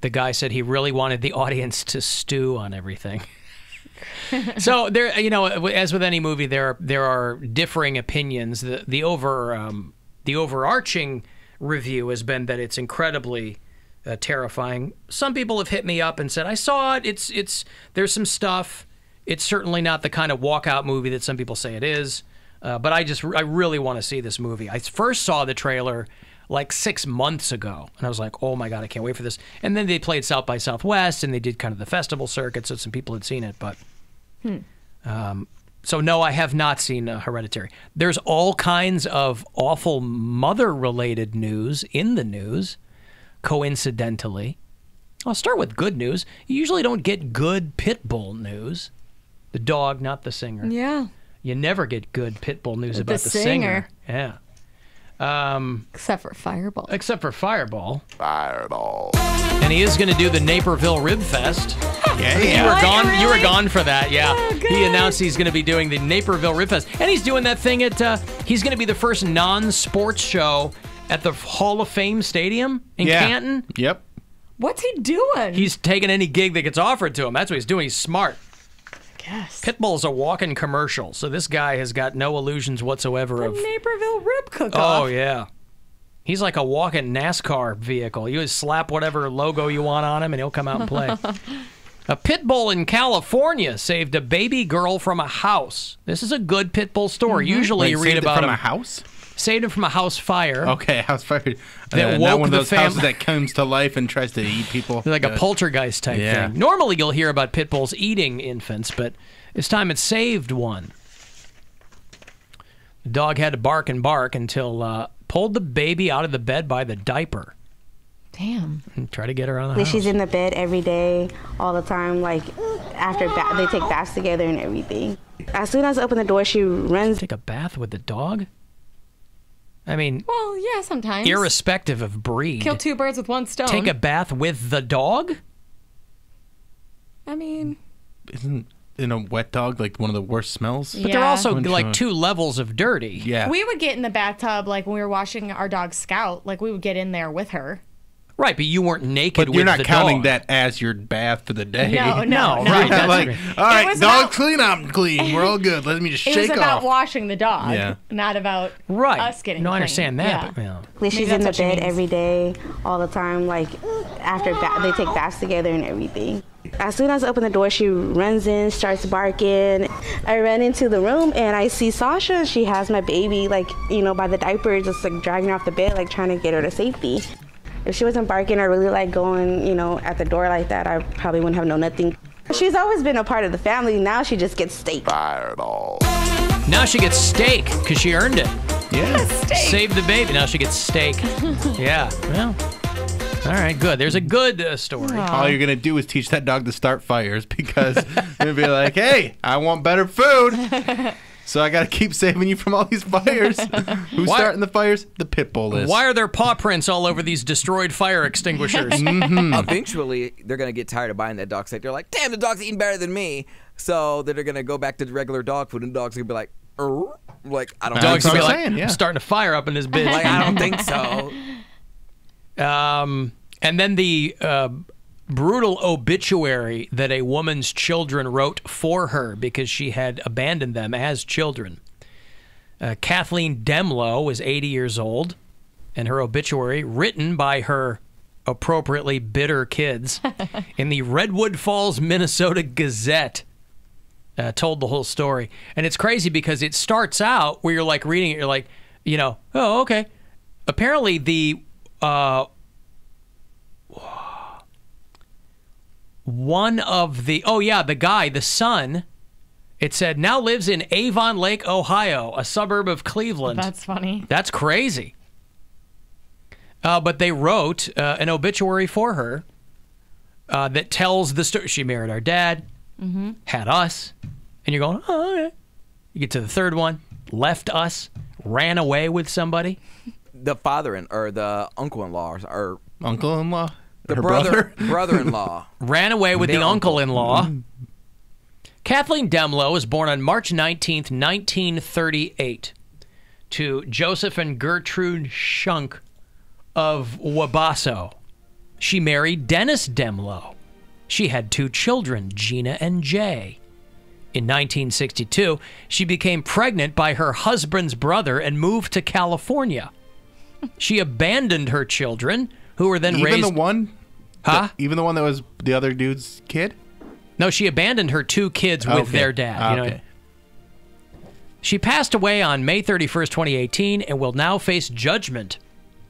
the guy said he really wanted the audience to stew on everything. So there, as with any movie, there are differing opinions. The overarching review has been that it's incredibly terrifying. Some people have hit me up and said, I saw it. There's some stuff. It's certainly not the kind of walkout movie that some people say it is. But I really want to see this movie. I first saw the trailer like 6 months ago, and I was like, oh my God, I can't wait for this. And then they played South by Southwest, and they did kind of the festival circuit, so some people had seen it. But so no, I have not seen Hereditary. There's all kinds of awful mother-related news in the news, coincidentally. I'll start with good news. You usually don't get good pit bull news. The dog, not the singer. Yeah. You never get good pit bull news about the singer. Yeah. Except for Fireball. Except for Fireball. Fireball. And he is going to do the Naperville Rib Fest. Yeah. You were gone for that. Yeah. Oh, he announced he's going to be doing the Naperville Rib Fest. And he's doing that thing at, he's going to be the first non-sports show at the Hall of Fame Stadium in Canton. Yep. What's he doing? He's taking any gig that gets offered to him. That's what he's doing. He's smart. Yes. Pitbull's a walking commercial, so this guy has got no illusions whatsoever of Naperville Rib Cook-Off. Oh, yeah. He's like a walking NASCAR vehicle. You just slap whatever logo you want on him, and he'll come out and play. A pit bull in California saved a baby girl from a house. This is a good pit bull story. Usually you read about from him. a house? Saved him from a house fire. Okay, house fire. That not woke one of the those houses that comes to life and tries to eat people. Like a poltergeist type thing. Normally you'll hear about pit bulls eating infants, but this time it saved one. The dog had to bark and bark until pulled the baby out of the bed by the diaper. Damn. And try to get her out of the house. She's in the bed every day, all the time. Like after they take baths together and everything. As soon as I open the door, she runs. Take a bath with the dog? I mean, well, yeah, sometimes. Irrespective of breed. Kill two birds with one stone. Take a bath with the dog? I mean, isn't a wet dog like one of the worst smells? But they're also like 2 levels of dirty. Yeah. We would get in the bathtub like when we were washing our dog Scout. Like we would get in there with her. Right, but you weren't naked But you're with not the counting dog. that as your bath for the day. No, right. That's like, right. all right, was dog about- clean, I'm clean. We're all good. Let me just It shake was about off. washing the dog, Yeah. not about us getting No, I clean. understand that. Yeah. But, She's in the bed every day, all the time. Like after they take baths together and everything. As soon as I open the door, she runs in, starts barking. I run into the room and I see Sasha. She has my baby, like, by the diaper, just like dragging her off the bed, like trying to get her to safety. If she wasn't barking or really like going, at the door like that, I probably wouldn't have known nothing. She's always been a part of the family. Now she just gets steak. Fireball. now she gets steak because she earned it. Yeah. Saved the baby. Now she gets steak. Yeah. Well. All right, good. There's a good story. All you're going to do is teach that dog to start fires because it'll be like, hey, I want better food. So I got to keep saving you from all these fires. Who's starting the fires? The pit bull is. Why are there paw prints all over these destroyed fire extinguishers? Eventually, they're going to get tired of buying that dog steak. They're like, damn, the dog's eating better than me. So they're going to go back to the regular dog food, and the dog's going to be like, I don't Dog's think gonna so. be like, starting a fire up in his bitch. Like, I don't think so. And then the brutal obituary that a woman's children wrote for her because she had abandoned them as children. Kathleen Demlow was 80 years old, and her obituary, written by her appropriately bitter kids in the Redwood Falls, Minnesota Gazette, told the whole story. And it's crazy because it starts out where you're like reading it, you're like, oh, okay. Apparently the the son, it said, now lives in Avon Lake, Ohio, a suburb of Cleveland. That's funny. That's crazy. But they wrote an obituary for her that tells the story. She married our dad, had us, and you're going, oh, okay. You get to the third one, left us, ran away with somebody. The or the uncle-in-law, or uncle-in-law, the her brother-in-law ran away with the Their uncle-in-law. Kathleen Demlow was born on March 19th, 1938, to Joseph and Gertrude Shunk of Wabasso She married Dennis Demlow. She had 2 children, Gina and Jay. In 1962, she became pregnant by her husband's brother and moved to California. She abandoned her children, who were then raised... Even the one? Huh? Even the one that was the other dude's kid? No, she abandoned her 2 kids with their dad. You know? She passed away on May 31st, 2018, and will now face judgment.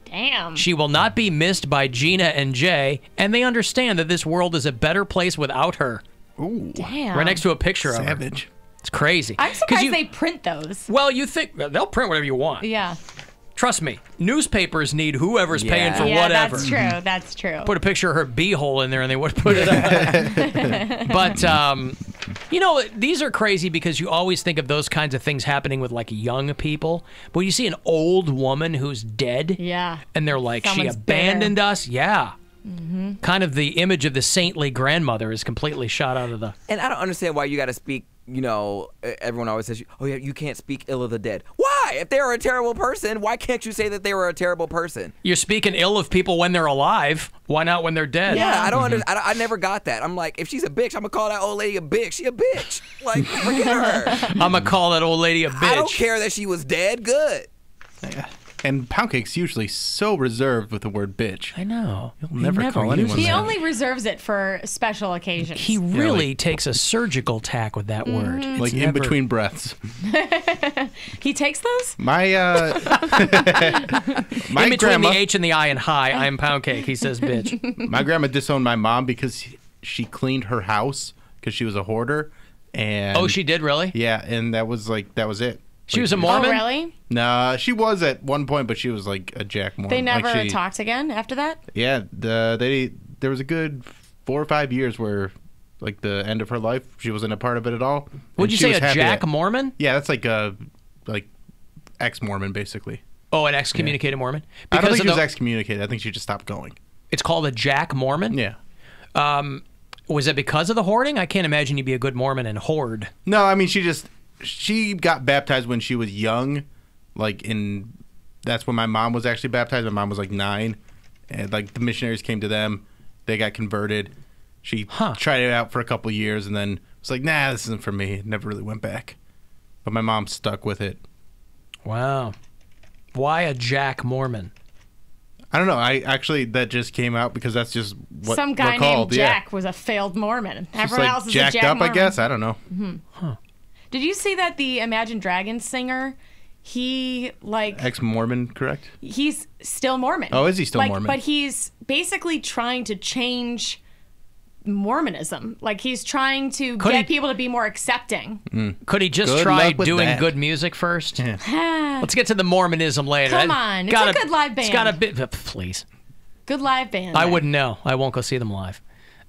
Damn. She will not be missed by Gina and Jay, and they understand that this world is a better place without her. Ooh. Damn. Right next to a picture of her. Savage. It's crazy. I'm surprised they print those. Well, you think they'll print whatever you want. Yeah. Trust me, newspapers need whoever's paying for yeah, whatever. that's true. That's true. Put a picture of her beehole in there and they would put it up. But, you know, these are crazy because you always think of those kinds of things happening with, like, young people. But when you see an old woman who's dead, yeah, and they're like, Someone's she abandoned bitter. us, yeah. Mm-hmm. Kind of the image of the saintly grandmother is completely shot out of the... And I don't understand why you got to speak, you know, everyone always says, oh, yeah, you can't speak ill of the dead. Why? If they were a terrible person, why can't you say that they were a terrible person? You're speaking ill of people when they're alive. Why not when they're dead? Yeah, I don't understand. I never got that. I'm like, if she's a bitch, I'm going to call that old lady a bitch. She a bitch. Like, forget her. I'm going to call that old lady a bitch. I don't care that she was dead. Good. Yeah. And Pound Cake's usually so reserved with the word bitch. I know. He'll never call anyone He that. only reserves it for special occasions. He really takes a surgical tack with that word. Mhm. Like It's in never- between breaths. He takes those? My my in between grandma, the H and the I and hi, I'm Pound Cake. He says bitch. my grandma disowned my mom because she cleaned her house because she was a hoarder. And Oh, she did really? Yeah, and that was it. She was a Mormon? Oh, really? Nah, she was at one point, but she was like a Jack Mormon. They never Like, talked again after that? Yeah, there was a good 4 or 5 years where, like, the end of her life, she wasn't a part of it at all. Would And you she say was a happy Jack that- Mormon? Yeah, that's like a ex-Mormon basically. Oh, an excommunicated Mormon? I don't Because think she of was the- excommunicated. I think she just stopped going. It's called a Jack Mormon? Yeah. Was it because of the hoarding? I can't imagine you'd be a good Mormon and hoard. No, I mean she got baptized when she was young, that's when my mom was actually baptized. My mom was like 9, and like the missionaries came to them, they got converted. She tried it out for a couple years and then was like, nah, this isn't for me. It never really went back. But my mom stuck with it. Wow. Why a Jack Mormon? I don't know. That just came out because that's just what Some guy we're called. named Jack was a failed Mormon. Just Everyone like else is jacked a Jack up, Mormon. I guess. I don't know. Mm-hmm. Did you see that the Imagine Dragons singer, he Ex-Mormon, correct? he's still Mormon. Oh, is he still Mormon? But he's basically trying to change Mormonism. Like he's trying to Could get he- people to be more accepting. Could he just Good try luck with doing that. good music first? Let's get to the Mormonism later. Come That- on, it's a good live It's got a band. bit. Please. Good live band. I wouldn't know. I won't go see them live.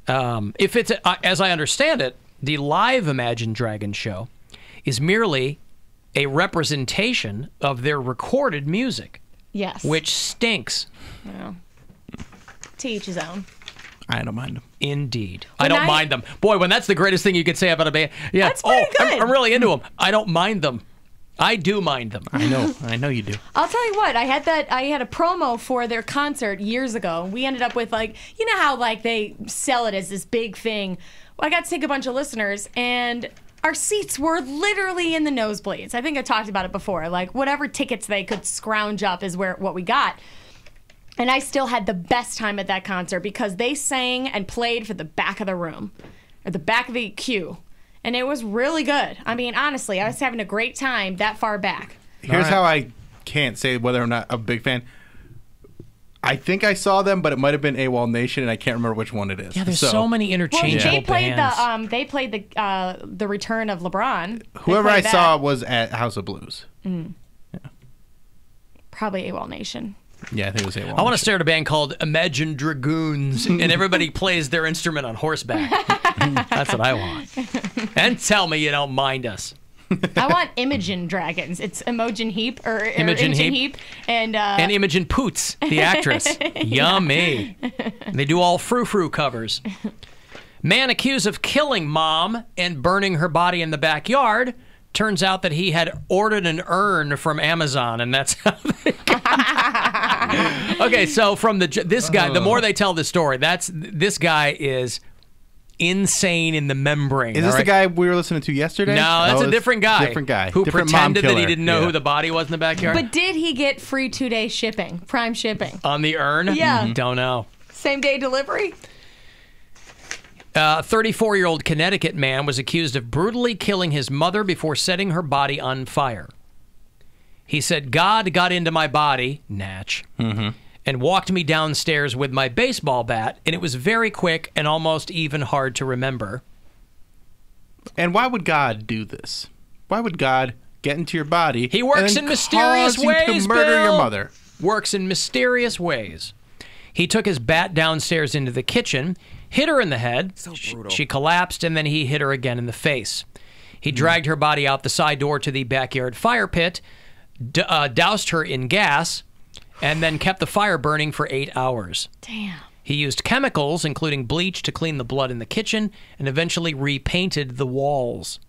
If it's as I understand it, the live Imagine Dragons show is merely a representation of their recorded music, Yes. which stinks. Well, to each his own. I don't mind them. Indeed. When I don't I- mind them. Boy, when that's the greatest thing you could say about a band. Yeah. That's pretty good. I'm really into them. I don't mind them. I do mind them. I know you do. I'll tell you what, I had a promo for their concert years ago. We ended up with you know how they sell it as this big thing. Well, I got to take a bunch of listeners and our seats were literally in the nosebleeds. I think I talked about it before. Like whatever tickets they could scrounge up is what we got. And I still had the best time at that concert because they sang and played for the back of the room, or the back of the queue. And it was really good. I mean, honestly, I was having a great time that far back. Here's how I can't say whether or not I'm a big fan. I think I saw them, but it might have been AWOL Nation, and I can't remember which one it is. Yeah, there's so many Well, interchangeable they played bands. they played the return of LeBron. They Whoever I played that. saw was at House of Blues. Probably AWOL Nation. Yeah, I think it was AWOL. I want to start a band called Imagine Dragoons, and everybody plays their instrument on horseback. That's what I want. And tell me you don't mind us. I want Imogen Dragons. It's Imogen Heap or Imogen Heap. and Imogen Poots, the actress. Yummy. They do all frou-frou covers. Man accused of killing mom and burning her body in the backyard. Turns out that he had ordered an urn from Amazon, and that's how they Okay, so from this guy, the more they tell the story, this guy is insane in the membrane. Is this the guy we were listening to yesterday? No, that's a different guy. Different guy. Who Different pretended mom that he killer. didn't know who the body was in the backyard. But did he get free 2-day shipping, prime shipping? On the urn? Yeah. Don't know. Same day delivery? 34-year-old Connecticut man was accused of brutally killing his mother before setting her body on fire. He said, God got into my body, Natch, and walked me downstairs with my baseball bat, and it was very quick and almost even hard to remember. And why would God do this? Why would God get into your body? He works in mysterious ways, to murder Bill. your mother. Works in mysterious ways. He took his bat downstairs into the kitchen, hit her in the head. So brutal. She collapsed, and then he hit her again in the face. He dragged her body out the side door to the backyard fire pit, doused her in gas, and then kept the fire burning for 8 hours. Damn. He used chemicals, including bleach, to clean the blood in the kitchen, and eventually repainted the walls.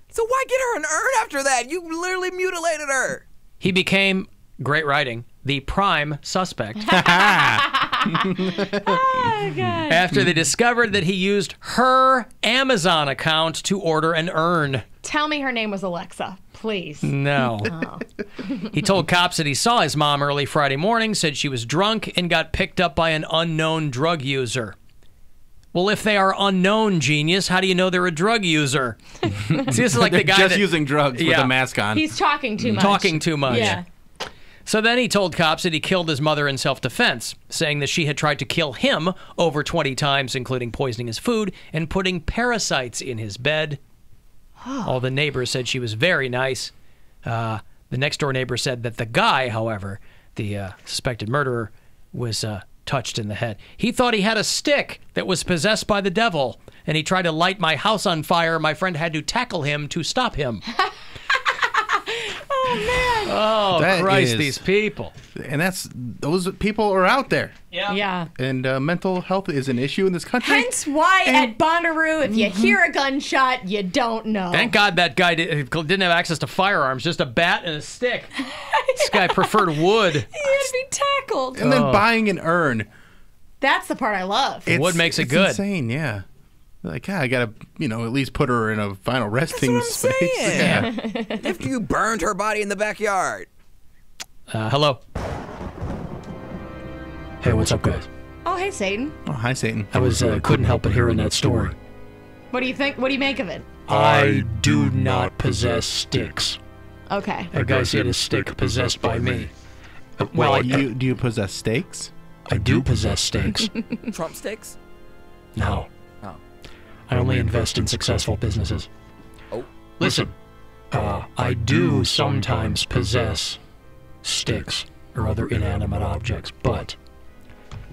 So why get her an urn after that? You literally mutilated her. He became, great writing, the prime suspect. Oh, God. After they discovered that he used her Amazon account to order an urn. Tell me her name was Alexa, please. No. Oh. He told cops that he saw his mom early Friday morning, said she was drunk, and got picked up by an unknown drug user. Well, if they are unknown, genius, how do you know they're a drug user? See, this is like the guy just using drugs with a mask on. He's talking too much. Talking too much. Yeah. So then he told cops that he killed his mother in self-defense, saying that she had tried to kill him over 20 times, including poisoning his food and putting parasites in his bed. All the neighbors said she was very nice. The next-door neighbor said that the guy, however, the suspected murderer, was touched in the head. He thought he had a stick that was possessed by the devil, and he tried to light my house on fire. My friend had to tackle him to stop him. Oh, man. Oh, That Christ, is- these people. And those people are out there. Yeah. Yeah. And mental health is an issue in this country. Hence why at Bonnaroo, if you hear a gunshot, you don't know. Thank God that guy didn't have access to firearms, just a bat and a stick. This guy preferred wood. He had to be tackled. And then buying an urn. That's the part I love. Wood makes it it's good. Insane, yeah. Like, yeah, I gotta, at least put her in a final resting space. Yeah. After you burned her body in the backyard. Hello. Hey, what's up, guys? Oh, hey, Satan. Oh, hi, Satan. I was couldn't help but hearing that story. What do you think? What do you make of it? I do not possess sticks. Okay. That guy's hit a stick possessed by me. Well, do you possess steaks? I do possess stakes. Trump sticks? No. Oh. I only invest in successful businesses. Oh. Listen, I do sometimes possess sticks or other inanimate objects, but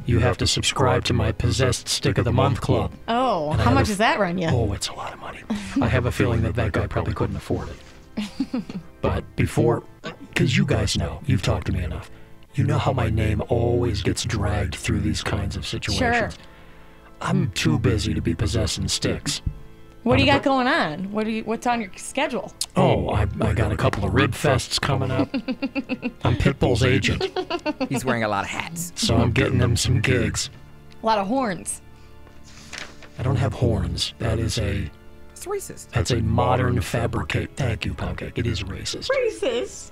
you have to subscribe to my Possessed Stick of the Month Club. Oh, And I how have much a- does that run you? Oh, it's a lot of money. I have a feeling that guy probably couldn't afford it. But before, because you guys know, you've talked to me enough, you know how my name always gets dragged through these kinds of situations. Sure. I'm too busy to be possessing sticks. What do you got going on? What's on your schedule? Oh, I got a couple of rib fests coming up. I'm Pitbull's agent, He's wearing a lot of hats. so I'm getting them some gigs. A lot of horns. I don't have horns. That is It's racist. that's a modern fabricate. Thank you, Pancake. It is racist. Racist.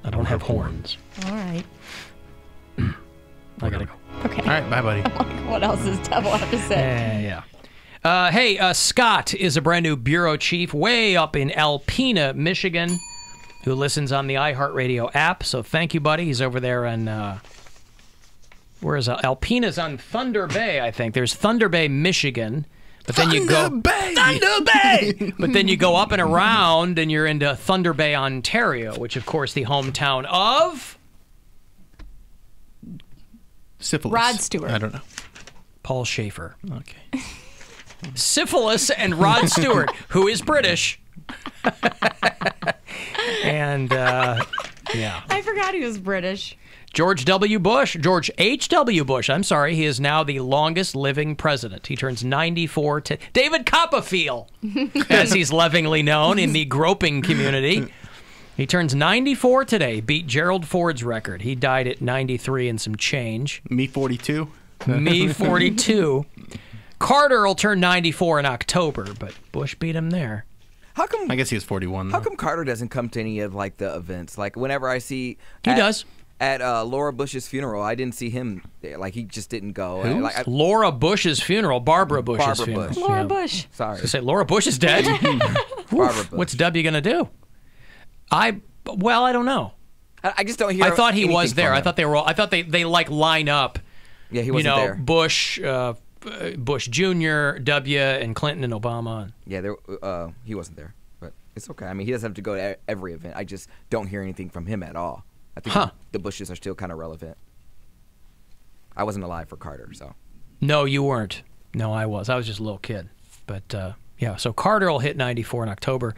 I don't have horns. All right. I gotta go. Okay. All right, bye, buddy. What else does Devil have to say? Yeah. Hey, Scott is a brand new bureau chief way up in Alpena, Michigan, who listens on the iHeartRadio app. So thank you, buddy. He's over there in, where is Alpena's on Thunder Bay, I think. There's Thunder Bay, Michigan. But then you go Thunder Bay! But then you go up and around and you're into Thunder Bay, Ontario, which of course the hometown of Syphilis. Rod Stewart. I don't know. Paul Schaefer. Okay. Syphilis and Rod Stewart, who is British. And, yeah. I forgot he was British. George H.W. Bush, I'm sorry, he is now the longest living president. He turns 94 to David Copperfield, as he's lovingly known in the groping community. He turns 94 today, beat Gerald Ford's record. He died at 93 and some change. Me 42. Me 42. Carter will turn 94 in October, but Bush beat him there. How come? I guess he was 41. How come Carter doesn't come to any of like the events? Like whenever I see he does at Laura Bush's funeral, I didn't see him there. Like he just didn't go. Who? Like, Laura Bush's funeral. Barbara Bush's funeral. Bush. Laura Bush. Sorry. I was gonna say Laura Bush is dead. Barbara Bush. What's W gonna do? I don't know. I just don't hear. I thought he anything was there. from I him. thought they were all. I thought they like line up. Yeah, he wasn't there. Bush, Bush Jr., W, and Clinton and Obama. Yeah, he wasn't there, but it's okay. I mean, he doesn't have to go to every event. I just don't hear anything from him at all. I think the Bushes are still kind of relevant. I wasn't alive for Carter, so. No, you weren't. No, I was. I was just a little kid. But yeah, so Carter will hit 94 in October,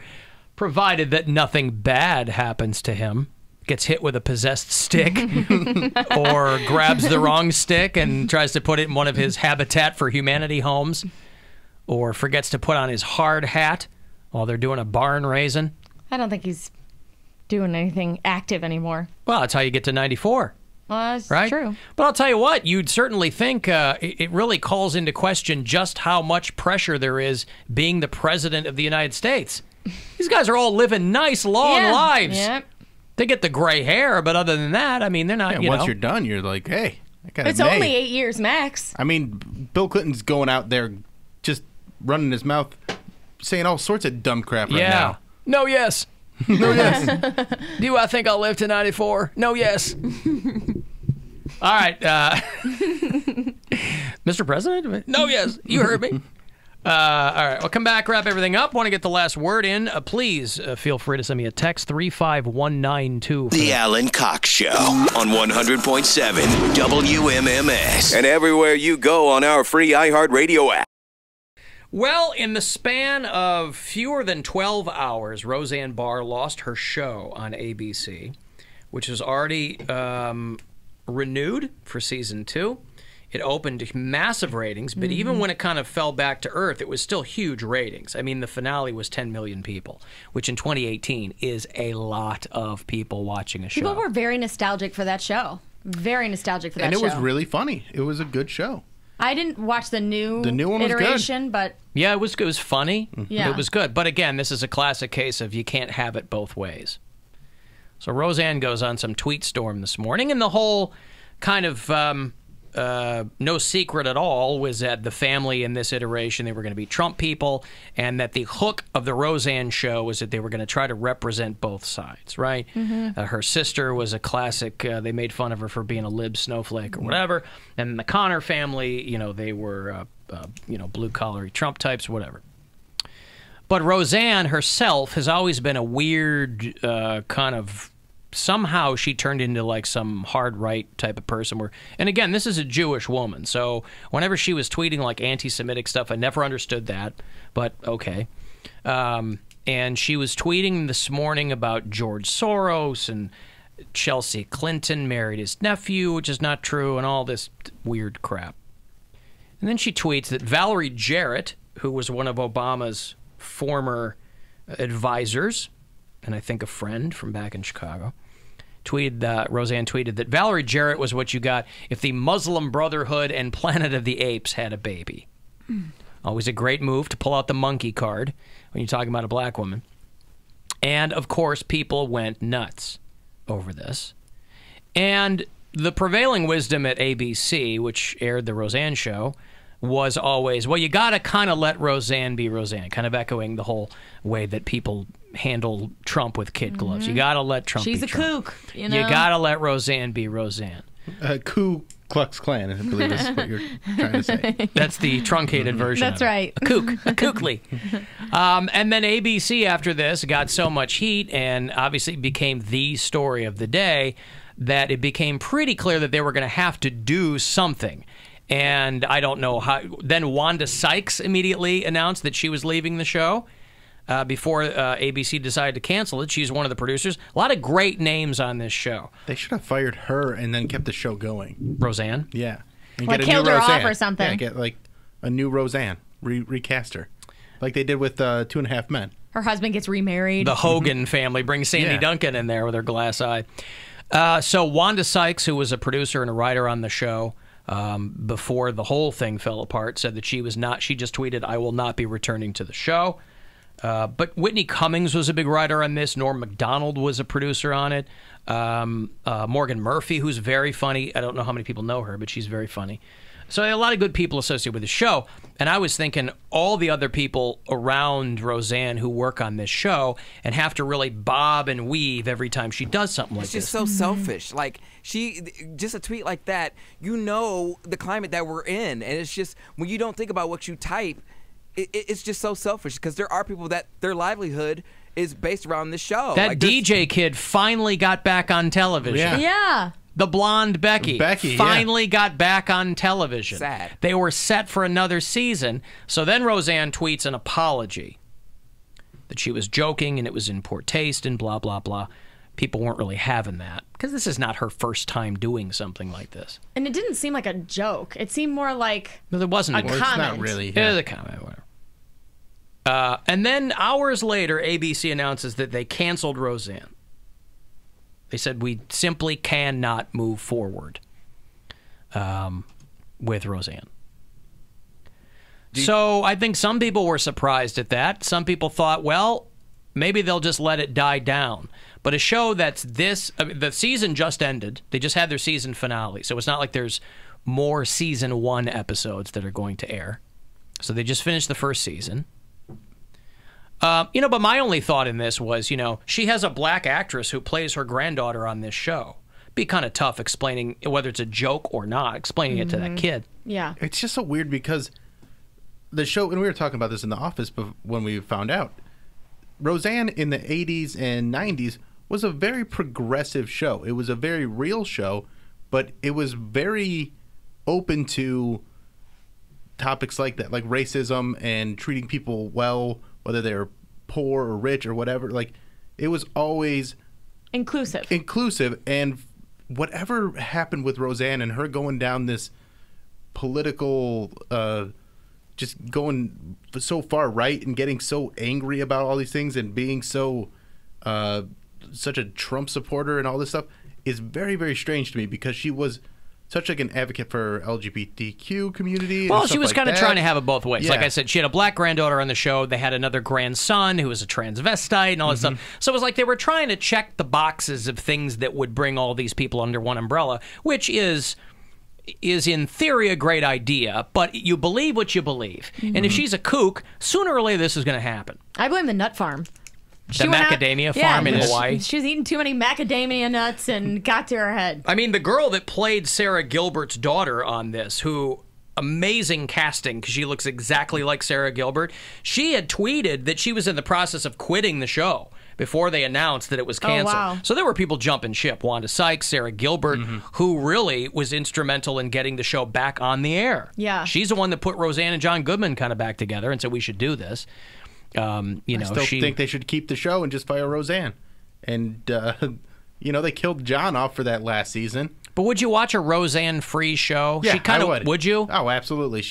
provided that nothing bad happens to him. Gets hit with a possessed stick or grabs the wrong stick and tries to put it in one of his Habitat for Humanity homes, or forgets to put on his hard hat while they're doing a barn raising. I don't think he's doing anything active anymore. Well, that's how you get to 94. Well, that's right? true. But I'll tell you what, you'd certainly think it really calls into question just how much pressure there is being the president of the United States. These guys are all living nice, long lives. Yep. They get the gray hair, but other than that, I mean, they're not, once you're done, you're like, hey, I got it It's only 8 years max. I mean, Bill Clinton's going out there just running his mouth, saying all sorts of dumb crap right now. No, yes. No, yes. Do I think I'll live to 94? No, yes. All right. Mr. President? No, yes. You heard me. All right. We'll come back, wrap everything up. Want to get the last word in? Please feel free to send me a text, 35192. The Alan Cox Show on 100.7 WMMS. And everywhere you go on our free iHeartRadio app. Well, in the span of fewer than 12 hours, Roseanne Barr lost her show on ABC, which was already renewed for season 2. It opened massive ratings, but even when it kind of fell back to earth, it was still huge ratings. I mean, the finale was 10 million people, which in 2018 is a lot of people watching a show. People were very nostalgic for that show. Very nostalgic for that show. And it was really funny. It was a good show. I didn't watch the new one was iteration, but yeah, it was funny. Yeah. It was good. But again, this is a classic case of you can't have it both ways. So Roseanne goes on some tweet storm this morning, and the whole kind of no secret at all was that the family in this iteration, they were going to be Trump people, and that the hook of the Roseanne show was that they were going to try to represent both sides, right? Her sister was a classic. They made fun of her for being a lib snowflake or whatever. And the Connor family, they were, blue-collar Trump types, whatever. But Roseanne herself has always been a weird kind of... Somehow she turned into like some hard right type of person. And again, this is a Jewish woman, so whenever she was tweeting like anti-Semitic stuff, I never understood that, but okay. And she was tweeting this morning about George Soros and Chelsea Clinton married his nephew, which is not true, and all this weird crap. And then she tweets that Valerie Jarrett, who was one of Obama's former advisors, and I think a friend from back in Chicago, Roseanne tweeted that Valerie Jarrett was what you got if the Muslim Brotherhood and Planet of the Apes had a baby. Always a great move to pull out the monkey card when you're talking about a black woman. And, of course, people went nuts over this. And the prevailing wisdom at ABC, which aired the Roseanne show, was always, well, you got to kind of let Roseanne be Roseanne, kind of echoing the whole way that people handle Trump with kid gloves. You got to let Trump she's be a Trump. kook. You got to let Roseanne be Roseanne. Ku Klux Klan, I believe is what you're trying to say. That's the truncated version. That's of it. right. A kook, a kookly. And then ABC after this got so much heat and obviously became the story of the day that it became pretty clear that they were going to have to do something. And I don't know how. Then Wanda Sykes immediately announced that she was leaving the show before ABC decided to cancel it. She's one of the producers. A lot of great names on this show. They should have fired her and then kept the show going. Roseanne? Yeah. And like get a killed new her Roseanne. off or something. Yeah, get like a new Roseanne. Recast her. Like they did with 2.5 Men. Her husband gets remarried. The Hogan family brings Sandy Duncan in there with her glass eye. So Wanda Sykes, who was a producer and a writer on the show before the whole thing fell apart, said that she was not. She just tweeted, "I will not be returning to the show." But Whitney Cummings was a big writer on this. Norm Macdonald was a producer on it. Morgan Murphy, who's very funny. I don't know how many people know her, but she's very funny. So a lot of good people associated with the show. And I was thinking all the other people around Roseanne who work on this show and have to really bob and weave every time she does something like this. It's just so selfish. Like, just a tweet like that, you know the climate that we're in. And it's just, when you don't think about what you type, it's just so selfish, because there are people that their livelihood is based around this show. That like DJ kid finally got back on television. Yeah. The blonde Becky finally got back on television. Sad. They were set for another season. So then Roseanne tweets an apology that she was joking and it was in poor taste and blah, blah, blah. People weren't really having that because this is not her first time doing something like this. And it didn't seem like a joke. It seemed more like No, there wasn't a comment. It's not really. It was a comment, whatever. And then hours later, ABC announces that they canceled Roseanne. They said, we simply cannot move forward with Roseanne. So I think some people were surprised at that. Some people thought, well, maybe they'll just let it die down. But a show that's this, the season just ended. They just had their season finale. So it's not like there's more season 1 episodes that are going to air. So they just finished the first season. But my only thought in this was, she has a black actress who plays her granddaughter on this show. Be kind of tough explaining whether it's a joke or not, explaining it to that kid. Yeah. It's just so weird because the show, and we were talking about this in the office when we found out, Roseanne in the 80s and 90s was a very progressive show. It was a very real show, but it was very open to topics like that, like racism and treating people well, whether they're poor or rich or whatever. Like, it was always inclusive. And whatever happened with Roseanne and her going down this political, just going so far right and getting so angry about all these things and being so such a Trump supporter and all this stuff is very, very strange to me, because she was such like an advocate for LGBTQ community. Well, and she was like kind of that. trying to have it both ways. Yeah. Like I said, she had a black granddaughter on the show. They had another grandson who was a transvestite and all that stuff. So it was like they were trying to check the boxes of things that would bring all these people under one umbrella, which is in theory a great idea, but you believe what you believe. And if she's a kook, sooner or later this is going to happen. I blame the nut farm. The macadamia farm in Hawaii. She was eating too many macadamia nuts and got to her head. I mean, the girl that played Sarah Gilbert's daughter on this, who, amazing casting because she looks exactly like Sarah Gilbert, she had tweeted that she was in the process of quitting the show before they announced that it was canceled. wow. So there were people jumping ship. Wanda Sykes, Sarah Gilbert, who really was instrumental in getting the show back on the air. Yeah. She's the one that put Roseanne and John Goodman kind of back together and said we should do this. I still think they should keep the show and just fire Roseanne. And, they killed John off for that last season. But would you watch a Roseanne-free show? Yeah, she kind of would. Would you? Oh, absolutely. But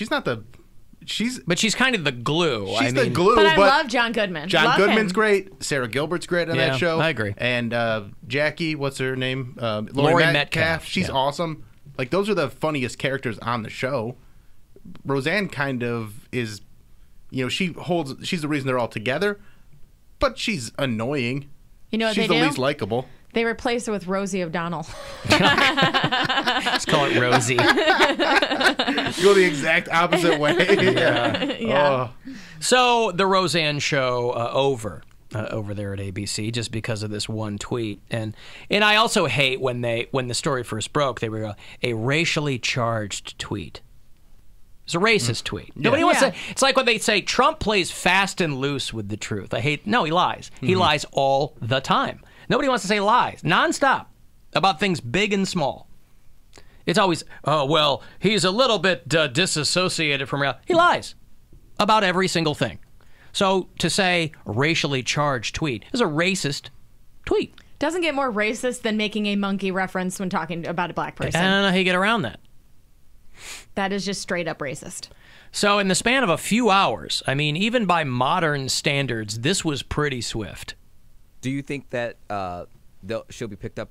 she's kind of the glue. She's the glue. But I love John Goodman. John Love Goodman's him. great. Sarah Gilbert's great on that show. I agree. And Jackie, what's her name? Laurie Metcalf. She's awesome. Like, those are the funniest characters on the show. Roseanne kind of is, she's the reason they're all together, but she's annoying. You know what she's they the do? least likable. They replaced her with Rosie O'Donnell. Let's call it Rosie. Go the exact opposite way. Yeah. Oh. So the Roseanne show over there at ABC just because of this one tweet, and I also hate when the story first broke, they were a racially charged tweet. It's a racist tweet. Nobody wants to. It's like when they say Trump plays fast and loose with the truth. No, he lies. He lies all the time. Nobody wants to say lies nonstop about things big and small. It's always, oh, well, he's a little bit disassociated from reality. He lies about every single thing. So to say racially charged tweet is a racist tweet. Doesn't get more racist than making a monkey reference when talking about a black person. I don't know how you get around that. That is just straight up racist. So in the span of a few hours, I mean, even by modern standards, this was pretty swift. Do you think that she'll be picked up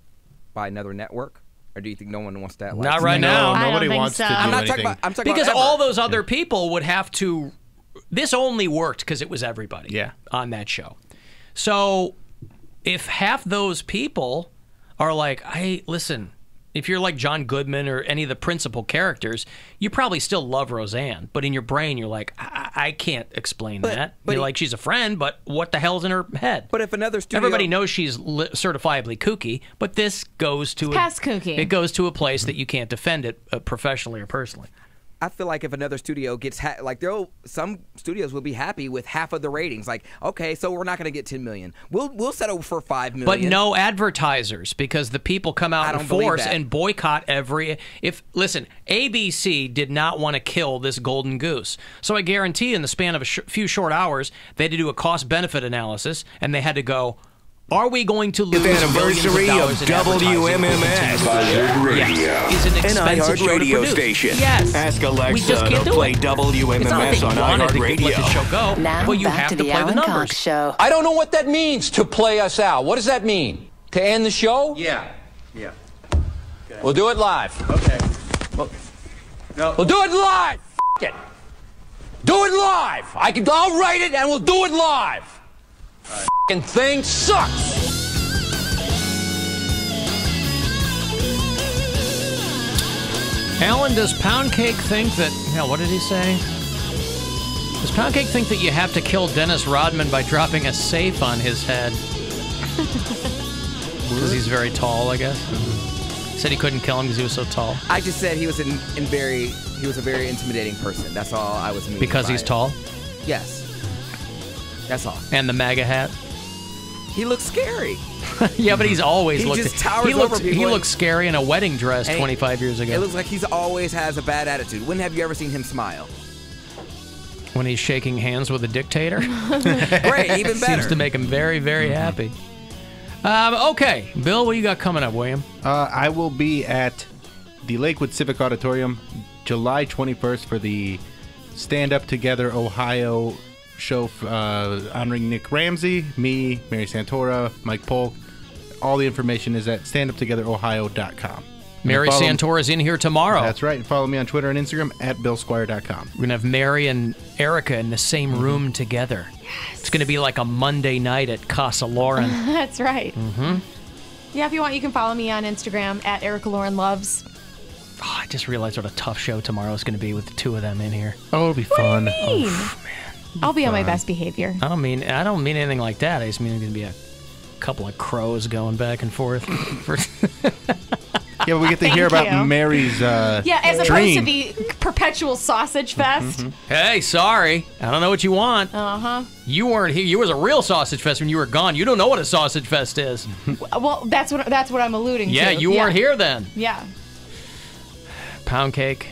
by another network? Or do you think no one wants that? Not right now. Nobody wants to do I'm not anything. talking about Because ever. all those other people would have to... This only worked because it was everybody on that show. So if half those people are like, hey, listen... If you're like John Goodman or any of the principal characters, you probably still love Roseanne, but in your brain you're like, I can't explain that. You're like, she's a friend, but what the hell's in her head? But if another studio... Everybody knows she's certifiably kooky, but this goes to past kooky. It goes to a place that you can't defend it professionally or personally. I feel like if another studio gets some studios will be happy with half of the ratings. Like, okay, so we're not going to get 10 million. We'll settle for 5 million. But no advertisers, because the people come out in force and boycott every. Listen, ABC did not want to kill this golden goose, so I guarantee in the span of a few short hours they had to do a cost-benefit analysis, and they had to go. Are we going to lose anniversary of WMMS is an expensive iHeart radio station. station. Yes. Ask We Alexa just can't to do play it. WMMS It's not like on they wanted iHeart to Radio. let the show go. Now Well, you back have to to the play the Alan numbers. Cox Show. I don't know what that means to play us out. What does that mean? To end the show? Yeah. We'll do it live. Okay. We'll do it live. F it. Do it live. I'll write it and we'll do it live. F***ing thing sucks. Alan, does Pound Cake think that... what did he say? Does Pound Cake think that you have to kill Dennis Rodman by dropping a safe on his head? Because he's very tall, I guess. He said he couldn't kill him because he was so tall. I just said he was a very intimidating person. That's all I was meaning. Because by he's it. tall? Yes. That's all. And the MAGA hat? He looks scary. Yeah, but he's always He looked... just towers over people. He looked scary in a wedding dress And 25 years ago. It looks like he's always has a bad attitude. When have you ever seen him smile? When he's shaking hands with a dictator. Great, even better. Seems to make him very, very happy. Okay, Bill, what do you got coming up, William? I will be at the Lakewood Civic Auditorium July 21st for the Stand Up Together Ohio show honoring Nick Ramsey, me, Mary Santora, Mike Polk. All the information is at standuptogetherohio.com. Mary Santora's in here tomorrow. That's right. And follow me on Twitter and Instagram at BillSquire.com. We're going to have Mary and Erica in the same room together. Yes. It's going to be like a Monday night at Casa Lauren. That's right. Mm-hmm. Yeah, if you want, you can follow me on Instagram at Erica Lauren Loves. Oh, I just realized what a tough show tomorrow is going to be with the two of them in here. Oh, it'll be fun. What do you mean? Oh, man. I'll be on my best behavior. I don't mean anything like that. I just mean it's going to be a couple of crows going back and forth. Yeah, but we get to hear about Mary's yeah, as opposed dream. to the perpetual sausage fest. Hey, sorry. I don't know what you want. Uh-huh. You weren't here. You was a real sausage fest when you were gone. You don't know what a sausage fest is. Well, that's what I'm alluding to. Yeah, you weren't here then. Yeah. Pound Cake.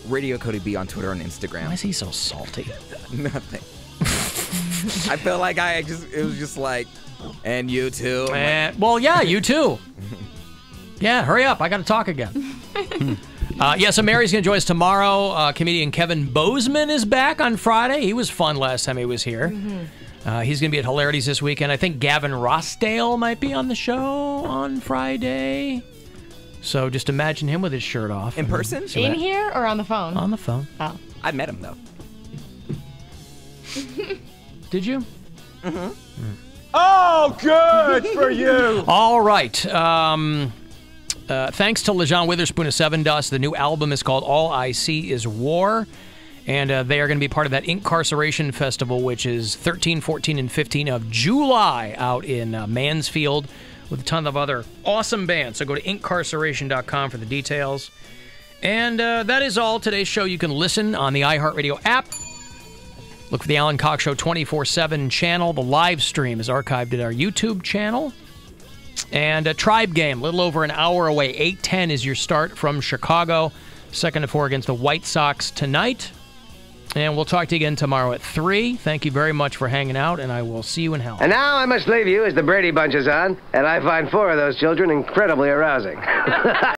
Radio Cody B on Twitter and Instagram. Why is he so salty? Nothing. I felt like it was just like, and you too. Well, yeah, you too. Yeah, hurry up. I got to talk again. So Mary's going to join us tomorrow. Comedian Kevin Bozeman is back on Friday. He was fun last time he was here. Mm-hmm. He's going to be at Hilarities this weekend. I think Gavin Rossdale might be on the show on Friday. So just imagine him with his shirt off. In person? In here or on the phone? On the phone. Oh. I met him, though. Did you? Mm-hmm. Oh, good for you. All right. Thanks to LeJean Witherspoon of Seven Dust. The new album is called All I See Is War. And they are going to be part of that Incarceration Festival, which is 13, 14, and 15 of July out in Mansfield with a ton of other awesome bands. So go to incarceration.com for the details. And that is all. Today's show you can listen on the iHeartRadio app. Look for the Alan Cox Show 24/7 channel. The live stream is archived at our YouTube channel. And a Tribe game, a little over an hour away. 8:10 is your start from Chicago. 2nd to 4 against the White Sox tonight. And we'll talk to you again tomorrow at 3. Thank you very much for hanging out, and I will see you in hell. And now I must leave you as the Brady Bunch is on, and I find 4 of those children incredibly arousing.